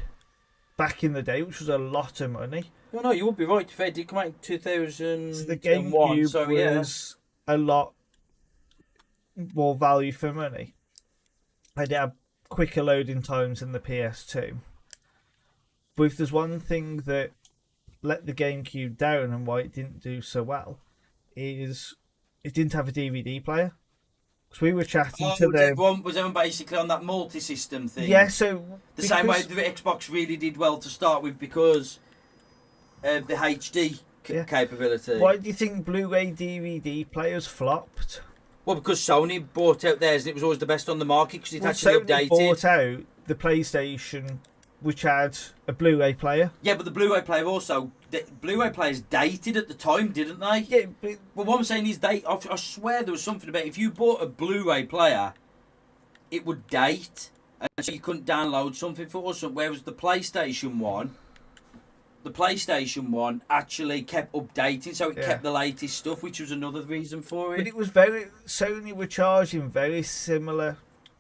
back in the day, which was a lot of money. No, you would be right. It did come out in 2001. So the GameCube So yeah. was a lot more value for money. I did have quicker loading times than the PS2. But if there's one thing that let the GameCube down and why it didn't do so well, is it didn't have a DVD player. Because we were chatting to them. Was everyone basically on that multi-system thing? Yeah, so the same way the Xbox really did well to start with because of the HD capability. Why do you think Blu-ray DVD players flopped? Well, because Sony bought out theirs and it was always the best on the market because it actually Sony updated. Bought out the PlayStation, which had a Blu-ray player. Yeah, but the Blu-ray player also, the Blu-ray players dated at the time, didn't they? Yeah, but Well, what I'm saying is, I swear there was something about if you bought a Blu-ray player, it would date, and so you couldn't download something for something. Whereas the PlayStation one actually kept updating, so it kept the latest stuff, which was another reason for it. But it was Sony were charging very similar.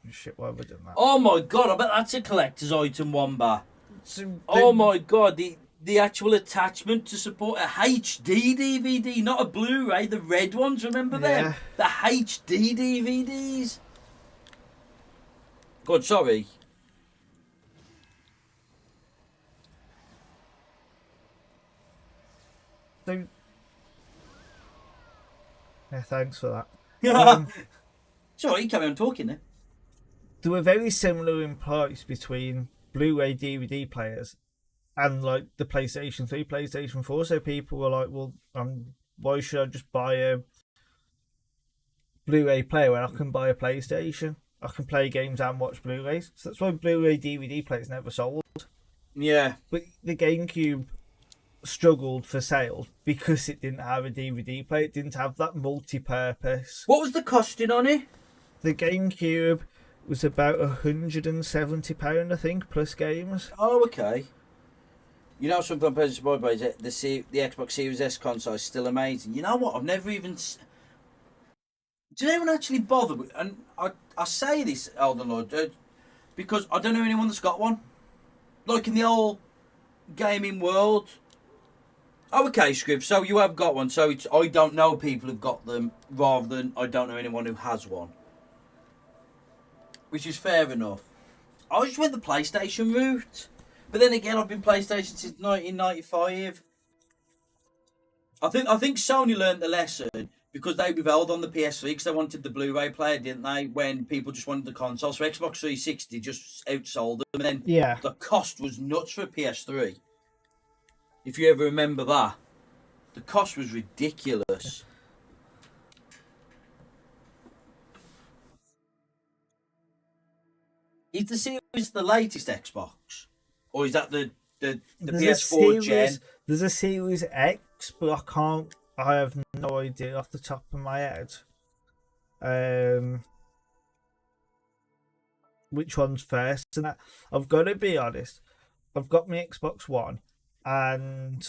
Shit, why have I done that? Oh my god, I bet that's a collector's item, Wamba. So Oh my god, the actual attachment to support a HD DVD, not a Blu-ray, the red ones, remember them? Yeah. The HD DVDs. God, sorry. So, yeah, thanks for that. Sorry, carry on talking then. They were very similar in price between Blu-ray DVD players and like the PlayStation 3, PlayStation 4. So people were like, well, why should I just buy a Blu-ray player when I can buy a PlayStation? I can play games and watch Blu-rays. So that's why Blu-ray DVD players never sold. Yeah. But the GameCube struggled for sales because it didn't have a DVD player. It didn't have that multi-purpose. What was the costing on it? The GameCube was about £170, I think, plus games. Oh, okay. You know something I'm pleasantly surprised by is that the Xbox Series S console is still amazing. You know what? I've never even... Did anyone actually bother with... And I say this, Elden Lord, because I don't know anyone that's got one. Like in the whole gaming world. Oh, okay, Scrib, so you have got one. So it's I don't know people who've got them rather than I don't know anyone who has one. Which is fair enough. I just went the PlayStation route. But then again, I've been PlayStation since 1995. I think Sony learned the lesson because they rebelled on the PS3 because they wanted the Blu-ray player, didn't they? When people just wanted the console. So Xbox 360 just outsold them. And then the cost was nuts for a PS3. If you ever remember that. The cost was ridiculous. Is the Series the latest Xbox? Or is that the PS4 gen? There's a Series X, but I have no idea off the top of my head. Which one's first? And I've got to be honest, I've got my Xbox One, and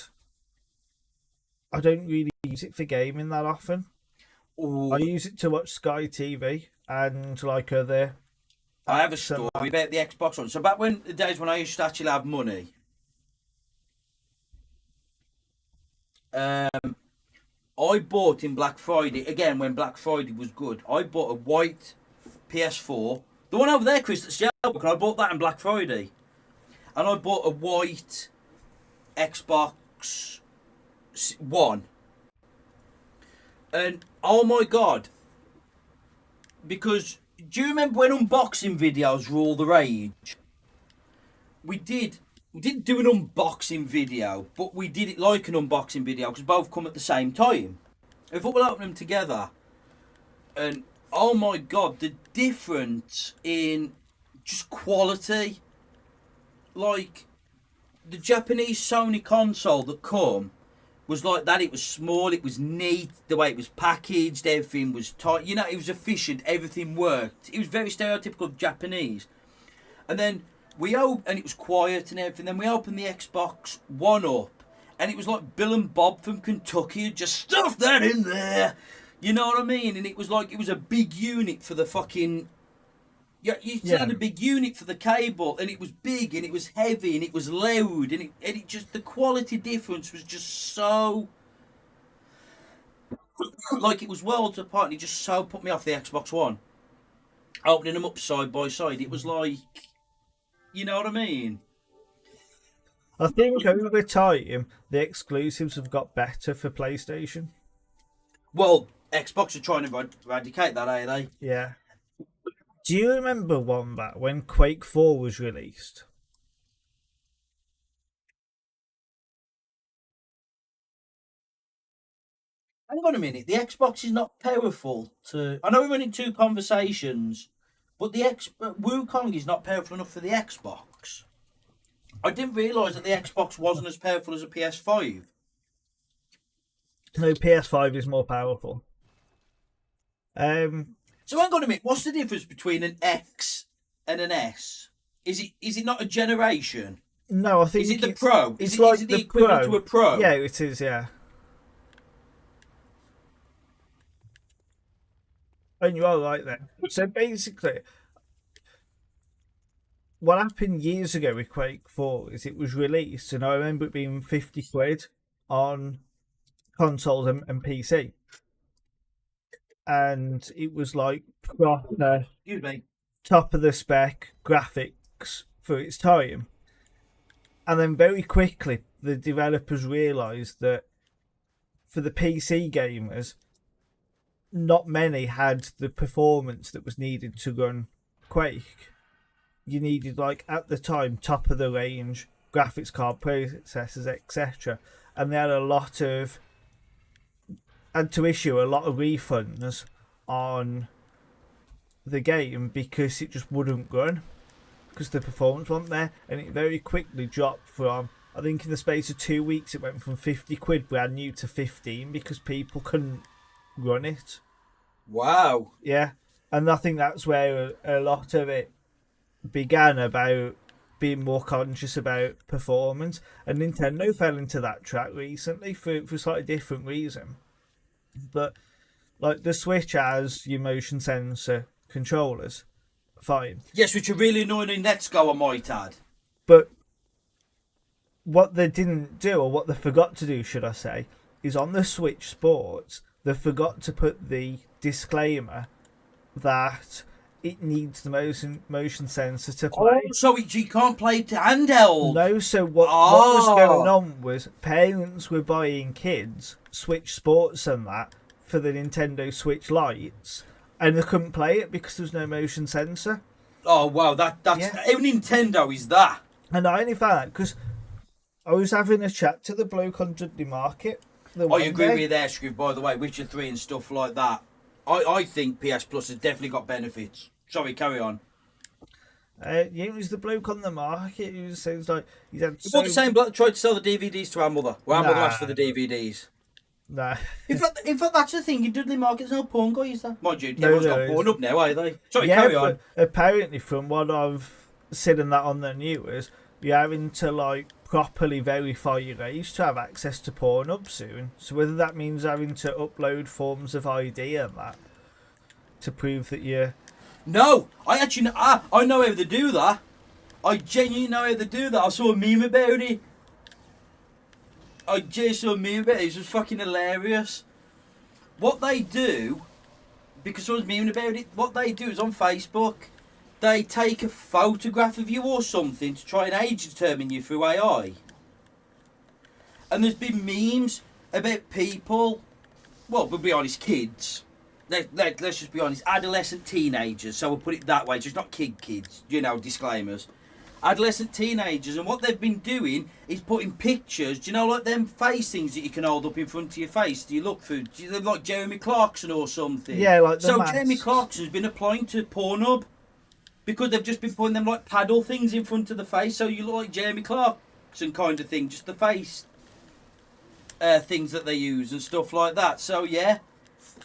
I don't really use it for gaming that often. Ooh. I use it to watch Sky TV and like other. I have a story about the Xbox One. So back when the days when I used to actually have money, I bought in Black Friday, again when Black Friday was good, I bought a white PS4. The one over there, Chris, that's jailbroken, I bought that in Black Friday. And I bought a white Xbox One. And oh my god. Because do you remember when unboxing videos were all the rage? We didn't do an unboxing video, but we did it like an unboxing video because both come at the same time. I thought we'll open them together. And oh my god, the difference in just quality. Like, the Japanese Sony console that come was like that. It was small, it was neat, the way it was packaged, everything was tight. You know, it was efficient, everything worked. It was very stereotypical Japanese. And then and it was quiet and everything. Then we opened the Xbox One up, and it was like Bill and Bob from Kentucky had just stuffed that in there. You know what I mean? And it was like, it was a big unit for the fucking... Yeah, you had a big unit for the cable, and it was big, and it was heavy, and it was loud, and it just, the quality difference was just so... Like, it was worlds apart, and it just so put me off the Xbox One. Opening them up side by side, it was like... You know what I mean? I think over time, the exclusives have got better for PlayStation. Well, Xbox are trying to eradicate that, are they? Yeah. Do you remember one back when Quake 4 was released? Hang on a minute. The Xbox is not powerful to... I know we're running two conversations, but the Wukong is not powerful enough for the Xbox. I didn't realise that the Xbox wasn't as powerful as a PS5. No, PS5 is more powerful. So hang on a minute. What's the difference between an X and an S? Is it not a generation? No, I think is it the Pro? It's is like the equivalent to a Pro? Yeah, it is. Yeah. And you are right there. So basically, what happened years ago with Quake 4 is it was released, and I remember it being 50 quid on consoles and PC. And it was like proper, top of the spec graphics for its time. And then very quickly, the developers realised that for the PC gamers, not many had the performance that was needed to run Quake. You needed, like, at the time, top of the range graphics card processors, etc. And they had to issue a lot of refunds on the game because it just wouldn't run, because the performance wasn't there. And it very quickly dropped from, I think in the space of 2 weeks, it went from 50 quid brand new to 15 because people couldn't run it. Wow. Yeah. And I think that's where a lot of it began, about being more conscious about performance. And Nintendo fell into that track recently for a slightly different reason. But like the Switch has your motion sensor controllers, fine. Yes, which are really annoying in Let's Go, I might add. But what they didn't do, or what they forgot to do, should I say, is on the Switch Sports, they forgot to put the disclaimer that it needs the motion sensor to play. Oh, so you can't play it to handheld? No, so what was going on was parents were buying kids Switch Sports and that for the Nintendo Switch Lites, and they couldn't play it because there was no motion sensor. Oh, wow, that's... Yeah. How Nintendo is that? And I only found that because I was having a chat to the bloke on Dudley Market. I agree with you there, Screw, by the way, Witcher 3 and stuff like that. I think PS Plus has definitely got benefits. Sorry, carry on. It was the bloke on the market who says like he's had. What the same bloke tried to sell the DVDs to our mother. Well, our mother asked for the DVDs. Nah. In fact, that's the thing. In Dudley Market, there's no porn guy, is there? Mind you, everyone's got porn up now, are they? Sorry, carry on. But apparently, from what I've seen that on the news, you're having to like properly verify your age to have access to Pornhub soon. So whether that means having to upload forms of ID and that to prove that you're... No, I actually know, I know how to do that. I genuinely know how to do that. I saw a meme about it. I just saw a meme about it. It was fucking hilarious. What they do, because I was memeing about it, what they do is on Facebook, they take a photograph of you or something to try and age determine you through AI. And there's been memes about people, well, we'll be honest, kids. Let's just be honest, adolescent teenagers, so we'll put it that way, just not kids, you know, disclaimers. Adolescent teenagers, and what they've been doing is putting pictures, do you know, like them face things that you can hold up in front of your face, do you look through, do you look like Jeremy Clarkson or something? Yeah, like the So masks. Jeremy Clarkson's been applying to Pornhub. because they've just been putting them like paddle things in front of the face, so you look like Jeremy Clarkson kind of thing, just the face things that they use and stuff like that. So yeah.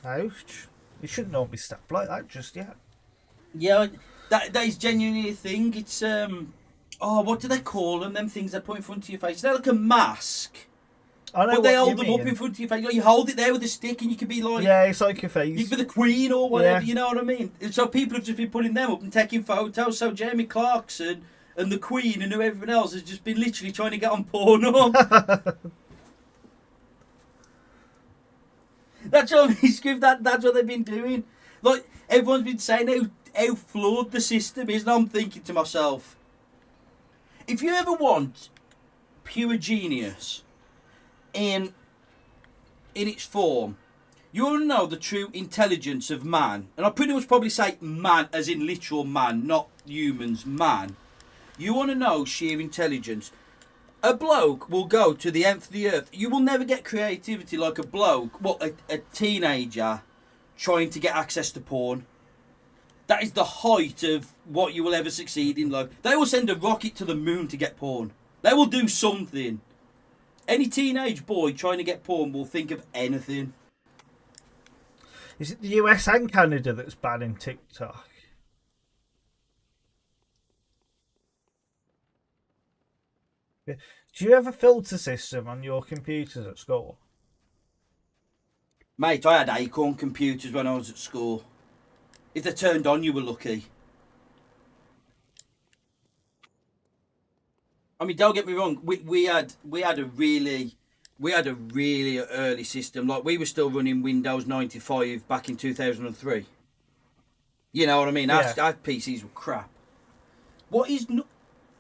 Ouch. You shouldn't all be stabbed like that just yet. Yeah, that is genuinely a thing. It's what do they call them? Them things they put in front of your face. They're like a mask. I know But they what hold you them mean. up in front of your face. Like, you hold it there with a stick and you can be like... Yeah, it's like your face. You can be the Queen or whatever, Yeah. you know what I mean? And so people have just been putting them up and taking photos. So Jeremy Clarkson and the Queen and everyone else has just been literally trying to get on Pornhub. That's what that's what they've been doing. Like, everyone's been saying how flawed the system is, and I'm thinking to myself, if you ever want pure genius in its form, you want to know the true intelligence of man, and I pretty much probably say man as in literal man, not humans, man. You want to know sheer intelligence. A bloke will go to the nth of the earth. You will never get creativity like a bloke, a teenager trying to get access to porn. That is the height of what you will ever succeed in life. They will send a rocket to the moon to get porn. They will do something. Any teenage boy trying to get porn will think of anything. Is it the US and Canada that's banning TikTok? Yeah. Do you have a filter system on your computers at school? Mate, I had Acorn computers when I was at school. If they turned on, you were lucky. I mean, don't get me wrong. We had a really early system. Like, we were still running Windows 95 back in 2003. You know what I mean? Yeah. Our PCs were crap. What is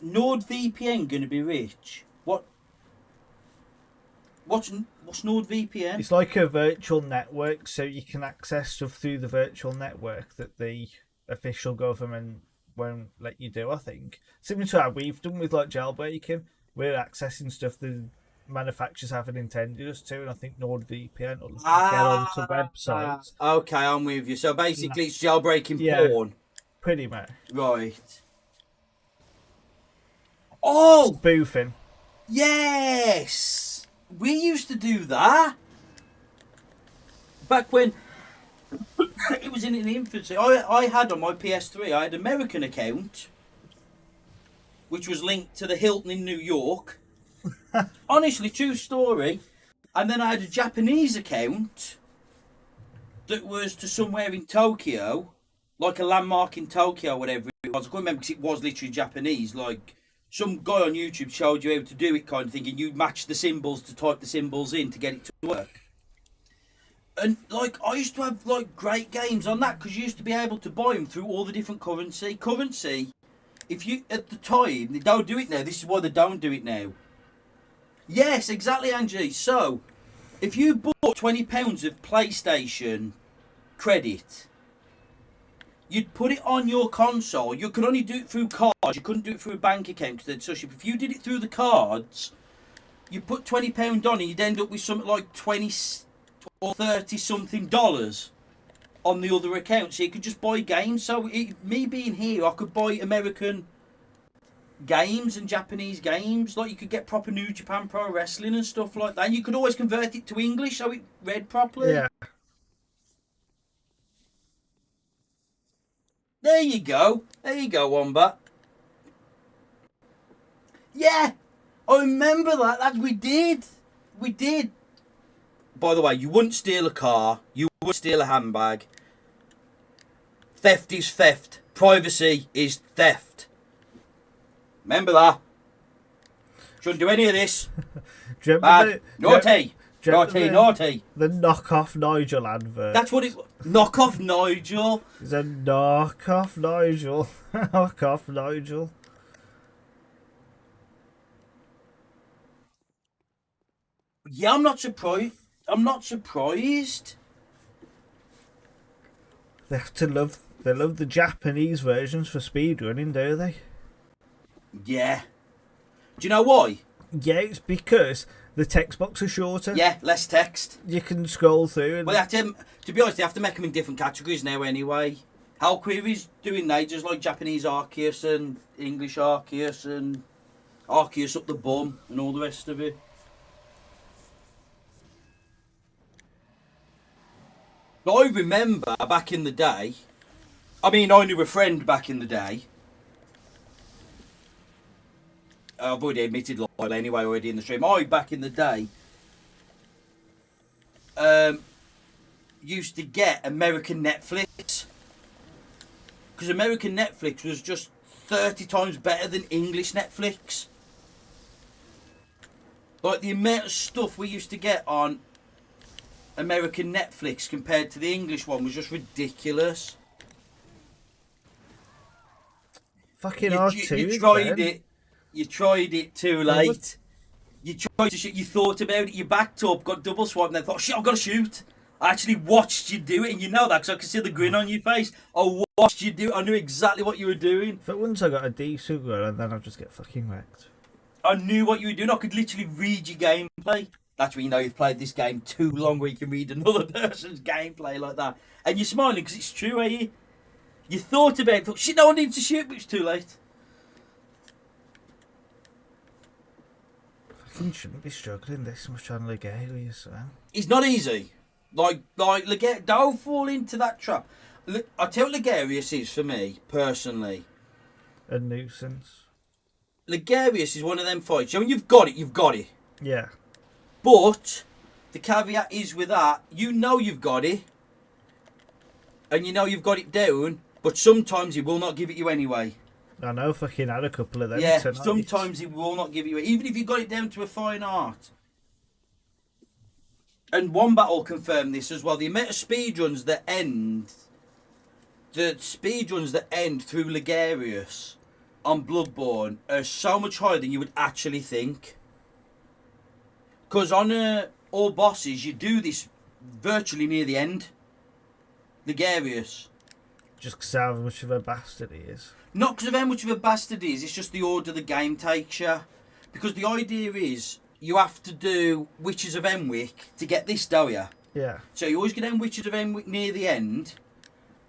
NordVPN going to be rich? What's NordVPN? It's like a virtual network, so you can access stuff through the virtual network that the official government won't let you do, I think. Similar to how we've done with like jailbreaking. We're accessing stuff the manufacturers haven't intended us to, and I think NordVPN will get onto websites. Okay, I'm with you. So basically it's jailbreaking porn. Pretty much. Right. Oh! Spoofing. Yes! We used to do that. Back when it was in its infancy. I had on my PS3, I had an American account, which was linked to the Hilton in New York. Honestly, true story. And then I had a Japanese account that was to somewhere in Tokyo, like a landmark in Tokyo, whatever it was. I can't remember because it was literally Japanese. Like, some guy on YouTube showed you how to do it, kind of thing, and you match the symbols to type the symbols in to get it to work. And like, I used to have like great games on that because you used to be able to buy them through all the different currency. If you at the time, they don't do it now. This is why they don't do it now. Yes, exactly, Angie. So, if you bought £20 of PlayStation credit, you'd put it on your console. You could only do it through cards. You couldn't do it through a bank account. Cause if you did it through the cards, you put £20 on and you'd end up with something like 20 or 30 something dollars on the other account. So you could just buy games. So me being here, I could buy American games and Japanese games. Like, you could get proper New Japan Pro Wrestling and stuff like that. And you could always convert it to English so it read properly. Yeah. There you go, Wombat. Yeah, I remember that. We did. By the way, you wouldn't steal a car. You wouldn't steal a handbag. Theft is theft. Privacy is theft. Remember that. Shouldn't do any of this. Bad. Naughty. Naughty. The knockoff Nigel advert. That's what it... Knockoff Nigel. It's a knockoff Nigel. Knockoff Nigel. Yeah, I'm not surprised. They have to love... They love the Japanese versions for speedrunning, do they? Yeah. Do you know why? Yeah, it's because the text box are shorter. Yeah, less text. You can scroll through. And Well, to be honest, they have to make them in different categories now anyway. How Query's doing they just like Japanese Arceus and English Arceus and Arceus up the bum and all the rest of it. But I remember back in the day, I mean, I knew a friend back in the day. I've already admitted like anyway already in the stream. I, back in the day, used to get American Netflix. Because American Netflix was just 30 times better than English Netflix. Like, the amount of stuff we used to get on American Netflix compared to the English one was just ridiculous. Fucking You R2. tried it. You tried it too late. You tried to shoot. You thought about it. You backed up, got double swapped, and then thought, shit, I've got to shoot. I actually watched you do it, and you know that because I could see the grin on your face. I watched you do it. I knew exactly what you were doing. But once I got a decent run, and then I'll just get fucking wrecked. I knew what you were doing. I could literally read your gameplay. That's when you know you've played this game too long, where you can read another person's gameplay like that. And you're smiling because it's true, are you? You thought about it, thought, shit, no one needs to shoot, but it's too late. Fucking shouldn't be struggling this much on Ligarius, man. It's not easy. Like, don't fall into that trap. I tell you what Ligarius is for me, personally. A nuisance. Ligarius is one of them fights. You know, when you've got it, you've got it. Yeah. But the caveat is with that, you know you've got it. And you know you've got it down, but sometimes he will not give it you anyway. I know, fucking had a couple of them Yeah, tonight. sometimes he will not give you it, even if you got it down to a fine art. And one battle confirmed this as well. The amount of speedruns that end, through Ligarius on Bloodborne are so much higher than you would actually think. Because on all bosses, you do this virtually near the end. Ligarius. Just because how much of a bastard he is. Not because of how much of a bastard he is, it's just the order the game takes you. Because the idea is, you have to do Witches of Emwick to get this, don't you? Yeah. So you always get down Witches of Emwick near the end.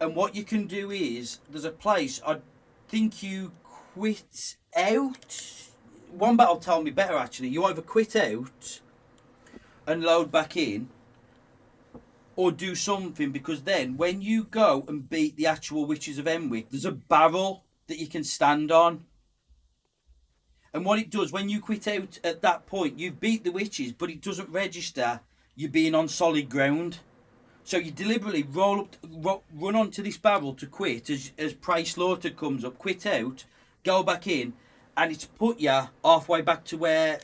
And what you can do is, there's a place, I think you quit out. One battle told me better actually. You either quit out and load back in, or do something, because then when you go and beat the actual Witches of Emwick, there's a barrel that you can stand on. And what it does, when you quit out at that point, you beat the witches, but it doesn't register you being on solid ground. So you deliberately run onto this barrel to quit as Prey Slaughter comes up, quit out, go back in, and it's put you halfway back to where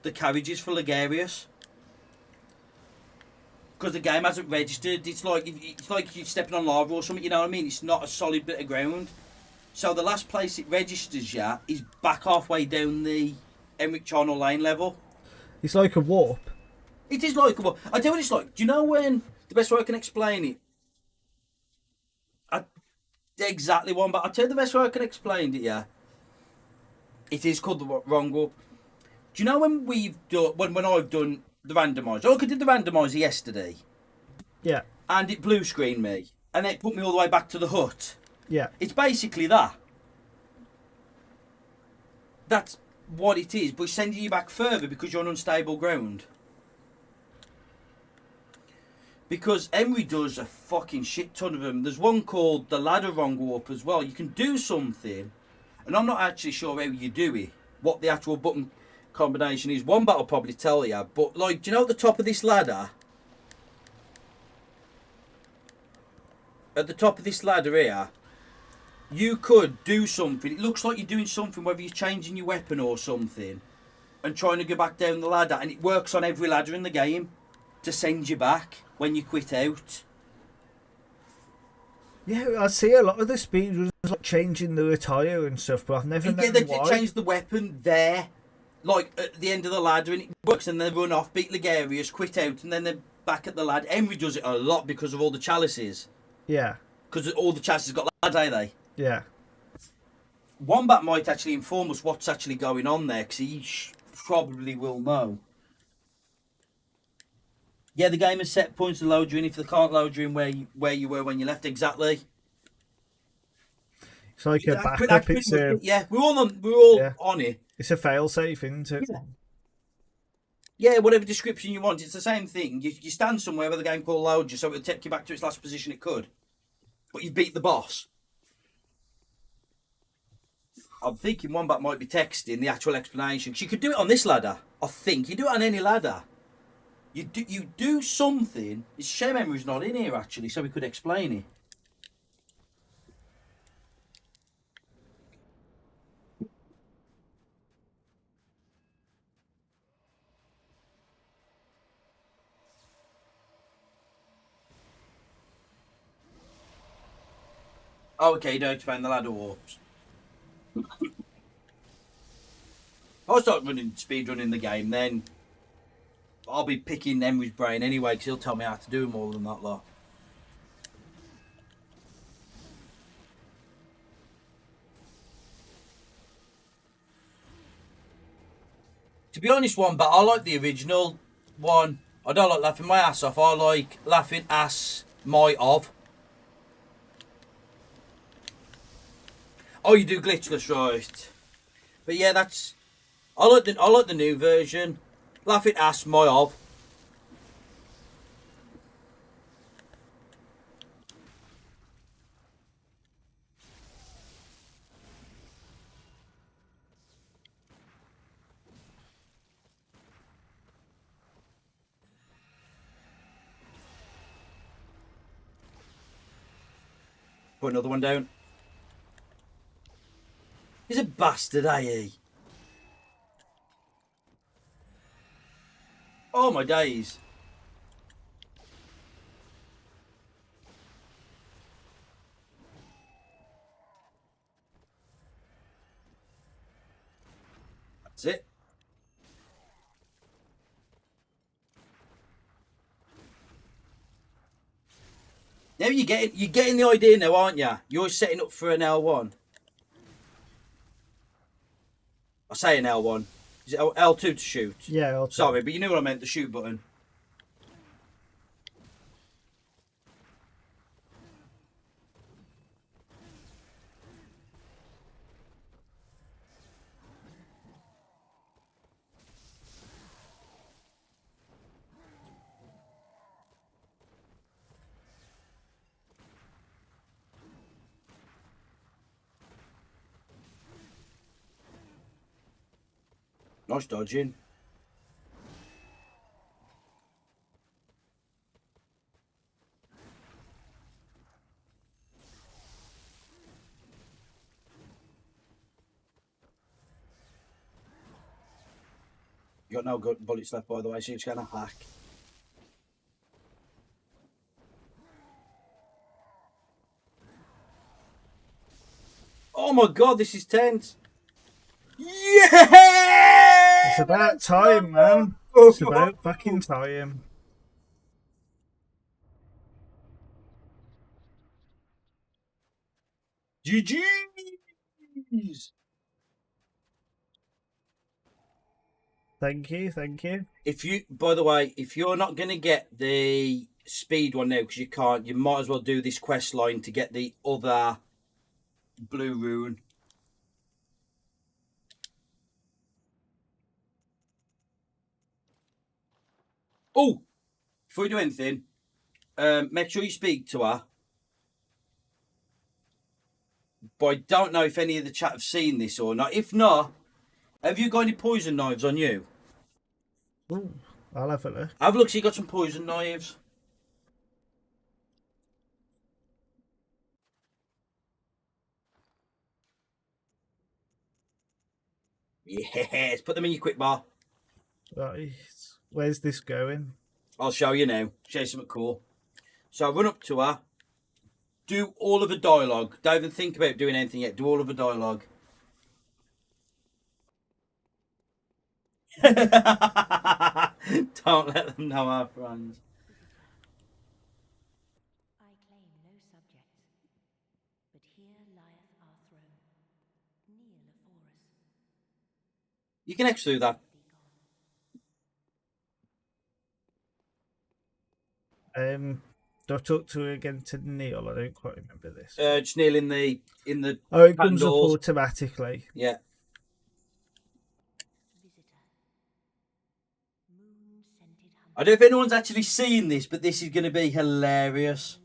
the carriage is for Ligarius. Because the game hasn't registered. It's like you're stepping on lava or something, you know what I mean? It's not a solid bit of ground. So the last place it registers you is back halfway down the Emwick Charnel Lane level. It's like a warp. It is like a warp. I tell you what it's like. Do you know when... The best way I can explain it... exactly one, but I'll tell you the best way I can explain it, yeah. It is called the wrong warp. Do you know when we've done... When I've done the randomizer... I did the randomizer yesterday. Yeah. And it blue screened me. And it put me all the way back to the hut. Yeah. It's basically that. That's what it is, but it's sending you back further because you're on unstable ground. Because Emery does a fucking shit ton of them. There's one called the ladder wrong warp as well. You can do something, and I'm not actually sure how you do it, what the actual button combination is. One battle will probably tell you, but like, do you know at the top of this ladder? At the top of this ladder here, you could do something. It looks like you're doing something, whether you're changing your weapon or something, and trying to go back down the ladder. And it works on every ladder in the game to send you back when you quit out. Yeah, I see a lot of the speedrunners like changing the attire and stuff, but I've never known they why. change the weapon there, like at the end of the ladder, and it works. And they run off, beat Ligarius, quit out, and then they're back at the ladder. Emery does it a lot because of all the chalices. Yeah. Because all the chalices got ladders, ain't they? Yeah. Wombat might actually inform us what's actually going on there, because he probably will know. Yeah, the game has set points to load you in if they can't load you in where you were when you left. Exactly. It's like a That's backup. pretty It's much a it. Yeah, we're all on. We're all yeah. on it. It's a fail-safe, isn't it? Yeah. Yeah, whatever description you want, it's the same thing. You stand somewhere where the game will load you, so it'll take you back to its last position it could. But you beat the boss. I'm thinking Wombat might be texting the actual explanation. 'Cause you could do it on this ladder. I think you do it on any ladder. You do something. It's a shame Emery's not in here actually, so we could explain it. Oh, okay, you don't explain the ladder warps. I'll start speed running the game, then I'll be picking Emery's brain anyway, because he'll tell me how to do more than that lot. To be honest, one, but I like the original one. I don't like laughing my ass off. I like laughing ass my of. Oh, you do glitchless, right? But yeah, that's. I like the new version. Laughing ass my of. Put another one down. He's a bastard, he? Oh my days. That's it. Now you're getting the idea now, aren't you? You're setting up for an L1. I say an L1. Is it L2 to shoot? Yeah, L2. Sorry, but you knew what I meant, the shoot button. Nice dodging. You got no good bullets left, by the way, so you're just going to hack. Oh my god, this is tense. Yeah! It's about time, man. It's about fucking time. GG's! Thank you, thank you. If you, by the way, if you're not going to get the speed one now because you can't, you might as well do this quest line to get the other blue rune. Oh, before you do anything, make sure you speak to her. But I don't know if any of the chat have seen this or not. If not, have you got any poison knives on you? Ooh, I'll have a look. Have a look, see you got some poison knives. Yes, put them in your quick bar. Right, where's this going? I'll show you now. Show you something cool. So run up to her. Do all of the dialogue. Don't even think about doing anything yet. Do all of the dialogue. Don't let them know our friends. I claim no subjects, but here lieth our throne. Kneel afore us. You can X through that. Do I talk to her again to Neil? I don't quite remember this. Just Neil in the Oh, it comes up doors. automatically. Yeah. Visitor. Moon-scented hunter. I don't know if anyone's actually seen this, but this is going to be hilarious.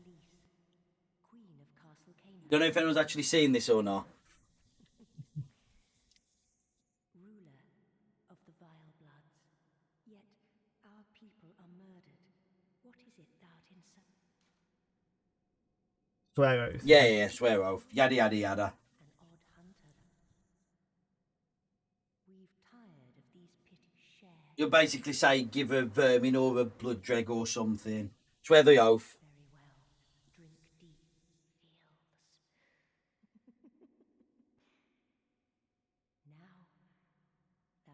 Queen of Castle Cana. Don't know if anyone's actually seen this or not. Ruler of the vile bloods. Yet our people are murdered. What is it thou'rt in so... Swear oath. Yeah, swear oath. Yada, yada, yada. An odd hunter. We've tired of these pity share. You'll basically say give a vermin or a blood dreg or something. Swear the oath. Very well. Drink deep.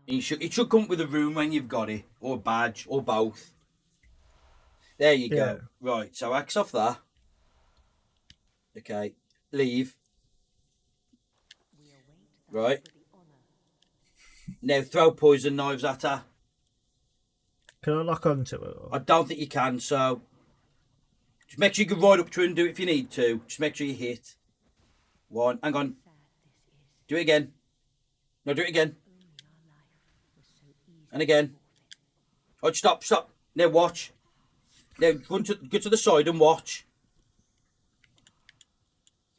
Feel the... Now. It should come with a room when you've got it, or a badge, or both. There you Yeah. go. Right, so axe off that. Okay, leave. We await Right. for the honor. Now throw poison knives at her. Can I lock onto it? I don't think you can, so just make sure you can ride up to her and do it if you need to. Just make sure you hit. One, hang on. Sad this is. Do it again. No, do it again. Only our life was so easy. And again. Oh, stop. Now watch. Now go to the side and watch.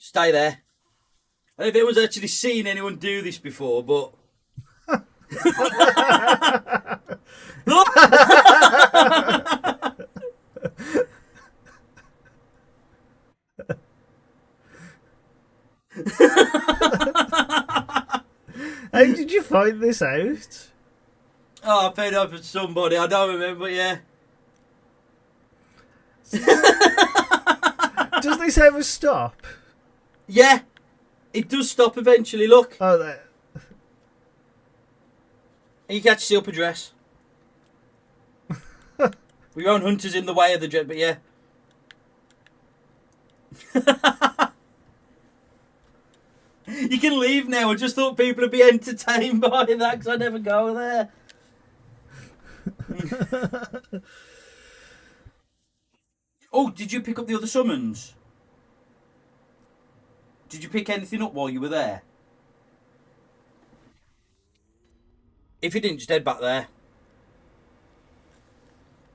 Stay there. I don't know if anyone's actually seen anyone do this before, but... Look! How did you find this out? Oh, I paid off for somebody. I don't remember, yeah. Does this ever stop? Yeah. It does stop eventually, look. Oh, there. And you can actually see up a dress. We own hunters in the way of the dress, but yeah. You can leave now. I just thought people would be entertained by that because I never go there. Oh, did you pick up the other summons? Did you pick anything up while you were there? If you didn't, just head back there.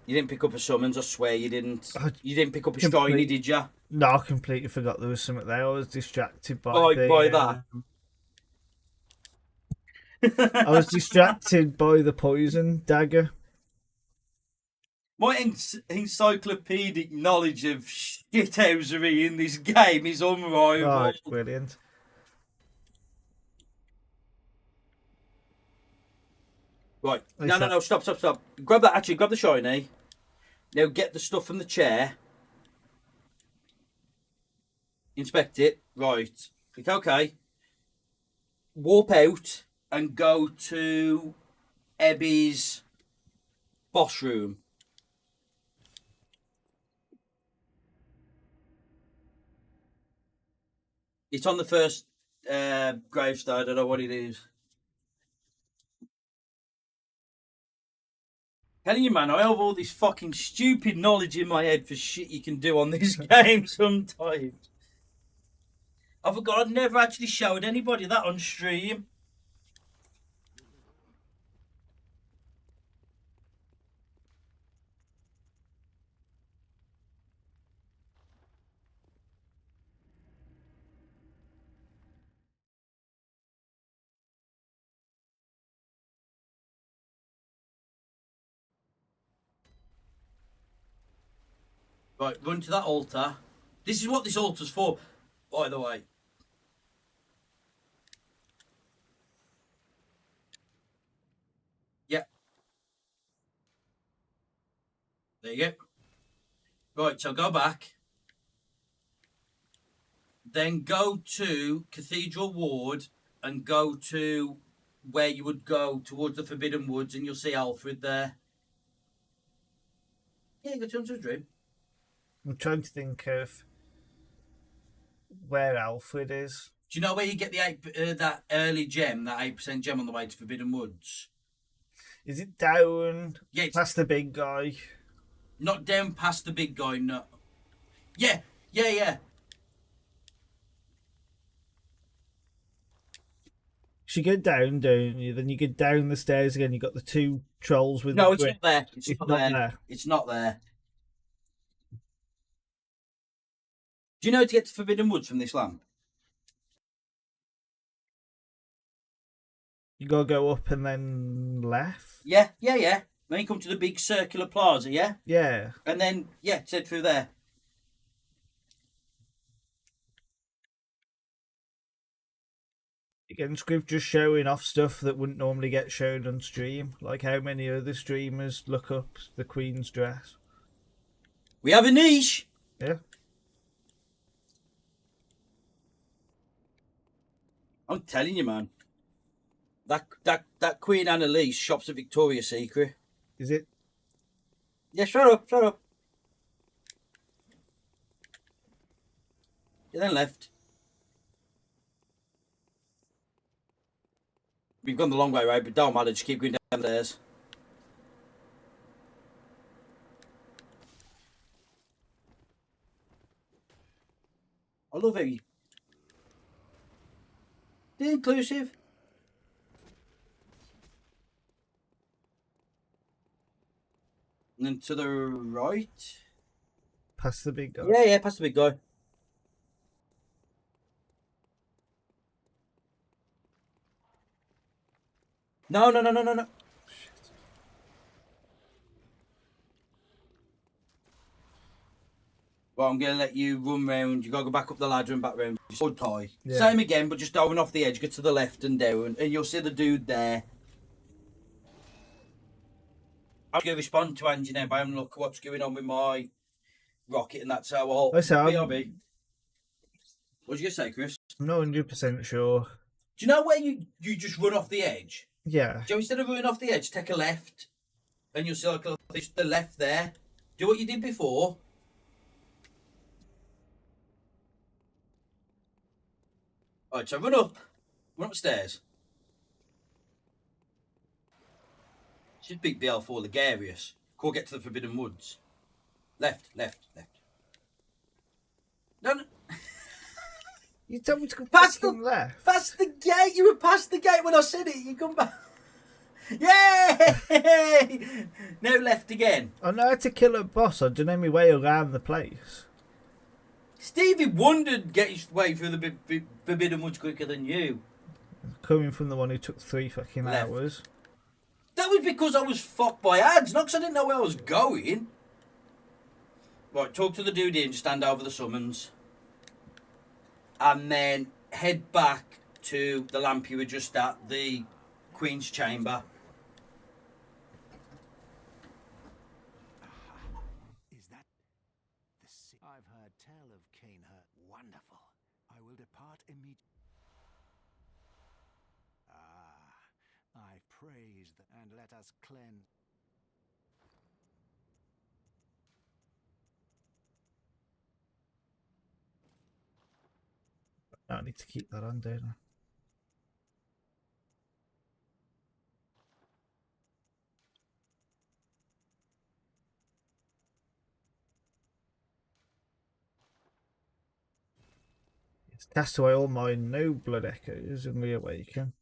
You didn't pick up a summons, I swear you didn't. You didn't pick up a shiny, did you? No, I completely forgot there was something there. I was distracted by By that. I was distracted by the poison dagger. My encyclopedic knowledge of shithousery in this game is unrivaled. Oh, it's brilliant. Right. No, stop. Grab that, actually, grab the shiny. Now get the stuff from the chair. Inspect it. Right. Click OK. Warp out and go to Ebby's boss room. It's on the first gravestone. I don't know what it is. Telling you, man, I have all this fucking stupid knowledge in my head for shit you can do on this game sometimes. I forgot I'd never actually showed anybody that on stream. Right, run to that altar. This is what this altar's for, by the way. Yep. There you go. Right, so go back. Then go to Cathedral Ward and go to where you would go towards the Forbidden Woods and you'll see Alfred there. Yeah, go to his dream. I'm trying to think of where Alfred is. Do you know where you get the that early gem, that 8% gem on the way to Forbidden Woods? Is it down Yeah, it's past the big guy? not down past the big guy, no. Yeah, yeah, yeah. So you go down, don't you? Then you go down the stairs again. You got the two trolls with No, the it's brick. not there. It's It's not not there. there. It's not there. Do you know to get to Forbidden Woods from this lamp? You gotta go up and then left. Yeah, yeah, yeah. Then you come to the big circular plaza, yeah? Yeah. And then, yeah, it's head through there. Again, Scriv just showing off stuff that wouldn't normally get shown on stream, like how many other streamers look up the Queen's dress. We have a niche. Yeah. I'm telling you, man. That Queen Annalise shops at Victoria's Secret. Is it? Yeah, shut up, shut up. You then left. We've gone the long way, right? But don't matter, just keep going downstairs. I love how you... They're inclusive. And then to the right. Past the big guy. Yeah, yeah, past the big guy. No, no, no, no, no, no. Well, I'm going to let you run round. You got to go back up the ladder and back round. Just hold tight. Yeah. Same again, but just going off the edge. Go to the left and down. And you'll see the dude there. I'm going to respond to Angie now by having a look at what's going on with my rocket, and that's how I'll... I say, BRB. What was you going to say, Chris? I'm not 100% sure. Do you know where you just run off the edge? Yeah. So instead of running off the edge, take a left. And you'll see like the left there. Do what you did before. Alright, so run upstairs. Should beat BL4 Ligarius. Go get to the Forbidden Woods. Left, left, left. No, no. You told me to go Past fucking left. Past the gate. You were past the gate when I said it. You come back. Yay! Now left again. I know how to kill a boss. I don't know my way around the place. Stevie Wonder get his way through the Forbidden Woods quicker than you. Coming from the one who took 3 fucking Left. hours. That was because I was fucked by ads, not because I didn't know where I was going. Right, talk to the dude here and just stand over the summons. And then head back to the lamp you were just at, the Queen's Chamber. Is that the I've heard tell of Canehurt. Wonderful. I will depart immediately. I praise and let us cleanse. I need to keep that on, don't I? Yes, cast away all mine, no blood echoes, and reawaken.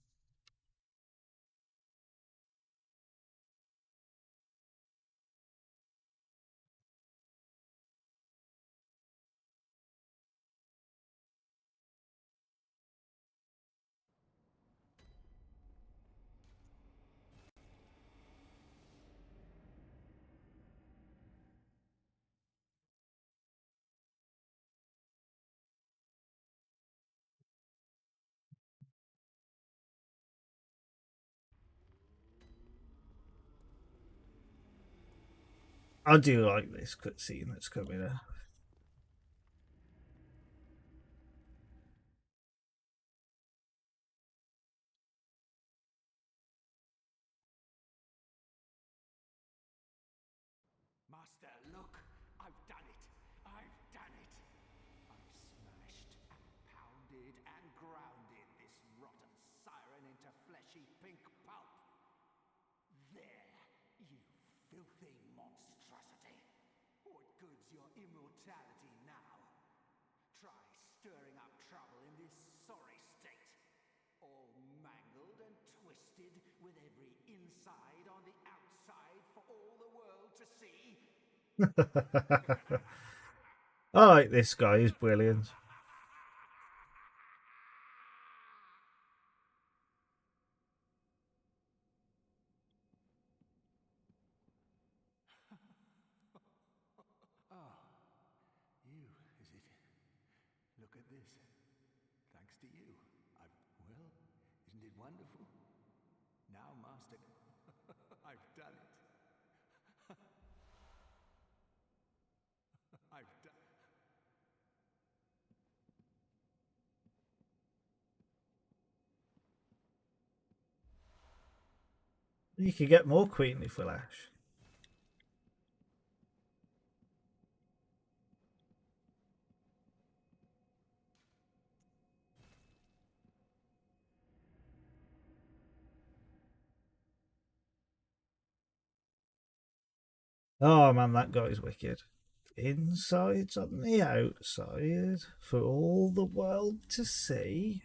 I do like this cutscene that's coming up. Master, look! I've done it! I've done it! I've smashed and pounded and grounded this rotten siren into fleshy pink pulp. There, you filthy monstrosity! What good's your immortality now? trouble in this sorry state. All mangled and twisted, with every inside on the outside for all the world to see. I like this guy, he's brilliant. You, is it? Look at this. Thanks to you. Well, isn't it wonderful? Now, Master, I've done it. I've done. You could get more queenly flesh. Oh man, that guy's wicked. Insides on the outside for all the world to see.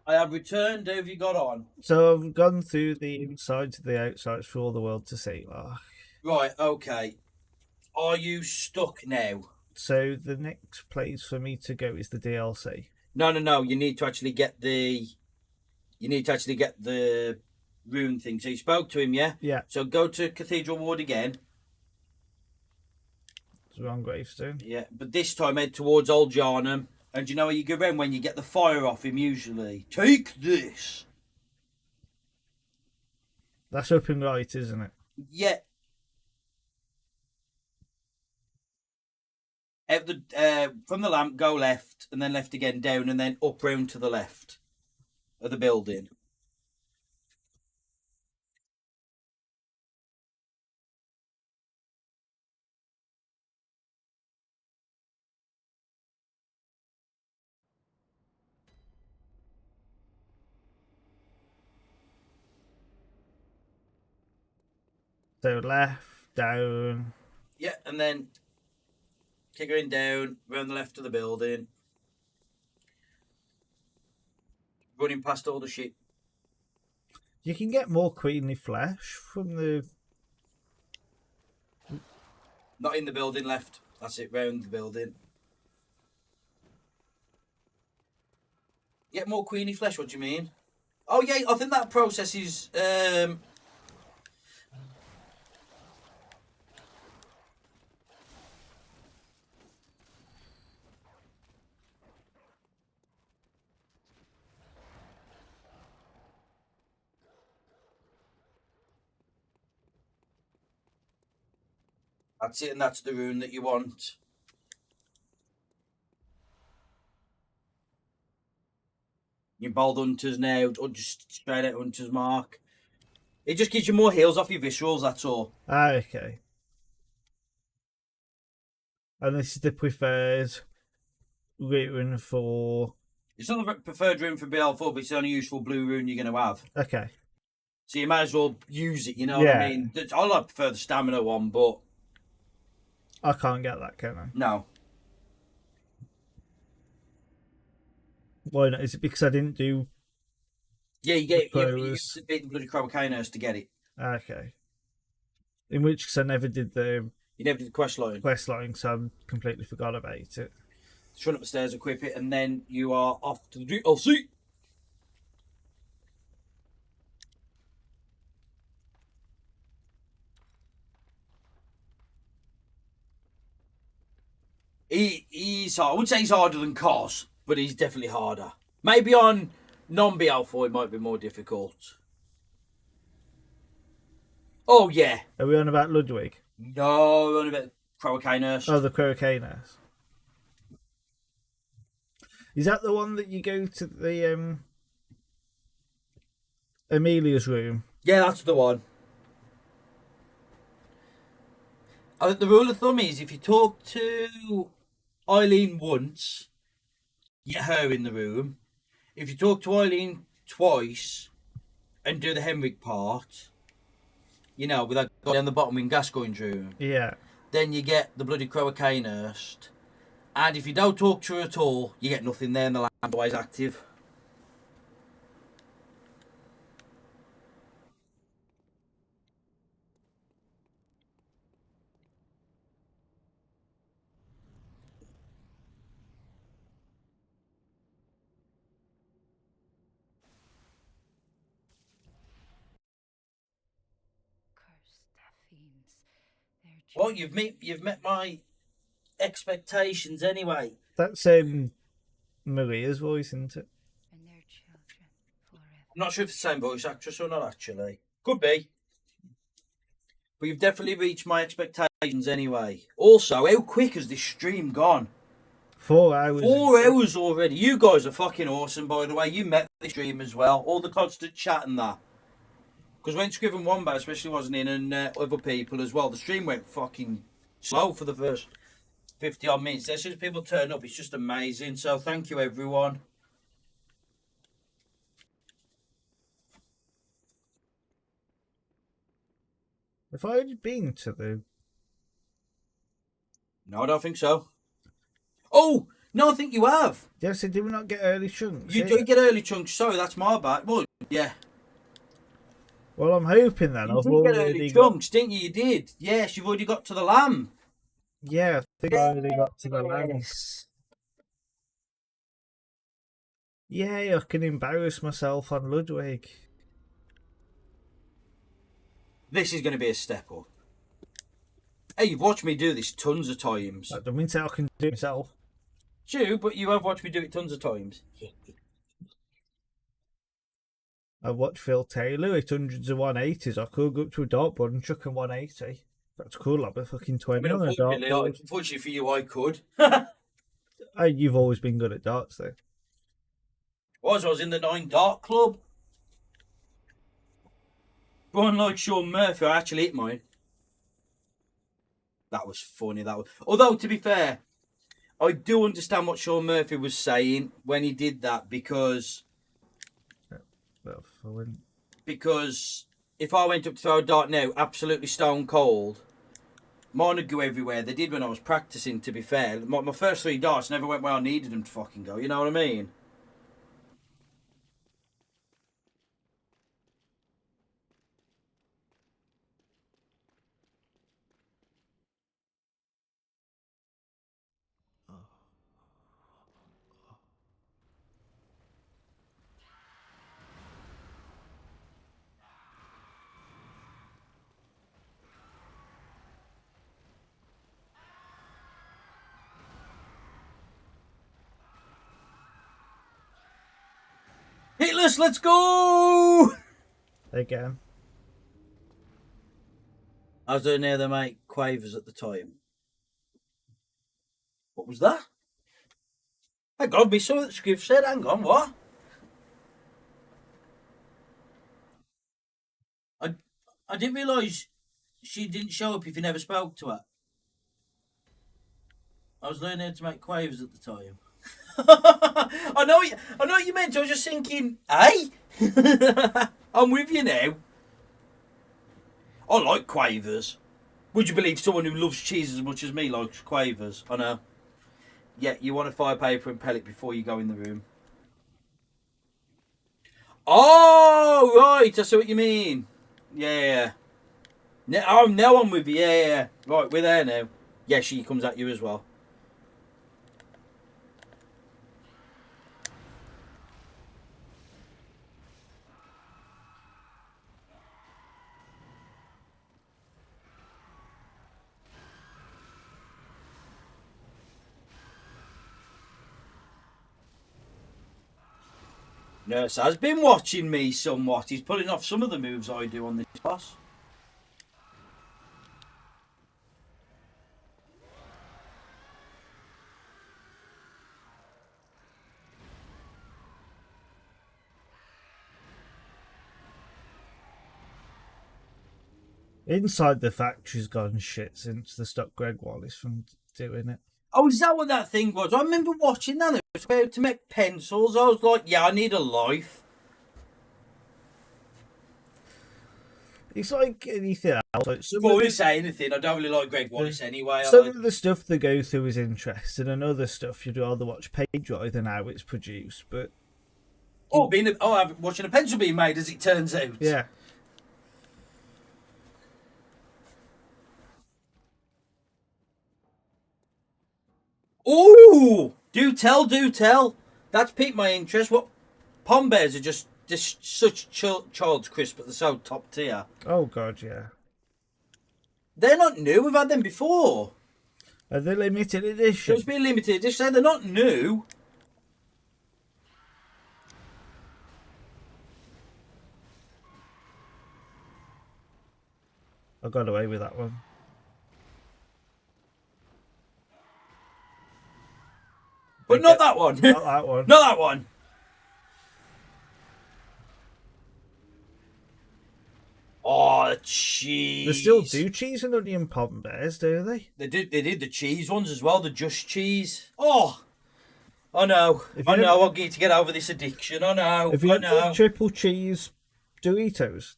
I have returned. How have you got on? So I've gone through the insides to the outsides for all the world to see. Right, okay. Are you stuck now? So the next place for me to go is the DLC. No. You need to actually get the. You need to actually get the rune thing. So you spoke to him, yeah? Yeah. So go to Cathedral Ward again. It's wrong gravestone. Yeah, but this time head towards Old Jarnum. And you know where you go around when you get the fire off him usually? Take this! That's up and right, isn't it? Yeah. From the lamp, go left, and then left again, down, and then up round to the left of the building. So left, down. Yeah, and then kickering down, round the left of the building. Running past all the shit. You can get more queenly flesh from the... Not in the building left. That's it, round the building. Get more queeny flesh, what do you mean? Oh yeah, I think that process is that's it, and that's the rune that you want. Your bold hunters now, or just straight out hunter's mark. It just gives you more heals off your viscerals, that's all. Ah, okay. And this is the preferred rune for... It's not the preferred rune for BL4, but it's the only useful blue rune you're going to have. Okay. So you might as well use it, you know what I mean? I like prefer the stamina one, but... I can't get that, can I? No. Why not? Is it because I didn't do... Yeah, you get Pros. you have to beat the bloody Crowacanus to get it. Okay. In which case I never did the You never did the quest line. so I completely forgot about it. Just run up the stairs, equip it, and then you are off to the DLC. He's hard. I wouldn't say he's harder than Cos, but he's definitely harder. Maybe on non-BL4 it might be more difficult. Oh, yeah. Are we on about Ludwig? No, only about Crowacanhurst. Oh, the Crowacanus. Is that the one that you go to the Amelia's room? Yeah, that's the one. I think the rule of thumb is if you talk to Eileen once, you get her in the room. If you talk to Eileen twice and do the Henrik part, you know, with that guy down the bottom in Gascoigne's room, Yeah. then you get the bloody Crowacanhurst. And if you don't talk to her at all, you get nothing there and the land's always active. Curse their fiends. Their Well, you've met my expectations anyway. That's Maria's voice, isn't it? and their children forever. I'm not sure if it's the same voice actress or not, actually. Could be. But you've definitely reached my expectations anyway. Also, how quick has this stream gone? 4 hours. 4 hours already. You guys are fucking awesome, by the way. You met the stream as well. All the constant chat and that. Because when Scriven Wombat especially wasn't in and other people as well, the stream went fucking slow for the first 50 odd minutes. As soon as people turn up, it's just amazing. So thank you, everyone. Have I already been to the... No, I don't think so. Oh, no, I think you have. Yes, did we not get early chunks? You here? do get early chunks. Sorry, that's my bad. Well, yeah. Well, I'm hoping then. You I've did get already early got... chunks, didn't you? You did. Yes, you've already got to the lamb. Yeah, I think I already got to the last. Yeah, I can embarrass myself on Ludwig. This is going to be a step up. Hey, you've watched me do this tons of times. That doesn't mean I can do it myself. True, but you have watched me do it tons of times. I watched Phil Taylor hit hundreds of 180s. I could go up to a dartboard and chuck a 180. That's cool. I'll be fucking 20 I mean, on a dartboard. unfortunately for you, I could. You've always been good at darts, though. I was in the 9 Dart Club. But unlike Sean Murphy, I actually hit mine. That was funny. Although, to be fair, I do understand what Sean Murphy was saying when he did that because if I went up to throw a dart now, absolutely stone cold, mine would go everywhere. They did when I was practicing, to be fair. My first 3 darts never went where I needed them to fucking go, you know what I mean? Hitless, let's go! Again. I was doing near the mate Quavers at the time. What was that? Hang on, be something that Scriv said. Hang on, what? I didn't realise she didn't show up if you never spoke to her. I was learning how to make quavers at the time. I know what you meant. I was just thinking, hey? I'm with you now. I like quavers. Would you believe someone who loves cheese as much as me likes quavers? I know. Yeah, you want a fire paper and pellet before you go in the room. Oh, right. I see what you mean. Yeah. Now I'm with you. Yeah. Right, we're there now. Yeah, she comes at you as well. Nurse has been watching me somewhat. He's pulling off some of the moves I do on this boss. Inside the Factory's gone shit since they stopped Greg Wallace from doing it. Oh, is that what that thing was? I remember watching that. It was about to make pencils. I was like, yeah, I need a life. It's like anything else. Like Before we say anything, I don't really like Greg Wallace anyway. Some of the stuff they go through is interesting, and other stuff you'd rather watch paint dry than how it's produced. But I'm watching a pencil being made, as it turns out. yeah, Ooh, do tell. That's piqued my interest. What Pom Bears are just such child's crisp, but they're so top tier. oh god, yeah. They're not new. We've had them before. Are they limited edition? There's been limited edition. They're not new. I got away with that one. But not that one. Not that one. Not that one. Oh, the cheese. They still do cheese and onion Pom Bears, do they? They did the cheese ones as well, the just cheese. Oh, I know. If I you know. ever- I need to get over this addiction. I know. Have you I had know. the triple cheese Doritos?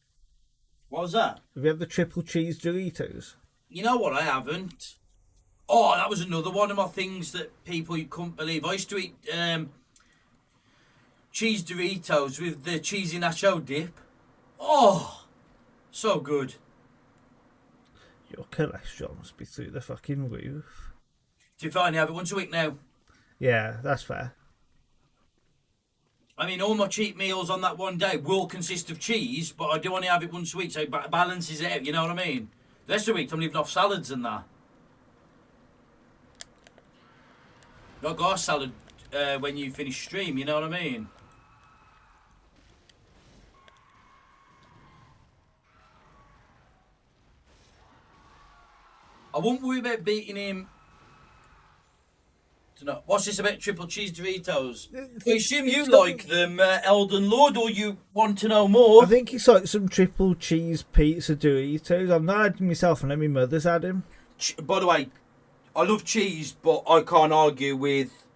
What was that? Have you had the triple cheese Doritos? You know what? I haven't. Oh, that was another one of my things that people you couldn't believe. I used to eat cheese Doritos with the cheesy nacho dip. Oh, so good. Your cholesterol must be through the fucking roof. Do you find I have it once a week now? Yeah, that's fair. I mean, all my cheat meals on that one day will consist of cheese, but I do only have it once a week, so it balances it out, you know what I mean? The rest of the week, I'm leaving off salads and that. Not got a salad when you finish stream, you know what I mean? I won't worry about beating him. Dunno. What's this about triple cheese Doritos? I assume you like them, Elden Lord, or you want to know more? I think it's like some triple cheese pizza Doritos. I've not had them myself, and then my mother's had them. By the way, I love cheese, but I can't argue with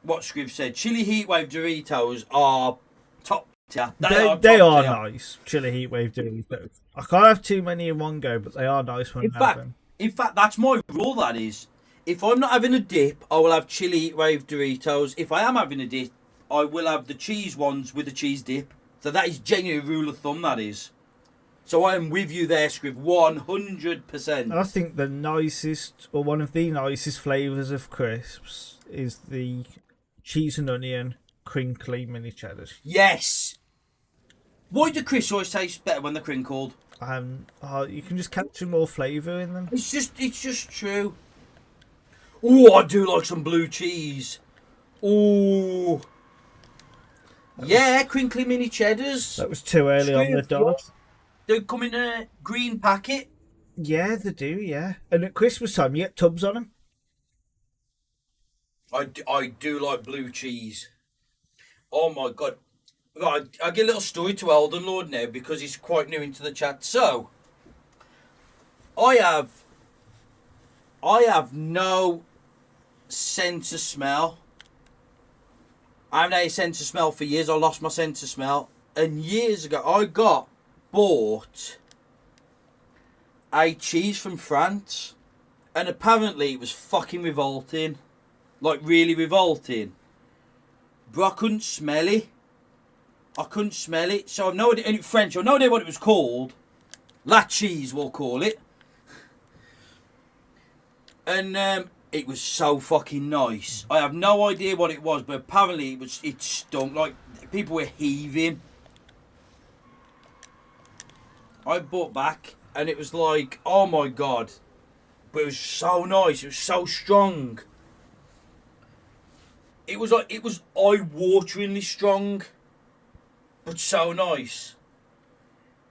what Scriv said. Chili Heatwave Doritos are top tier. They are nice. Chili Heatwave Doritos. I can't have too many in one go, but they are nice when I have them. In fact, that's my rule, that is. If I'm not having a dip, I will have Chili Heatwave Doritos. If I am having a dip, I will have the cheese ones with the cheese dip. So that is genuinely a rule of thumb, that is. So I am with you there, Scriv, 100%. I think the nicest, or one of the nicest flavours of crisps is the cheese and onion crinkly mini cheddars. Yes! Why do crisps always taste better when they're crinkled? You can just capture more flavour in them. It's just true. Oh, I do like some blue cheese. Oh. Yeah, crinkly mini cheddars. That was too early on the dot. They come in a green packet. Yeah, they do, yeah. And at Christmas time, you get tubs on them. I do like blue cheese. Oh my god. Right, I'll get a little story to Elden Lord now because he's quite new into the chat. So, I have no sense of smell. I haven't had a sense of smell for years. I lost my sense of smell. And years ago, I bought a cheese from France. And apparently it was fucking revolting. Like, really revolting. But I couldn't smell it. So I've no idea, in French, I've no idea what it was called. La cheese, we'll call it. And it was so fucking nice. I have no idea what it was, but apparently it stunk. Like, people were heaving. I bought back, and it was like, oh my god. But it was so nice. It was so strong. It was eye-wateringly strong, but so nice.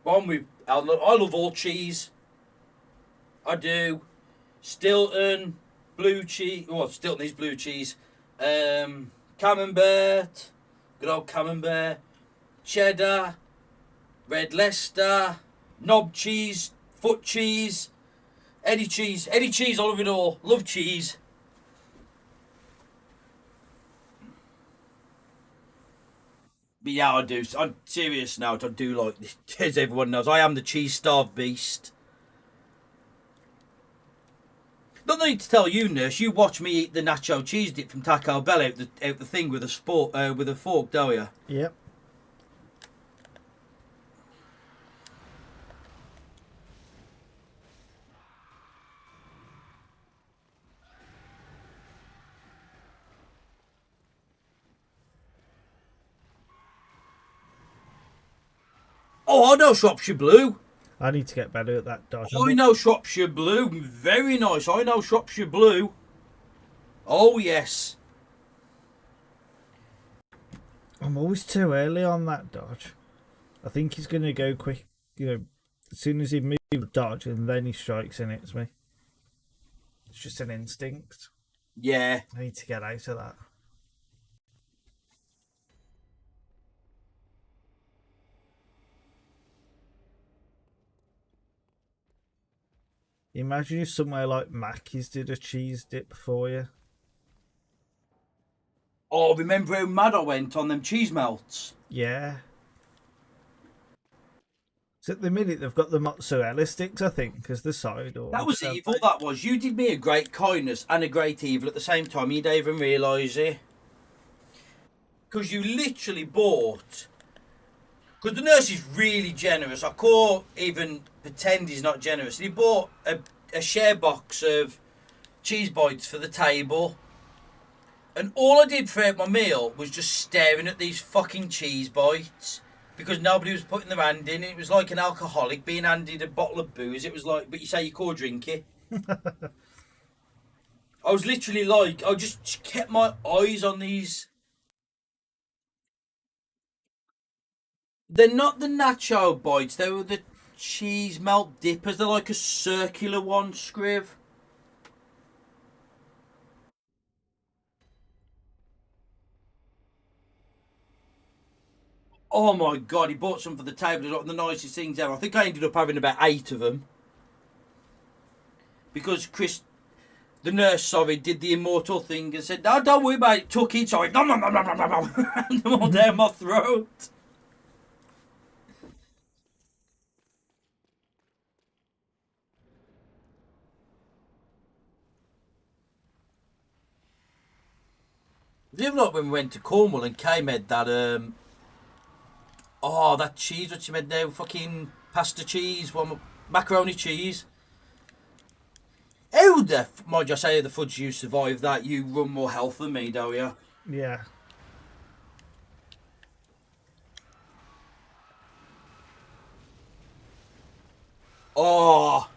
I love all cheese. I do. Stilton, blue cheese. Well, Stilton is blue cheese. Camembert, good old Camembert. Cheddar, Red Leicester, knob cheese, foot cheese, any cheese, I love it all. Love cheese. But yeah, I do. I'm serious now. I do like, as everyone knows, I am the cheese-starved beast. Not need to tell you, Nurse. You watch me eat the nacho cheese dip from Taco Bell out the thing with a fork, don't you? Yep. Oh, I know Shropshire Blue. I need to get better at that dodge. I know Shropshire Blue. Very nice. I know Shropshire Blue. Oh, yes. I'm always too early on that dodge. I think he's going to go quick, as soon as he moves dodge and then he strikes and hits me. It's just an instinct. Yeah. I need to get out of that. Imagine if somewhere like Mackey's did a cheese dip for you. Oh, remember how mad I went on them cheese melts? Yeah. So at the minute they've got the mozzarella sticks, I think, as the side order. That was evil, that was. You did me a great kindness and a great evil at the same time. You didn't even realise it. Because you literally bought... Because the nurse is really generous. I can't even pretend he's not generous. He bought a share box of cheese bites for the table. And all I did throughout my meal was just staring at these fucking cheese bites. Because nobody was putting their hand in. It was like an alcoholic being handed a bottle of booze. It was like, but you say you can't drink it. I was literally like, I just kept my eyes on these. They're not the nacho bites. They were the cheese melt dippers. They're like a circular one, Scriv. Oh my god, he bought some for the table. It's one of the nicest things ever. I think I ended up having about 8 of them. Because Chris, the nurse, did the immortal thing and said, no, don't worry about it. Took it, sorry. Nom, nom, nom, nom, nom, nom. And them all down my throat. Do you ever like when we went to Cornwall and Kay made that, that cheese, what she made now, fucking pasta cheese, macaroni cheese. How the, mind you, I say how the fudge you survived that, you run more health than me, don't you? Yeah. Oh.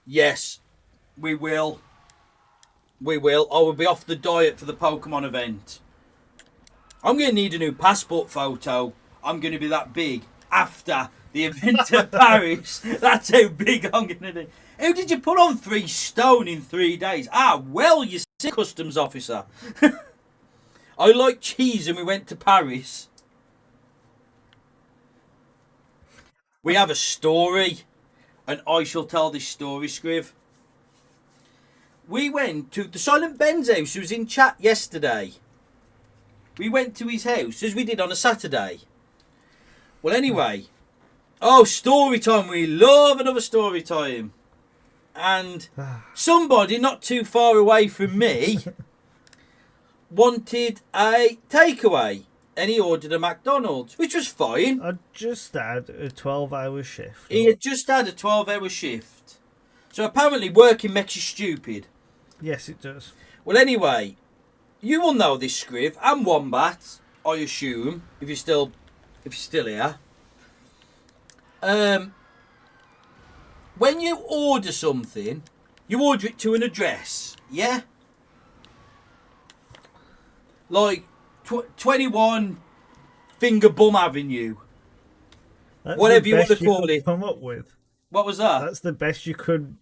Yes, we will. We will. I will be off the diet for the Pokemon event. I'm going to need a new passport photo. I'm going to be that big after the event at Paris. That's how big I'm going to be. How did you put on 3 stone in 3 days? Ah, well, you see, customs officer. I like cheese and we went to Paris. We have a story. And I shall tell this story, Scriv. We went to the Silent Ben's house, who was in chat yesterday. We went to his house, as we did on a Saturday. Well, anyway. Oh, story time. We love another story time. And somebody not too far away from me wanted a takeaway. And he ordered a McDonald's, which was fine. I just had a 12-hour shift. He had just had a 12-hour shift. So apparently working makes you stupid. Yes, it does. Well, anyway, you will know this, Scriv, and Wombat, I assume, if you're still here. When you order something, you order it to an address, yeah? Like 21 Finger Bum Avenue. That's Whatever the you want best to call could it. Come up with. What was that? That's the best you could.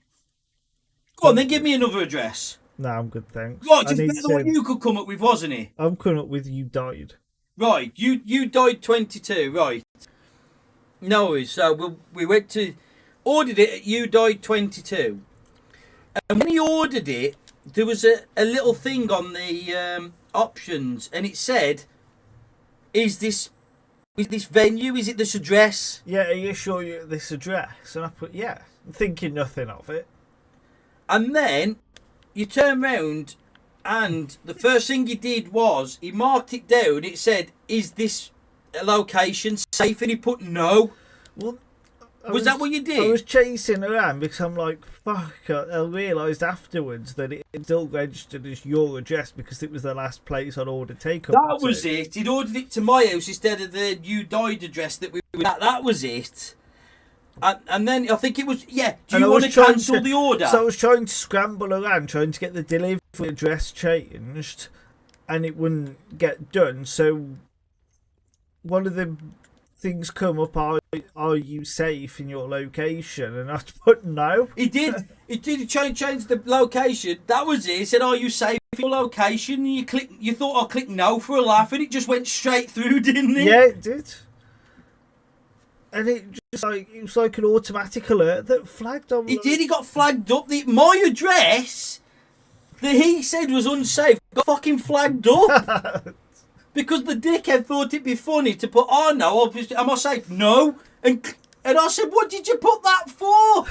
Go on, then give me another address. No, I'm good, thanks. Right, I it's need better than what you could come up with, wasn't it? I'm coming up with you died. Right, you died 22, right. No worries. So we went to ordered it at You Died 22, and when he ordered it, there was a little thing on the options, and it said, "Is this venue? Is it this address?" Yeah, are you sure you're at this address? And I put, yeah, thinking nothing of it. And then you turn round, and the first thing he did was he marked it down. It said, "Is this a location safe?" And he put no. Well, Was that what you did? I was chasing around because I'm like, fuck. I realised afterwards that it still registered as your address because it was the last place I'd ordered takeout. That was it. He'd ordered it to my house instead of the You Died address that we were at. That was it. And then I think it was, yeah, do you want to cancel the order? So I was trying to scramble around, trying to get the delivery address changed, and it wouldn't get done. So one of the things come up, are you safe in your location? And I put no. He did. He did change the location. That was it. He said, "Are you safe in your location?" And you thought I'll click no for a laugh, and it just went straight through, didn't it? Yeah, it did. And it was like an automatic alert that flagged on. He did. He got flagged up. My address that he said was unsafe got fucking flagged up because the dickhead thought it'd be funny to put. Oh no, obviously, am I safe? No. And I said, "What did you put that for?"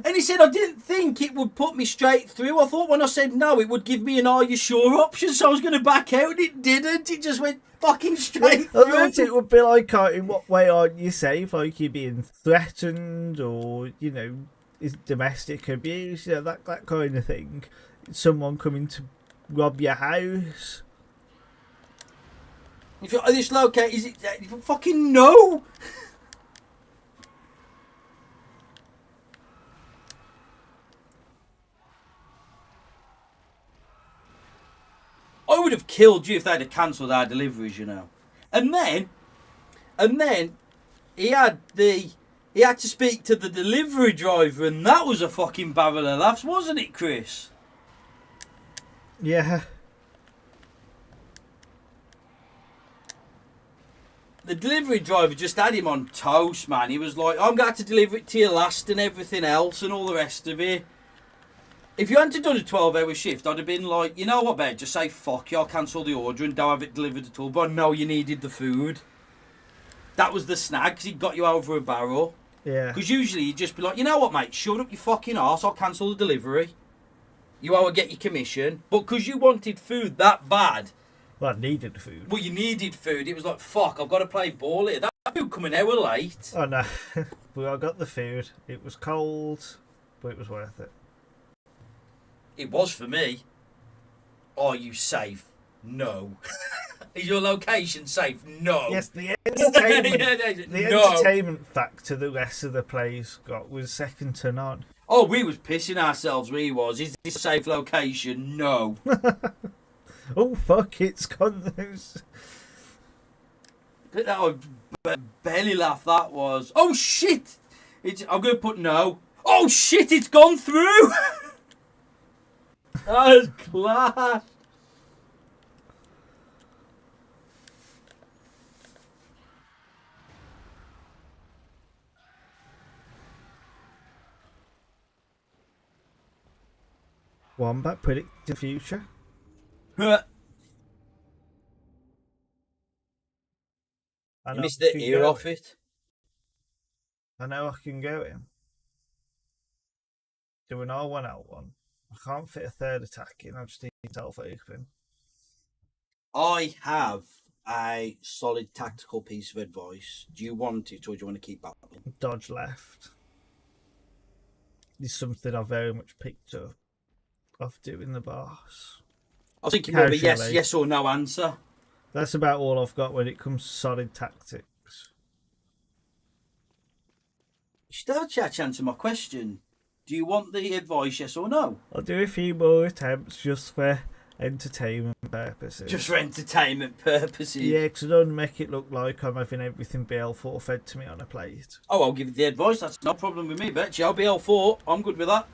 And he said, "I didn't think it would put me straight through. I thought when I said no, it would give me an 'Are you sure?' option, so I was going to back out, and it didn't. It just went fucking straight I through." thought it would be like, in what way aren't you safe? Like you're being threatened, or is domestic abuse, that kind of thing. Someone coming to rob your house. If you're this locate, is it fucking no? I would have killed you if they'd have cancelled our deliveries, And then he had to speak to the delivery driver, and that was a fucking barrel of laughs, wasn't it, Chris? Yeah. The delivery driver just had him on toast, man. He was like, "I'm going to deliver it to you last," and everything else and all the rest of it. If you hadn't done a 12-hour shift, I'd have been like, "You know what, babe? Just say fuck you, I'll cancel the order and don't have it delivered at all." But no, you needed the food. That was the snag, because he got you over a barrel. Yeah. Because usually you'd just be like, "You know what, mate? Shut up your fucking arse, I'll cancel the delivery. You owe get your commission." But because you wanted food that bad. Well, I needed food. Well, you needed food. It was like, fuck, I've got to play ball here. That food coming an hour late. Oh no. But I got the food. It was cold, but it was worth it. It was for me. Are you safe? No. Is your location safe? No. Yes, the entertainment, No. entertainment factor the rest of the place got was second to none. Oh, we was pissing ourselves, we was. Is this a safe location? No. Oh fuck, it's gone. Belly laugh that was. Oh shit! I'm going to put no. Oh shit, it's gone through! That was class. Wombat predict the future. You I know missed I the can ear go off it. I know I can go in. Do an R1 L1. I can't fit a third attack in. I just need self open. I have a solid tactical piece of advice. Do you want it or do you want to keep battling? Dodge left. It's something I very much picked up of doing the boss. I was thinking more of a Casually. yes or no answer. That's about all I've got when it comes to solid tactics. You should have a chat to answer my question. Do you want the advice, yes or no? I'll do a few more attempts just for entertainment purposes. Just for entertainment purposes. Yeah, because I don't make it look like I'm having everything BL4 fed to me on a plate. Oh, I'll give you the advice. That's no problem with me, bet you. I'll be L4. I'm good with that.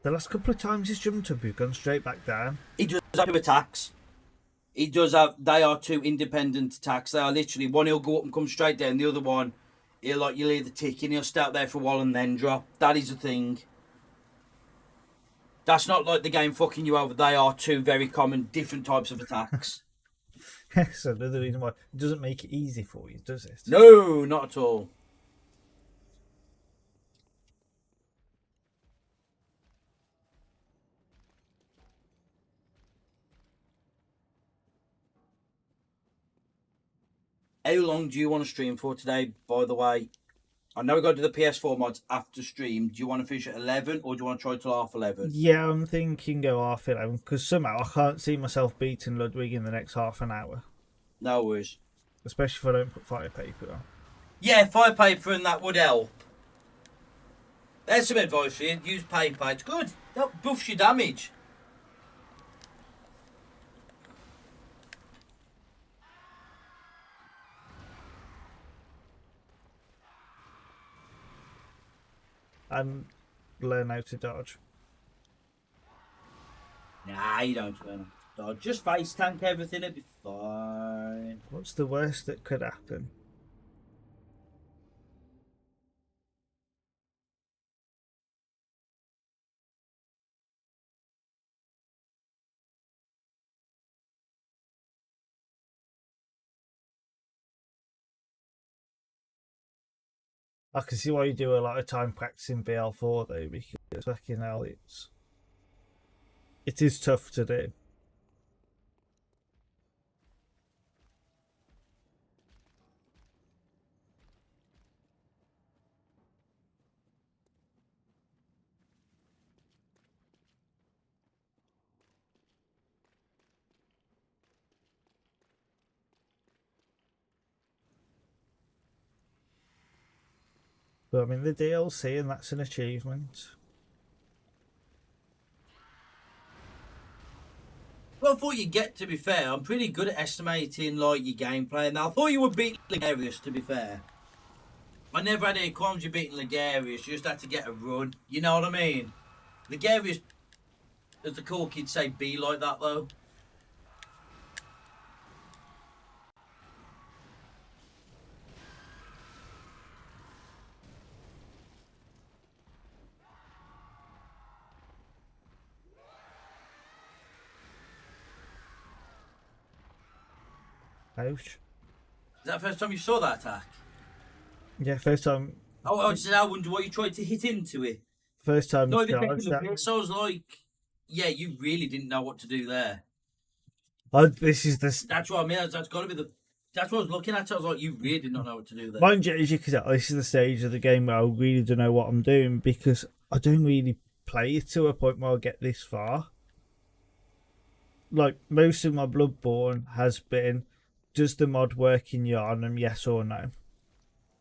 The last couple of times he's jumped up, he's gone straight back down. He does have two attacks. He does have. They are two independent attacks. They are literally one. He'll go up and come straight down. The other one, you'll either tick and he'll stay out there for a while and then drop. That is the thing. That's not like the game fucking you over. They are two very common, different types of attacks. So another reason why it doesn't make it easy for you, does it? No, not at all. How long do you want to stream for today, by the way? I know we got to do the PS4 mods after stream. Do you want to finish at 11 or do you want to try till half 11? Yeah, I'm thinking go half 11 because somehow I can't see myself beating Ludwig in the next half an hour. No worries. Especially if I don't put fire paper on. Yeah, fire paper and that would help. There's some advice for you. Use paper. It's good. That buffs your damage. And learn how to dodge. Nah, you don't learn how to dodge. Just face tank everything, it'll be fine. What's the worst that could happen? I can see why you do a lot of time practicing BL4 though, because fucking hell, it is tough to do. But I mean, the DLC, and that's an achievement. Well, I thought you'd get, to be fair. I'm pretty good at estimating like your gameplay. Now, I thought you would beat Ligarius, to be fair. I never had any qualms you beating Ligarius. You just had to get a run. You know what I mean? Ligarius, as the cool kids say, be like that, though. Ouch. Is that the first time you saw that attack? Yeah, first time. I wonder what you tried to hit into it. First time. No, charged that. so I was like, yeah, you really didn't know what to do there. Oh, this is the. That's what I mean. That's got to be the. That's what I was looking at. I was like, you really did not know what to do there. Mind you, as you can tell, this is the stage of the game where I really don't know what I'm doing because I don't really play it to a point where I get this far. Like, most of my Bloodborne has been, does the mod work in Yarnum, yes or no?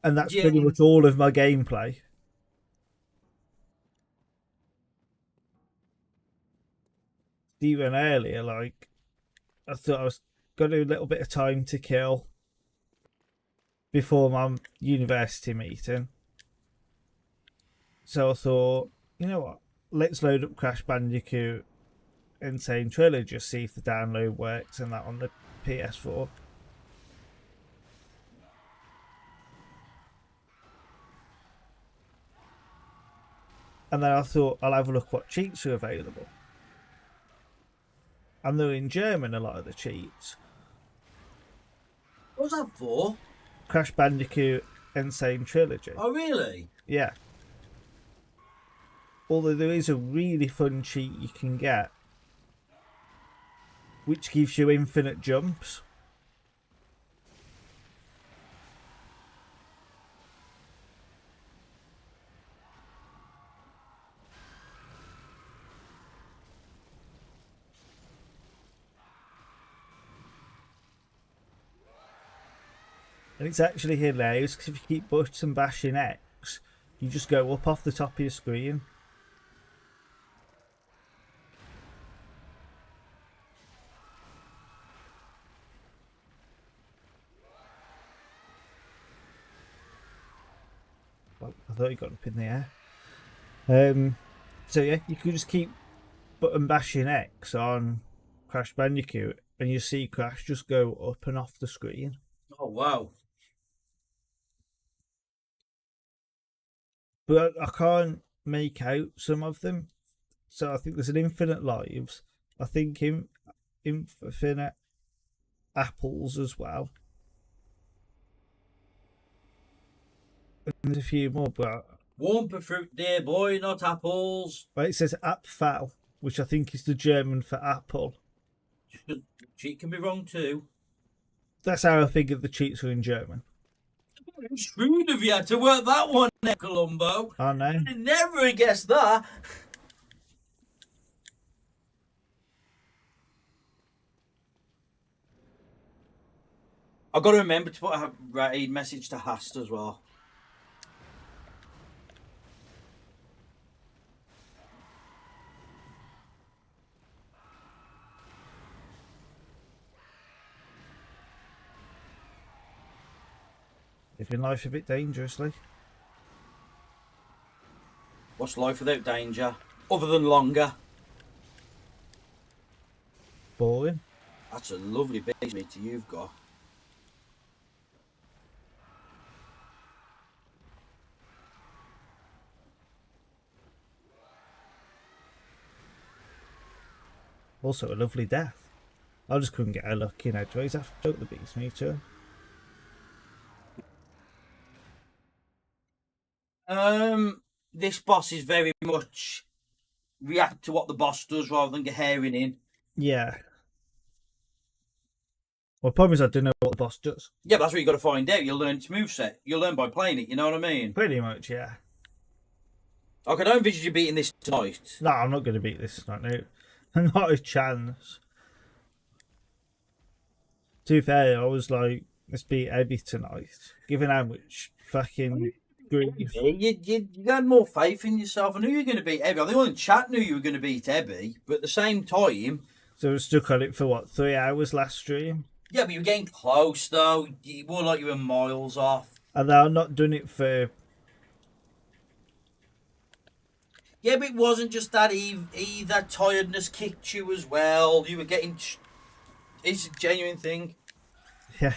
And that's pretty much all of my gameplay. Even earlier, like, I thought I was got a little bit of time to kill before my university meeting. So I thought, you know what, let's load up Crash Bandicoot Insane Trilogy, just see if the download works and that on the PS4. And then I thought, I'll have a look what cheats are available. And they're in German, a lot of the cheats. What was that for? Crash Bandicoot Insane Trilogy. Oh, really? Yeah. Although there is a really fun cheat you can get, which gives you infinite jumps. And it's actually hilarious because if you keep button bashing X, you just go up off the top of your screen. Well, I thought he got up in the air. So yeah, you could just keep button bashing X on Crash Bandicoot, and you see Crash just go up and off the screen. Oh wow. But I can't make out some of them. So I think there's an infinite lives. I think infinite apples as well. And there's a few more, but Wampa fruit, dear boy, not apples. it says Apfel, which I think is the German for apple. Cheat can be wrong too. That's how I figured the cheats are in German. Shrewd of you to work that one, Columbo. I know. I'd never guessed that. I've got to remember to put a raid message to Hast as well. Living life a bit dangerously. What's life without danger? Other than longer. Boring. That's a lovely base meter you've got. Also a lovely death. I just couldn't get a look in edgeways after the beast meter. This boss is very much react to what the boss does rather than get herring in. Yeah. Well, the problem is I don't know what the boss does. Yeah, but that's what you got to find out. You'll learn its moveset. You'll learn by playing it. You know what I mean? Pretty much, yeah. Like, I don't envision you beating this tonight. No, I'm not going to beat this tonight. No. Not a chance. To be fair, I was like, let's beat Abby tonight. Given how much fucking grief. You had more faith in yourself. I knew you were going to beat Ebby. I think all in chat knew you were going to beat Ebby. But at the same time... So I was stuck on it for, what, 3 hours last stream? Yeah, but you were getting close, though. You more like you were miles off. And I've not done it for... Yeah, but it wasn't just that either. Tiredness kicked you as well. You were getting... It's a genuine thing. Yeah.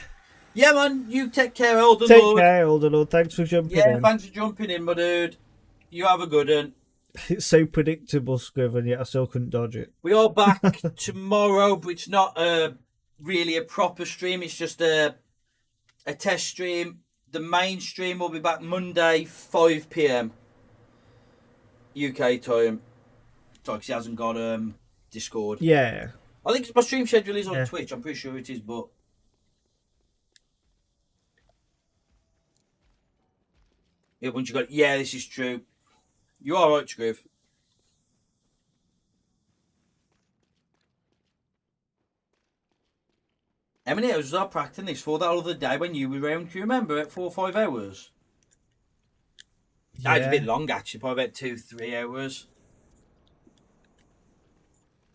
Yeah, man. You take care, Elder Take Lord. care, Older Lord. Thanks for jumping in. Yeah, thanks for jumping in, my dude. You have a good one. It's so predictable, Scriven, yet I still couldn't dodge it. We are back tomorrow, but it's not really a proper stream. It's just a test stream. The main stream will be back Monday, 5 p.m. UK time. Sorry, 'cause he hasn't got Discord. Yeah. I think my stream schedule is on Yeah. Twitch. I'm pretty sure it is, but... Yeah, once you got... Yeah, this is true. You are right, Scriv. How many hours was I practicing this for that other day when you were around? Do you remember? At 4 or 5 hours? Nah, it's a bit long, actually. Probably about 2-3 hours.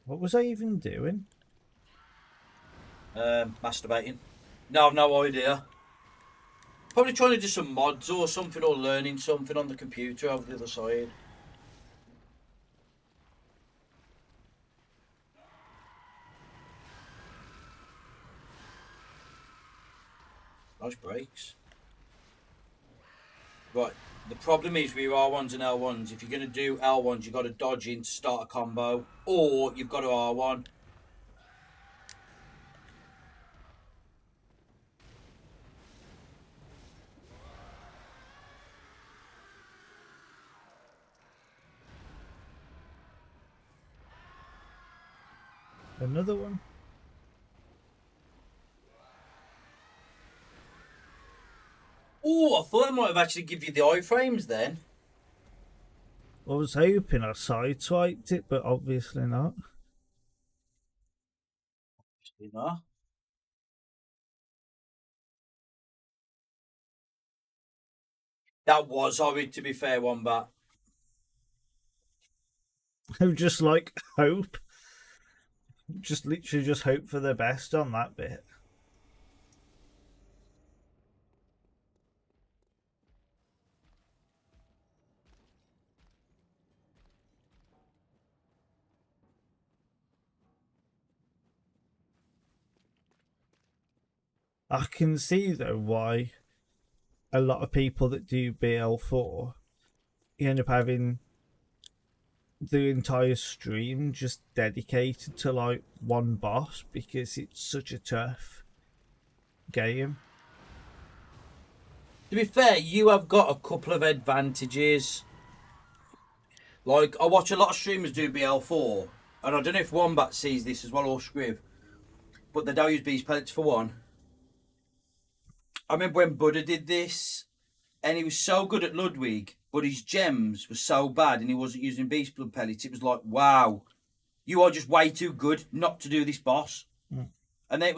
What was I even doing? Masturbating. No, I've no idea. Probably trying to do some mods or something, or learning something on the computer over the other side. Nice breaks. Right, the problem is with your R1s and L1s, if you're going to do L1s, you've got to dodge in to start a combo, or you've got to R1. Another one? Oh, I thought I might have actually give you the iframes then. I was hoping I sideswiped it, but obviously not. You know? That was horrid, to be fair, Wombat. I'm just like, hope. Just literally just hope for the best on that bit. I can see though why a lot of people that do BL4 you end up having the entire stream just dedicated to like one boss because it's such a tough game. To be fair, you have got a couple of advantages. Like, I watch a lot of streamers do BL4, and I don't know if Wombat sees this as well or Scriv, but they don't use beast pellets for one. I remember when Buddha did this, and he was so good at Ludwig, but his gems were so bad and he wasn't using beast blood pellets. It was like, wow, you are just way too good not to do this boss. And then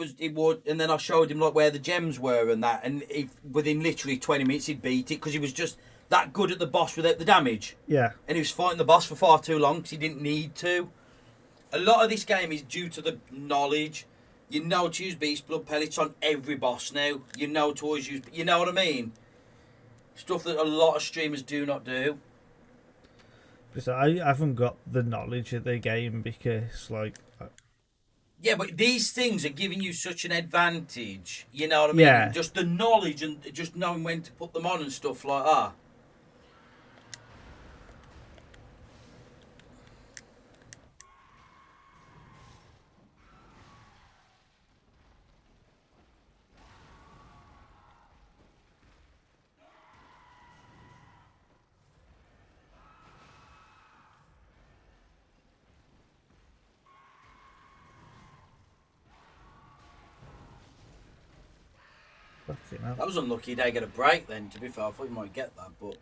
and then I showed him like where the gems were and that, and within literally 20 minutes he'd beat it because he was just that good at the boss without the damage. Yeah. And he was fighting the boss for far too long because he didn't need to. A lot of this game is due to the knowledge. You know to use beast blood pellets on every boss now. You know to always use, you know what I mean? Stuff that a lot of streamers do not do. Because I haven't got the knowledge of the game because like. Yeah, but these things are giving you such an advantage. You know what I mean? Yeah. And just the knowledge and just knowing when to put them on and stuff like that. Fucking hell. That was unlucky they get a break then, to be fair. I thought you might get that, but...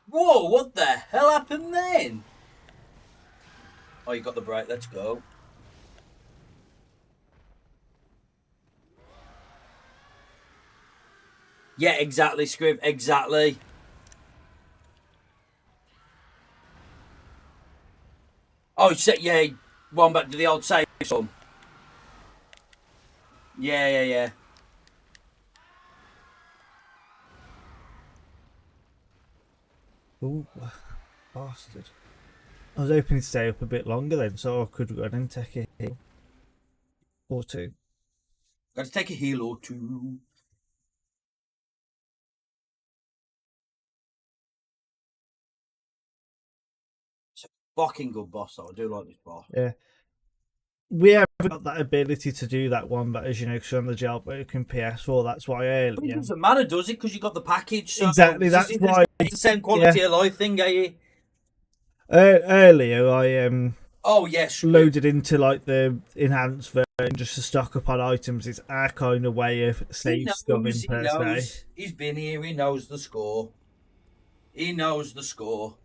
Whoa, what the hell happened then? Oh, you got the break, let's go. Yeah, exactly, Scrib, exactly. Oh, yeah, one back to the old save song. Yeah. Ooh, bastard. I was hoping to stay up a bit longer then so I could run and take a hit or two. Got to take a heal or two. It's a fucking good boss, though. I do like this boss. Yeah. We haven't got that ability to do that one, but as you know, because on the jailbreak in PS4, that's why But it earlier. doesn't matter, does it? Because you got the package. So Exactly, that's why. It's the same quality of life thing, eh? Earlier, I Oh, yes. loaded into like the enhanced version just to stock up on items. It's our kind of way of save scumming per se. He's been here. He knows the score. He knows the score.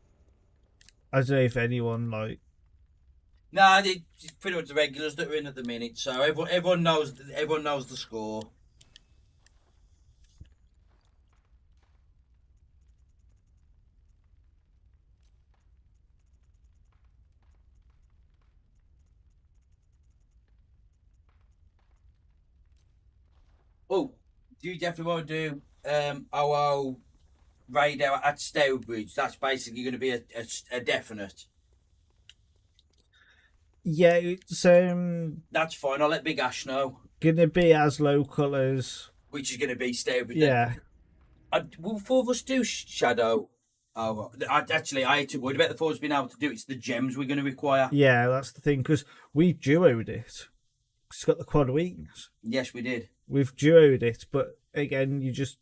I don't know if anyone like. Nah, it's pretty much the regulars that are in at the minute. So everyone knows the score. Oh, do you definitely want to do OO radar at Stourbridge? That's basically going to be a definite. Yeah, it's That's fine. I'll let Big Ash know. gonna be as local as. Which is going to be Stourbridge. Yeah. Will four of us do Shadow? Oh, I ain't too worried about the four of us being able to do it. It's the gems we're going to require. Yeah, that's the thing because we duoed it. It's got the quad weakness. Yes, we did. We've duoed it, but again, you just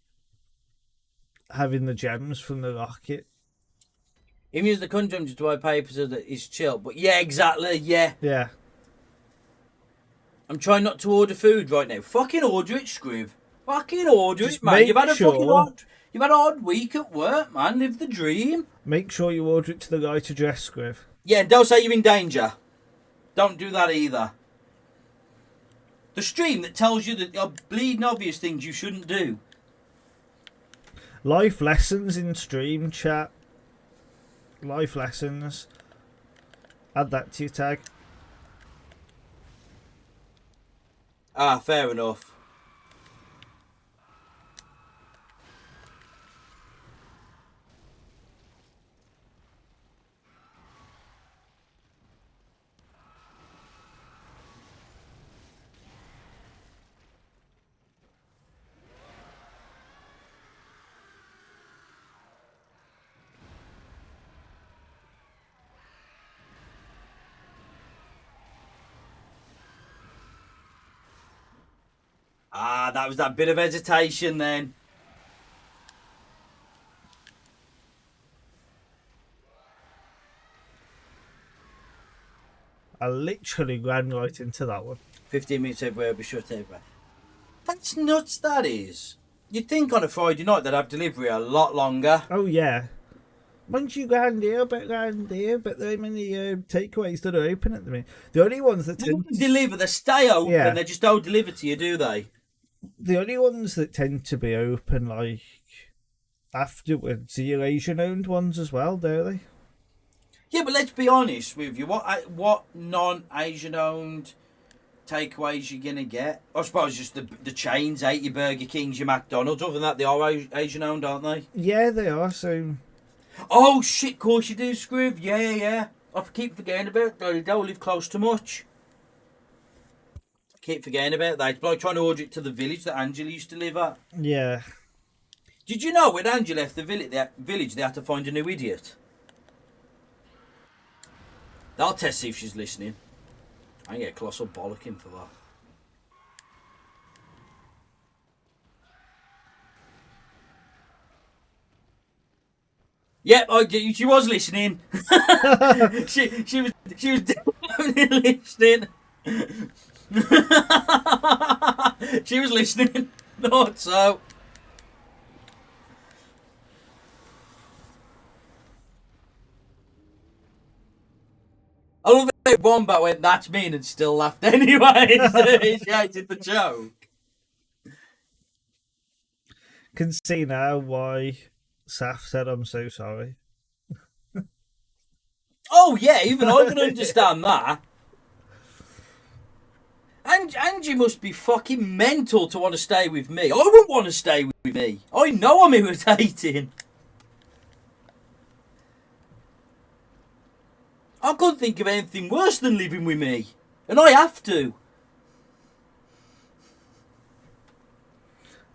having the gems from the rocket. Him use the conundrum to buy papers is chill, but yeah, exactly, yeah. Yeah. I'm trying not to order food right now. Fucking order it, Scriv. Fucking order Just it, man. make You've had a sure- fucking you've had a hard week at work, man. Live the dream. Make sure you order it to the right address, Scriv. Yeah, and don't say you're in danger. Don't do that either. The stream that tells you the bleeding obvious things you shouldn't do. Life lessons in stream chat. Life lessons. Add that to your tag. Ah, fair enough. Ah, that was that bit of hesitation then. I literally ran right into that one. 15 minutes everywhere, be shut everywhere. That's nuts, that is. You'd think on a Friday night they'd have delivery a lot longer. Oh yeah. Once you go around here, but there are many takeaways that are open at the minute. The only ones that They tend don't deliver, they stay open, Yeah. they just don't deliver to you, do they? the only ones that tend to be open like afterwards are your Asian owned ones as well, don't they? Yeah, but let's be honest with you. What non-Asian owned takeaways you gonna get? I suppose just the chains, your Burger Kings, your McDonald's. Other than that, they are Asian owned, aren't they? Yeah, they are. So Oh shit! Of course you do, Scrib. Yeah. I keep forgetting about it. They don't live close to much. I keep forgetting about that. It's like trying to order it to the village that Angela used to live at. yeah, Did you know when Angela left the village, they had to find a new idiot? I'll test see if she's listening. I can get a colossal bollocking for that. Yep, she was listening. she was definitely listening. She was listening. Not so. I love it. Wombat went, that's mean, and still laughed anyway. She hated the joke. can see now why Saf said I'm so sorry. Oh yeah, even I can understand that. And Angie must be fucking mental to want to stay with me. I wouldn't want to stay with me. I know I'm irritating. I couldn't think of anything worse than living with me. And I have to.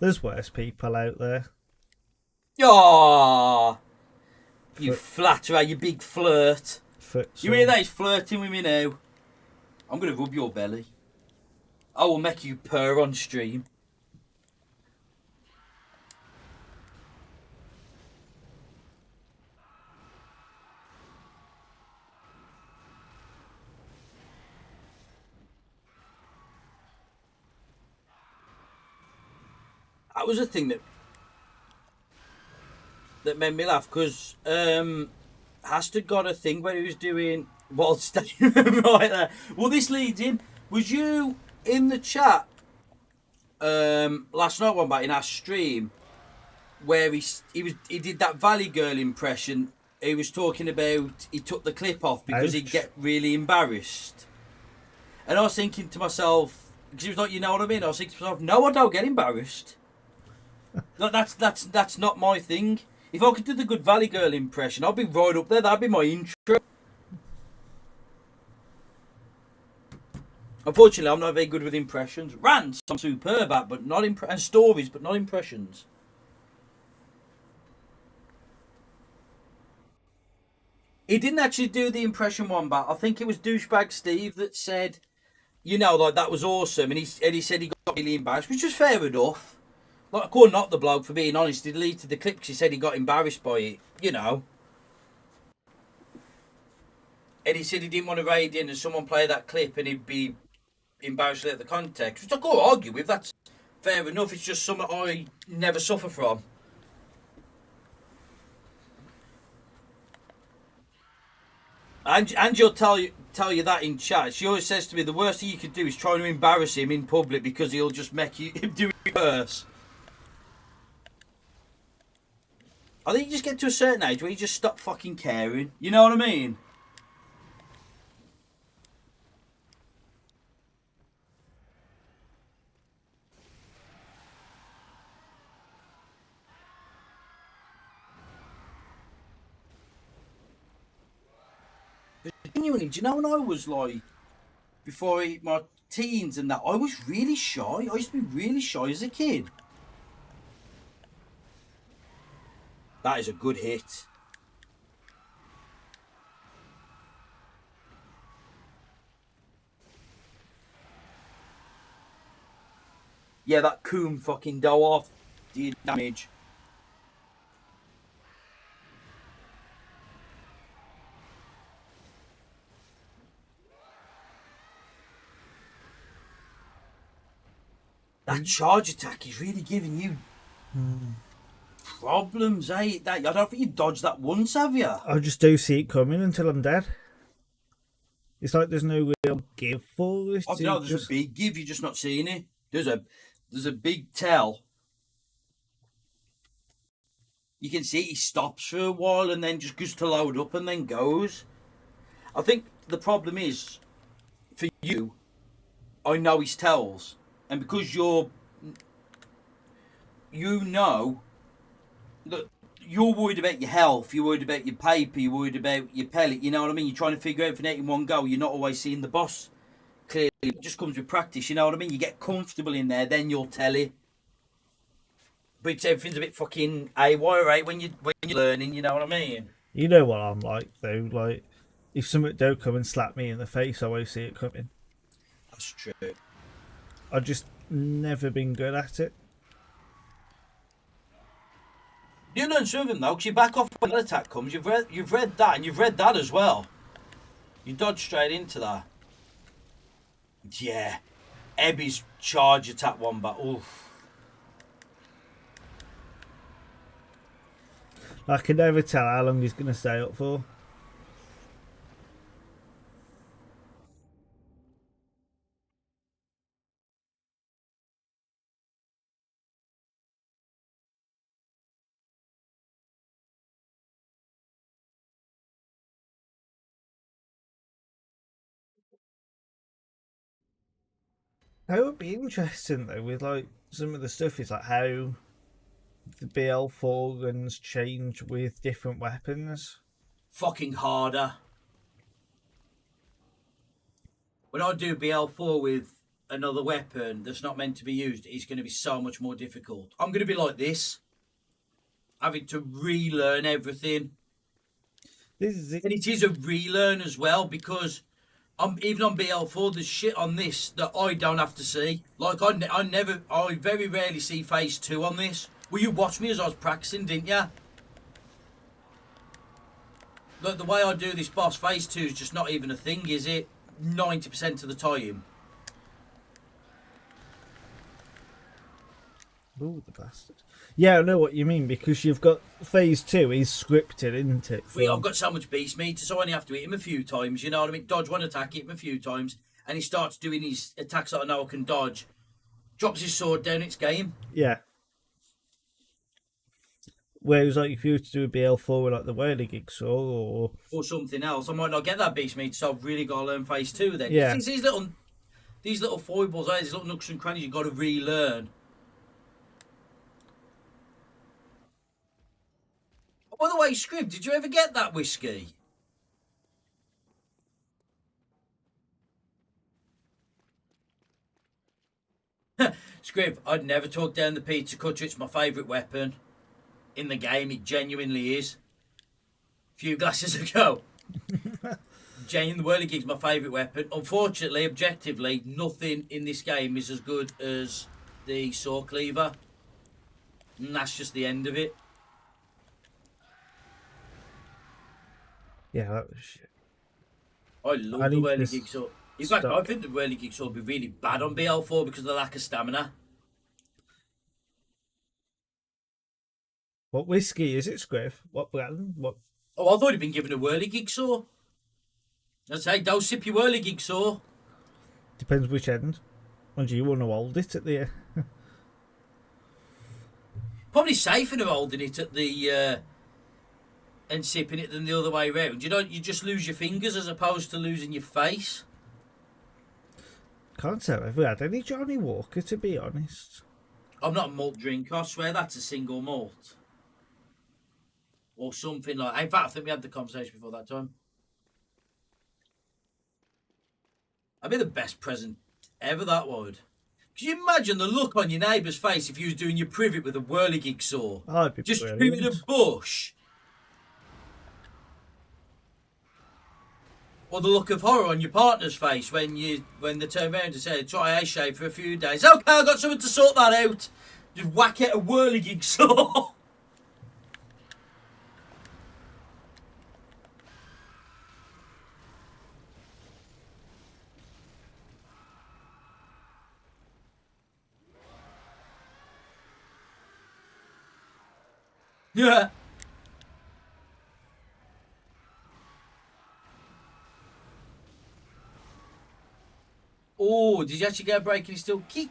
There's worse people out there. Aww. You flatterer, you big flirt. You hear that? He's flirting with me now. I'm going to rub your belly. I will make you purr on stream. That was a thing that made me laugh because Hastad got a thing where he was doing wild staying right there. Well, this leads in. Was you in the chat last night, one back in our stream, where he did that Valley Girl impression? He was talking about he took the clip off because he'd get really embarrassed. And I was thinking to myself, because he was like, you know what I mean? I was thinking to myself, no, I don't get embarrassed. That's not my thing. If I could do the good Valley Girl impression, I'd be right up there. That'd be my intro. Unfortunately, I'm not very good with impressions. Rants, I'm superb at, but not and stories, but not impressions. He didn't actually do the impression one back. I think it was Douchebag Steve that said, you know, like that was awesome, and he said he got really embarrassed, which was fair enough. Like, I couldn't knock the bloke for being honest. He deleted the clip because he said he got embarrassed by it, you know. And he said he didn't want to raid in and someone play that clip and he'd be embarrassed at the context, which I can't argue with. That's fair enough. It's just something I never suffer from. And she'll tell you that in chat. She always says to me, the worst thing you could do is try to embarrass him in public because he'll just make you do it worse. I think you just get to a certain age where you just stop fucking caring. You know what I mean? Genuinely, do you know when I was like, before my teens and that, I was really shy. I used to be really shy as a kid. That is a good hit. Yeah, that coon fucking dough off did damage. That charge attack is really giving you problems, eh? I don't think you dodged that once, have you? I just do see it coming until I'm dead. It's like there's no real give for it. I don't know, there's a big give, you're just not seeing it. There's a big tell. You can see he stops for a while and then just goes to load up and then goes. I think the problem is, for you, I know his tells. And because you know that you're worried about your health, you're worried about your paper, you're worried about your pellet, you know what I mean? You're trying to figure everything out in one go. You're not always seeing the boss clearly. It just comes with practice, you know what I mean? You get comfortable in there, then you'll tell it. But everything's a bit fucking AY, right? When you're learning, you know what I mean? You know what I'm like, though. Like, if something don't come and slap me in the face, I always see it coming. That's true. I've just never been good at it. You learn something though, because you back off when that attack comes. You've read that, and you've read that as well. You dodge straight into that. Yeah, Ebby's charge attack one, but oof. I can never tell how long he's going to stay up for. That would be interesting though, with like some of the stuff is like how the BL4 guns change with different weapons. Fucking harder. When I do BL4 with another weapon that's not meant to be used, it's going to be so much more difficult. I'm going to be like this, having to relearn everything. This is it. And it is a relearn as well, because even on BL4, there's shit on this that I don't have to see. Like, I very rarely see phase 2 on this. Well, you watched me as I was practicing, didn't you? Like, the way I do this boss, phase 2 is just not even a thing, is it? 90% of the time. Ooh, the bastard. Yeah, I know what you mean, because you've got phase 2 is scripted, isn't it? Well, I've got so much beast meter, so I only have to hit him a few times, you know what I mean? Dodge one attack, hit him a few times, and he starts doing his attacks that I know I can dodge. Drops his sword down, it's game. Yeah. Whereas, like, if you were to do a BL4 with, like, the whirligig saw Or something else, I might not get that beast meter, so I've really got to learn phase 2 then. Yeah. It's these little foibles, these little nooks and crannies you've got to relearn. By the way, Scrib, did you ever get that whiskey? Scrib, I'd never talk down the pizza cutter. It's my favourite weapon in the game. It genuinely is. A few glasses ago. The whirligig's my favourite weapon. Unfortunately, objectively, nothing in this game is as good as the saw cleaver. And that's just the end of it. yeah, that was shit. I love I the need whirligig to saw. In fact, I stop. think the whirligig saw would be really bad on BL4 because of the lack of stamina. What whiskey is it, Scriv? What brand? What? Oh, I thought he'd been given a whirligig saw. I'd say, don't sip your whirligig saw. Depends which end. And do you want to hold it at the... Probably safer than holding it at the and sipping it than the other way round. You just lose your fingers as opposed to losing your face. Can't say I've ever had any Johnny Walker, to be honest. I'm not a malt drinker. I swear that's a single malt. Or something like... In fact, I think we had the conversation before that time. That'd be the best present ever, that would. Could you imagine the look on your neighbour's face if you was doing your privet with a whirligig saw? I'd be Just brilliant. privet a bush. Or the look of horror on your partner's face when they turn around and say, try a shave for a few days. Okay, I've got someone to sort that out. Just whack it a whirligig saw. Yeah. Oh, did you actually get a break and he still kick?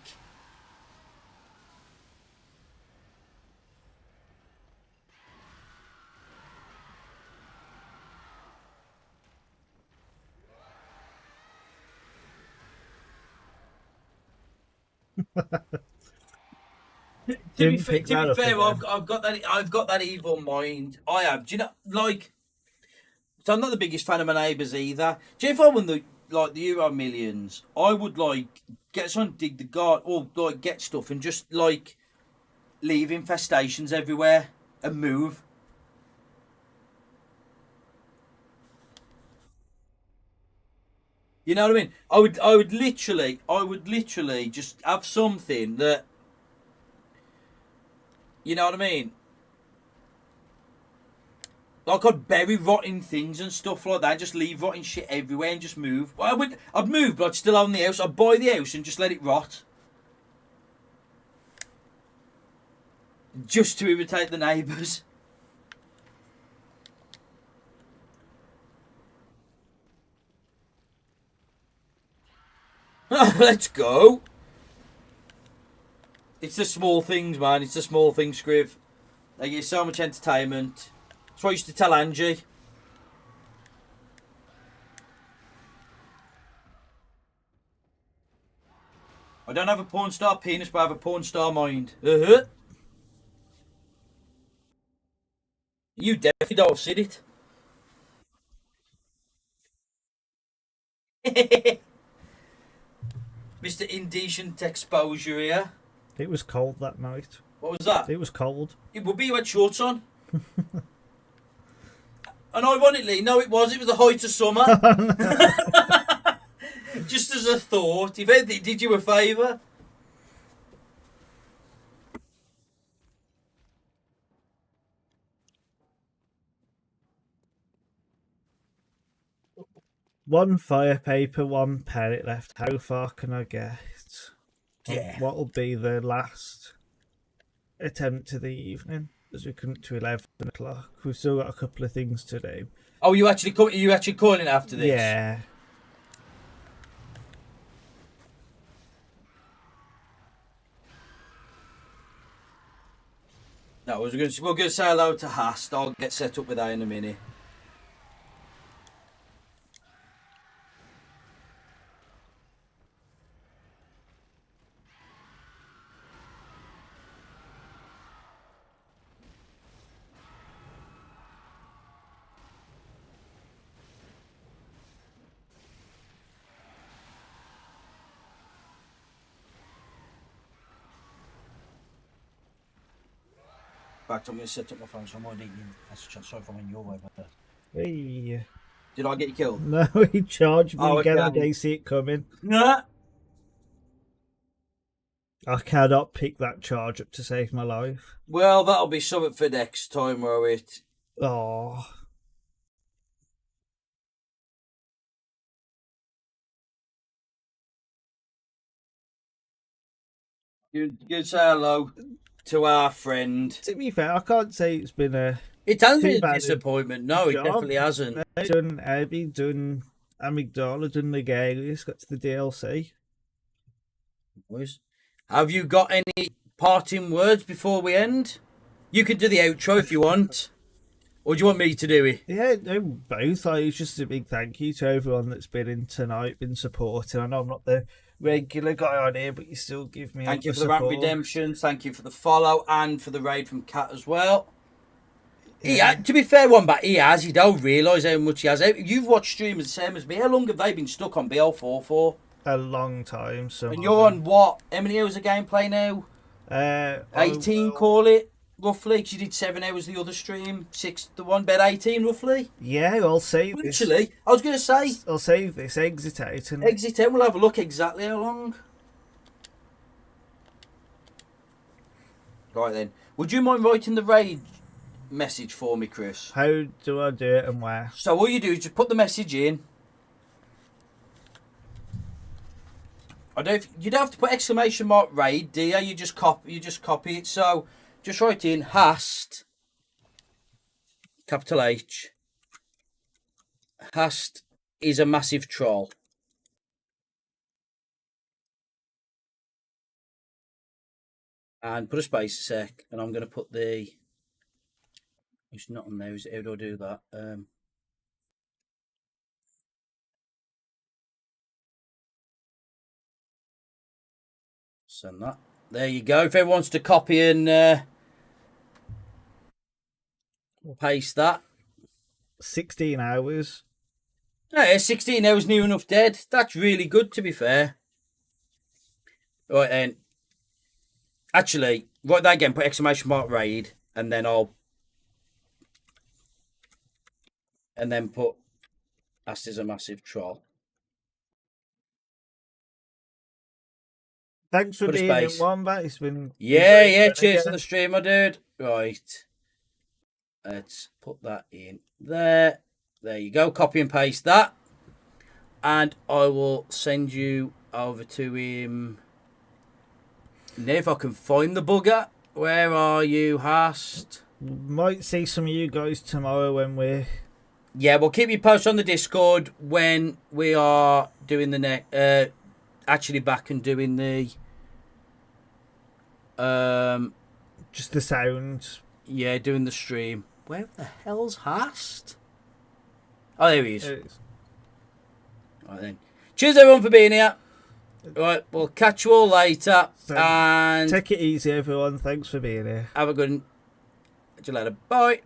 to be fair, I've got that evil mind. I have. Do you know, like, so I'm not the biggest fan of my neighbours either. Do you know if I won the Euro Millions, I would like get someone to dig the garden or like get stuff and just like leave infestations everywhere and move. You know what I mean? I would literally just have something that, you know what I mean? Like I'd bury rotting things and stuff like that, just leave rotting shit everywhere and just move. Well, I'd move, but I'd still own the house. I'd buy the house and just let it rot. Just to irritate the neighbours. Let's go. It's the small things, man. It's the small things, Scriv. They give you so much entertainment. That's what I used to tell Angie. I don't have a porn star penis, but I have a porn star mind. You definitely don't have seen it. Mr. Indecent Exposure here. It was cold that night. What was that? It was cold. It would be you had shorts on. And ironically, no, it was. It was the height of summer. Just as a thought, if anything, did you a favour? One fire paper, one pellet left. How far can I get? Yeah. What'll be the last attempt of the evening? As we come to 11 o'clock. We've still got a couple of things to do. Oh, you actually calling after this? Yeah. No, we're going to say hello to Hast. I'll get set up with that in a minute. In fact, I'm going to set up my phone so I'm already eating. Sorry if I'm in your way, but... Hey. Did I get you killed? No, he charged me again. I didn't see it coming. Nah. I cannot pick that charge up to save my life. Well, that'll be something for next time, Rowit. Oh. You say hello to our friend. To be fair, I can't say it's been a... It hasn't been a disappointment. No, it job. definitely hasn't. Done Abby, done Amygdala, done Nigerius, got to the DLC. Boys, have you got any parting words before we end? You can do the outro if you want. Or do you want me to do it? Yeah, no, both. It's just a big thank you to everyone that's been in tonight, been supporting. I know I'm not the regular guy on here, but you still give me Thank you for the Ramp Redemptions. Thank you for the follow and for the raid from Cat as well. Yeah, to be fair, one back, he has. You don't realise how much he has. You've watched streamers the same as me. How long have they been stuck on BL4 for? A long time. So and you're on what? How many hours of gameplay now? 18, call it? roughly? 'Cause you did 7 hours the other stream, 6 the one, about 18 roughly. Yeah, I'll save this. Actually, I was going to say, I'll save this exit out and exit out. We'll have a look exactly how long. Right then, would you mind writing the raid message for me, Chris? how do I do it and where? So all you do is just put the message in. I don't. You don't have to put exclamation mark raid, do you? You just copy it. So just write in hast, capital H. Hast is a massive troll. And put a space a sec, and I'm going to put the. It's not on there. Is it? How do I do that? Send that. There you go. If everyone wants to copy and paste that. 16 hours. Yeah, 16 hours near enough dead. That's really good, to be fair. Right then. Actually, write that again. Put exclamation mark raid, and then put Ast is a massive troll. Thanks for Put a being in space. Wombat. It's been Yeah. Cheers again. to the streamer, dude. Right. Let's put that in there. There you go. Copy and paste that. And I will send you over to him. Now, if I can find the bugger. Where are you, Hast? Might see some of you guys tomorrow when we're. Yeah, we'll keep you posted on the Discord when we are doing the next. Actually, back and doing the. Just the sound. Yeah, doing the stream. Where the hell's Hast? Oh, there he is. It is. Right then. Cheers, everyone, for being here. Right, we'll catch you all later. So, And take it easy, everyone. Thanks for being here. have a good one. Catch you later. Bye.